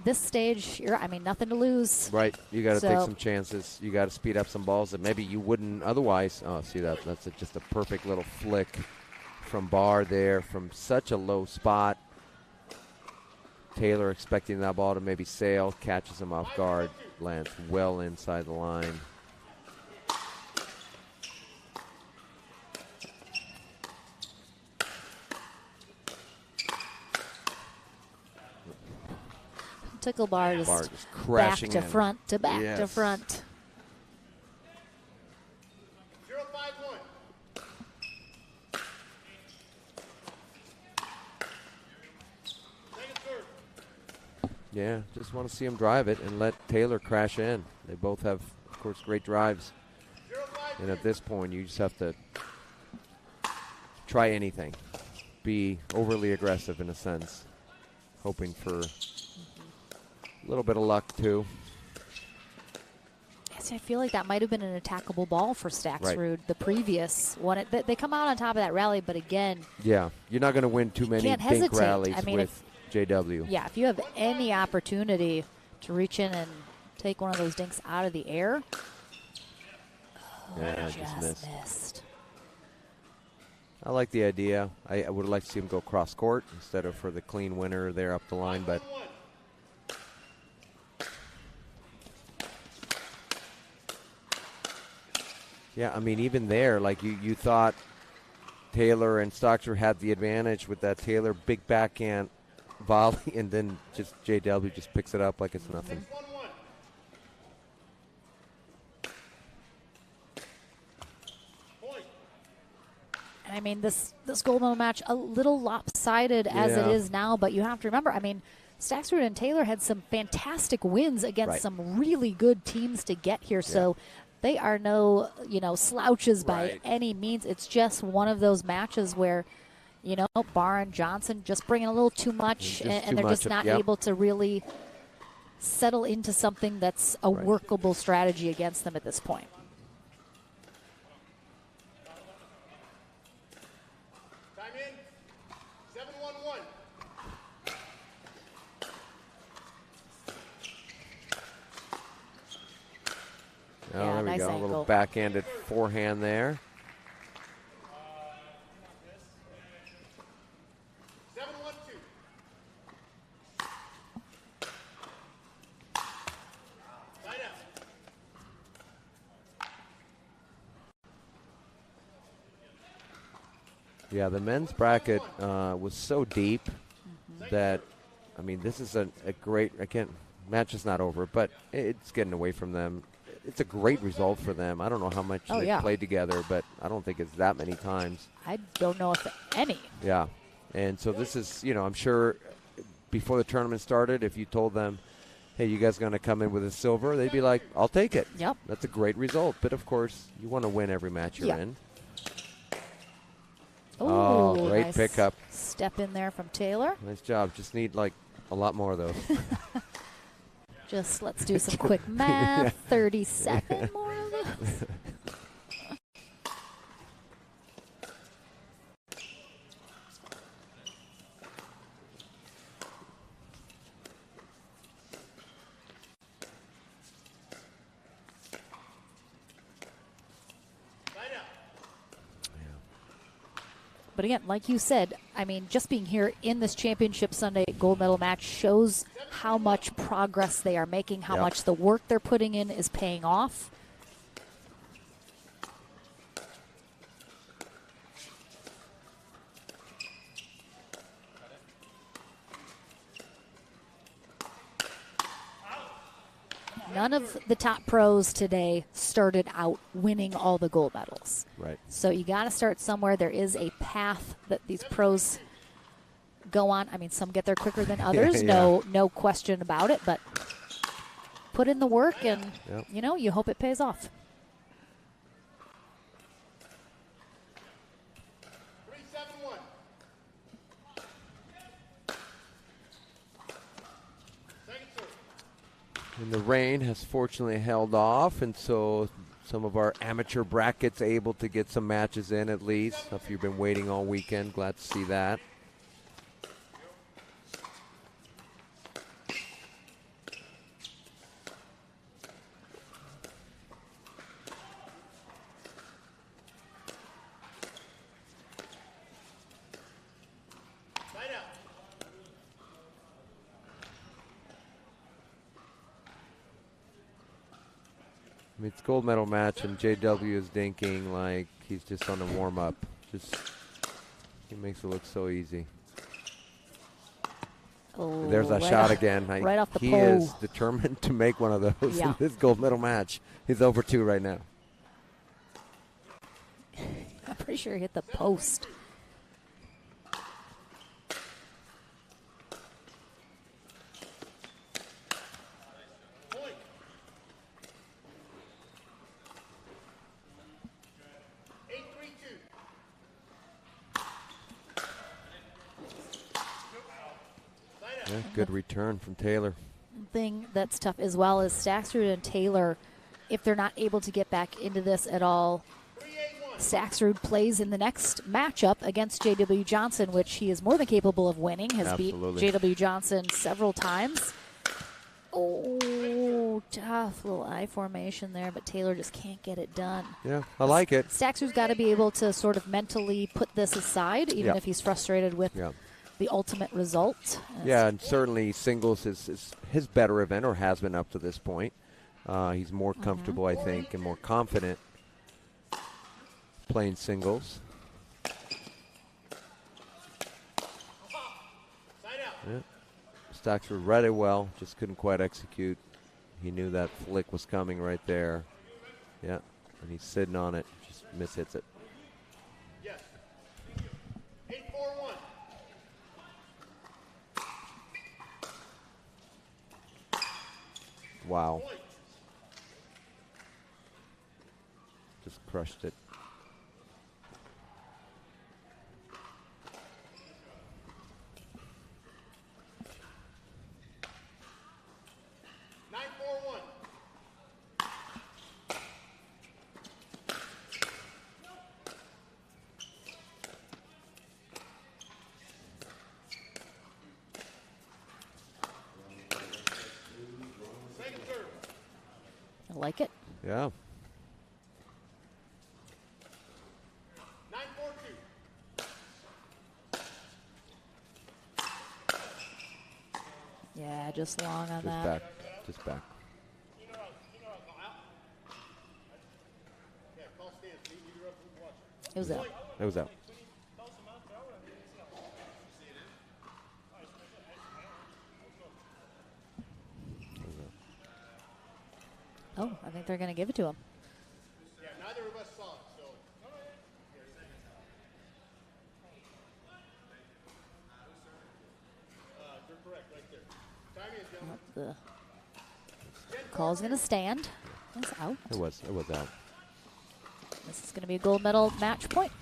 this stage, nothing to lose. Right. You got to take some chances. You got to speed up some balls that maybe you wouldn't otherwise. Oh, see that? That's just a perfect little flick from Barr there from such a low spot. Taylor expecting that ball to maybe sail, catches him off guard, lands well inside the line. Tickle Barr just back crashing to in. front to back to front. 0-5-1. Second serve. Yeah, just want to see him drive it and let Taylor crash in. They both have, of course, great drives. And at this point, you just have to try anything. Be overly aggressive in a sense. Hoping for a little bit of luck, too. Yes, I feel like that might have been an attackable ball for Staksrud, the previous one. They come out on top of that rally, but again, yeah, you're not going to win too many dink rallies with JW. Yeah, if you have any opportunity to reach in and take one of those dinks out of the air. Yeah, just missed. I like the idea. I would like to see him go cross court instead of for the clean winner there up the line, but yeah, I mean, even there, like you thought Taylor and Stockser had the advantage with that Taylor big backhand volley, and then just JW just picks it up like it's nothing. I mean, this gold medal match, a little lopsided as it is now, but you have to remember, I mean, Staksrud and Taylor had some fantastic wins against some really good teams to get here, so they are no, slouches by any means. It's just one of those matches where, Barr and Johnson just bringing a little too much, and they're just not able to really settle into something that's a workable strategy against them at this point. Oh, there we nice go. Ankle. A little backhanded forehand there. Yeah, the men's bracket was so deep that, I mean, this is a great, match is not over, but it's getting away from them. It's a great result for them. I don't know how much they played together, but I don't think it's that many times. I don't know if any. Yeah. And so this is, I'm sure before the tournament started, if you told them, hey, you guys going to come in with a silver, they'd be like, I'll take it. Yep. That's a great result. But, of course, you want to win every match you're in. Oh, great nice pickup. Step in there from Taylor. Nice job. Just need, a lot more of those. Just let's do some quick math. 37 more of those. But again, like you said, I mean, just being here in this championship Sunday gold medal match shows how much progress they are making, how much the work they're putting in is paying off. None of the top pros today started out winning all the gold medals. Right. So you got to start somewhere. There is a path that these pros go on. I mean, some get there quicker than others, no question about it, but put in the work and, you hope it pays off. And the rain has fortunately held off, and so some of our amateur brackets able to get some matches in at least. If you've been waiting all weekend, glad to see that. I mean, it's a gold medal match, and JW is dinking like he's just on the warm-up. He makes it look so easy. Oh, there's a shot again. Right off the he pole. is determined to make one of those in this gold medal match. He's over 2 right now. I'm pretty sure he hit the post. Yeah, good return from Taylor. Thing that's tough as well is Staksrud and Taylor, if they're not able to get back into this at all, Staksrud plays in the next matchup against J.W. Johnson, which he is more than capable of winning, has beat J.W. Johnson several times. Oh, tough little I formation there, but Taylor just can't get it done. Yeah, I like it. Staxer's got to be able to sort of mentally put this aside, even if he's frustrated with the ultimate result. Yeah, and certainly singles is his better event, or has been up to this point. He's more comfortable, I think, and more confident playing singles. Yeah. Staxer read it well, just couldn't quite execute. He knew that flick was coming right there. Yeah, and he's sitting on it, just mishits it. Yes. 8-4-1. Wow. Just crushed it. I like it. Yeah. 9-4-2. Yeah, just long on Just that. back. Just back. It was out. It was out. Oh, I think they're going to give it to him. Yeah, neither of us saw it, so. You're correct, right there. Timing is down. The call's going to stand. It's out. It was out. This is going to be a gold medal match point.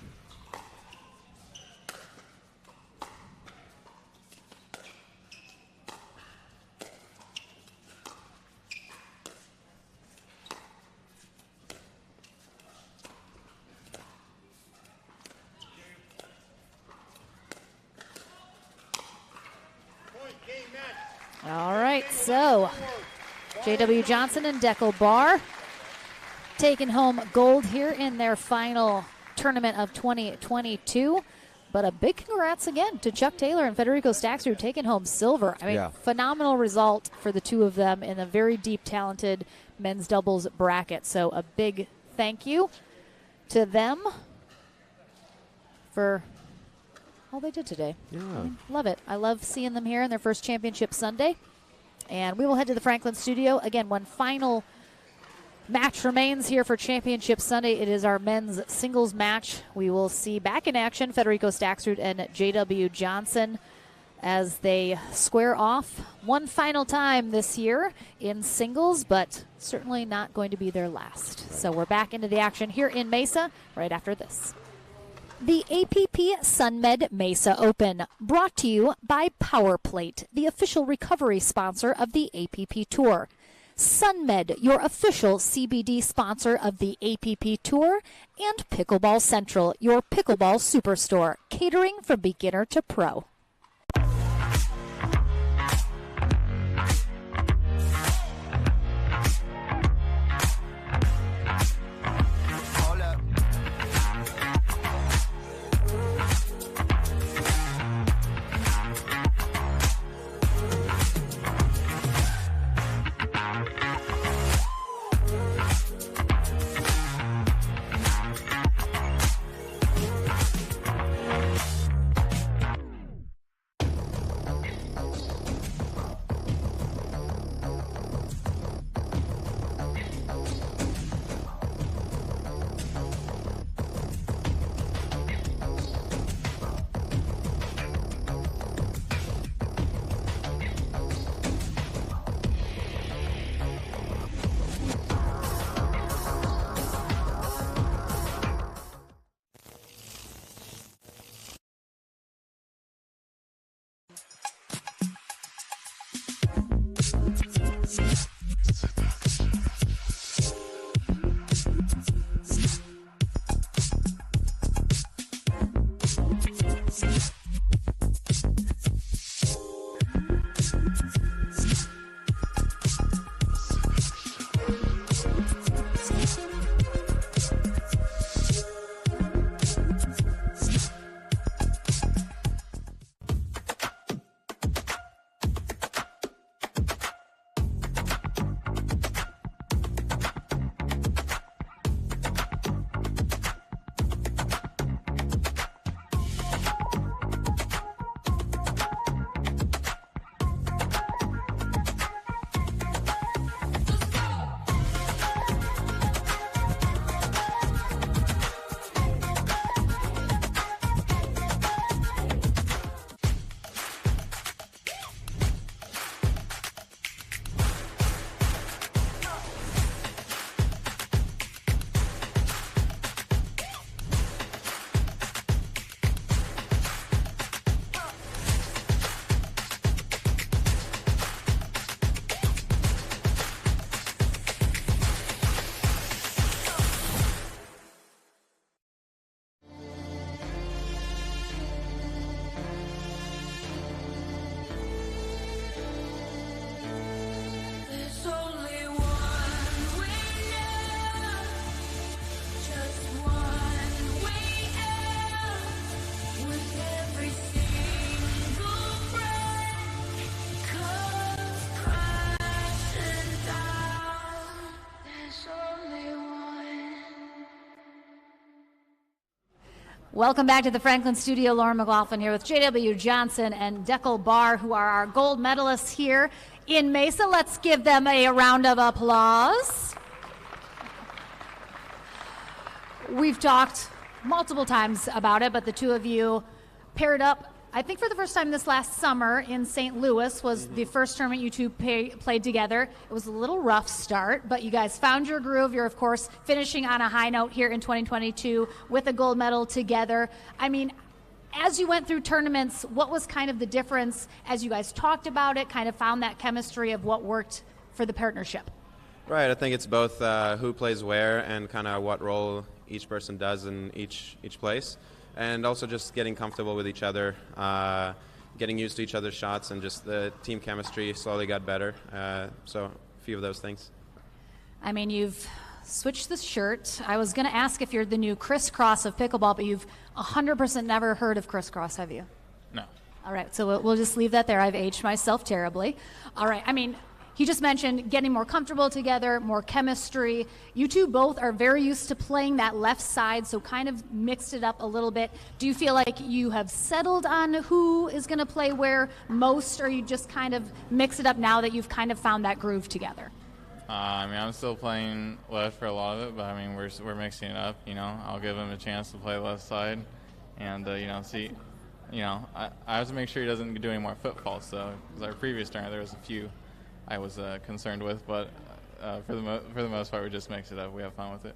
All right, so J.W. Johnson and Deckel Barr taking home gold here in their final tournament of 2022. But a big congrats again to Chuck Taylor and Federico Staxer taking home silver. I mean, phenomenal result for the two of them in a very deep, talented men's doubles bracket. So a big thank you to them for all they did today. Yeah. I mean, love it. I love seeing them here in their first championship Sunday. And we will head to the Franklin studio. Again, one final match remains here for Championship Sunday. It is our men's singles match. We will see back in action Federico Staxrud and J.W. Johnson as they square off one final time this year in singles, but certainly not going to be their last. So we're back into the action here in Mesa right after this. The APP SUNMED Mesa Open, brought to you by PowerPlate, the official recovery sponsor of the APP Tour. SUNMED, your official CBD sponsor of the APP Tour, and Pickleball Central, your pickleball superstore, catering from beginner to pro. Welcome back to the Franklin Studio. Lauren McLaughlin here with J.W. Johnson and Deckel Barr, who are our gold medalists here in Mesa. Let's give them a round of applause. We've talked multiple times about it, but the two of you paired up, I think for the first time this last summer in St. Louis was the first tournament you two played together. It was a little rough start, but you guys found your groove. You're, of course, finishing on a high note here in 2022 with a gold medal together. I mean, as you went through tournaments, what was kind of the difference as you guys talked about it, kind of found that chemistry of what worked for the partnership? Right, I think it's both who plays where and kind of what role each person does in each place. And also just getting comfortable with each other, getting used to each other's shots, and just the team chemistry slowly got better. So a few of those things. I mean, you've switched the shirt. I was going to ask if you're the new crisscross of pickleball, but you've 100% never heard of crisscross, have you? No. All right, so we'll just leave that there. I've aged myself terribly. All right, I mean, he just mentioned getting more comfortable together, more chemistry. You two both are very used to playing that left side, so kind of mixed it up a little bit. Do you feel like you have settled on who is going to play where most, or you just kind of mix it up now that you've kind of found that groove together? I mean, I'm still playing left for a lot of it, but I mean, we're mixing it up. You know, I'll give him a chance to play left side, and see. You know, I have to make sure he doesn't do any more foot faults, though, because our previous tournament there was a few I was concerned with, but for the most part, we just mix it up. We have fun with it.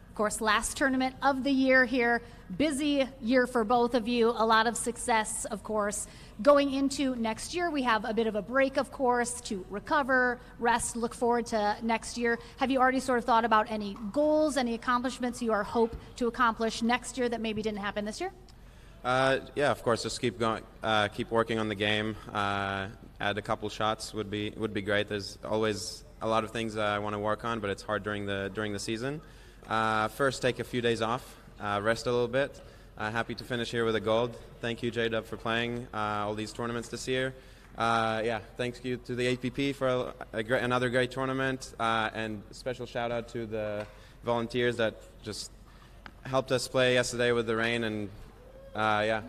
Of course, last tournament of the year here. Busy year for both of you. A lot of success, of course. Going into next year, we have a bit of a break, of course, to recover, rest, look forward to next year. Have you already sort of thought about any goals, any accomplishments you hope to accomplish next year that maybe didn't happen this year? Yeah, of course. Just keep going, keep working on the game. Add a couple shots would be great. There's always a lot of things I want to work on, but it's hard during the season. First, take a few days off, rest a little bit. Happy to finish here with a gold. Thank you, J-Dub, for playing all these tournaments this year. Yeah, thanks you to the APP for another great tournament, and special shout out to the volunteers that just helped us play yesterday with the rain, and yeah.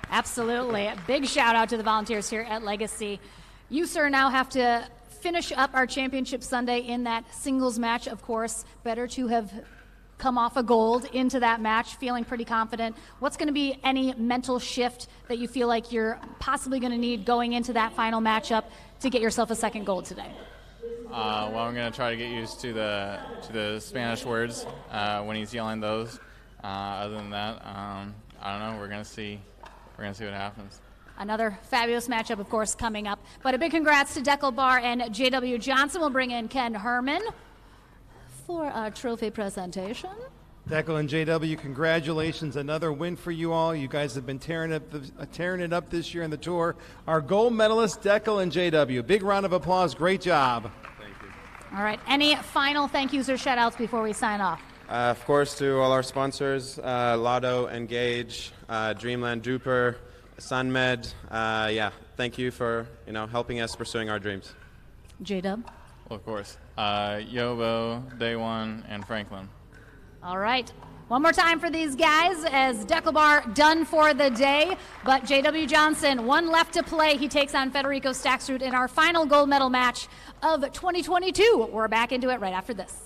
Absolutely. A big shout out to the volunteers here at Legacy. You, sir, now have to finish up our championship Sunday in that singles match, of course. Better to have come off a gold into that match, feeling pretty confident. What's going to be any mental shift that you feel like you're possibly going to need going into that final matchup to get yourself a second gold today? Well, I'm going to try to get used to the Spanish words when he's yelling those. Other than that, I don't know. We're going to see what happens. Another fabulous matchup, of course, coming up. But a big congrats to Deckel Barr and J.W. Johnson. We'll bring in Ken Herman for our trophy presentation. Deckel and JW, congratulations. Another win for you all. You guys have been tearing it up this year in the tour. Our gold medalists, Deckel and JW. Big round of applause. Great job. Thank you. All right. Any final thank yous or shout outs before we sign off? Of course, to all our sponsors, Lotto, Engage, Dreamland, Drooper, SUNMED. Yeah, thank you for helping us pursuing our dreams. J-Dub? Well, of course. Yobo, Day One, and Franklin. All right. One more time for these guys as Deckel Barr done for the day. But J.W. Johnson, one left to play. He takes on Federico Staksrud in our final gold medal match of 2022. We're back into it right after this.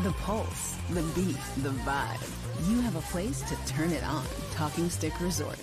The pulse, the beat, the vibe. You have a place to turn it on. Talking Stick Resort.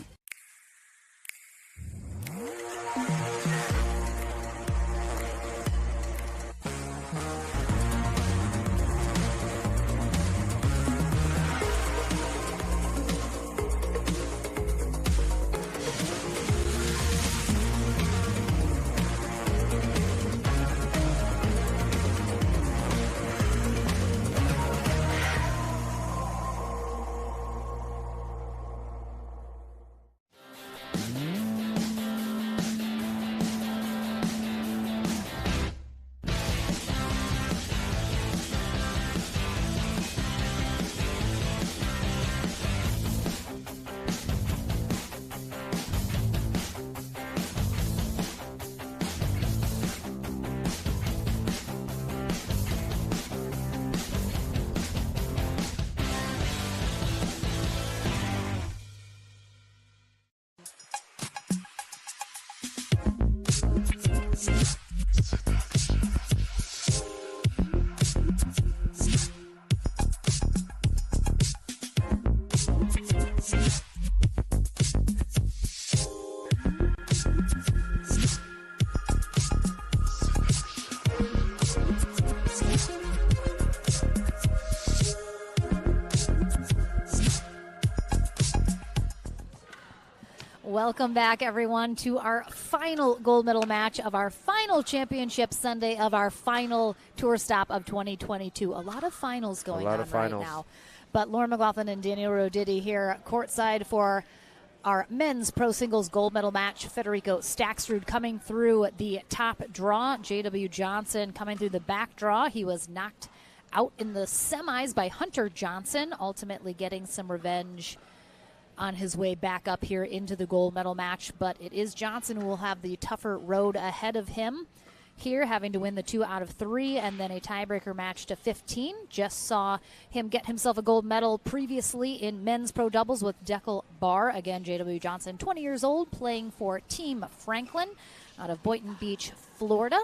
Welcome back, everyone, to our final gold medal match of our final championship Sunday of our final tour stop of 2022. A lot of finals going on right now. But Lauren McLaughlin and Daniel Roditi here courtside for our men's pro singles gold medal match. Federico Staksrud coming through the top draw. J.W. Johnson coming through the back draw. He was knocked out in the semis by Hunter Johnson, ultimately getting some revenge on his way back up here into the gold medal match. But it is Johnson who will have the tougher road ahead of him here, having to win the 2 out of 3 and then a tiebreaker match to 15. Just saw him get himself a gold medal previously in men's pro doubles with Deckel Barr. Again, J.W. Johnson, 20 years old, playing for Team Franklin out of Boynton Beach, Florida.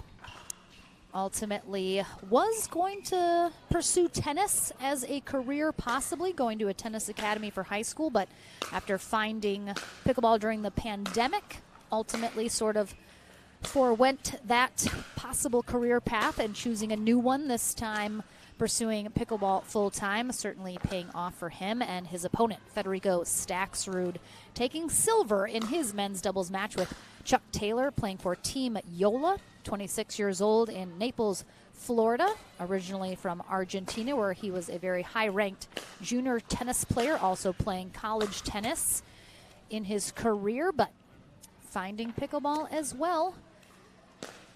Ultimately was going to pursue tennis as a career, possibly going to a tennis academy for high school, but after finding pickleball during the pandemic, ultimately sort of forewent that possible career path and choosing a new one, this time pursuing pickleball full-time, certainly paying off for him and his opponent, Federico Staksrud, taking silver in his men's doubles match with Chuck Taylor, playing for Team Yola, 26 years old, in Naples, Florida, originally from Argentina, where he was a very high-ranked junior tennis player, also playing college tennis in his career, but finding pickleball as well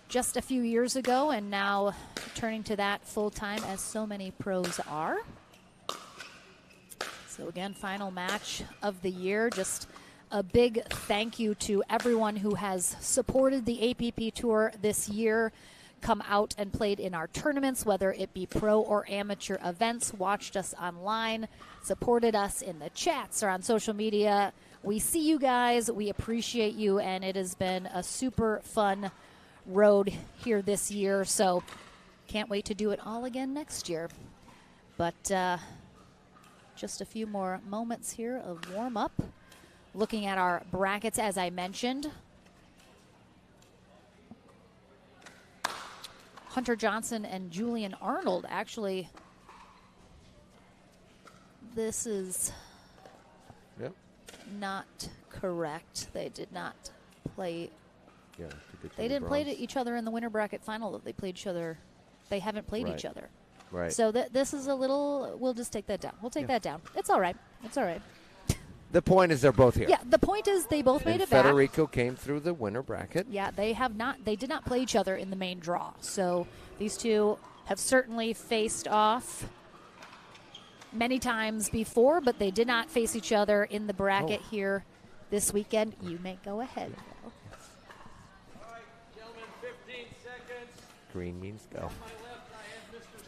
just a few years ago, and now turning to that full-time, as so many pros are. So again, final match of the year. Just a big thank you to everyone who has supported the APP Tour this year, come out and played in our tournaments, whether it be pro or amateur events, watched us online, supported us in the chats or on social media. We see you guys, we appreciate you, and it has been a super fun road here this year, so can't wait to do it all again next year. But just a few more moments here of warm-up. Looking at our brackets, as I mentioned, Hunter Johnson and Julian Arnold, actually, this is not correct. They did not play. Yeah, they didn't play each other in the winter bracket final. They played each other. They haven't played each other. Right. So this is a little. We'll just take that down. We'll take that down. It's all right. It's all right. The point is they're both here. Yeah, the point is they both made it back. Federico came through the winter bracket. Yeah, they have not. They did not play each other in the main draw. So these two have certainly faced off many times before, but they did not face each other in the bracket here this weekend. You may go ahead. All right, gentlemen, 15 seconds. Green means go.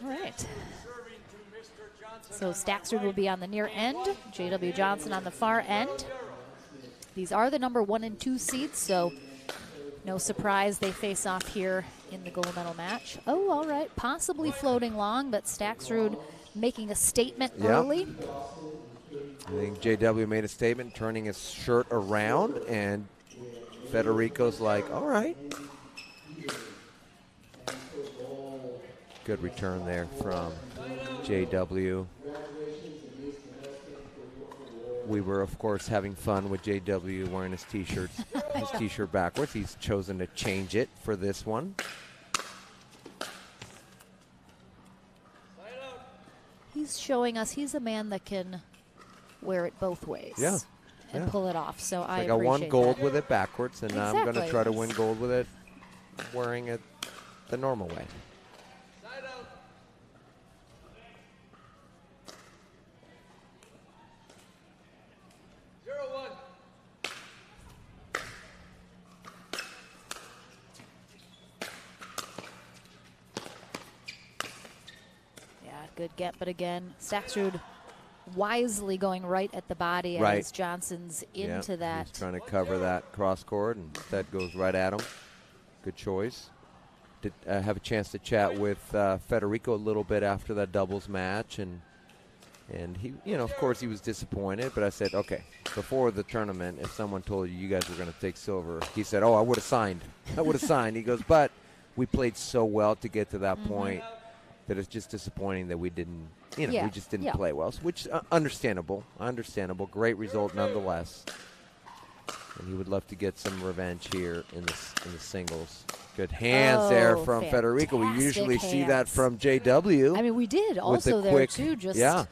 All right. So Staksrud will be on the near end, J.W. Johnson on the far end. These are the number 1 and 2 seeds, so no surprise they face off here in the gold medal match. Oh, all right, possibly floating long, but Staksrud making a statement early. I think J.W. made a statement, turning his shirt around, and Federico's like, all right. Good return there from J.W. We were, of course, having fun with J.W. wearing his T-shirts, his T-shirt backwards. He's chosen to change it for this one. He's showing us he's a man that can wear it both ways. Yeah. And pull it off. So I got one gold that. with it backwards, and now I'm going to try to win gold with it wearing it the normal way. Good get, but again, Staksrud wisely going right at the body as Johnson's into that. He's trying to cover that cross court, and that goes right at him. Good choice. Did have a chance to chat with Federico a little bit after that doubles match, and he, of course, he was disappointed. But I said, okay, before the tournament, if someone told you guys were going to take silver, he said, oh, I would have signed. I would have signed. He goes, but we played so well to get to that point that it's just disappointing that we didn't, we just didn't play well, which understandable. Great result nonetheless. And he would love to get some revenge here in the singles. Good hands there from Federico. We usually see that from JW. I mean, we did also there, too. Just yeah.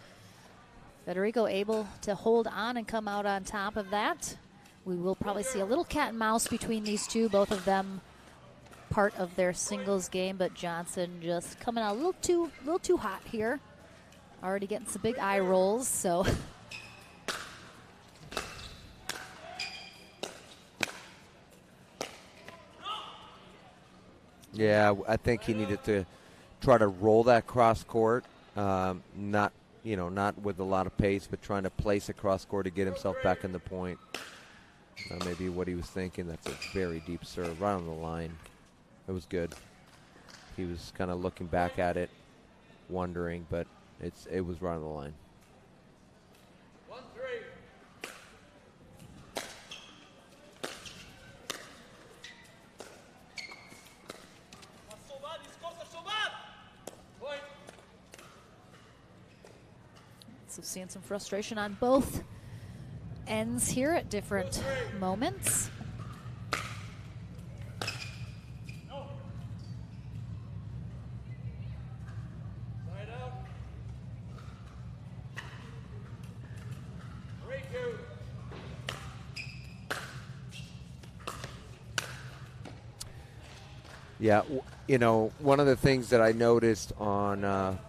Federico able to hold on and come out on top of that. We will probably see a little cat and mouse between these two, both of them part of their singles game, but Johnson just coming out a little too hot here. Already getting some big eye rolls, so... Yeah, I think he needed to try to roll that cross court, not with a lot of pace, but trying to place a cross court to get himself back in the point. Maybe what he was thinking. That's a very deep serve, right on the line. It was good. He was kind of looking back at it, wondering, but it was right on the line. 1-3. So seeing some frustration on both ends here at different moments. Yeah, one of the things that I noticed on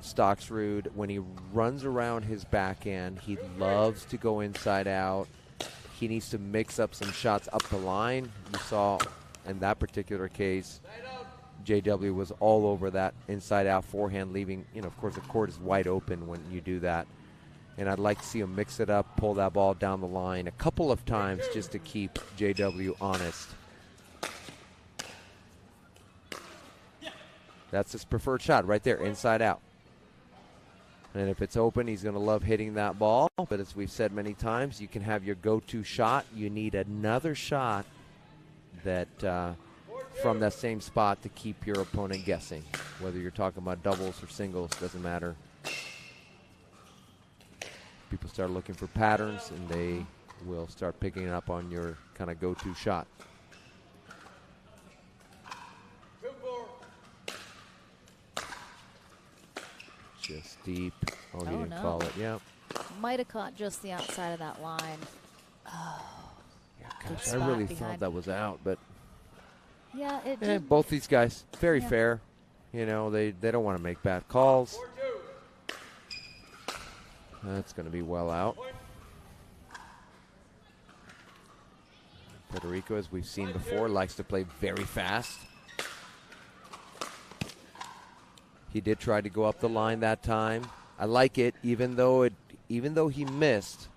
Stocksrud, when he runs around his backhand, he loves to go inside out. He needs to mix up some shots up the line. You saw in that particular case, JW was all over that inside out forehand, leaving, of course, the court is wide open when you do that. And I'd like to see him mix it up, pull that ball down the line a couple of times just to keep JW honest. That's his preferred shot right there, inside out. And if it's open, he's going to love hitting that ball. But as we've said many times, you can have your go-to shot. You need another shot that from that same spot to keep your opponent guessing. Whether you're talking about doubles or singles, doesn't matter. People start looking for patterns, and they will start picking it up on your kind of go-to shot. Just deep. Oh, he didn't call it. Yeah. Might have caught just the outside of that line. Oh. Yeah, gosh, I really thought that was out, but yeah, it did. Both these guys, very fair. They don't want to make bad calls. That's going to be well out. Federico, as we've seen before, likes to play very fast. He did try to go up the line that time. I like it, even though he missed.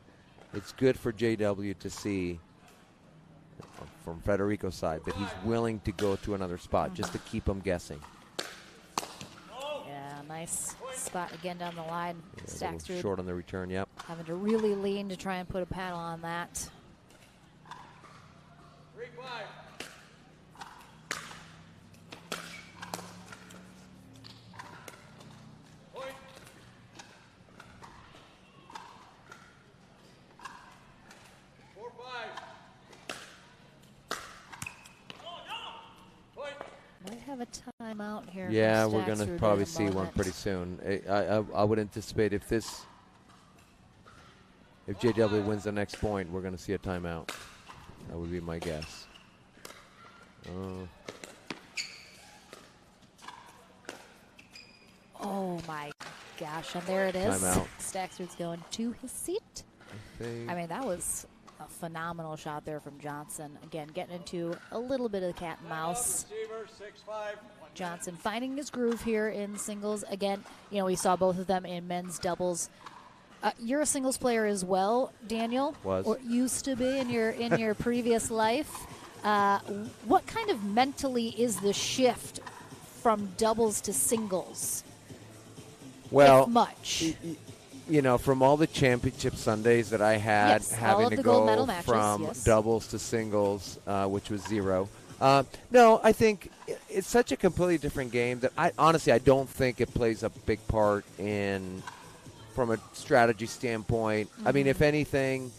It's good for JW to see from Federico's side that he's willing to go to another spot just to keep him guessing. Yeah, nice spot again down the line. Yeah, short on the return. Yep. Having to really lean to try and put a paddle on that. 3-5. Might have a timeout here. Yeah, we're going to probably see one pretty soon. I would anticipate if JW wins the next point, we're going to see a timeout. That would be my guess. Oh my gosh, and there it is. Timeout. Staxford's going to his seat. I mean, that was a phenomenal shot there from Johnson. Again, getting into a little bit of the cat and mouse. Johnson finding his groove here in singles. Again, we saw both of them in men's doubles. You're a singles player as well, Daniel. Was. Or used to be in your previous life. What kind of mentally is the shift from doubles to singles? Well, if much. From all the championship Sundays that I had, having to go from doubles to singles, which was 0. No, I think it's such a completely different game that I don't think it plays a big part in, from a strategy standpoint. I mean, if anything,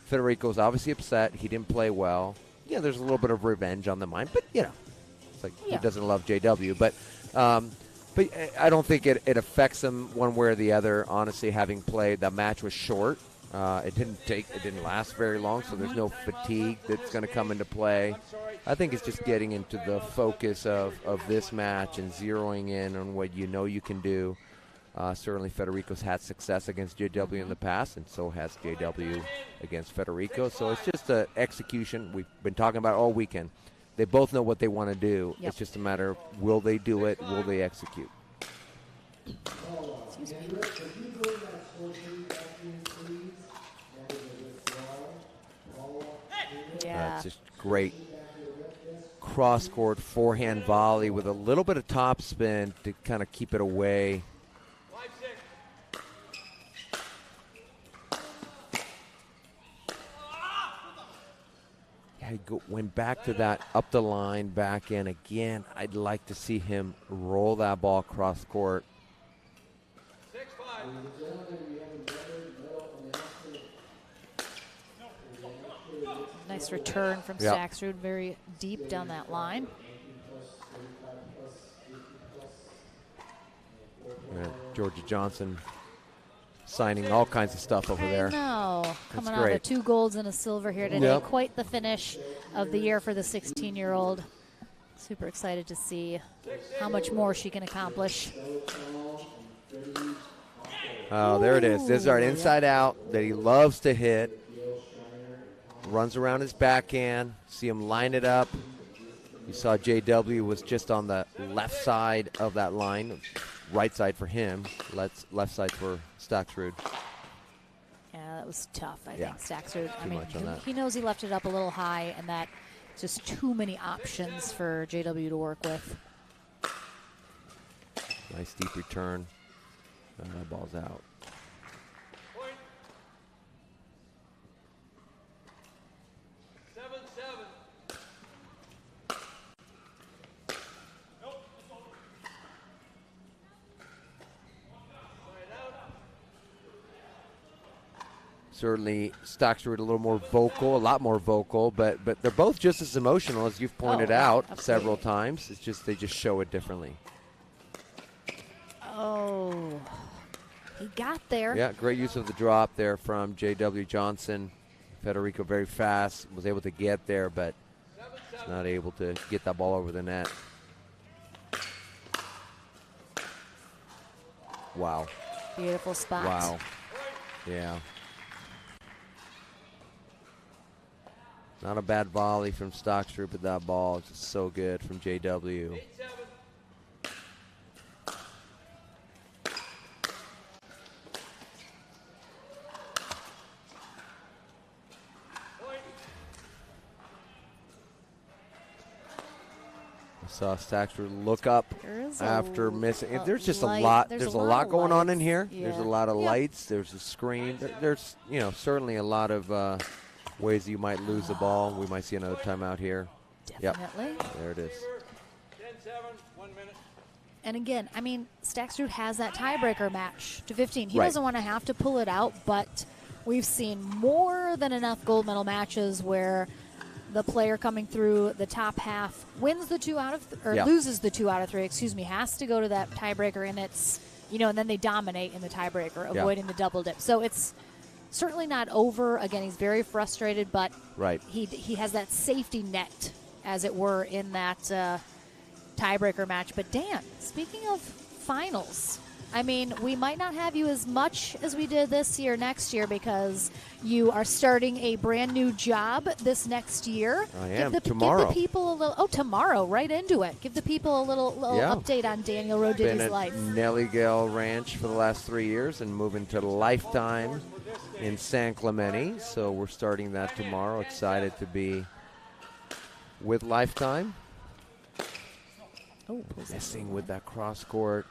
Federico's obviously upset. He didn't play well. Yeah, there's a little bit of revenge on the mind, but, it's like who doesn't love JW? But I don't think it affects him one way or the other, honestly, having played. The match was short. It didn't last very long, so there's no fatigue that's going to come into play. I think it's just getting into the focus of this match and zeroing in on what you know you can do. Certainly Federico's had success against JW in the past, and so has JW against Federico. So it's just an execution. We've been talking about it all weekend. They both know what they want to do. Yep. It's just a matter of will they do it, will they execute. Excuse me. Yeah. That's just great cross-court forehand volley with a little bit of topspin to kind of keep it away. Yeah, he went back to that up the line, back in again. I'd like to see him roll that ball cross-court. Nice return from Staksrud, very deep down that line. Georgia Johnson signing all kinds of stuff over there. I know. Coming out great. of 2 golds and a silver here today. Yep. Quite the finish of the year for the 16-year-old. Super excited to see how much more she can accomplish. Oh, there it is. This is our inside out that he loves to hit. Runs around his backhand. See him line it up. You saw JW was just on the left side of that line. Right side for him. Left side for Staksrud. Yeah, that was tough, I Yeah. think, Staksrud. I Too mean, much on that. he knows he left it up a little high, and that just too many options for JW to work with. Nice deep return. And that ball's out. Certainly, Staksrud a little more vocal, a lot more vocal, but they're both just as emotional as you've pointed out several times. It's just they just show it differently. Oh, he got there. Yeah, great use of the drop there from J.W. Johnson. Federico very fast, was able to get there, but not able to get that ball over the net. Wow. Beautiful spot. Wow. Yeah. Not a bad volley from Staksrud, but that ball is just so good from JW. I saw Staksrud look up after missing. There's just a lot. There's a lot going on in here. Yeah. There's a lot of lights. There's a screen. There's certainly a lot of ways you might lose the ball. We might see another timeout here. Definitely. Yep. There it is. 10-7, 1 minute. And again, I mean, Staksrud has that tiebreaker match to 15. He Right. doesn't want to have to pull it out, but we've seen more than enough gold medal matches where the player coming through the top half wins the 2 out of loses the 2 out of 3, has to go to that tiebreaker, and it's, and then they dominate in the tiebreaker, avoiding the double dip. So it's certainly not over. Again, he's very frustrated, but he has that safety net, as it were, in that tiebreaker match. But Dan, speaking of finals, I mean, we might not have you as much as we did this year next year because you are starting a brand new job this next year. I am. Tomorrow. Give the people a little, tomorrow, right into it. Give the people a little update on Daniel Roditti's Been at life. Nelly Gale Ranch for the last 3 years and moving to Lifetime in San Clemente. So we're starting that tomorrow. Excited to be with Lifetime. Oh, missing with that cross court.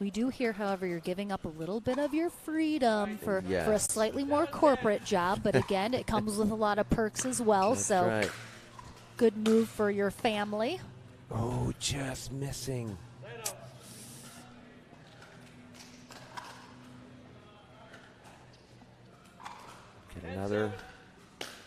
We do hear, however, you're giving up a little bit of your freedom for a slightly more corporate job. But again, it comes with a lot of perks as well. That's so right. Good move for your family. Oh, just missing. Another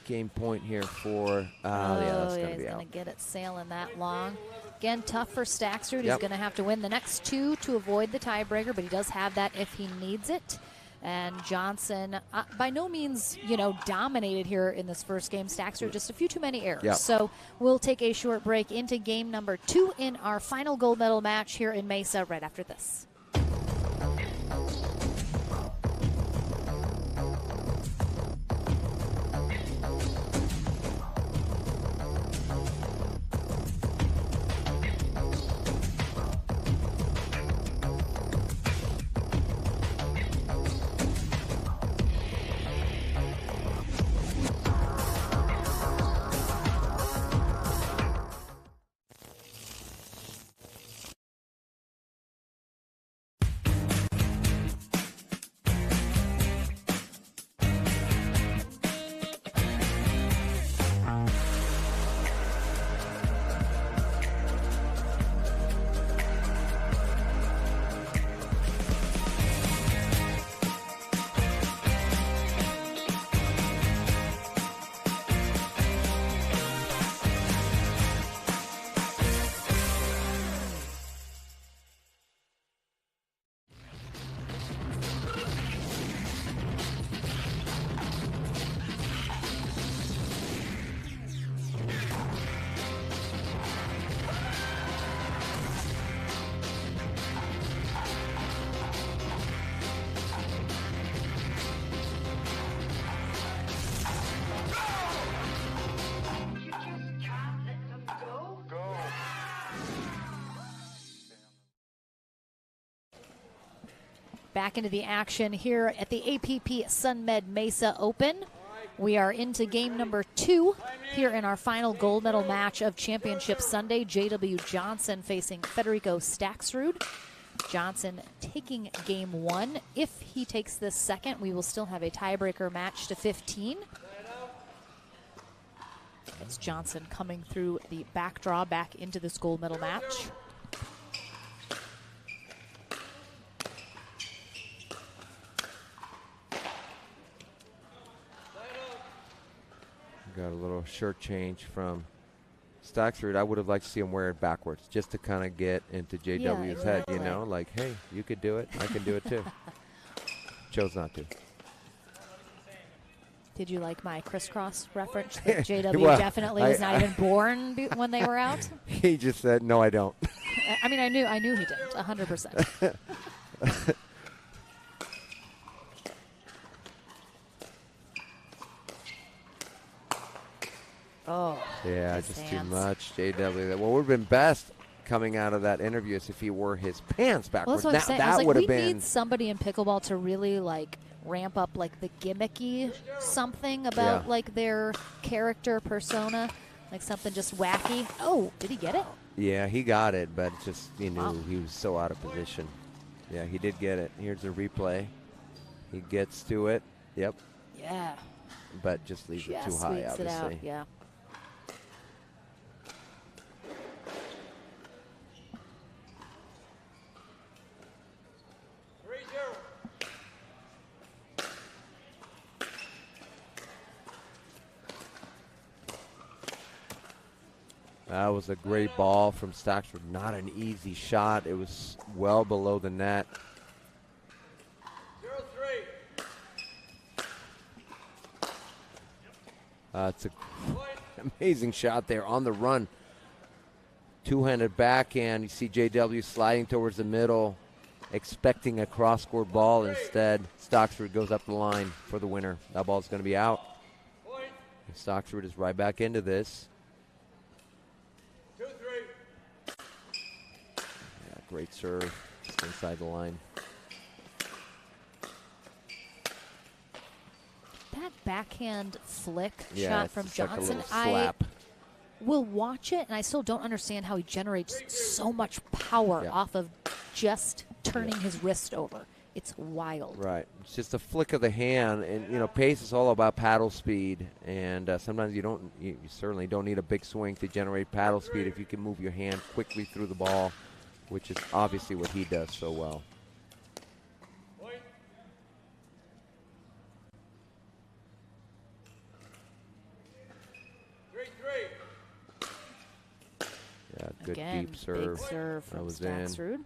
game point here for, that's going to be he's out. going to get it sailing that long. Again, tough for Staxrud. He's Yep. going to have to win the next two to avoid the tiebreaker, but he does have that if he needs it. And Johnson, by no means, dominated here in this first game. Staxrud, just a few too many errors. Yep. So we'll take a short break into game number 2 in our final gold medal match here in Mesa right after this. Back into the action here at the APP SUNMED Mesa Open. We are into game number 2 here in our final gold medal match of Championship Sunday. J.W. Johnson facing Federico Staxrud. Johnson taking game 1. If he takes this second, we will still have a tiebreaker match to 15. It's Johnson coming through the back draw back into this gold medal match. Got a little shirt change from Staxrud. I would have liked to see him wear it backwards just to kind of get into JW's head, like, hey, you could do it. I can do it too. Chose not to. Did you like my crisscross reference? That JW Well, definitely was not even born when they were out. He just said, no, I don't. I mean, I knew he didn't, 100%. Oh, yeah, just too much. JW. What would have been best coming out of that interview is if he wore his pants backwards. Well, that's what I'm saying. That we would have been. need somebody in pickleball to really ramp up the gimmicky something about their character persona, something just wacky. Oh, did he get it? Yeah, he got it, but just he knew he was so out of position. Yeah, he did get it. Here's a replay. He gets to it. Yep. Yeah. But just leaves it too high, obviously. It out. Yeah. That was a great ball from Staxford. Not an easy shot. It was well below the net. 0-3. It's an amazing shot there on the run. Two-handed backhand. You see JW sliding towards the middle, expecting a cross-court ball. Instead, Stocksford goes up the line for the winner. That ball's going to be out. And Stocksford is right back into this. 2-3. Yeah, great serve just inside the line. That backhand flick Yeah, shot it's from just like a Johnson, little slap. I will watch it, and I still don't understand how he generates so much power off of just turning his wrist over. It's wild. Right. It's just a flick of the hand, and pace is all about paddle speed, and sometimes you certainly don't need a big swing to generate paddle speed if you can move your hand quickly through the ball, which is obviously what he does so well. Yeah, good Again, deep serve. Big serve That from was in. Staxrud.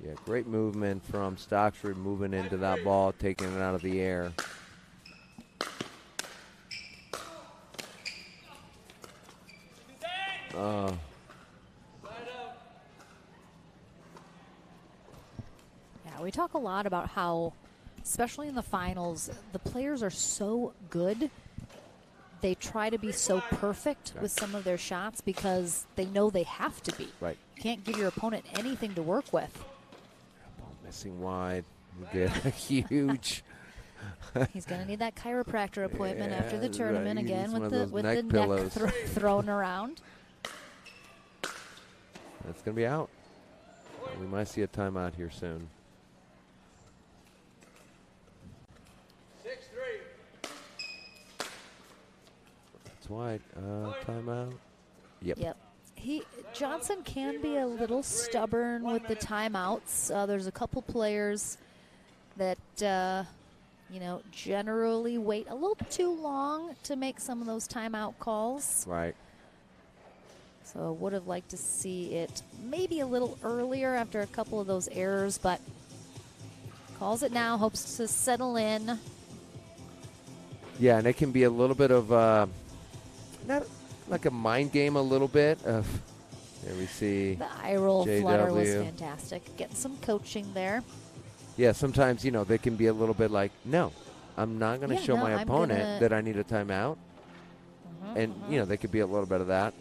Yeah, great movement from Stockford, moving into that ball, taking it out of the air. Yeah, we talk a lot about how, especially in the finals, the players are so good. They try to be so perfect with some of their shots because they know they have to be. Right. You can't give your opponent anything to work with. Ball missing wide. You get a huge. He's going to need that chiropractor appointment after the Yeah, tournament right. He again needs with one of the those neck neck pillows. thrown around. That's going to be out. We might see a timeout here soon. 6-3. It's wide. Timeout. Yep. Johnson can be a little stubborn with the timeouts. There's a couple players that generally wait a little too long to make some of those timeout calls. Right. So I would have liked to see it maybe a little earlier after a couple of those errors, but calls it now, hopes to settle in. Yeah, and it can be a little bit of not like a mind game, a little bit of. There we see The eye roll JW. flutter was fantastic. Getting some coaching there. Yeah, sometimes they can be a little bit like, no, I'm not going to show my I'm opponent that I need a timeout, and they could be a little bit of that.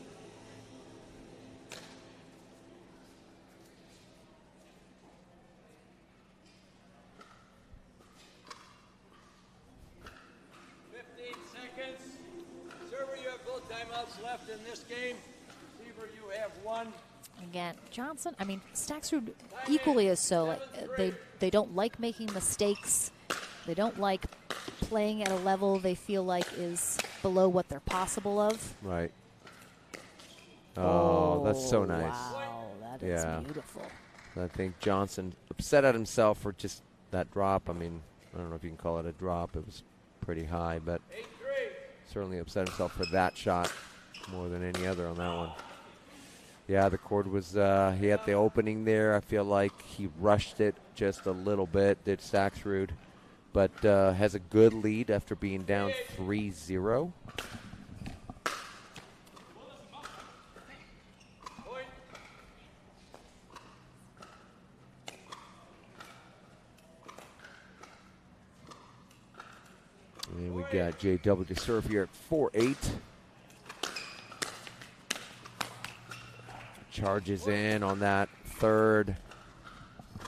Left in this game. Seaver, you have one. Again, Johnson, Staxrud equally as so. Like, they don't like making mistakes. They don't like playing at a level they feel like is below what they're possible of. Right. Oh, that's so nice. Wow, that is beautiful. I think Johnson upset at himself for just that drop. I don't know if you can call it a drop. It was pretty high, but certainly upset himself for that shot more than any other on that one. Yeah, the cord was, he had the opening there. I feel like he rushed it just a little bit, did Staxrud, but has a good lead after being down 3-0. And we got JW to serve here at 4-8. Charges in on that third.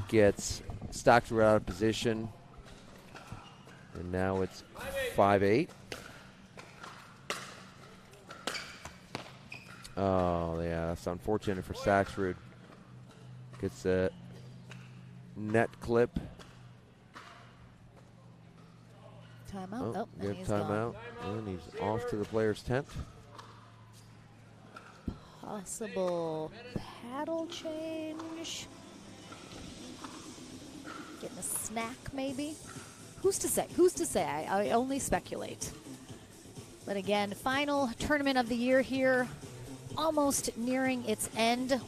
Gets Stockton out of position. And now it's 5-8. Oh, yeah, that's unfortunate for Staxrud. Gets a net clip. Timeout. Oh, good he's timeout. gone. And he's off to the player's tent. Possible paddle change. Getting a snack, maybe. Who's to say? Who's to say? I only speculate. But again, final tournament of the year here. Almost nearing its end.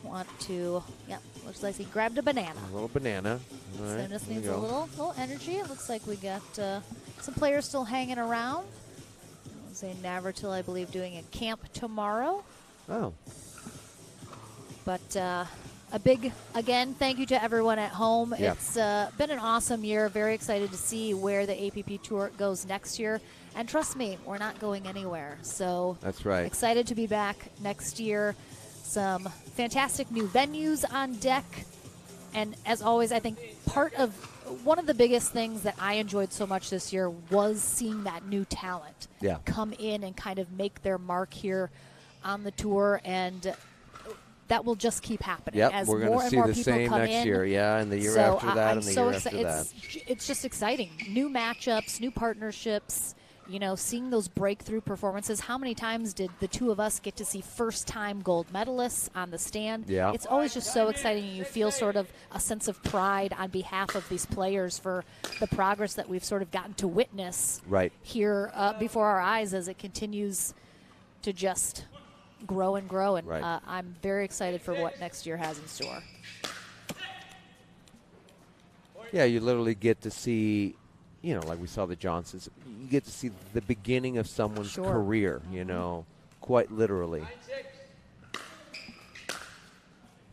Looks like he grabbed a banana. A little banana. All So right, just there we needs a go. little energy. It looks like we got some players still hanging around. Zane Navratil, I believe, doing a camp tomorrow. Oh. But a big, again, thank you to everyone at home. Yeah. It's been an awesome year. Very excited to see where the APP Tour goes next year. And trust me, we're not going anywhere. So That's right. excited to be back next year. Some fantastic new venues on deck. And as always, I think one of the biggest things that I enjoyed so much this year was seeing that new talent Yeah. come in and kind of make their mark here on the tour. And that will just keep happening. Yep, as we're more going to and see more the people same come next in. year. Yeah, and the year So after that, I'm and the so year after that. It's just exciting. New matchups, new partnerships. You know, seeing those breakthrough performances. How many times did the two of us get to see first-time gold medalists on the stand? Yeah. It's always just so exciting, and you feel sort of a sense of pride on behalf of these players for the progress that we've sort of gotten to witness here before our eyes as it continues to just grow and grow. And I'm very excited for what next year has in store. Yeah, you literally get to see, you know, like we saw the Johnsons, you get to see the beginning of someone's career, you know, quite literally.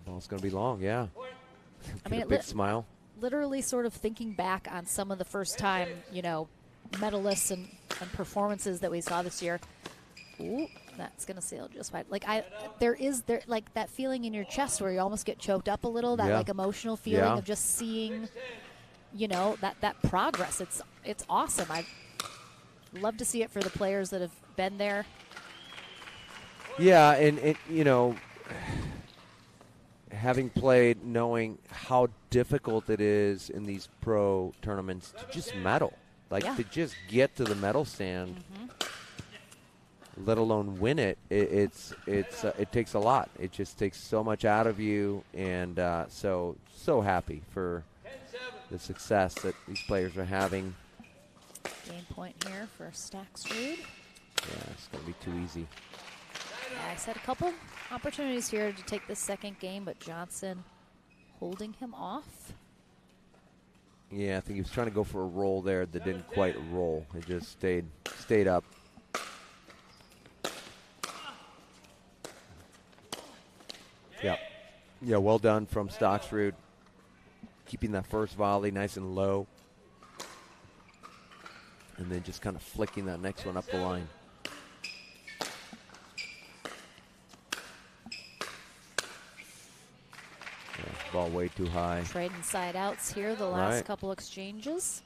Ball's going to be long, yeah. I mean, a big smile. Literally sort of thinking back on some of the first time, you know, medalists and performances that we saw this year. Ooh, that's going to sail just fine. Like, there like that feeling in your chest where you almost get choked up a little, that like emotional feeling of just seeing, you know, that progress. It's awesome. I love to see it for the players that have been there. Yeah, and you know, having played, knowing how difficult it is in these pro tournaments to just medal, like to just get to the medal stand, let alone win it. It takes a lot. It just takes so much out of you, and so happy for the success that these players are having. Game point here for Stacksrud. Yeah, it's going to be too easy. Yeah, I said a couple opportunities here to take this second game, but Johnson holding him off. Yeah, I think he was trying to go for a roll there that didn't quite roll. It just stayed up. Yeah. Yeah, well done from Stocksrud. Keeping that first volley nice and low. And then just kind of flicking that next one up the line. Yeah, ball way too high. Trading side outs here, the last couple exchanges.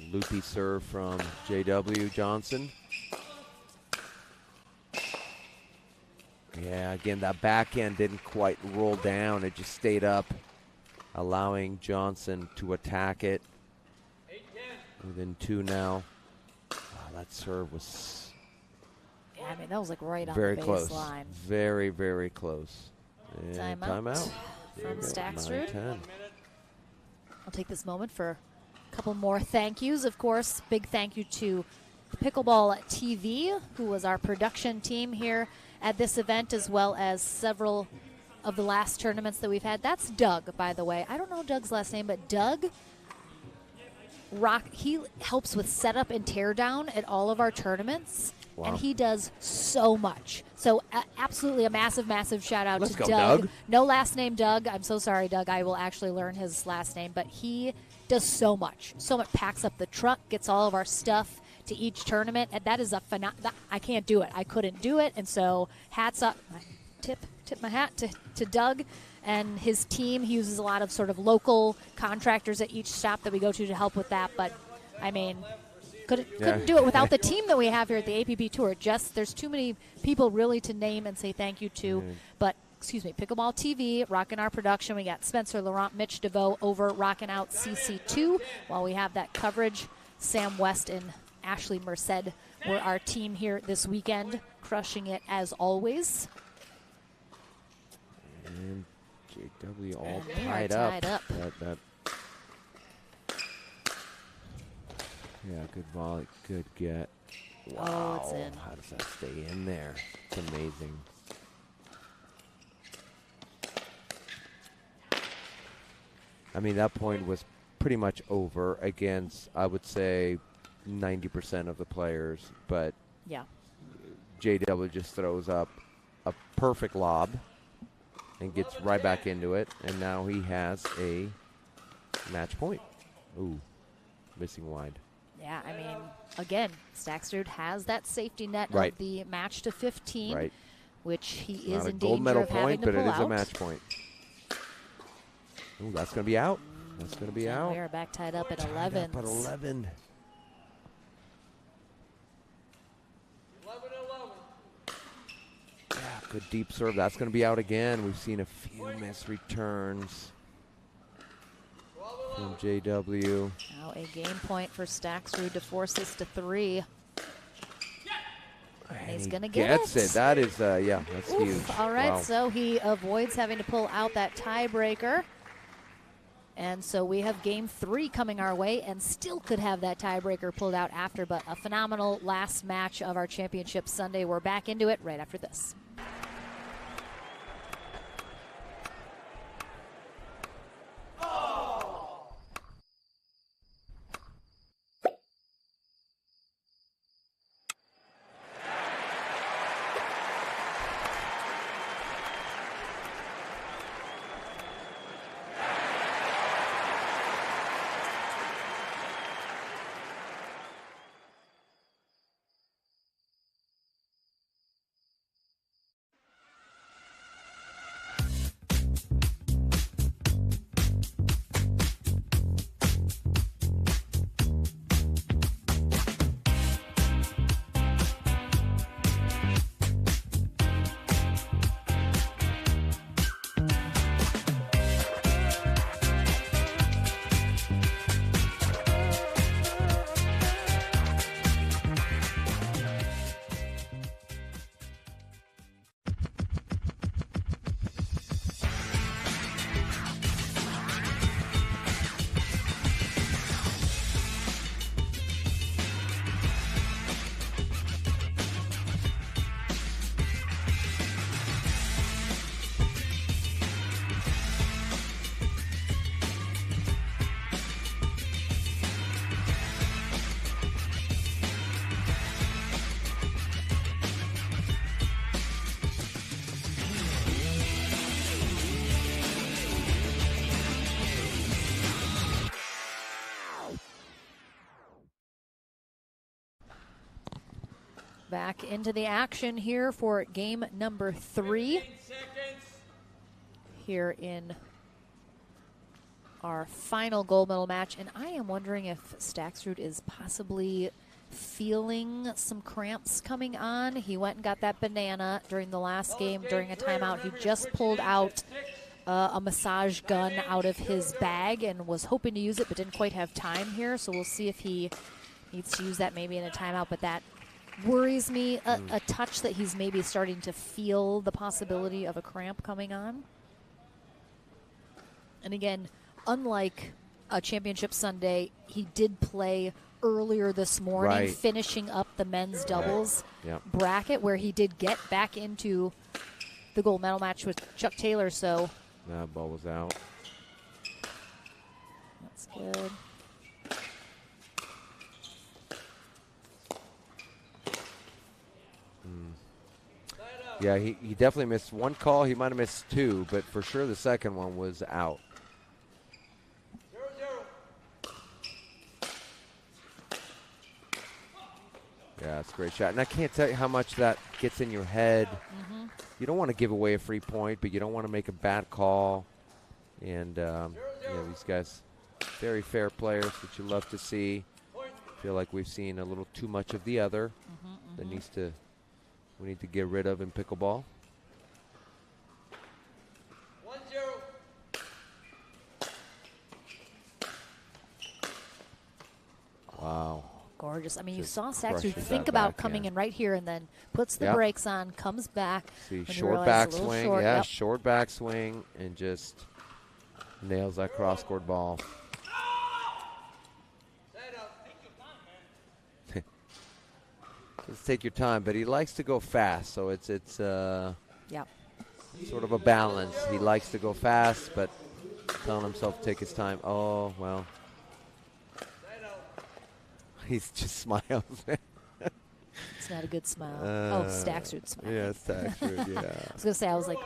Loopy serve from J.W. Johnson. Yeah, again, that backhand didn't quite roll down. It just stayed up, allowing Johnson to attack it. Within two now. Oh, that serve was Yeah, I mean, that was like right on very the close. baseline. Very, very close. And Timeout There from you go, Stacksrud. 9-10. I'll take this moment for a couple more thank yous. Of course, big thank you to Pickleball TV, who was our production team here at this event, as well as several of the last tournaments that we've had. That's Doug, by the way. I don't know Doug's last name, but Doug he helps with setup and teardown at all of our tournaments. Wow. And he does so much. So absolutely a massive, massive shout out Let's to go, Doug. Doug. No last name Doug. I'm so sorry, Doug. I will actually learn his last name. But he does so much. So much. Packs up the truck, gets all of our stuff to each tournament. And that is I can't do it. I couldn't do it. And so hats up. Tip my hat to Doug and his team. He uses a lot of sort of local contractors at each stop that we go to help with that. But, I mean, couldn't do it without the team that we have here at the APP Tour. Just there's too many people really to name and say thank you to. But, excuse me, Pickleball TV, rocking our production. We got Spencer Laurent, Mitch DeVoe over rocking out CC2 while we have that coverage. Sam West and Ashley Merced were our team here this weekend, crushing it as always. And JW all And we are tied tied up. up. Yeah, good volley, good get. Wow. Oh, it's in. How does that stay in there? It's amazing. I mean, that point was pretty much over against, I would say, 90% of the players. But yeah, JW just throws up a perfect lob and gets right back into it. And now he has a match point. Ooh, missing wide. Yeah, I mean, again, Stacksrud has that safety net Right. of the match to 15, Right. which he Not is a in gold danger medal of having point, to but pull it is out. a match point. Ooh, that's going to be out. That's going to be And out. we are back tied up at 11. Up at 11. 11-11. Yeah, good deep serve. That's going to be out again. We've seen a few missed returns from JW. Now a game point for Staxrud to force this to 3. And he's going to get Gets it. That is, yeah, that's huge. All right, Wow. so he avoids having to pull out that tiebreaker. And so we have game 3 coming our way and still could have that tiebreaker pulled out after, but a phenomenal last match of our championship Sunday. We're back into it right after this. Back into the action here for game number 3 here in our final gold medal match. And I am wondering if Staxrud is possibly feeling some cramps coming on. He went and got that banana during the last game during a timeout. He just pulled out a massage gun out of his bag and was hoping to use it but didn't quite have time here. So we'll see if he needs to use that maybe in a timeout, but that worries me a touch that he's maybe starting to feel the possibility of a cramp coming on. And again, unlike a championship Sunday, he did play earlier this morning, finishing up the men's doubles bracket where he did get back into the gold medal match with Chuck Taylor. So that ball was out. That's good. Yeah, he definitely missed one call. He might have missed 2, but for sure the second one was out. 0-0. Yeah, it's a great shot. And I can't tell you how much that gets in your head. You don't want to give away a free point, but you don't want to make a bad call. And yeah, these guys, very fair players, which you love to see. Feel like we've seen a little too much of the other that we need to get rid of in pickleball. 1-0. Wow. Gorgeous. I mean, you Just saw Staxrud crushes think that about backhand. coming in right here and then puts the brakes on, comes back. See, when you short realize it's a little backswing. short. Yeah, Yep. short backswing and just nails that cross-court ball. Let's take your time, but he likes to go fast, so it's sort of a balance. He likes to go fast, but telling himself to take his time. Oh, well. He's just smiles. It's not a good smile. Staxrud smile. Yeah, Staxrud, yeah. I was going to say, I was like,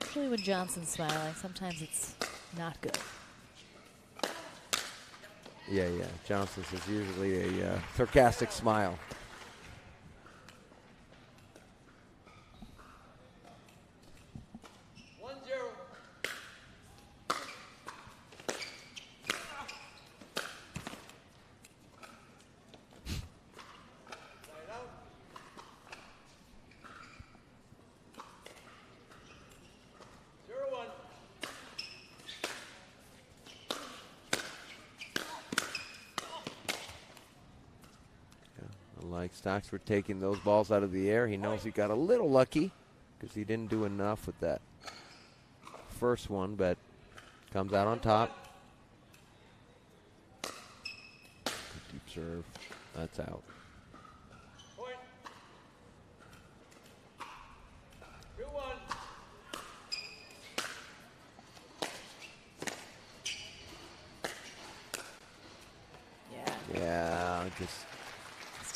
usually when Johnson's smiling, sometimes it's not good. Yeah. Johnson's is usually a sarcastic smile. like Staxford taking those balls out of the air. He knows he got a little lucky because he didn't do enough with that first one, but comes out on top. Deep serve. That's out. Yeah, just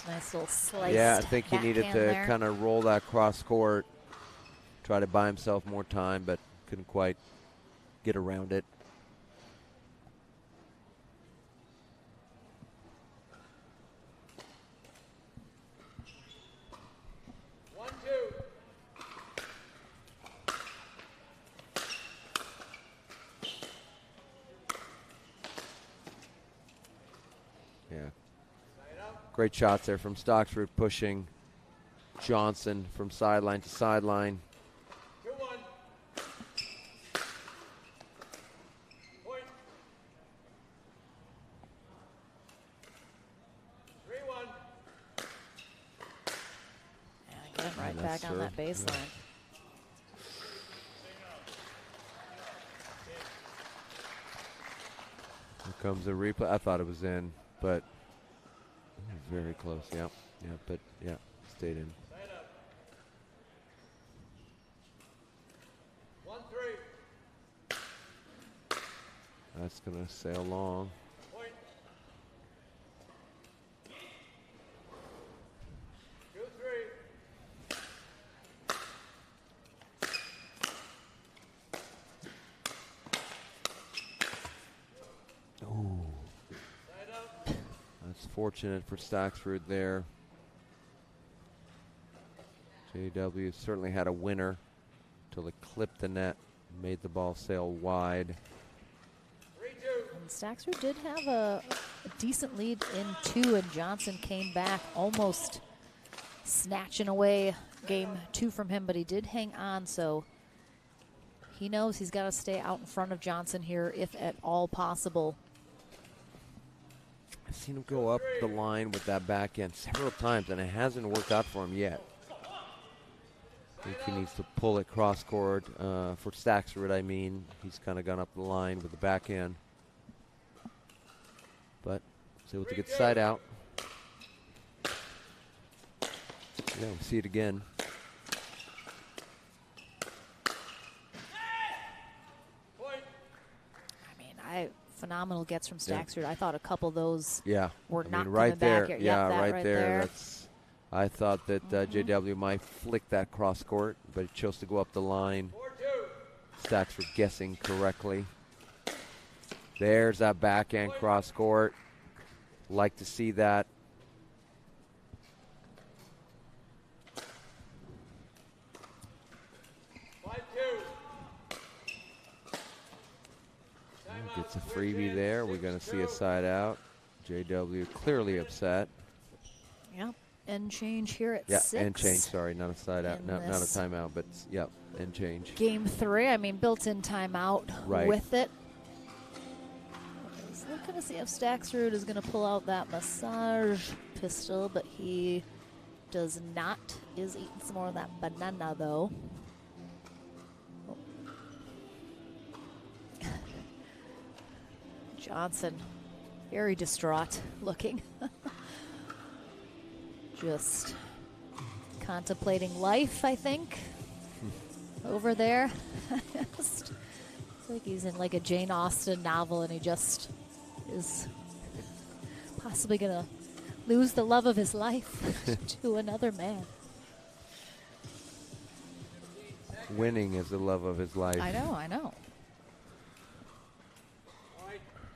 a nice little slice. Yeah, I think he needed to kind of roll that cross court, try to buy himself more time, but couldn't quite get around it. Great shots there from Stocksford, pushing Johnson from sideline to sideline. 2-1. Point. 3-1. Get him right back on that baseline. Here comes the replay. I thought it was in, but very close. Yeah, but stayed in. 1-3. That's gonna sail long. Point. 2-3. Ooh. That's fortunate for Stocksford there. JW certainly had a winner until it clipped the net, made the ball sail wide. And Stocksford did have a decent lead in 2, and Johnson came back almost snatching away game 2 from him, but he did hang on, so he knows he's got to stay out in front of Johnson here if at all possible. I've seen him go up the line with that backhand several times, and it hasn't worked out for him yet. I think he needs to pull it cross court. For Staxford, I mean, he's kind of gone up the line with the backhand. But was able to get the side out. Yeah, we'll see it again. Phenomenal gets from Staxford. I thought a couple of those were not right coming there. back here. Yeah, Yep, right there. That's. I thought that JW might flick that cross court, but it chose to go up the line. Staxford guessing correctly. There's that backhand cross court. Like to see that. Gets a freebie there. We're going to see a side out. JW clearly upset. Yep. End change here at 6. Yeah, end change. Sorry, not a side out. Not a timeout, but yep, end change. Game 3. I mean, built-in timeout with it. I was looking to see if Staxford is going to pull out that massage pistol, but he does not. Is eating some more of that banana, though. Johnson, very distraught looking. Just contemplating life, I think, over there. It's like he's in like a Jane Austen novel and he just is possibly going to lose the love of his life to another man. Winning is the love of his life. I know.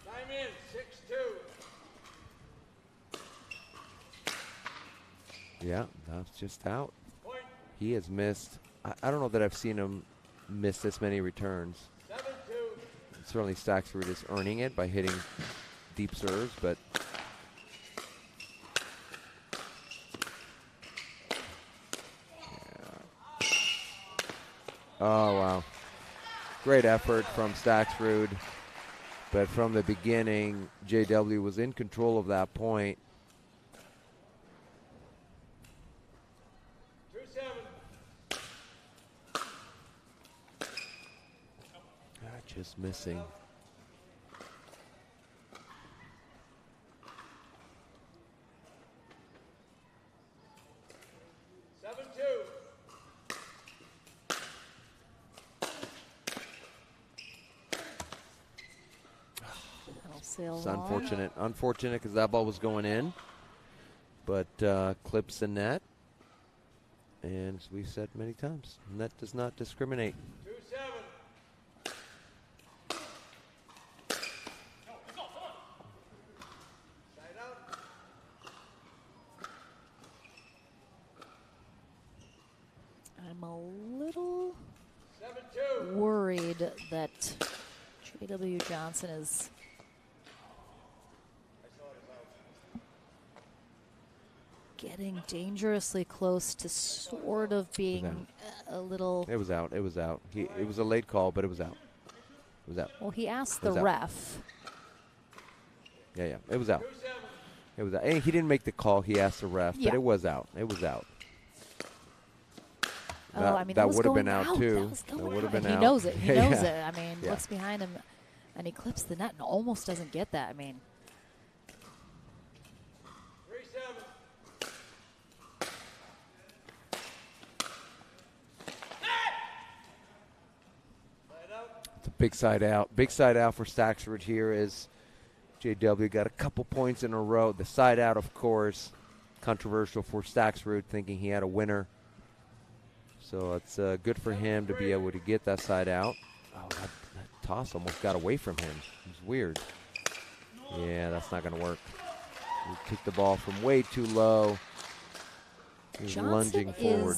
Time in, 6-2. Yeah, that's just out. He has missed. I don't know that I've seen him miss this many returns. 7-2. Certainly Staxford is earning it by hitting deep serves, but oh, wow. Great effort from Staxford. But from the beginning, JW was in control of that point. Just missing. It's unfortunate because that ball was going in, but clips the net. And as we said many times, net does not discriminate. 2-7. Side out. I'm a little 7-2. worried that J.W. Johnson is getting dangerously close to sort of being a little. It was out. It was out. It was a late call, but it was out. It was out. Well, he asked It was the out. ref. Yeah. It was out. It was out. He didn't make the call. He asked the ref, Yeah. but it was out. It was out. Oh, I mean, that was would have going been out too. That would have been And out. he knows it. He knows Yeah. it. I mean, Yeah. looks behind him, and he clips the net and almost doesn't get that. I mean, 3-7. It's a big side out. Big side out for Staxford here as JW got a couple points in a row. The side out, of course, controversial for Staxford, thinking he had a winner. So it's good for him to be able to get that side out. Oh, that toss almost got away from him. It was weird. Yeah, that's not going to work. He kicked the ball from way too low. He's lunging forward.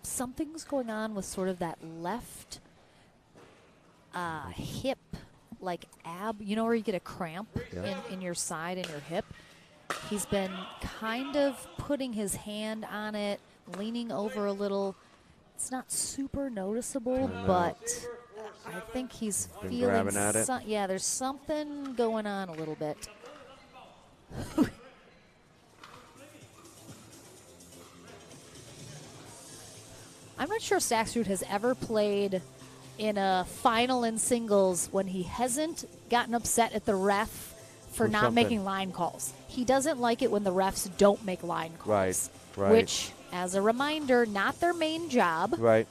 Something's going on with sort of that left hip, like ab, you know, where you get a cramp in your side and your hip. He's been kind of putting his hand on it, leaning over a little. It's not super noticeable, but I think he's Been feeling grabbing at it. yeah, there's something going on a little bit. I'm not sure Staxford has ever played in a final in singles when he hasn't gotten upset at the ref for not something. making line calls. He doesn't like it when the refs don't make line calls. Right. Which, as a reminder, not their main job. Right.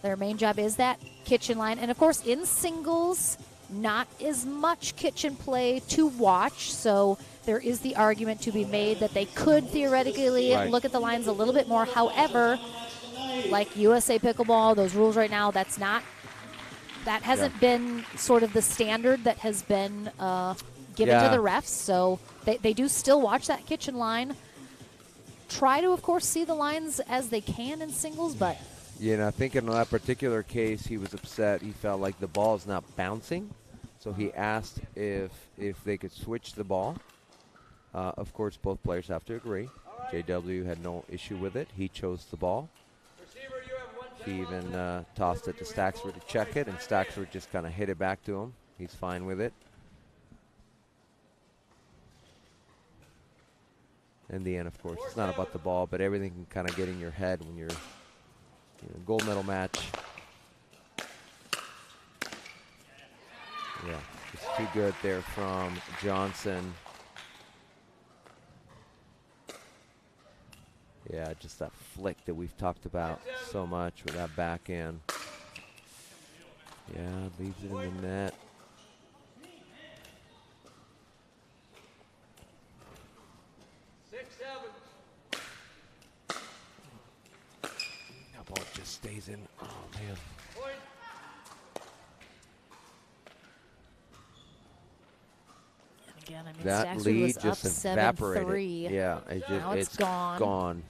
Their main job is that kitchen line. And, of course, in singles, not as much kitchen play to watch. So there is the argument to be made that they could theoretically look at the lines a little bit more. However, like USA Pickleball, those rules right now, that hasn't been sort of the standard that has been given to the refs. So they do still watch that kitchen line. Try to, of course, see the lines as they can in singles, but I think in that particular case, he was upset. He felt like the ball is not bouncing, so he asked if they could switch the ball. Of course, both players have to agree. JW had no issue with it. He chose the ball. He even tossed it to Staxford to check it, and Staxford just kind of hit it back to him. He's fine with it. In the end, of course, it's not about the ball, but everything can kind of get in your head when you're gold medal match. Yeah, it's too good there from Johnson. Yeah, just that flick that we've talked about so much with that backhand. Yeah, leaves it in the net. That ball just stays in. Oh, man. again, I mean, That Staxford lead was just up evaporated. 7-3. Yeah, Now it's gone.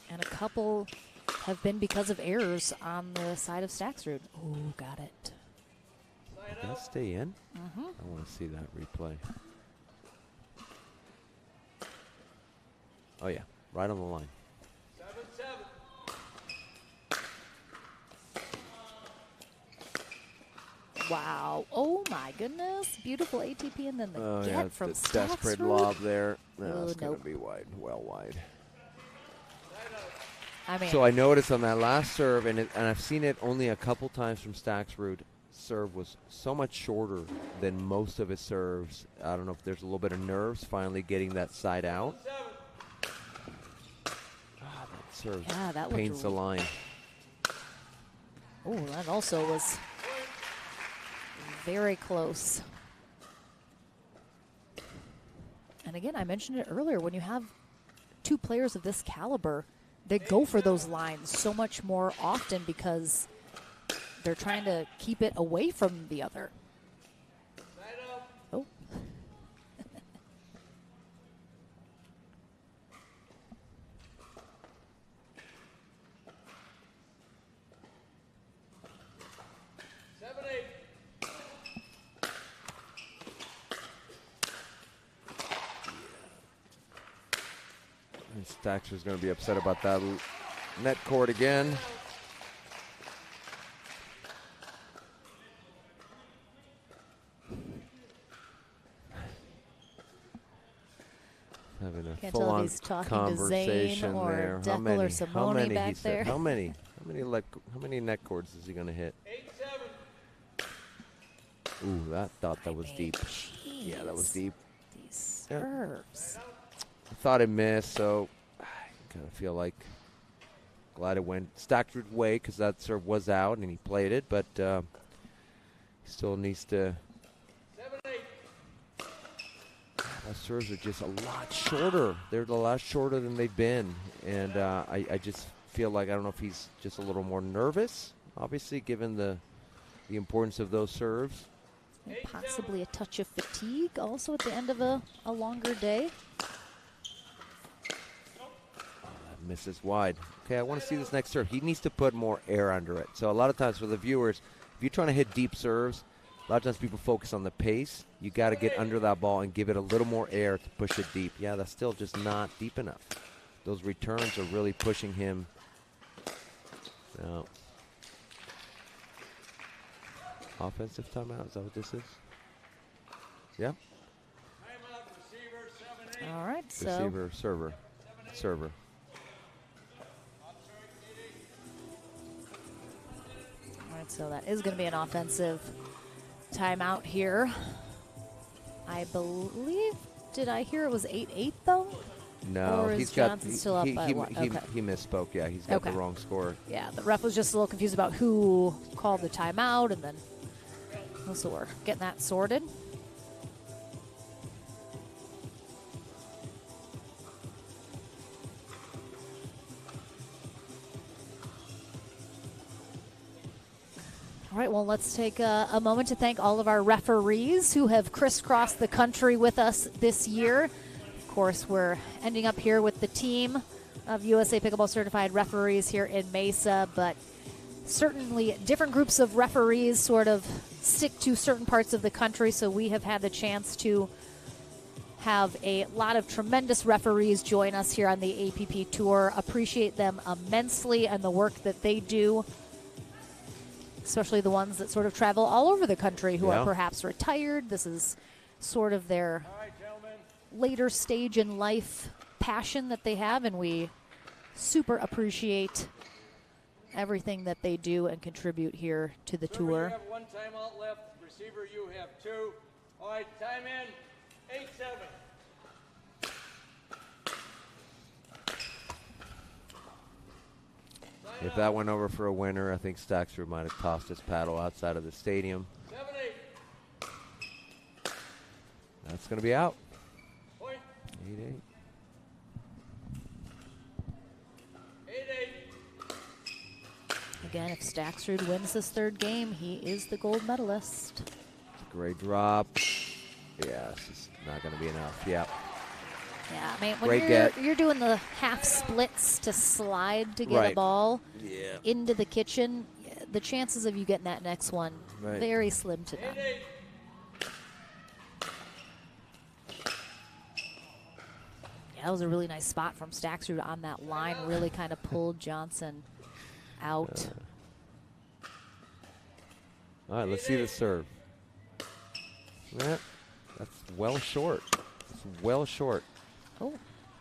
And a couple have been because of errors on the side of Staxford. Oh, got it. Did that stay in? Mhm. I want to see that replay. Oh, yeah, right on the line. 7-7. Wow. Oh, my goodness. Beautiful ATP and then the get from the Staxford. desperate lob there. No, Oh, it's going nope. to be wide, well wide. I mean, So I noticed on that last serve, and I've seen it only a couple times from Staxrud, serve was so much shorter than most of his serves. I don't know if there's a little bit of nerves finally getting that side out. That serve paints the line. Oh, that also was very close. And again, I mentioned it earlier, when you have two players of this caliber, they go for those lines so much more often because they're trying to keep it away from the other. Oh. And Staxer's going to be upset about that net cord again. Having a Can't tell if he's full-on talking to Zane conversation or there. Deckel or Simone back there. How many net cords is he going to hit? 8-7. Ooh, that was deep. Yeah, that was deep. These serves. I thought it missed, so I kind of feel like glad it went Staxrud's way because that serve was out and he played it, but he still needs to. 7-8. Those serves are just a lot shorter. They're a lot shorter than they've been, and I just feel like I don't know if he's just a little more nervous, obviously, given the importance of those serves. And possibly a touch of fatigue also at the end of a longer day. Misses wide. Okay, I want to see this next serve. He needs to put more air under it. So a lot of times for the viewers, if you're trying to hit deep serves, a lot of times people focus on the pace. You got to get under that ball and give it a little more air to push it deep. Yeah, that's still just not deep enough. Those returns are really pushing him. No. Offensive timeout, is that what this is? Yeah. All right, so. Receiver, server. All right, so that is going to be an offensive timeout here. I believe, did I hear it was 8-8 though? No, or he's is got. Johnson still up by one? Okay. He misspoke. Yeah, he's got the wrong score. Yeah, the ref was just a little confused about who called the timeout, and then so we're getting that sorted. All right, well, let's take a moment to thank all of our referees who have crisscrossed the country with us this year. Of course, we're ending up here with the team of USA Pickleball Certified referees here in Mesa, but certainly different groups of referees sort of stick to certain parts of the country, so we have had the chance to have a lot of tremendous referees join us here on the APP Tour. Appreciate them immensely and the work that they do, especially the ones that sort of travel all over the country who are perhaps retired. This is sort of their later stage in life passion that they have, and we super appreciate everything that they do and contribute here to the tour. You have one timeout left. Receiver, you have two. All right, time in. 8-7. If that went over for a winner, I think Staxrud might have tossed his paddle outside of the stadium. 7-8. That's going to be out. Point. 8-8. 8-8. Again, if Staxrud wins this third game, he is the gold medalist. Great drop. Yeah, this is not going to be enough. Yeah. Yeah, I mean, when you're doing the half splits to slide to get a ball into the kitchen, the chances of you getting that next one, very slim to none. Yeah, that was a really nice spot from Staxrud on that line. Really kind of pulled Johnson out. All right, let's see the serve. That's well short. It's well short. Oh,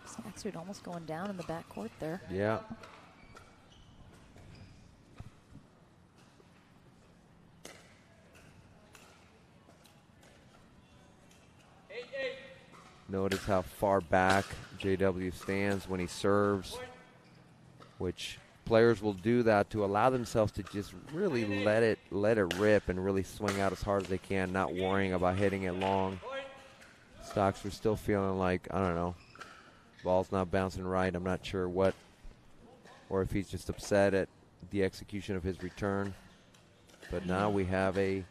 Staxrud almost going down in the backcourt there. Yeah. Notice how far back JW stands when he serves, which players will do that to allow themselves to just really let it rip and really swing out as hard as they can, not worrying about hitting it long. Stocks are still feeling like, I don't know, ball's not bouncing right. I'm not sure what, or if he's just upset at the execution of his return. But now we have He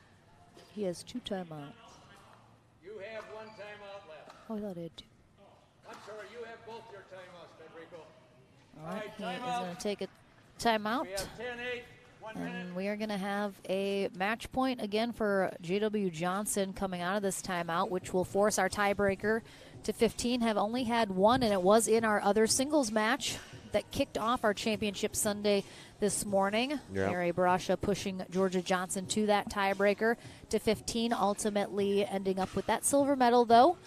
has 2 timeouts. You have 1 timeout left. Oh, I thought he had 2. I'm sorry, you have both your timeouts, Federico. All right, he is going to take a timeout. We have 10-8, 1 minute. And we are going to have a match point again for JW Johnson coming out of this timeout, which will force our tiebreaker to 15. Have only had 1, and it was in our other singles match that kicked off our championship Sunday this morning. Yeah. Mary Brasha pushing Georgia Johnson to that tiebreaker to 15, ultimately ending up with that silver medal, though.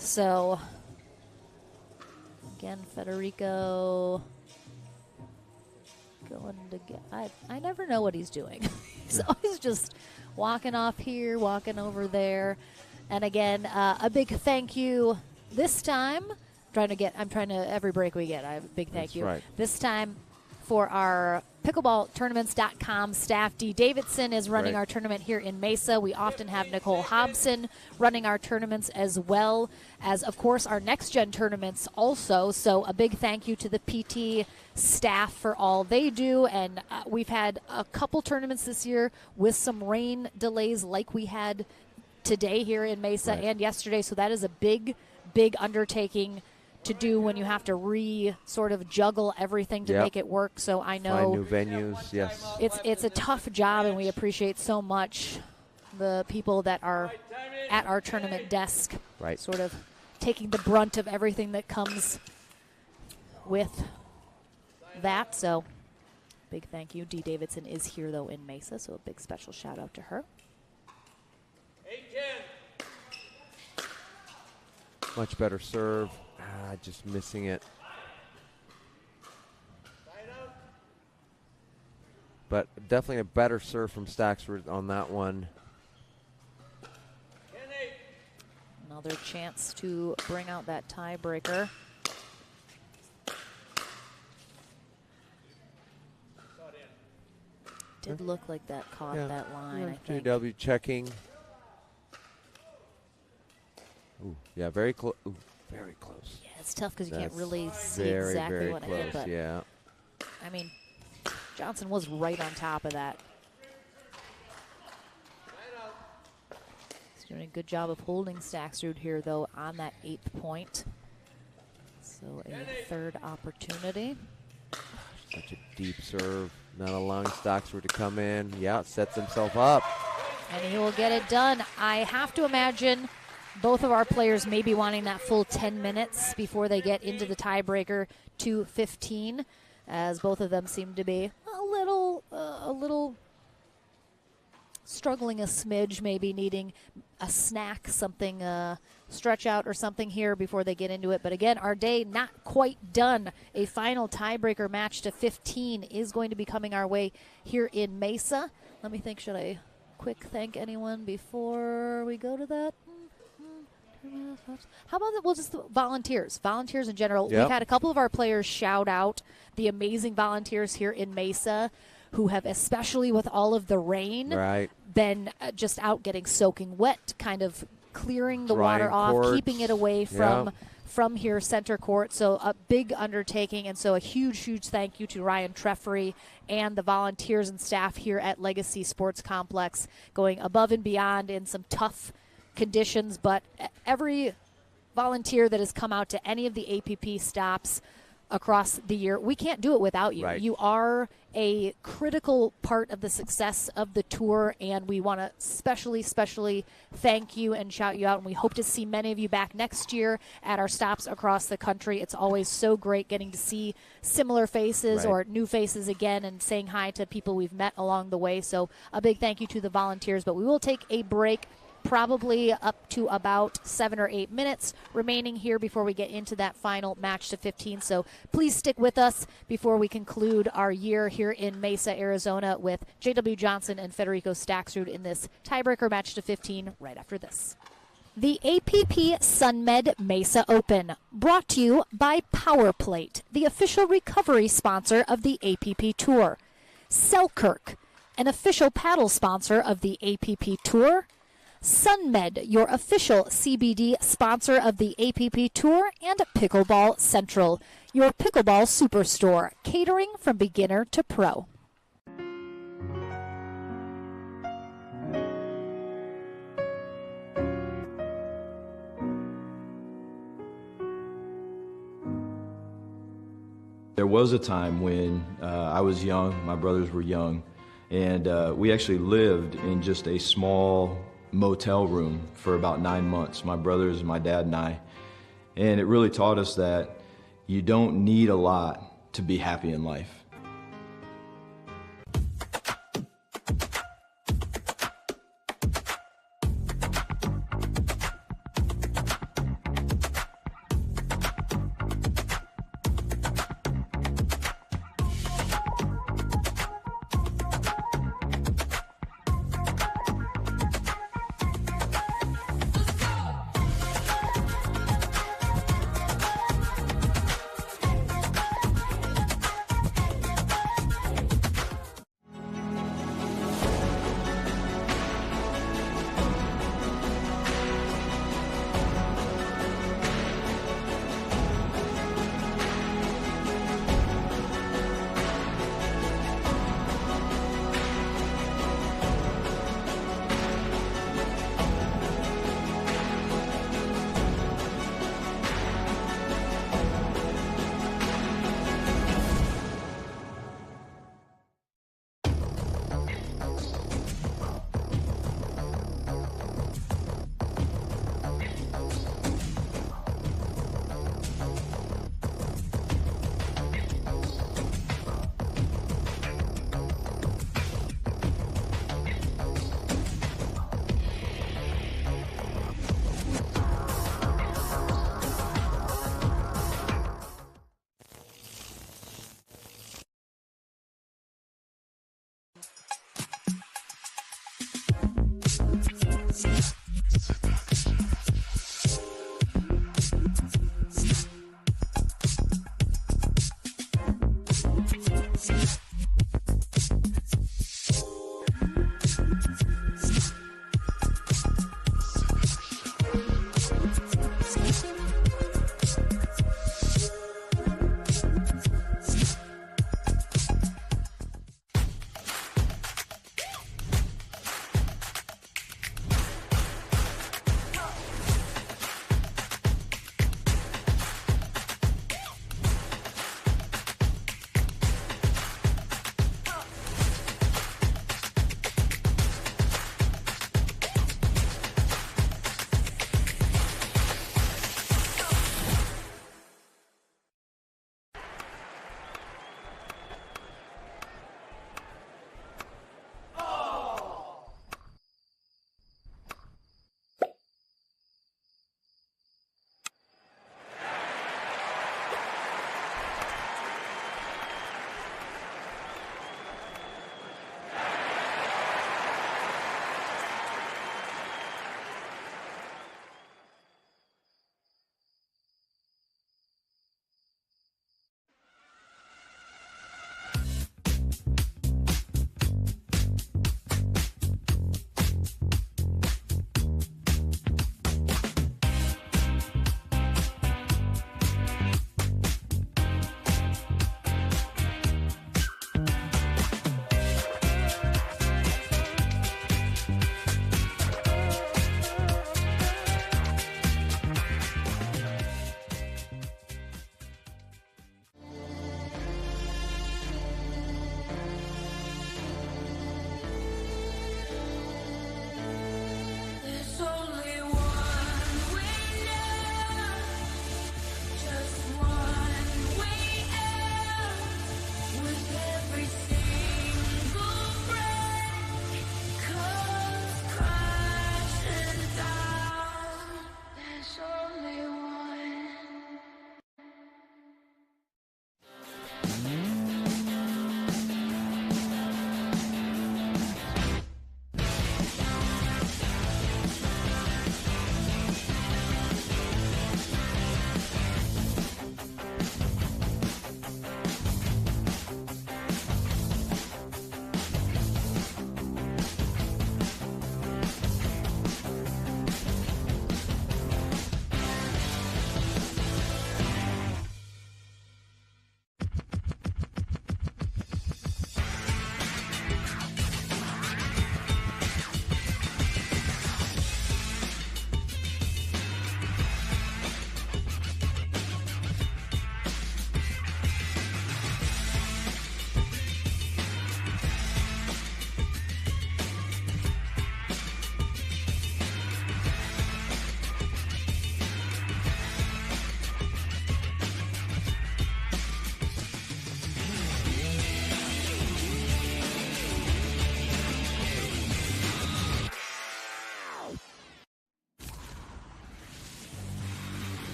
So, again, Federico going to get, I never know what he's doing. He's always just walking off here, walking over there. And again, a big thank you this time. I'm trying to, every break we get, I have a big thank you. Right. This time for our pickleballtournaments.com staff. Dee Davidson is running our tournament here in Mesa. We often have Nicole Hobson running our tournaments, as well as, of course, our next gen tournaments also. So a big thank you to the PT staff for all they do. And we've had a couple tournaments this year with some rain delays like we had today here in Mesa and yesterday. So that is a big undertaking to do when you have to sort of juggle everything to make it work. So I know find new venues, yes. It's a tough job, and we appreciate so much the people that are at our tournament desk, sort of taking the brunt of everything that comes with that. So big thank you. Dee Davidson is here, though, in Mesa, so a big special shout out to her. 8-10. Much better serve. Just missing it. But definitely a better serve from Staxford on that one. Another chance to bring out that tiebreaker. Did look like that caught that line, I think. JW checking. Ooh, yeah, very close. Very close. Yeah, it's tough because you can't really see very, exactly very what it close, hit. But yeah. I mean, Johnson was right on top of that. He's doing a good job of holding Staxrud here, though, on that 8th point. So a third opportunity. Such a deep serve, not allowing Staxford to come in. Yeah, sets himself up. And he will get it done. I have to imagine both of our players may be wanting that full 10 minutes before they get into the tiebreaker to 15, as both of them seem to be a little struggling a smidge, maybe needing a snack, something, stretch out or something here before they get into it. But again, our day not quite done. A final tiebreaker match to 15 is going to be coming our way here in Mesa. Let me think, should I quick thank anyone before we go to that? How about that? Well, just the volunteers in general. Yep. We've had a couple of our players shout out the amazing volunteers here in Mesa who have, especially with all of the rain, been just out getting soaking wet, kind of clearing the water off, keeping it away from here center court. So a big undertaking, and so a huge thank you to Ryan Treffery and the volunteers and staff here at Legacy Sports Complex, going above and beyond in some tough conditions. But every volunteer that has come out to any of the APP stops across the year, we can't do it without you. You are a critical part of the success of the tour, and we want to especially thank you and shout you out, and we hope to see many of you back next year at our stops across the country. It's always so great getting to see similar faces or new faces again, and saying hi to people we've met along the way. So a big thank you to the volunteers. But we will take a break, probably up to about 7 or 8 minutes remaining here before we get into that final match to 15. So please stick with us before we conclude our year here in Mesa, Arizona, with J.W. Johnson and Federico Staxrud in this tiebreaker match to 15 right after this. The APP SUNMED Mesa Open, brought to you by PowerPlate, the official recovery sponsor of the APP Tour. Selkirk, an official paddle sponsor of the APP Tour. SUNMED, your official CBD sponsor of the APP Tour. And Pickleball Central, your pickleball superstore, catering from beginner to pro. There was a time when I was young, my brothers were young, and we actually lived in just a small motel room for about 9 months, my brothers, my dad, and I. And it really taught us that you don't need a lot to be happy in life.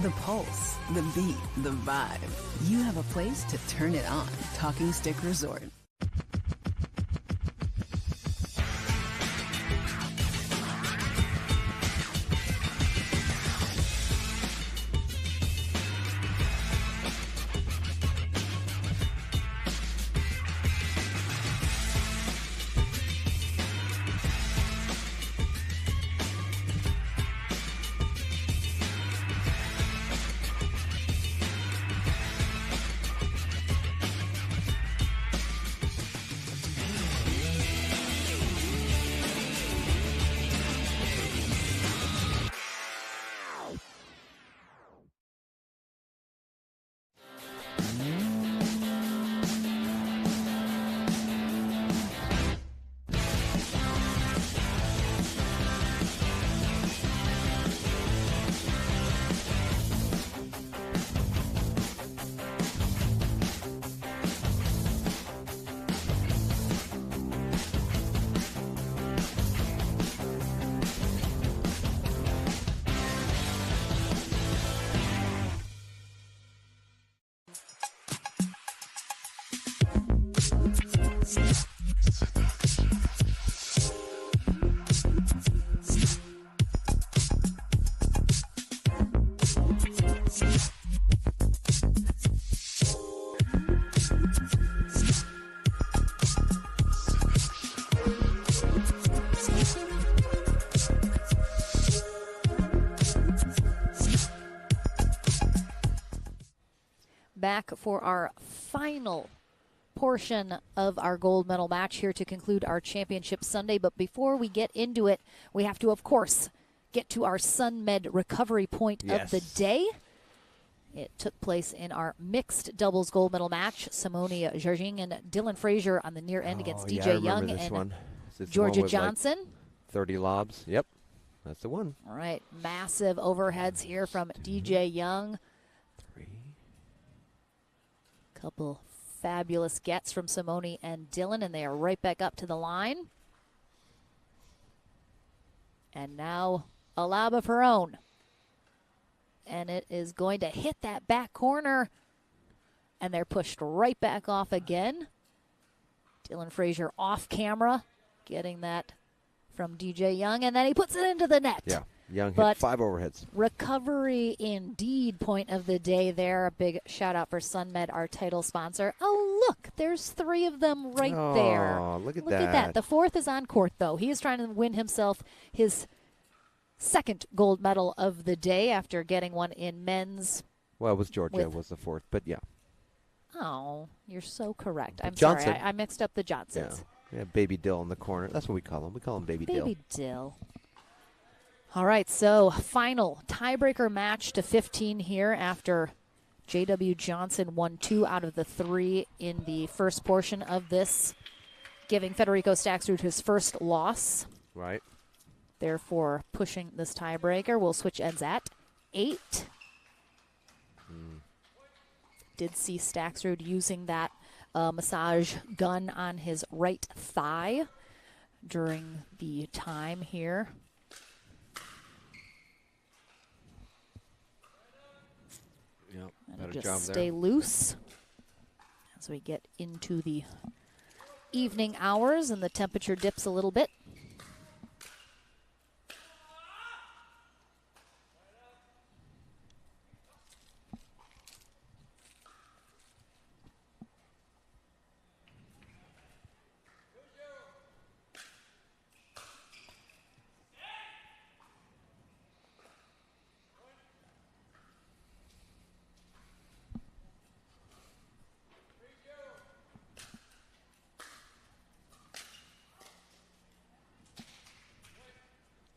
The pulse, the beat, the vibe. You have a place to turn it on. Talking Stick Resort. Back for our final portion of our gold medal match here to conclude our championship Sunday. But before we get into it, we have to, of course, get to our SUNMED recovery point of the day. It took place in our mixed doubles gold medal match. Simone Jargin and Dylan Frazier on the near end against DJ Young and Georgia Johnson. Like 30 lobs. Yep, that's the one. All right, massive overheads here from DJ Young. Couple fabulous gets from Simone and Dylan, and they are right back up to the line. And now a lob of her own. And it is going to hit that back corner. And they're pushed right back off again. Dylan Frazier off camera, getting that from DJ Young, and then he puts it into the net. Yeah. Young hit 5 overheads. Recovery indeed, point of the day there. A big shout out for SUNMED, our title sponsor. Oh, look, there's 3 of them right there. Look at Look at that. The 4th is on court, though. He is trying to win himself his 2nd gold medal of the day after getting one in men's. Well, it was Georgia was the 4th, but yeah. Oh, you're so correct. I'm Johnson. sorry. I mixed up the Johnsons. Yeah, Baby Dill in the corner. That's what we call him. We call him Baby Dill. Baby Dill. All right, so final tiebreaker match to 15 here after J.W. Johnson won 2 out of the 3 in the first portion of this, giving Federico Staksrud his first loss. Right. Therefore, pushing this tiebreaker. We'll switch ends at 8. Did see Staksrud using that massage gun on his right thigh during the time here. Yep, and just stay loose as we get into the evening hours and the temperature dips a little bit.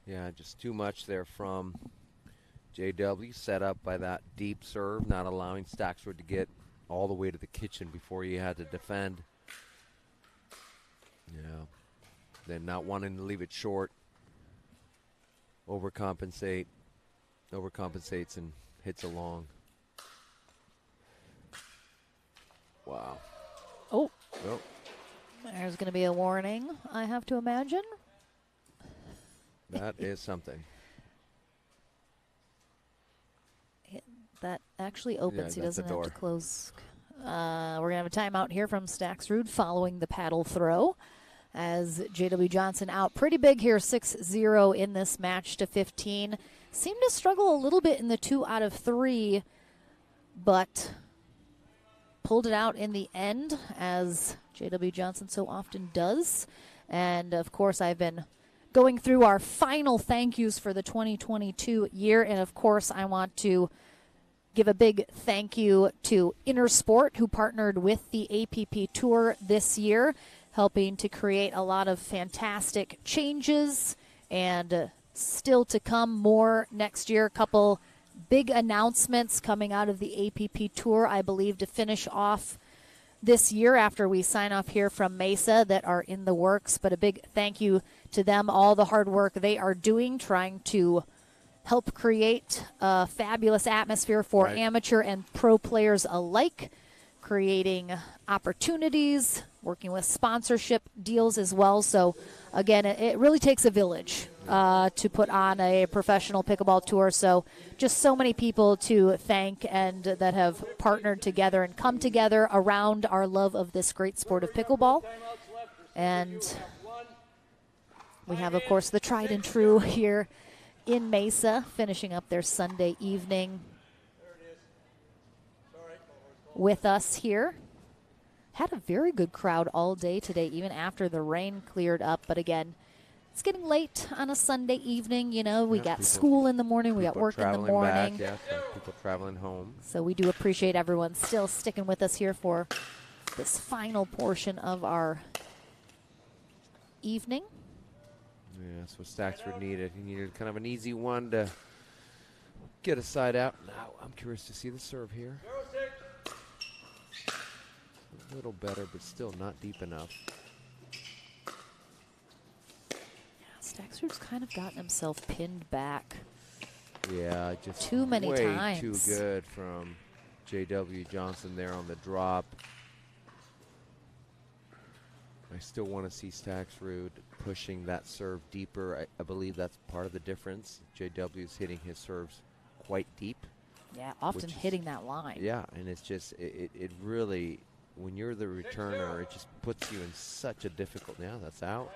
Yeah, just too much there from JW, set up by that deep serve, not allowing Staksrud to get all the way to the kitchen before he had to defend. Yeah, then not wanting to leave it short. Overcompensates and hits a long. Wow. Oh. There's going to be a warning, I have to imagine. That is something. that actually opens. He that's the doesn't have to door. close. We're going to have a timeout here from Staxrud following the paddle throw. As J.W. Johnson out pretty big here, 6-0 in this match to 15. Seemed to struggle a little bit in the 2 out of 3, but pulled it out in the end, as J.W. Johnson so often does. And, of course, I've been going through our final thank yous for the 2022 year. And, of course, I want to give a big thank you to Intersport, who partnered with the APP Tour this year, helping to create a lot of fantastic changes, and still to come more next year. A couple big announcements coming out of the APP Tour, I believe, to finish off this year after we sign off here from Mesa, that are in the works. But a big thank you to them, all the hard work they are doing, trying to help create a fabulous atmosphere for amateur and pro players alike, creating opportunities, working with sponsorship deals as well. So, again, it really takes a village to put on a professional pickleball tour. So just so many people to thank, and that have partnered together and come together around our love of this great sport of pickleball. And we have, of course, the tried and true here in Mesa, finishing up their Sunday evening with us here. Had a very good crowd all day today, even after the rain cleared up. But again, it's getting late on a Sunday evening. You know, we got school in the morning, we got work in the morning. Back, people traveling home. So we do appreciate everyone still sticking with us here for this final portion of our evening. Yeah, that's what Staxford needed. He needed kind of an easy one to get a side out. Now I'm curious to see the serve here. A little better, but still not deep enough. Yeah, Staxford's kind of gotten himself pinned back. Yeah, just too many way times. Too good from J.W. Johnson there on the drop. I still want to see Staxrud pushing that serve deeper. I believe that's part of the difference. J.W.'s hitting his serves quite deep. Yeah, often hitting that line. Yeah, and it's just, it really, when you're the returner, it just puts you in such a difficult, yeah, that's out.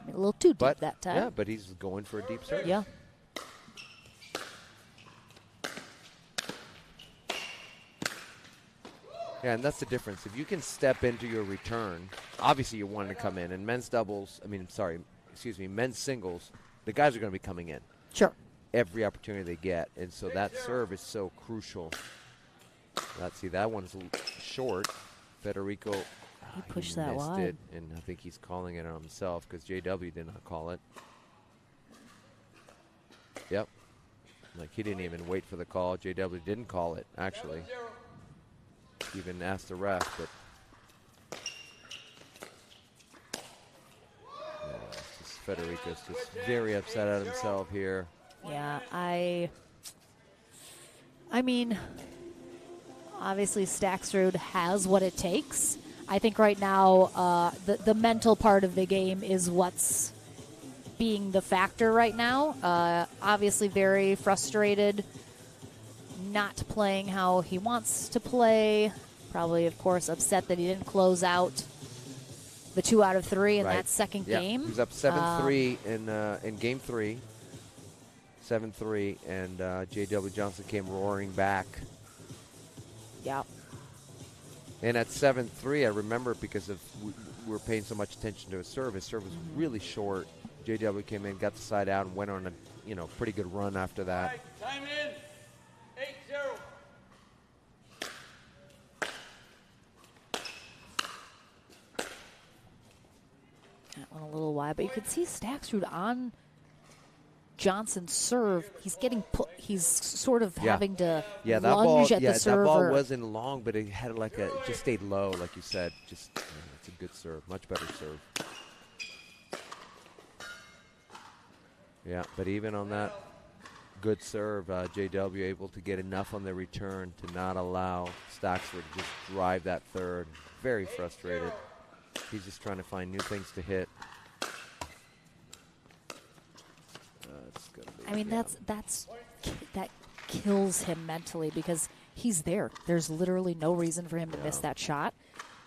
I mean, a little too deep that time. Yeah, but he's going for a deep serve. Yeah. Yeah, and that's the difference. If you can step into your return, obviously you want to come in. And men's singles, the guys are going to be coming in. Sure. Every opportunity they get. And so that serve is so crucial. Let's see, that one's short. Federico, he pushed that missed wide. it, and I think he's calling it on himself because JW did not call it. Yep. Like, he didn't even wait for the call. JW didn't call it, actually. Even asked the ref, but Federico's just very upset at himself here. Yeah, I mean, obviously Staxrud has what it takes. I think right now the mental part of the game is what's being the factor right now. Obviously very frustrated, not playing how he wants to play. Probably, of course, upset that he didn't close out the 2 out of 3 in that second game. He's up 7-3 in game 3. 7-3, and J.W. Johnson came roaring back. Yeah. And at 7-3, I remember because of we were paying so much attention to his serve. His serve was really short. J.W. came in, got the side out, and went on a pretty good run after that. Time in. 8-0. That one a little wide, but you could see Staxrud on Johnson's serve. He's getting he's sort of having to lunge at the serve. That ball wasn't long, but it had it just stayed low, like you said. Just it's a good serve, much better serve. Yeah, but even on that good serve, JW able to get enough on the return to not allow Staxford to just drive that third. Very frustrated. He's just trying to find new things to hit. I mean, that's that kills him mentally because he's there. There's literally no reason for him to miss that shot,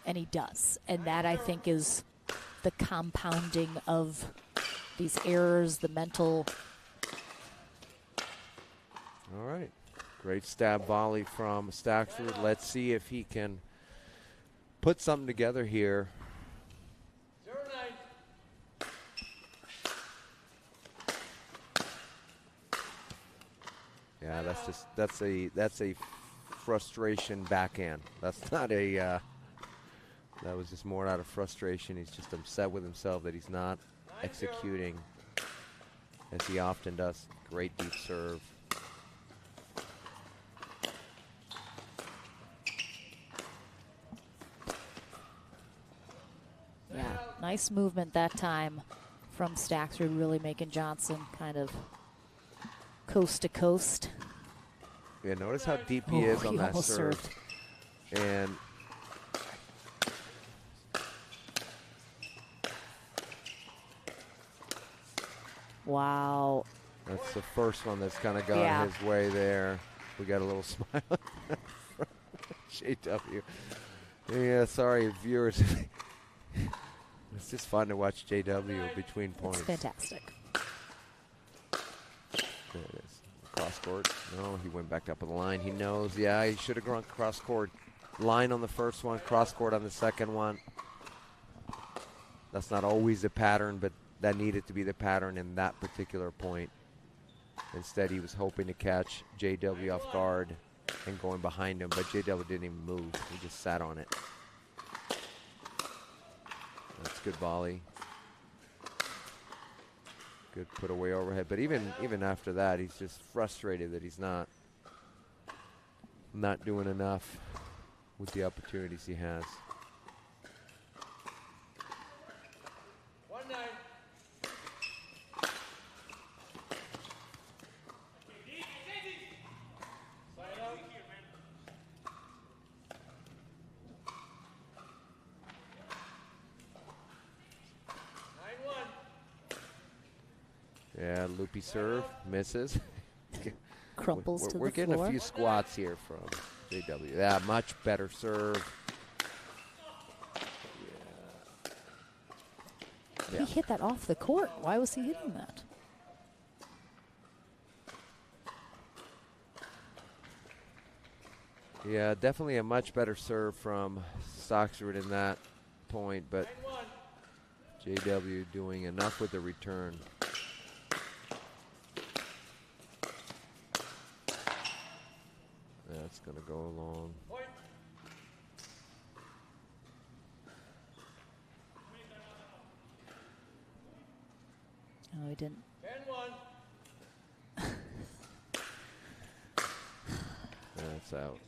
and he does. And that, I think, is the compounding of these errors, the mental. All right. Great stab volley from Staxford. Let's see if he can put something together here. 09. Yeah, that's a frustration backhand. That's not a that was just more out of frustration. He's just upset with himself that he's not executing as he often does. Great deep serve. Yeah, nice movement that time from Staxford, really making Johnson kind of coast to coast. Yeah, notice how deep he is on that almost serve. served. And wow. That's the first one that's kind of gone his way there. We got a little smile from JW. Yeah, sorry, viewers. It's just fun to watch JW between points. It's fantastic. There it is. Cross court. No, he went back up on the line. He knows. Yeah, he should have gone cross court. Line on the first one, cross court on the second one. That's not always the pattern, but that needed to be the pattern in that particular point. Instead, he was hoping to catch JW off guard and going behind him, but JW didn't even move. He just sat on it. That's good volley. Good put away overhead. But even after that, he's just frustrated that he's not doing enough with the opportunities he has. 19. Yeah, loopy serve, misses. Crumples to we're the getting floor. a few squats here from JW. Yeah, much better serve. He hit that off the court. Why was he hitting that? Yeah, definitely a much better serve from Stocksford in that point, but JW doing enough with the return. That's going to go along. No, he didn't. 10-1. That's out.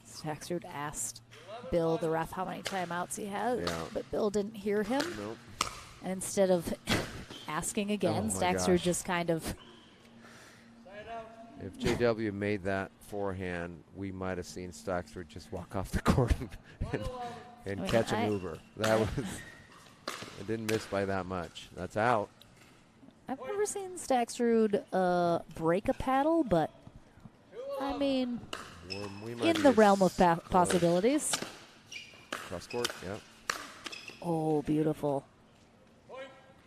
Staxford asked Bill, the ref, how many timeouts he had, Yeah. but Bill didn't hear him. Nope. And instead of asking again, Oh my Staxford gosh. just kind of. If JW made that forehand, we might have seen Stocksford just walk off the court and I mean, catch an Uber. That was. It didn't miss by that much. That's out. I've never seen Staxrud break a paddle, but I mean, We might in be the as realm of close. possibilities. Cross court, yeah. Oh, beautiful.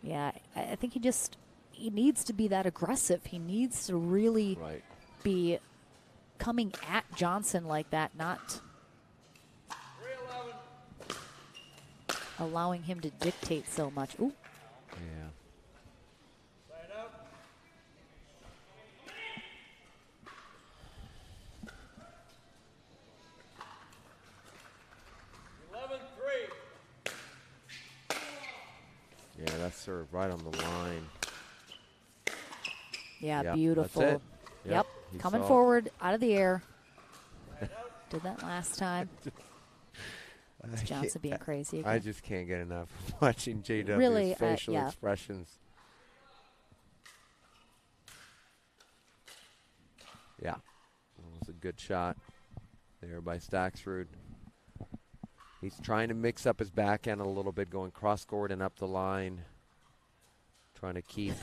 Yeah, I think he needs to be that aggressive. He needs to really be coming at Johnson like that, not allowing him to dictate so much. Ooh. Yeah. Yeah, that's served right on the line. Yeah, Yep, beautiful. that's it. Yep. he Coming saw it. forward out of the air. Did that last time. It's I Johnson can't- being crazy I again. just can't get enough of watching JW's Really, facial yeah. expressions. Yeah, it was a good shot there by Staxrud. He's trying to mix up his backhand a little bit, going cross court and up the line, trying to keep.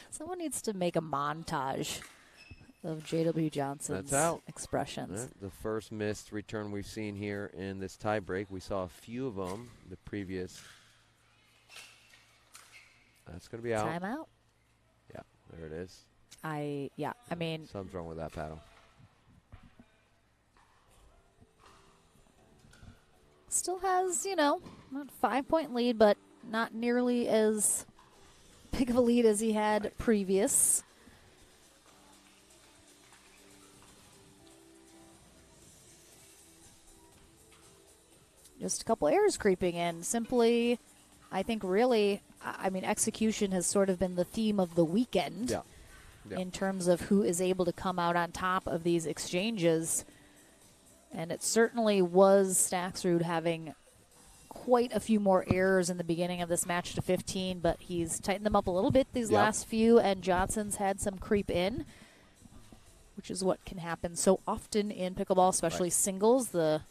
Someone needs to make a montage of J.W. Johnson's expressions. The first missed return we've seen here in this tiebreak. We saw a few of them the previous. That's going to be out. Timeout? Yeah, there it is. I mean. Something's wrong with that paddle. Still has, not 5-point lead, but not nearly as big of a lead as he had previous. Just a couple errors creeping in. Simply, I think really, execution has sort of been the theme of the weekend in terms of who is able to come out on top of these exchanges. And it certainly was Staxrud having quite a few more errors in the beginning of this match to 15, but he's tightened them up a little bit these last few, and Johnson's had some creep in, which is what can happen so often in pickleball, especially singles. The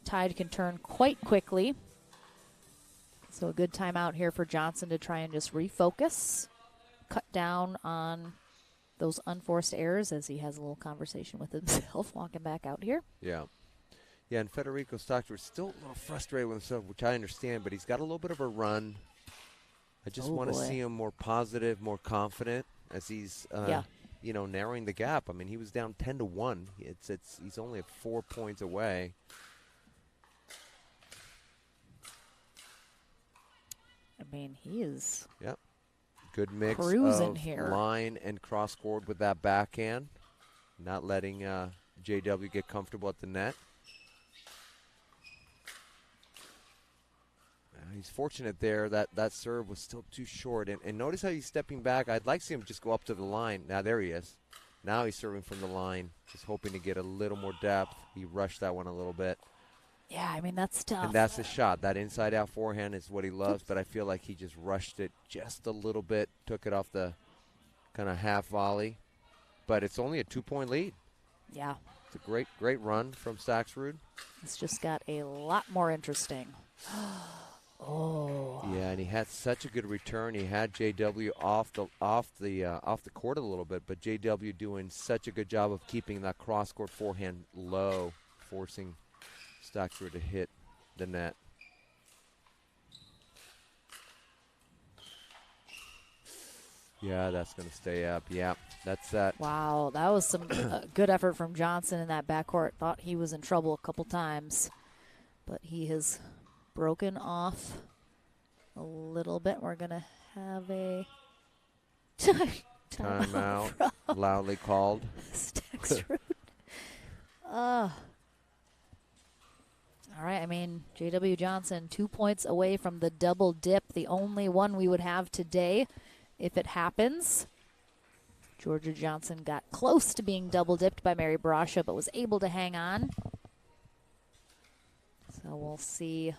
tide can turn quite quickly. So a good timeout here for Johnson to try and just refocus, cut down on those unforced errors as he has a little conversation with himself walking back out here. Yeah. Yeah, and Federico Stockton is still a little frustrated with himself, which I understand, but he's got a little bit of a run. I just want to see him more positive, more confident as he's, narrowing the gap. I mean, he was down 10-1. He's only 4 points away. I mean, he is. Yep. Good mix cruising of here. Line and cross court with that backhand. Not letting JW get comfortable at the net. He's fortunate there that serve was still too short. And notice how he's stepping back. I'd like to see him just go up to the line. Now, there he is. Now he's serving from the line, just hoping to get a little more depth. He rushed that one a little bit. Yeah, I mean, that's tough. And that's the shot. That inside-out forehand is what he loves, but I feel like he just rushed it just a little bit, took it off the kind of half volley. But it's only a 2-point lead. Yeah. It's a great run from Staxrud. It's just got a lot more interesting. Oh. Yeah, and he had such a good return. He had JW off the court a little bit, but JW doing such a good job of keeping that cross-court forehand low, forcing Staxrud to hit the net. Yeah, that's going to stay up. Yeah, that's that. Wow, that was some good effort from Johnson in that backcourt. Thought he was in trouble a couple times, but he has broken off a little bit. We're going to have a timeout loudly called. Staxrud. All right, I mean, J.W. Johnson 2 points away from the double dip, the only one we would have today if it happens. Georgia Johnson got close to being double dipped by Mary Brasha, but was able to hang on. So we'll see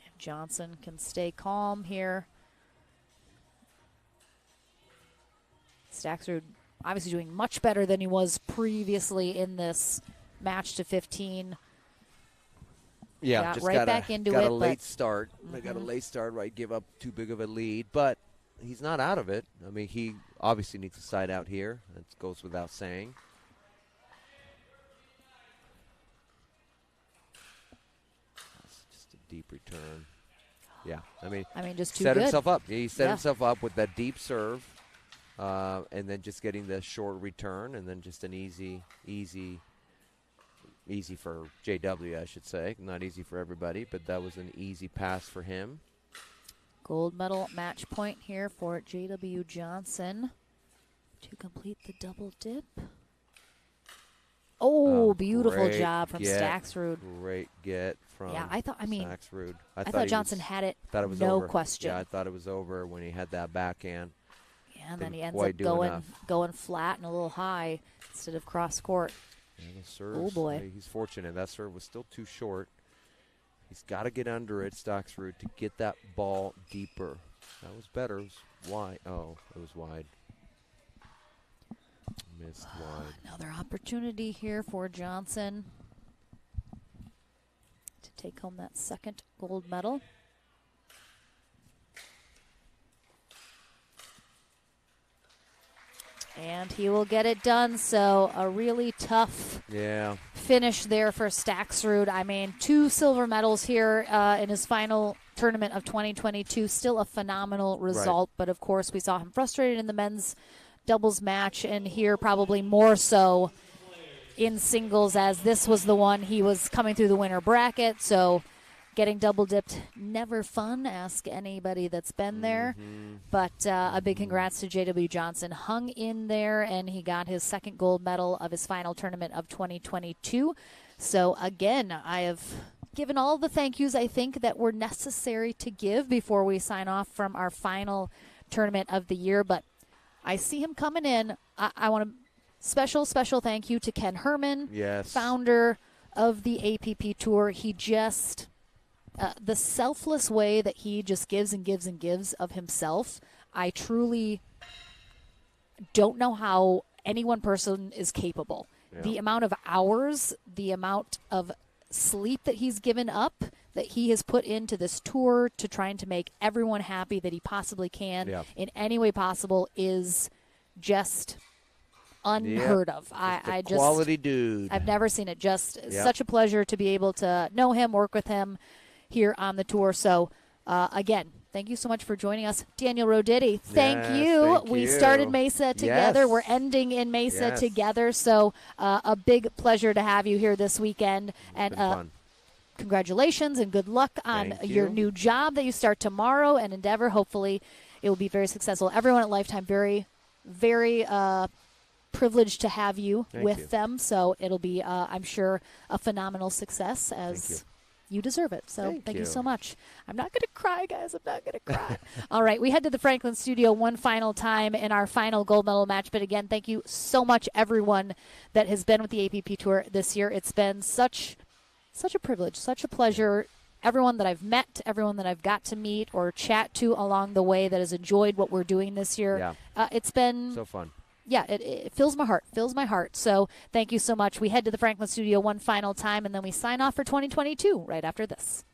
if Johnson can stay calm here. Staxrud obviously doing much better than he was previously in this match to 15. Yeah, got just right back into it. Got a late start. They got a late start, right? Give up too big of a lead, but he's not out of it. I mean, he obviously needs to side out here. That goes without saying. That's just a deep return. Yeah, I mean, just too set good. himself up. He set himself up with that deep serve, and then just getting the short return, and then just an easy for JW, I should say. Not easy for everybody, but that was an easy pass for him. Gold medal match point here for J.W. Johnson to complete the double dip. Oh, beautiful job from Staxrud. Great get from Staxrud. I thought Johnson had it, over. Question. Yeah, I thought it was over when he had that backhand. Yeah, and then he ends up going flat and a little high instead of cross court. Yeah, the serve, oh, boy. He's fortunate. That serve was still too short. He's got to get under it, Staxrud, to get that ball deeper. That was better. It was wide. Oh, it was wide. Missed wide. Another opportunity here for Johnson to take home that second gold medal. And he will get it done. So a really tough finish there for Staxrud. I mean, 2 silver medals here in his final tournament of 2022. Still a phenomenal result. Right. But, of course, we saw him frustrated in the men's doubles match, and here probably more so in singles, as this was the one he was coming through the winner bracket. So getting double dipped, never fun. Ask anybody that's been there. But a big congrats to J.W. Johnson. Hung in there, and he got his 2nd gold medal of his final tournament of 2022. So, again, I have given all the thank yous, I think, that were necessary to give before we sign off from our final tournament of the year. But I see him coming in. I want to special thank you to Ken Herman, founder of the APP Tour. He just... the selfless way that he just gives and gives and gives of himself, I truly don't know how any one person is capable. Yeah. The amount of hours, the amount of sleep that he's given up, that he has put into this tour to trying to make everyone happy that he possibly can in any way possible is just unheard of. I just quality dude. I've never seen it. Just such a pleasure to be able to know him, work with him here on the tour. So, again, thank you so much for joining us. Daniel Roditi, thank you. We started Mesa together. We're ending in Mesa together. So, a big pleasure to have you here this weekend. And congratulations and good luck on your new job that you start tomorrow and Endeavor. Hopefully, it will be very successful. Everyone at Lifetime, very, very privileged to have you with them. So, it'll be, I'm sure, a phenomenal success as you deserve it. So thank you so much. I'm not going to cry, guys. I'm not going to cry. All right. We head to the Franklin studio one final time in our final gold medal match. But again, thank you so much, everyone that has been with the APP Tour this year. It's been such a privilege, such a pleasure. Everyone that I've met, everyone that I've got to meet or chat to along the way that has enjoyed what we're doing this year. It's been so fun. Yeah, it fills my heart. So thank you so much. We head to the Franklin studio one final time, and then we sign off for 2022 right after this.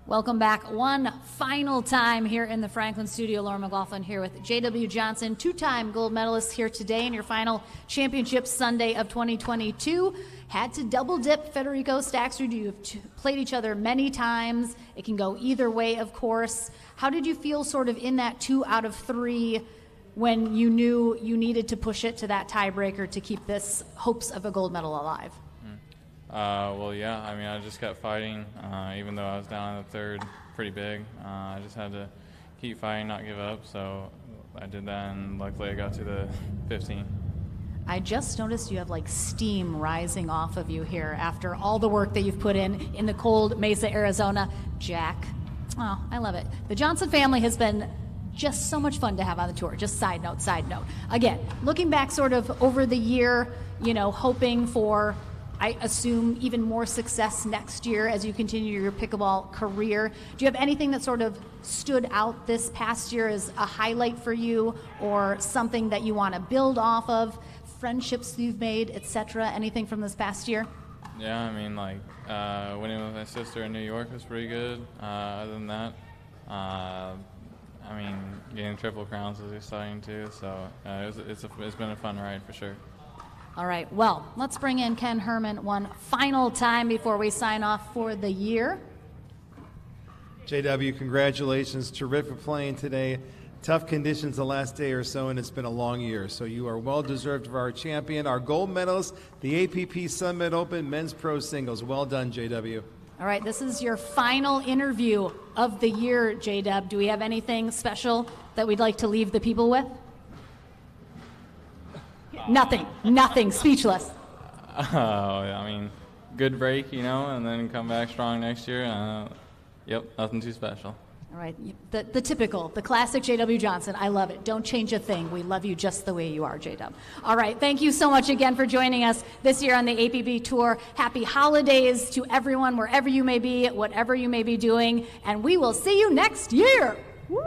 Welcome back one final time here in the Franklin studio. Laura McLaughlin here with J.W. Johnson, 2-time gold medalist here today in your final championship Sunday of 2022. Had to double dip Federico Staxrud. You have played each other many times. It can go either way, of course. How did you feel sort of in that 2 out of 3 when you knew you needed to push it to that tiebreaker to keep this hopes of a gold medal alive? Well, yeah, I mean, I just kept fighting, even though I was down in the third pretty big. I just had to keep fighting, not give up, so I did that, and luckily I got to the 15. I just noticed you have like steam rising off of you here after all the work that you've put in the cold Mesa, Arizona. Jack, oh, I love it. The Johnson family has been just so much fun to have on the tour. Just side note. Again, looking back sort of over the year, you know, hoping for I assume even more success next year as you continue your pickleball career. Do you have anything that sort of stood out this past year as a highlight for you, or something that you want to build off of, friendships you've made, etc.? Anything from this past year? Yeah, I mean, like, winning with my sister in New York was pretty good. Other than that, I mean, getting Triple Crowns was exciting too, so it's been a fun ride for sure. All right, well, let's bring in Ken Herman one final time before we sign off for the year. JW, congratulations. Terrific playing today. Tough conditions the last day or so, and it's been a long year. So you are well-deserved of our champion, our gold medalist, the APP SUNMED Open Men's Pro Singles. Well done, JW. All right, this is your final interview of the year, J-Dub. Do we have anything special that we'd like to leave the people with? Nothing, speechless. I mean, good break, and then come back strong next year. Yep, nothing too special. All right, the typical, the classic J.W. Johnson. I love it. Don't change a thing. We love you just the way you are, J.W. All right, thank you so much again for joining us this year on the APP Tour. Happy holidays to everyone, wherever you may be, whatever you may be doing, and we will see you next year. Woo!